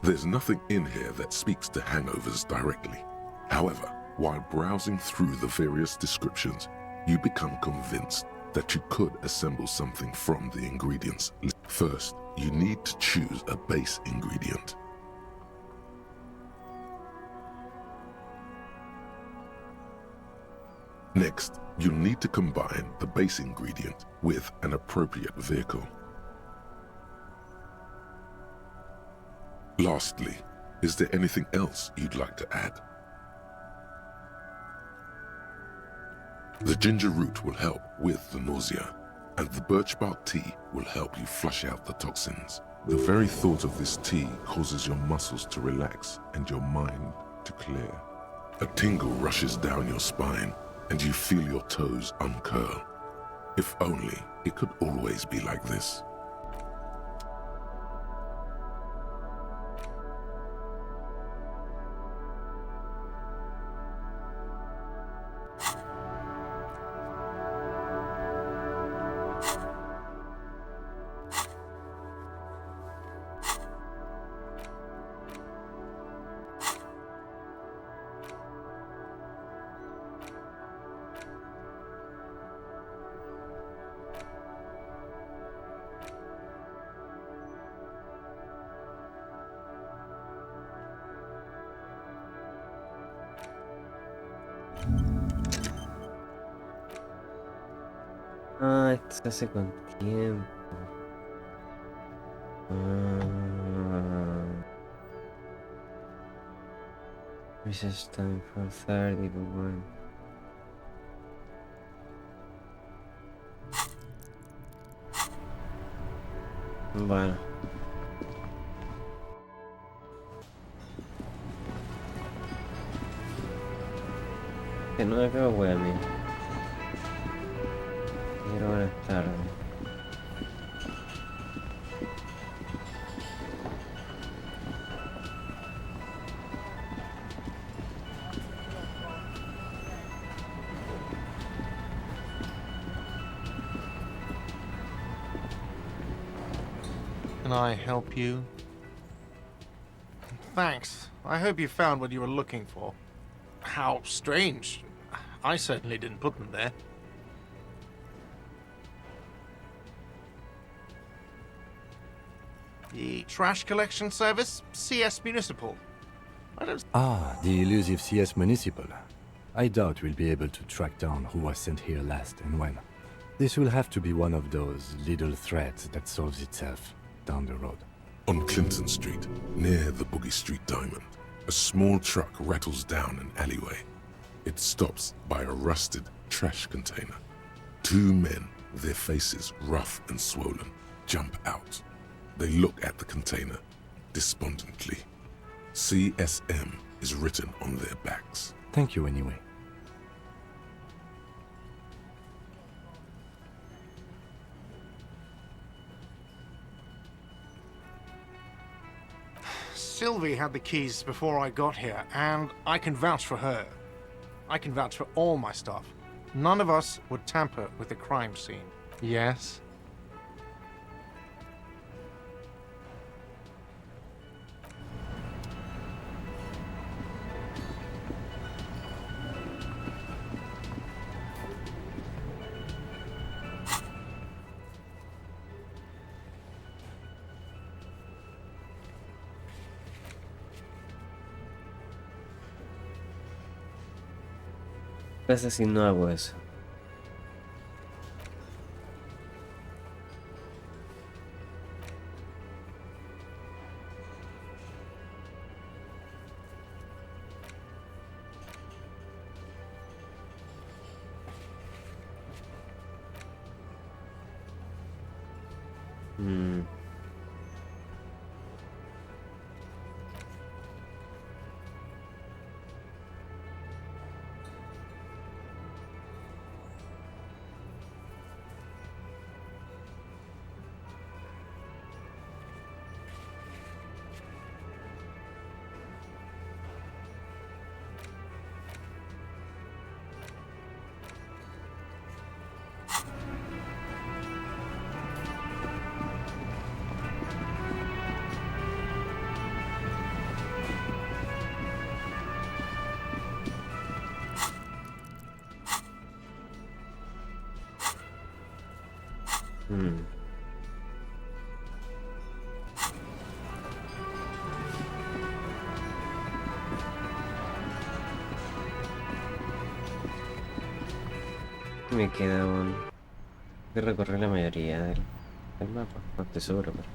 There's nothing in here that speaks to hangovers directly. However, while browsing through the various descriptions, you become convinced that you could assemble something from the ingredients. First, you need to choose a base ingredient. Next, you need to combine the base ingredient with an appropriate vehicle. Lastly, is there anything else you'd like to add? The ginger root will help with the nausea, and the birch bark tea will help you flush out the toxins. The very thought of this tea causes your muscles to relax and your mind to clear. A tingle rushes down your spine, and you feel your toes uncurl. If only it could always be like this. Ah, esto se hace con tiempo. Research time for 30, but one. Bueno. Que no acabo, wea, mía. Quiero buenas tardes. can I help you? Thanks. I hope you found what you were looking for. How strange. I certainly didn't put them there. The trash collection service? CS Municipal. I don't... Ah, the elusive CS Municipal. I doubt we'll be able to track down who was sent here last and when. This will have to be one of those little threads that solves itself down the road. On Clinton Street, near the Boogie Street Diamond, a small truck rattles down an alleyway. It stops by a rusted trash container. Two men, their faces rough and swollen, jump out. They look at the container despondently. CSM is written on their backs. Thank you anyway. Sylvie had the keys before I got here, and I can vouch for her. I can vouch for all my staff. None of us would tamper with the crime scene. Yes? ¿Qué pasa si no hago eso? Me queda un... que recorrer la mayoría del mapa, no estoy seguro, pero...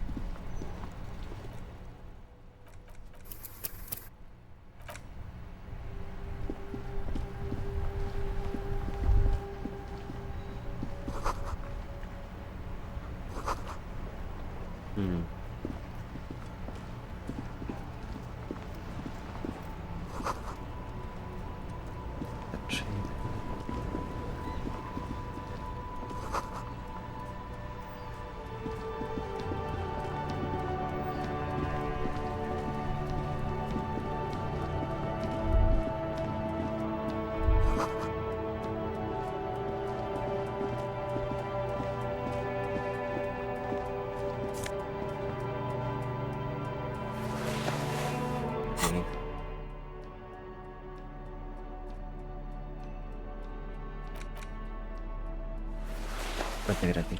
Parte gratis.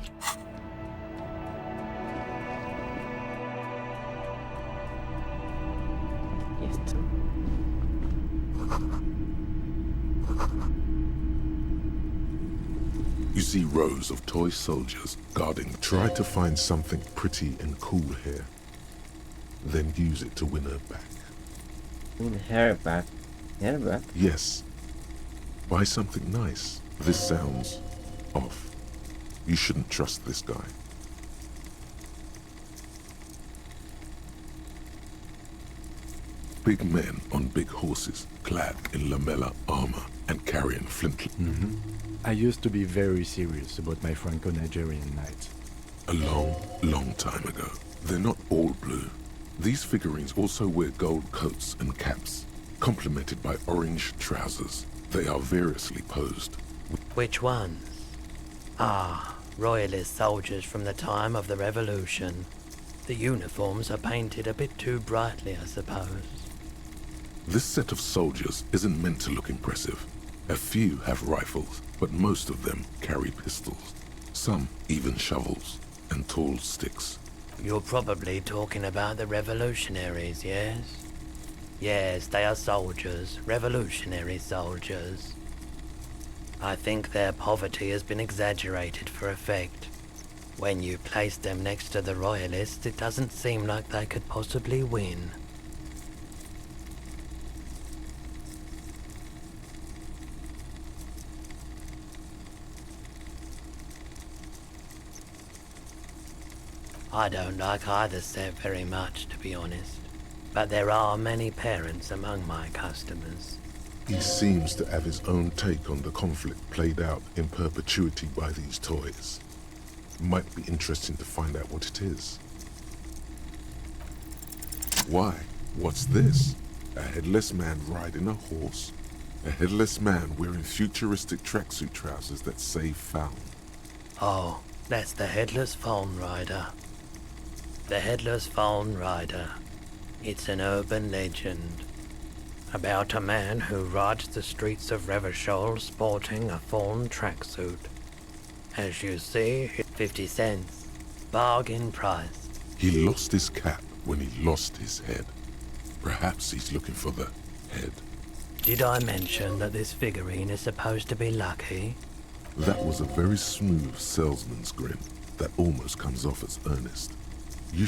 Y esto. You see rows of toy soldiers guarding. Try to find something pretty and cool here. Then use it to win her back. Win her back? Her back? Yes. Buy something nice. This sounds off. You shouldn't trust this guy. Big men on big horses, clad in lamella armor and carrying flint. I used to be very serious about my Franco-Nigerian knights. A long, long time ago. They're not all blue. These figurines also wear gold coats and caps, complemented by orange trousers. They are variously posed. Which ones? Ah, royalist soldiers from the time of the revolution. The uniforms are painted a bit too brightly, I suppose. This set of soldiers isn't meant to look impressive. A few have rifles, but most of them carry pistols. Some even shovels and tall sticks. You're probably talking about the revolutionaries, yes? Yes, they are soldiers, revolutionary soldiers. I think their poverty has been exaggerated for effect. When you place them next to the royalists, it doesn't seem like they could possibly win. I don't like either set very much, to be honest. But there are many parents among my customers. He seems to have his own take on the conflict played out in perpetuity by these toys. Might be interesting to find out what it is. Why? What's this? A headless man riding a horse? A headless man wearing futuristic tracksuit trousers that say found? Oh, that's the Headless Phone Rider. The Headless Phone Rider. It's an urban legend about a man who rides the streets of Revachol sporting a fawn tracksuit. As you see, 50 cents. Bargain price. He lost his cap when he lost his head. Perhaps he's looking for the head. Did I mention that this figurine is supposed to be lucky? That was a very smooth salesman's grin that almost comes off as earnest. You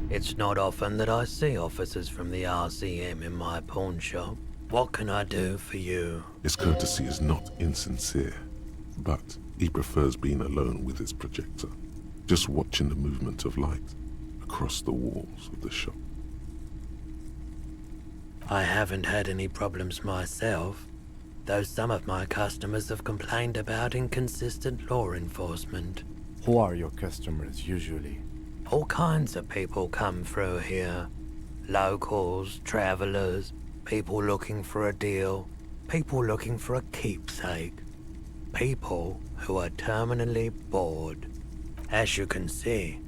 It's not often that I see officers from the RCM in my pawn shop. What can I do for you? His courtesy is not insincere, but he prefers being alone with his projector, just watching the movement of light across the walls of the shop. I haven't had any problems myself, though some of my customers have complained about inconsistent law enforcement. Who are your customers usually? All kinds of people come through here. Locals, travelers, people looking for a deal, people looking for a keepsake. People who are terminally bored. As you can see,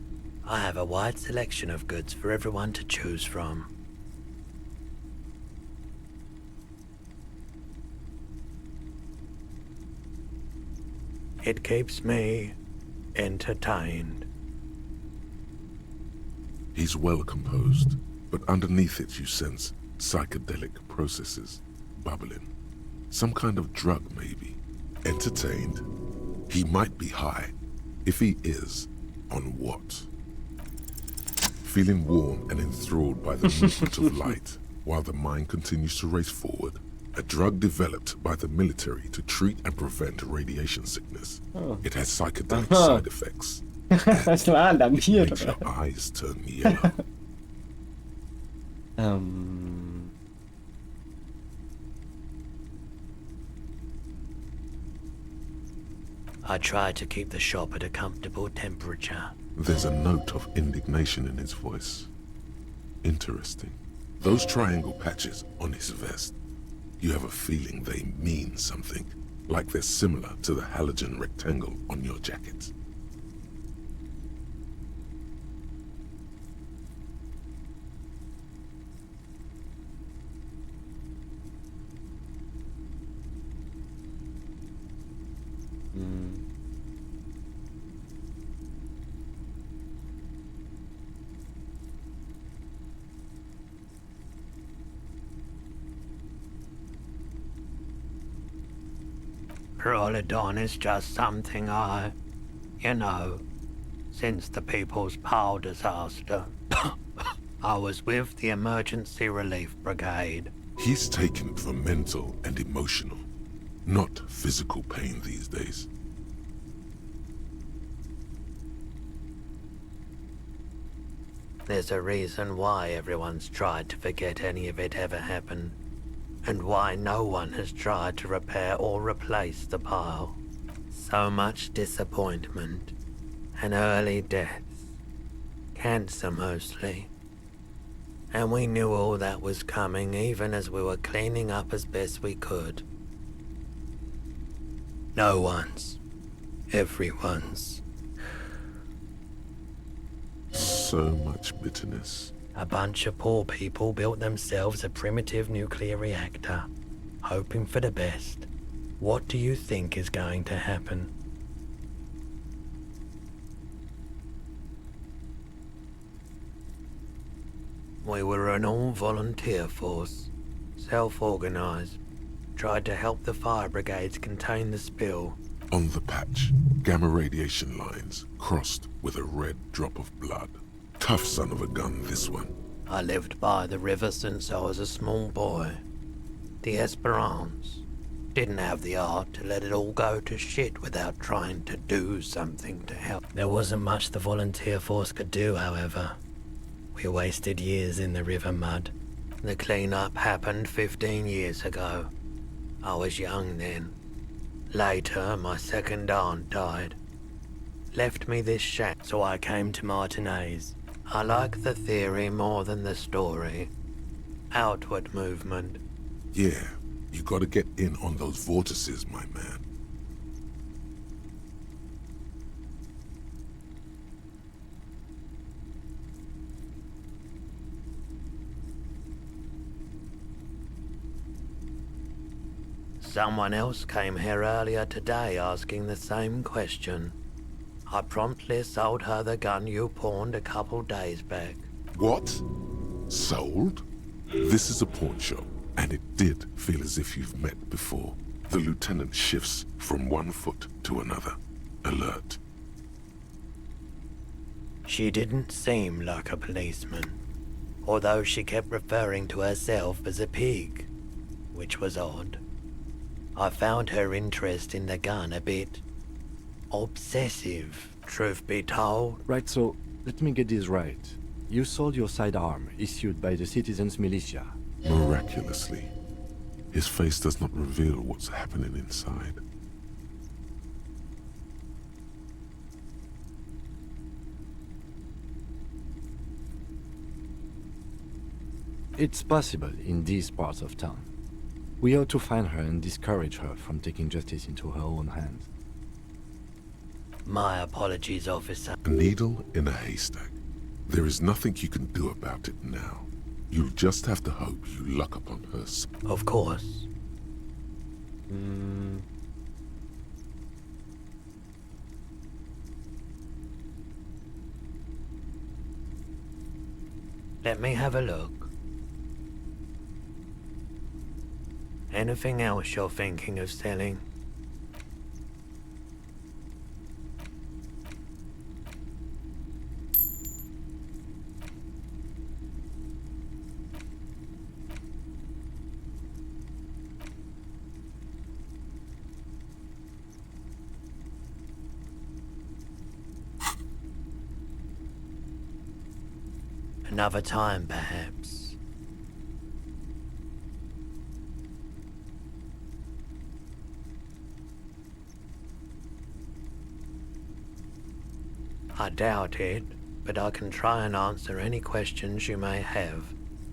I have a wide selection of goods for everyone to choose from. It keeps me entertained. He's well composed, but underneath it you sense psychedelic processes bubbling. Some kind of drug, maybe. Entertained? He might be high. If he is, on what? Feeling warm and enthralled by the movement of light, while the mind continues to race forward. A drug developed by the military to treat and prevent radiation sickness. Oh. It has psychedelic side effects. Was war denn hier? Makes your eyes turn yellow. I try to keep the shop at a comfortable temperature. There's a note of indignation in his voice. Interesting. Those triangle patches on his vest, you have a feeling they mean something, like they're similar to the halogen rectangle on your jacket. Prolodon is just something since the People's Pile disaster, I was with the Emergency Relief Brigade. He's taken it for mental and emotional, not physical pain these days. There's a reason why everyone's tried to forget any of it ever happened, and why no one has tried to repair or replace the pile. So much disappointment. An early death. Cancer mostly. And we knew all that was coming even as we were cleaning up as best we could. No one's. Everyone's. So much bitterness. A bunch of poor people built themselves a primitive nuclear reactor, hoping for the best. What do you think is going to happen? We were an all-volunteer force, self-organized, tried to help the fire brigades contain the spill. On the patch, gamma radiation lines crossed with a red drop of blood. Tough son of a gun, this one. I lived by the river since I was a small boy. The Esperance. Didn't have the art to let it all go to shit without trying to do something to help. There wasn't much the volunteer force could do, however. We wasted years in the river mud. The cleanup happened 15 years ago. I was young then. Later, my second aunt died. Left me this shack, so I came to Martinez. I like the theory more than the story. Outward movement. Yeah, you gotta get in on those vortices, my man. Someone else came here earlier today asking the same question. I promptly sold her the gun you pawned a couple days back. What? Sold? This is a pawn shop, and it did feel as if you've met before. The lieutenant shifts from one foot to another. Alert. She didn't seem like a policeman, although she kept referring to herself as a pig, which was odd. I found her interest in the gun a bit obsessive, truth be told. Right, so let me get this right. You sold your sidearm issued by the citizens' militia. Miraculously. His face does not reveal what's happening inside. It's possible in these parts of town. We ought to find her and discourage her from taking justice into her own hands. My apologies, officer. A needle in a haystack. There is nothing you can do about it now. You'll just have to hope you luck upon her. Of course. Let me have a look. Anything else you're thinking of selling? Another time, perhaps. I doubt it, but I can try and answer any questions you may have.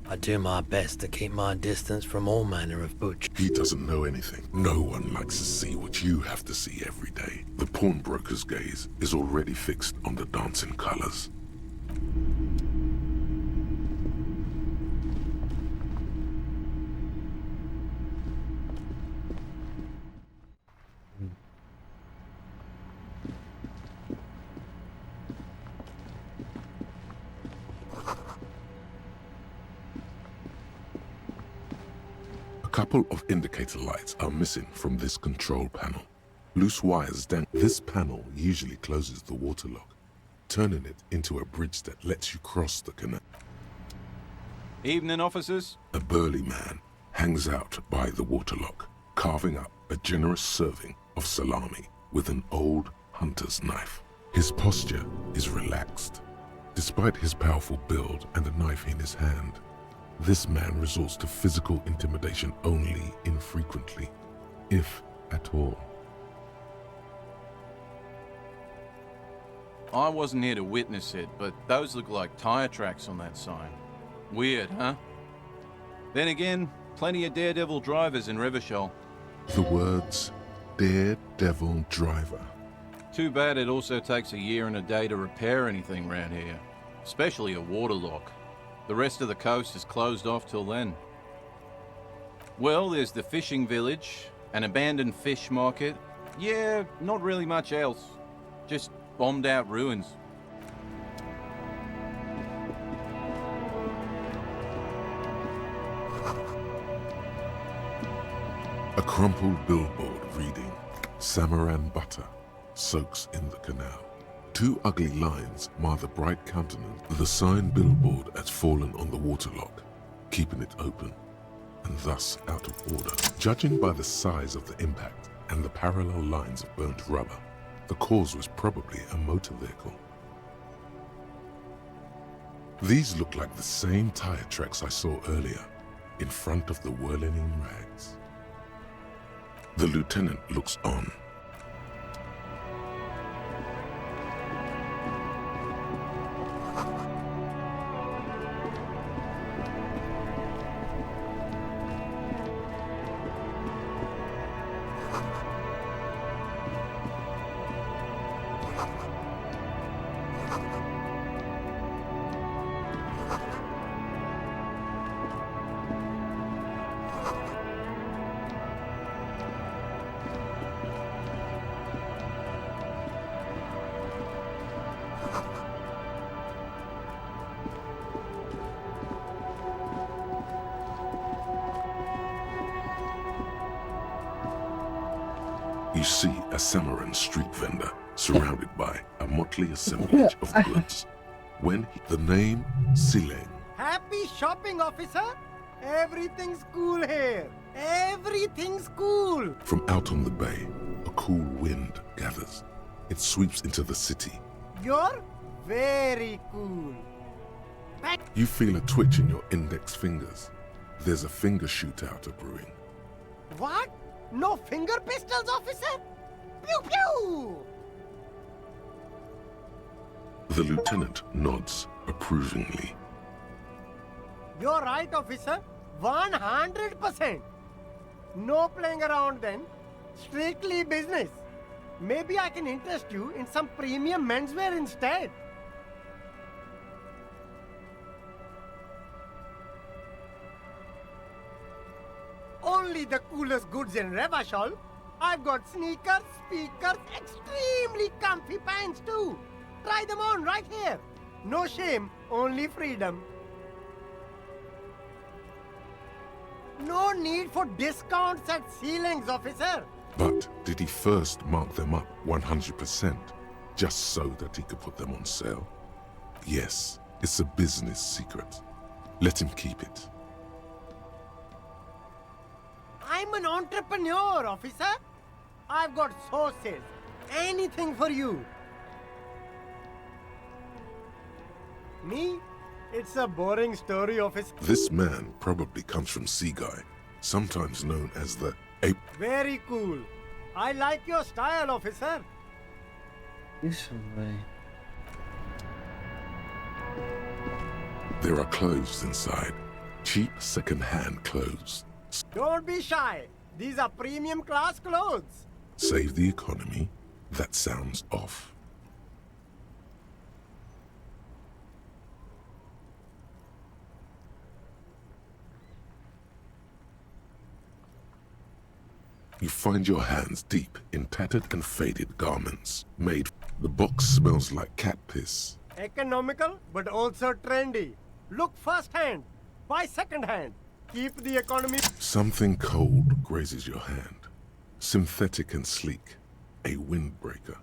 I do my best to keep my distance from all manner of butch. He doesn't know anything. No one likes to see what you have to see every day. The pawnbroker's gaze is already fixed on the dancing colors. A couple of indicator lights are missing from this control panel. Loose wires dang. This panel usually closes the water lock, turning it into a bridge that lets you cross the canal. Evening, officers. A burly man hangs out by the water lock, carving up a generous serving of salami with an old hunter's knife. His posture is relaxed. Despite his powerful build and the knife in his hand, this man resorts to physical intimidation only infrequently, if at all. I wasn't here to witness it, but those look like tire tracks on that sign. Weird, huh? Then again, plenty of daredevil drivers in Revachol. The words, Daredevil Driver. Too bad it also takes a year and a day to repair anything around here. Especially a waterlock. The rest of the coast is closed off till then. Well, there's the fishing village, an abandoned fish market. Yeah, not really much else. Just bombed out ruins. A crumpled billboard reading, Samaran butter soaks in the canal. Two ugly lines mar the bright countenance. The sign billboard has fallen on the waterlock, keeping it open, and thus out of order. Judging by the size of the impact and the parallel lines of burnt rubber, the cause was probably a motor vehicle. These look like the same tire tracks I saw earlier, in front of the whirling in rags. The lieutenant looks on. You see a Samaran street vendor surrounded by a motley assemblage of goods. The name Sileng. Happy shopping, officer! Everything's cool here. Everything's cool. From out on the bay, a cool wind gathers. It sweeps into the city. You're very cool. You feel a twitch in your index fingers. There's a finger shootout brewing. What? No finger pistols, officer? Pew pew! The lieutenant nods approvingly. You're right, officer. 100%. No playing around then. Strictly business. Maybe I can interest you in some premium menswear instead. Only the coolest goods in Revachol. I've got sneakers, speakers, extremely comfy pants too. Try them on right here. No shame, only freedom. No need for discounts at ceilings, officer. But did he first mark them up 100%, just so that he could put them on sale? Yes, it's a business secret. Let him keep it. I'm an entrepreneur, officer. I've got sources. Anything for you. Me? It's a boring story, officer. This man probably comes from Seaguy, sometimes known as the Ape. Very cool. I like your style, officer. There are clothes inside. Cheap second-hand clothes. Don't be shy. These are premium class clothes. Save the economy? That sounds off. You find your hands deep in tattered and faded garments made. The box smells like cat piss. Economical, but also trendy. Look first-hand. Buy second-hand. Keep the economy. Something cold grazes your hand. Synthetic and sleek. A windbreaker.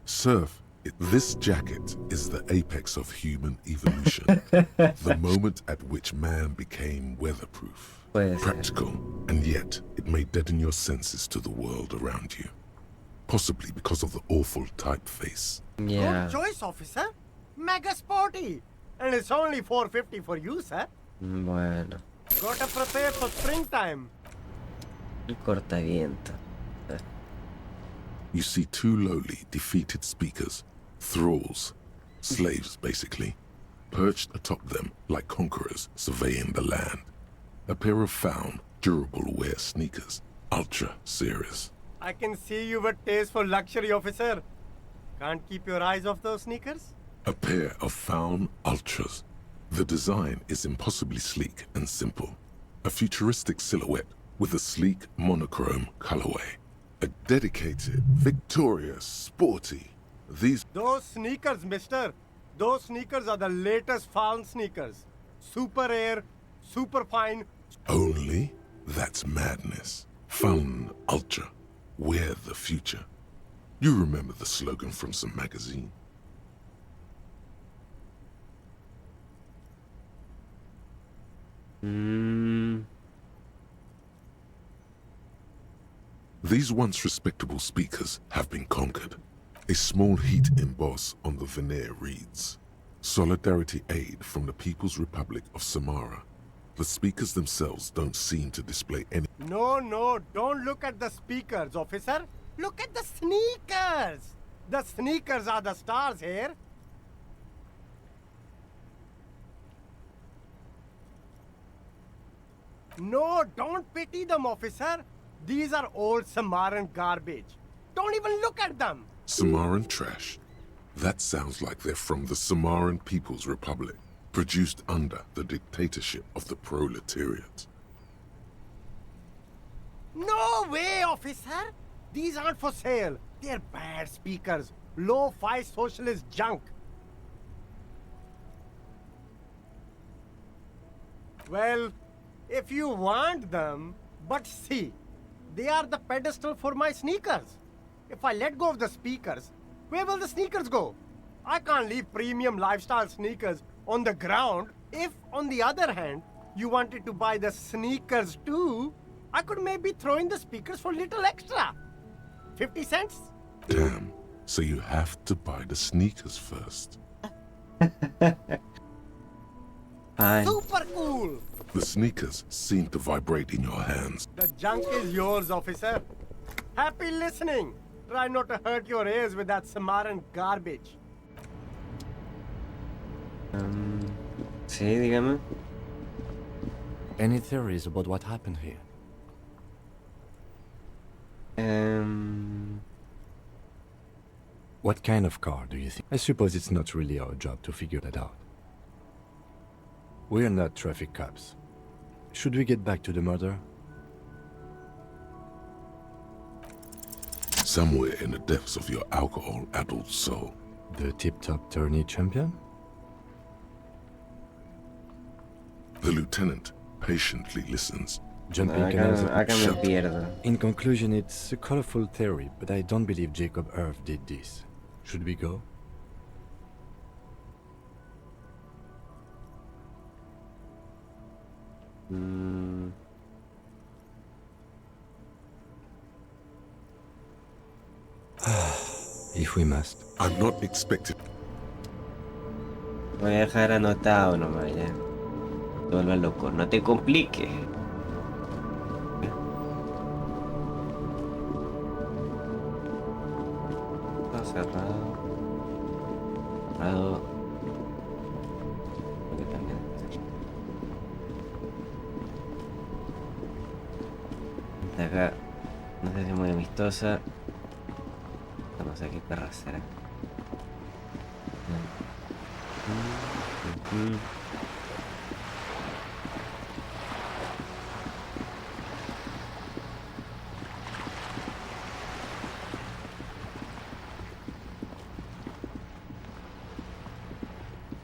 Surf. This jacket is the apex of human evolution. The moment at which man became weatherproof. Practical, and yet it may deaden your senses to the world around you. Possibly because of the awful typeface. Good choice, officer. Mega sporty. And it's only $4.50 for you, sir. Bueno. Gotta prepare for springtime. El cortaviento. You see two lowly, defeated speakers Thralls, slaves basically, perched atop them like conquerors surveying the land. A pair of found, durable wear sneakers, ultra serious. I can see you with taste for luxury, officer. Can't keep your eyes off those sneakers? A pair of found ultras. The design is impossibly sleek and simple. A futuristic silhouette with a sleek monochrome colorway. A dedicated, victorious, sporty. Those sneakers, mister. Those sneakers are the latest found sneakers. Super air, super fine. Only? That's madness. Found ultra. We're the future. You remember the slogan from some magazine? These once respectable speakers have been conquered. A small heat emboss on the veneer reads, Solidarity Aid from the People's Republic of Samara. The speakers themselves don't seem to display any... No, don't look at the speakers, officer. Look at the sneakers. The sneakers are the stars here. No, don't pity them, officer. These are old Samaran garbage. Don't even look at them. Samaran trash? That sounds like they're from the Samaran People's Republic, produced under the dictatorship of the proletariat. No way, officer. These aren't for sale. They're bad speakers. Low-fi socialist junk. Well, if you want them, but see, they are the pedestal for my sneakers. If I let go of the speakers, where will the sneakers go? I can't leave premium lifestyle sneakers on the ground. If, on the other hand, you wanted to buy the sneakers too, I could maybe throw in the speakers for little extra. 50 cents? Damn, so you have to buy the sneakers first. Super cool! The sneakers seem to vibrate in your hands. The junk is yours, officer. Happy listening. Try not to hurt your ears with that Samaran garbage. Sí, dígame. Any theories about what happened here? What kind of car do you think? I suppose it's not really our job to figure that out. We're not traffic cops. Should we get back to the murder? Somewhere in the depths of your alcohol-addled soul. The tip-top tourney champion? The lieutenant patiently listens. Jumping In conclusion, it's a colorful theory, but I don't believe Jacob Earth did this. Should we go? If we must. I'm not expected. Voy a dejar anotado nomás ya. No te vuelvas loco, no te compliques. Está cerrado. Cerrado. Porque también. De acá. No sé si es muy amistosa. No sé qué perra será.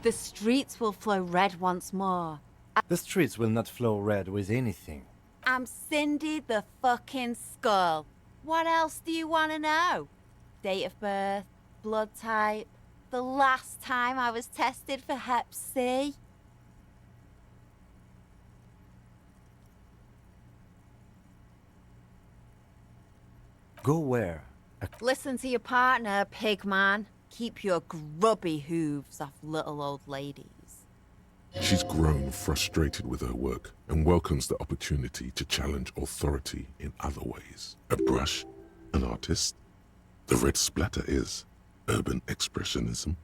The streets will flow red once more. The streets will not flow red with anything. I'm Cindy the fucking Skull. What else do you want to know? Date of birth, blood type, the last time I was tested for Hep C. Go where? Listen to your partner, pig man. Keep your grubby hooves off little old ladies. She's grown frustrated with her work and welcomes the opportunity to challenge authority in other ways. A brush, an artist. The red splatter is urban expressionism.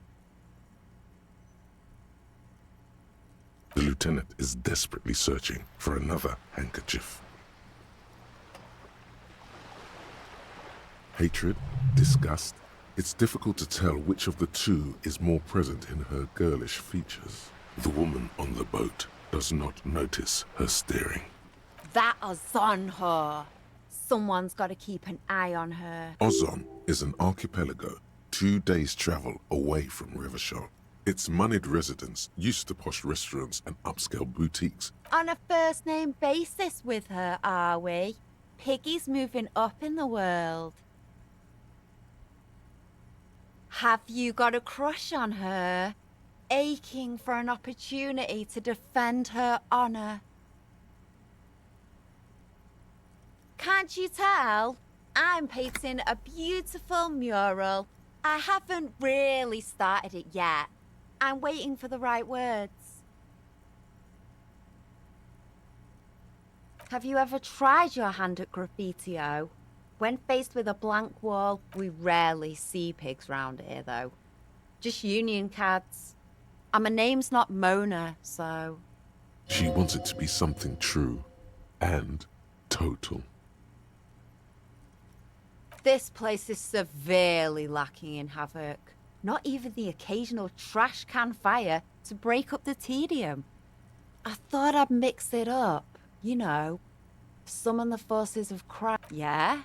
The lieutenant is desperately searching for another handkerchief. Hatred, disgust, it's difficult to tell which of the two is more present in her girlish features. The woman on the boat does not notice her staring. That is on her. Someone's got to keep an eye on her. Ozon is an archipelago 2 days' travel away from Rivershore. Its moneyed residents used to posh restaurants and upscale boutiques. On a first-name basis with her, are we? Piggy's moving up in the world. Have you got a crush on her? Aching for an opportunity to defend her honor? Can't you tell? I'm painting a beautiful mural. I haven't really started it yet. I'm waiting for the right words. Have you ever tried your hand at graffiti-o? When faced with a blank wall, we rarely see pigs round here, though. Just union cards. And my name's not Mona, so... She wants it to be something true and total. This place is severely lacking in havoc. Not even the occasional trash can fire to break up the tedium. I thought I'd mix it up, you know. Summon the forces of crime. Yeah?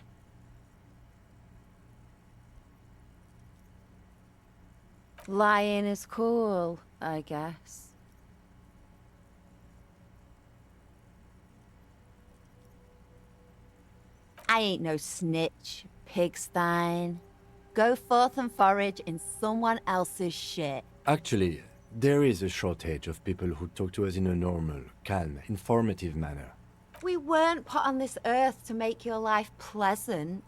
Lying is cool, I guess. I ain't no snitch, pigstein. Go forth and forage in someone else's shit. Actually, there is a shortage of people who talk to us in a normal, calm, informative manner. We weren't put on this earth to make your life pleasant,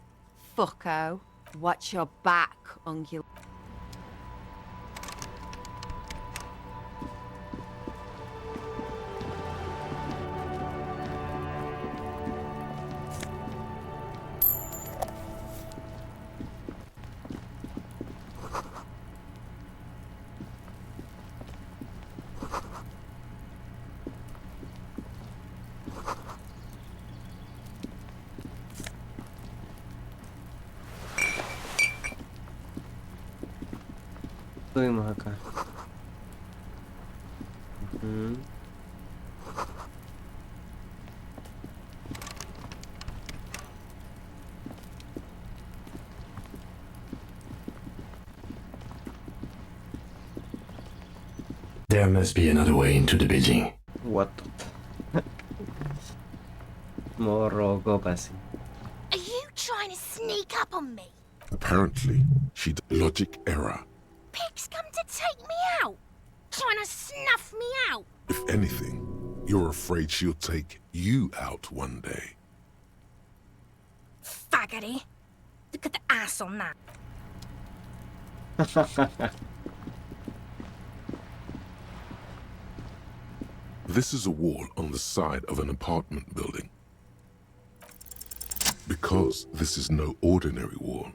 fucko. Watch your back, ungul. Estuvimos acá. There must be another way into the building. What? Morro casi. Are you trying to sneak up on me? Apparently, logic error. Pigs come to take me out. Trying to snuff me out. If anything, you're afraid she'll take you out one day. Faggoty. Look at the ass on that. This is a wall on the side of an apartment building. Because this is no ordinary wall,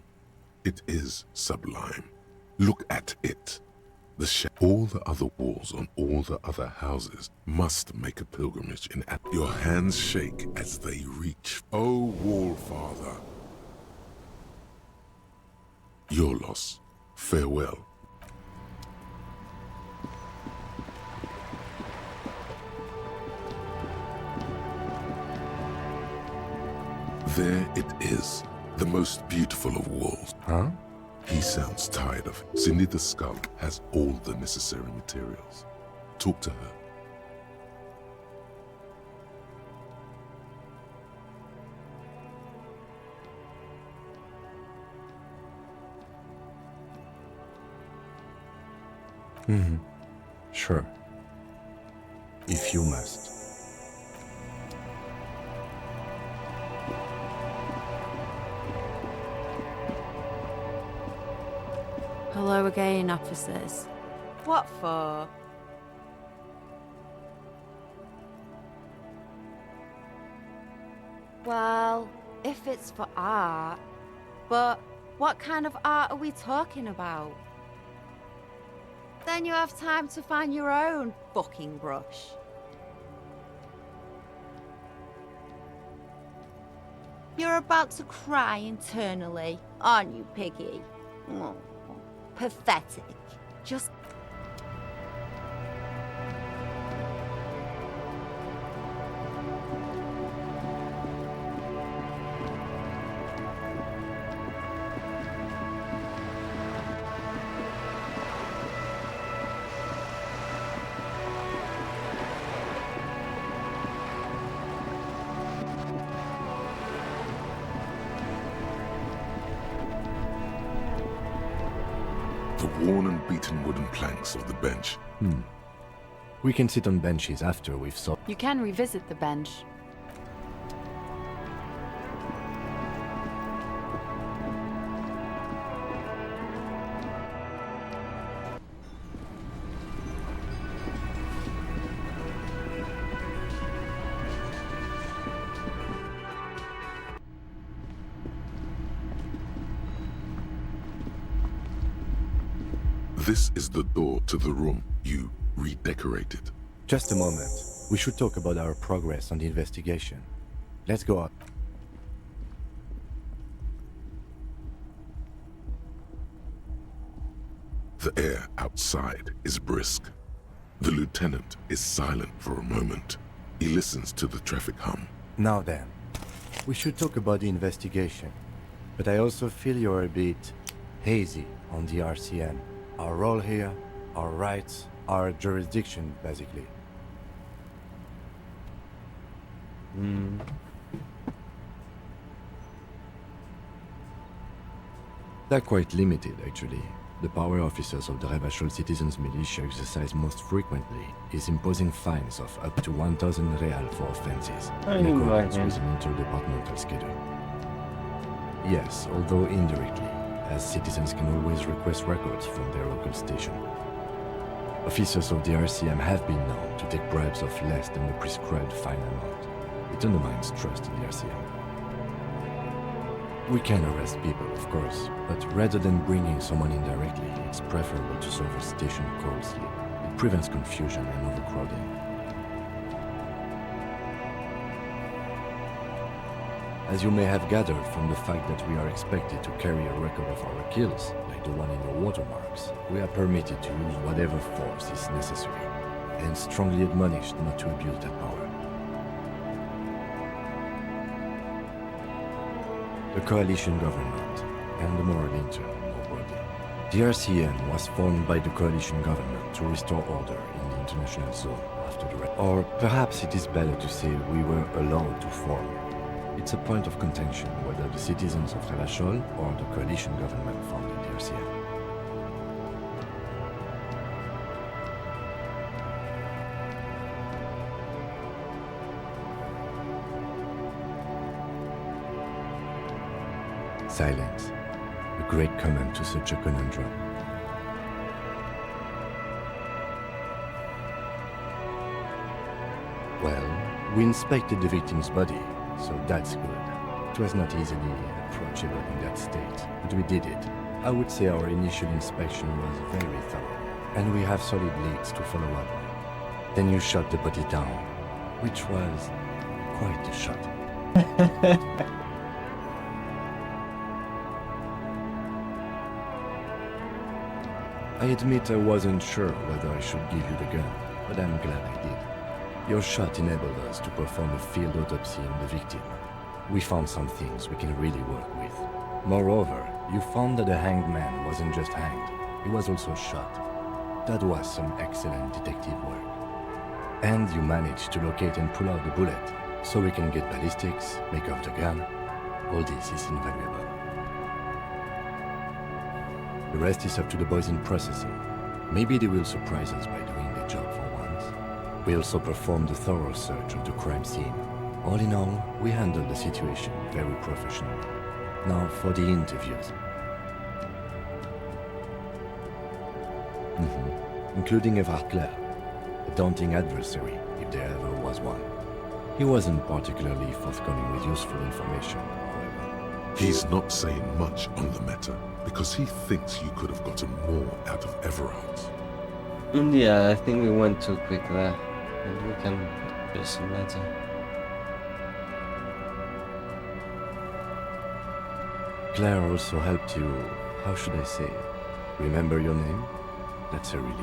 it is sublime. Look at it. All the other walls on all the other houses must make a pilgrimage in your hands shake as they reach. Oh, wall father. Your loss. Farewell. There it is, the most beautiful of walls. Huh? He sounds tired of it. Cindy the Skull has all the necessary materials. Talk to her. Sure. If you must. Hello again, officers. What for? Well, if it's for art, but What kind of art are we talking about? Then you have time to find your own fucking brush. You're about to cry internally, aren't you, Piggy? Oh, pathetic. Just... The worn and beaten wooden planks of the bench. We can sit on benches after we've solved. You can revisit the bench. This is the door to the room you redecorated. Just a moment. We should talk about our progress on the investigation. Let's go up. The air outside is brisk. The lieutenant is silent for a moment. He listens to the traffic hum. Now then, we should talk about the investigation. But I also feel you're a bit hazy on the RCM. Our role here, our rights, our jurisdiction, basically. They're quite limited, actually. The power officers of the Revachol Citizens Militia exercise most frequently is imposing fines of up to 1,000 real for offenses, in accordance with an interdepartmental schedule. Yes, although indirectly, as citizens can always request records from their local station. Officers of the RCM have been known to take bribes of less than the prescribed fine amount. It undermines trust in the RCM. We can arrest people, of course, but rather than bringing someone in directly, it's preferable to serve a station call slip. It prevents confusion and overcrowding. As you may have gathered from the fact that we are expected to carry a record of our kills, like the one in your watermarks, we are permitted to use whatever force is necessary, and strongly admonished not to abuse that power. The coalition government, and the moral intern, more broadly. The RCN was formed by the coalition government to restore order in the international zone after the or perhaps it is better to say we were allowed to form. It's a point of contention whether the citizens of Revachol or the coalition government founded the RCN. Silence. A great comment to such a conundrum. Well, we inspected the victim's body, so that's good. It was not easily approachable in that state, but we did it. I would say our initial inspection was very thorough, and we have solid leads to follow up on. Then you shot the body down, which was quite a shot. I admit I wasn't sure whether I should give you the gun, but I'm glad I did. Your shot enabled us to perform a field autopsy on the victim. We found some things we can really work with. Moreover, you found that the hanged man wasn't just hanged, he was also shot. That was some excellent detective work. And you managed to locate and pull out the bullet, so we can get ballistics, make off the gun. All this is invaluable. The rest is up to the boys in processing. Maybe they will surprise us by doing their job for once. We also performed a thorough search of the crime scene. All in all, we handled the situation very professionally. Now for the interviews. Including Evrard Clare, a daunting adversary, if there ever was one. He wasn't particularly forthcoming with useful information, however. He's not saying much on the matter because he thinks you could have gotten more out of Everard. Yeah, I think we went too quick there. And we can do some later. Claire also helped you, how should I say, remember your name? That's a relief.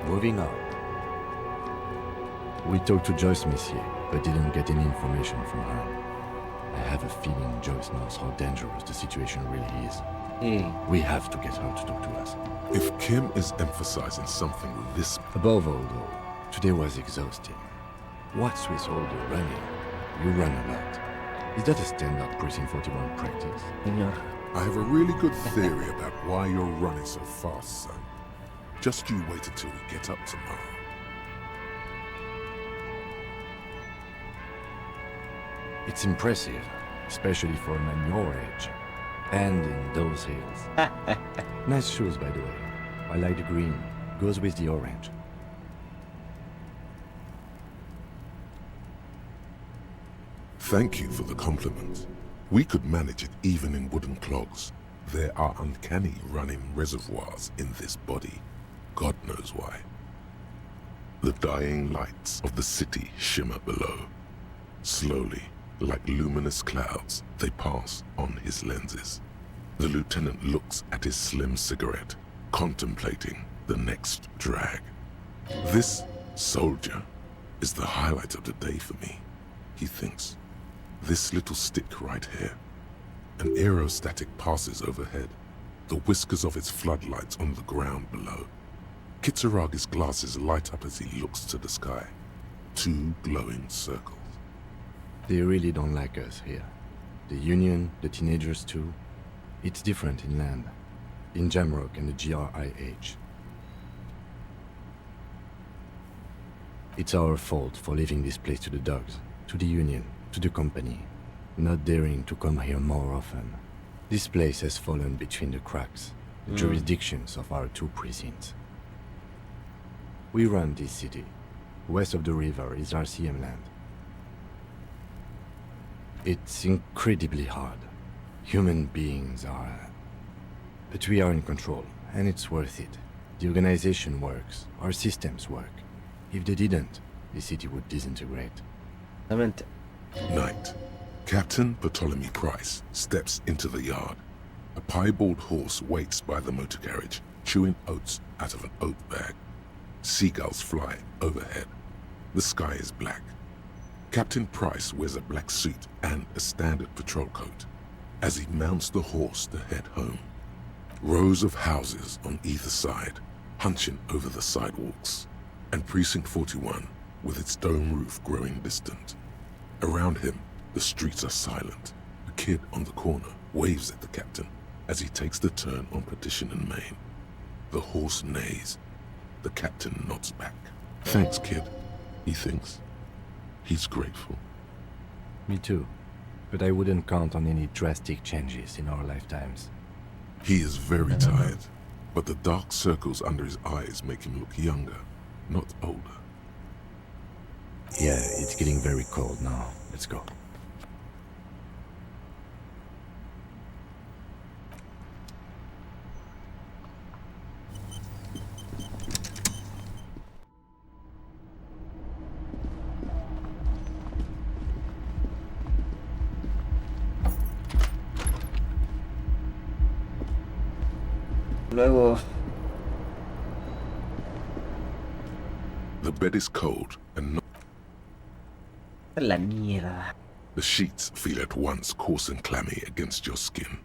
Moving on. We talked to Joyce, Monsieur, but didn't get any information from her. I have a feeling Joyce knows how dangerous the situation really is. We have to get her to talk to us. If Kim is emphasizing something this... Above all, though, today was exhausting. What's with all the running? You run a lot. Is that a standard Precinct 41 practice? I have a really good theory about why you're running so fast, son. Just you wait until we get up tomorrow. It's impressive, especially for a man your age. And in those heels. Nice shoes, by the way. I like the green. Goes with the orange. Thank you for the compliment. We could manage it even in wooden clogs. There are uncanny running reservoirs in this body. God knows why. The dying lights of the city shimmer below. Slowly, like luminous clouds, they pass on his lenses. The lieutenant looks at his slim cigarette, contemplating the next drag. This soldier is the highlight of the day for me, he thinks. This little stick right here. An aerostatic passes overhead, the whiskers of its floodlights on the ground below. Kitsuragi's glasses light up as he looks to the sky. Two glowing circles. They really don't like us here. The Union, the teenagers too. It's different in land. In Jamrock and the GRIH. It's our fault for leaving this place to the dogs, to the Union, to the company, not daring to come here more often. This place has fallen between the cracks, the jurisdictions of our two precincts. We run this city. West of the river is RCM land. It's incredibly hard. Human beings are... But we are in control, and it's worth it. The organization works, our systems work. If they didn't, the city would disintegrate. Night. Captain Ptolemy Price steps into the yard. A piebald horse waits by the motor carriage, chewing oats out of an oat bag. Seagulls fly overhead. The sky is black. Captain Price wears a black suit and a standard patrol coat as he mounts the horse to head home. Rows of houses on either side, hunching over the sidewalks, and Precinct 41 with its dome roof growing distant. Around him, the streets are silent. A kid on the corner waves at the captain as he takes the turn on Petition and Main. The horse neighs. The captain nods back. Thanks, kid, he thinks. He's grateful. Me too. But I wouldn't count on any drastic changes in our lifetimes. He is very tired, but the dark circles under his eyes make him look younger, not older. Yeah, it's getting very cold now. Let's go. Luego... The bed is cold and not... La mierda. The sheets feel at once coarse and clammy against your skin.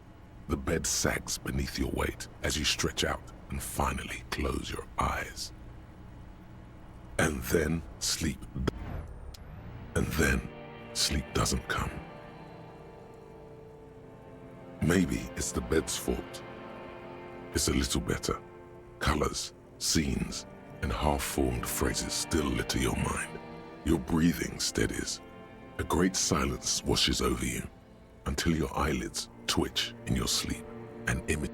The bed sags beneath your weight as you stretch out and finally close your eyes. And then sleep. And then sleep doesn't come. Maybe it's the bed's fault. It's a little better. Colors, scenes, and half-formed phrases still litter your mind. Your breathing steadies. A great silence washes over you until your eyelids twitch in your sleep and image.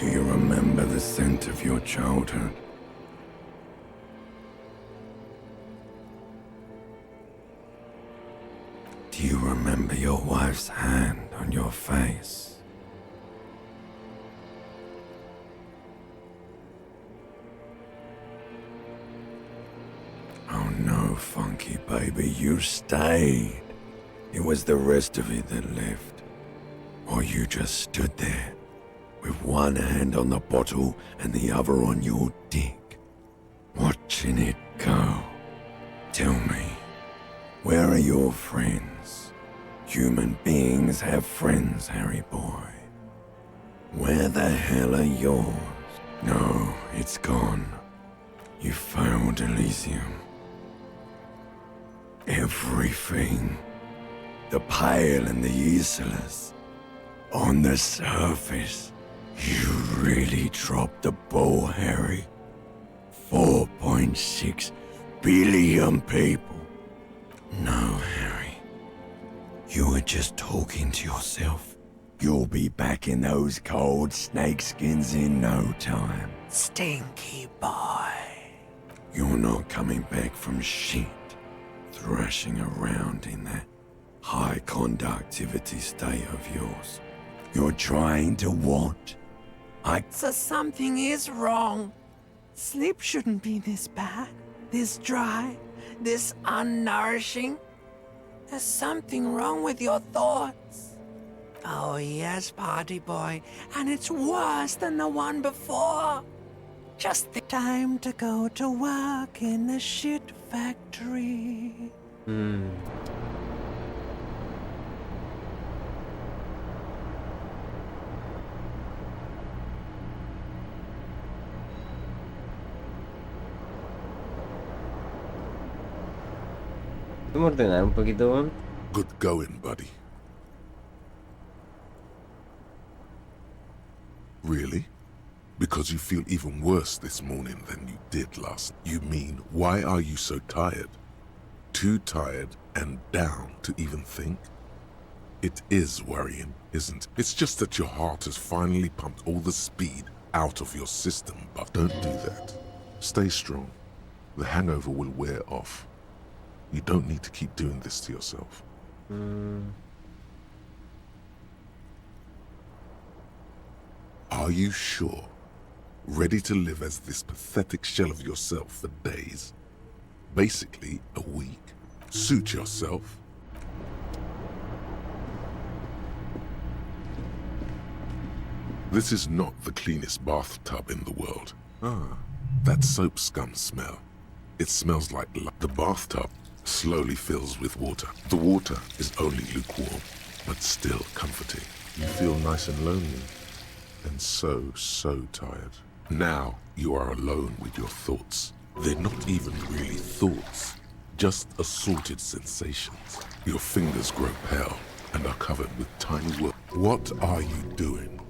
Do you remember the scent of your childhood? Do you remember your wife's hand on your face? Oh no, Funky baby, you stayed. It was the rest of it that left. Or you just stood there, with one hand on the bottle and the other on your dick, watching it go. Tell me, where are your friends? Human beings have friends, Harry boy. Where the hell are yours? No, it's gone. You found Elysium. Everything. The Pale and the Useless. On the surface, you really dropped the ball, Harry. 4.6 billion people. No, Harry. You were just talking to yourself. You'll be back in those cold snakeskins in no time. Stinky boy. You're not coming back from shit. Thrashing around in that high conductivity state of yours. You're trying to what? So something is wrong. Sleep shouldn't be this bad, this dry, this unnourishing. There's something wrong with your thoughts. Oh yes, party boy, and it's worse than the one before. Just the time to go to work in the shit factory. ¿Podemos ordenar un poquito, weón? Good going, buddy. Really? Because you feel even worse this morning than you did last. You mean, why are you so tired? Too tired and down to even think? It is worrying, isn't it? It's just that your heart has finally pumped all the speed out of your system, but don't do that. Stay strong. The hangover will wear off. You don't need to keep doing this to yourself. Are you sure? Ready to live as this pathetic shell of yourself for days? Basically, a week? Suit yourself? This is not the cleanest bathtub in the world. That soap scum smell. It smells like the bathtub slowly fills with water. The water is only lukewarm, but still comforting. You feel nice and lonely, and so tired. Now you are alone with your thoughts. They're not even really thoughts, just assorted sensations. Your fingers grow pale and are covered with tiny worms. What are you doing?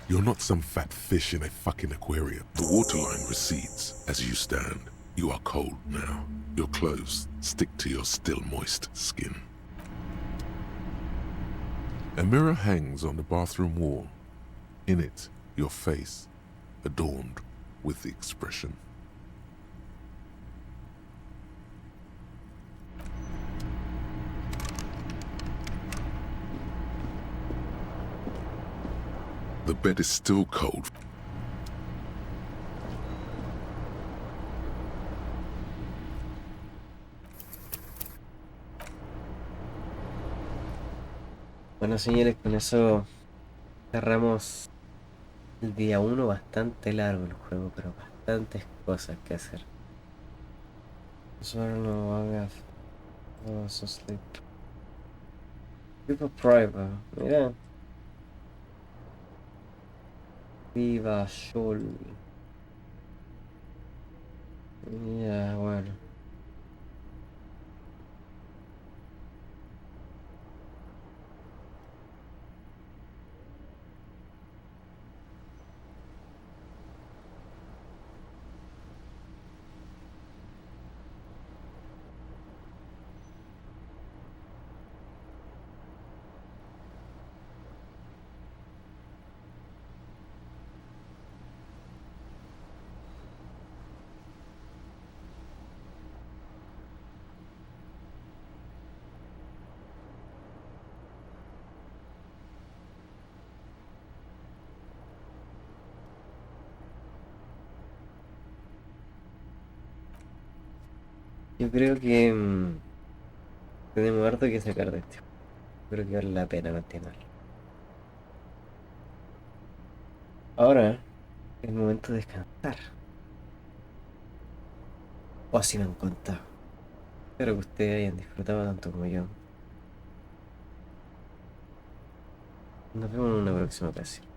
You're not some fat fish in a fucking aquarium. The waterline recedes as you stand. You are cold now. Your clothes stick to your still moist skin. A mirror hangs on the bathroom wall. In it, your face, adorned with the expression. The bed is still cold. Bueno, señores, con eso cerramos el día 1. Bastante largo el juego, pero bastantes cosas que hacer. Solo no hagas sleep. Tipo private, mira. Viva Sol. Ya, bueno. Yo creo que tenemos harto que sacar de este. Creo que vale la pena continuar. Ahora es el momento de descansar. O así me han contado. Espero que ustedes hayan disfrutado tanto como yo. Nos vemos en una próxima ocasión.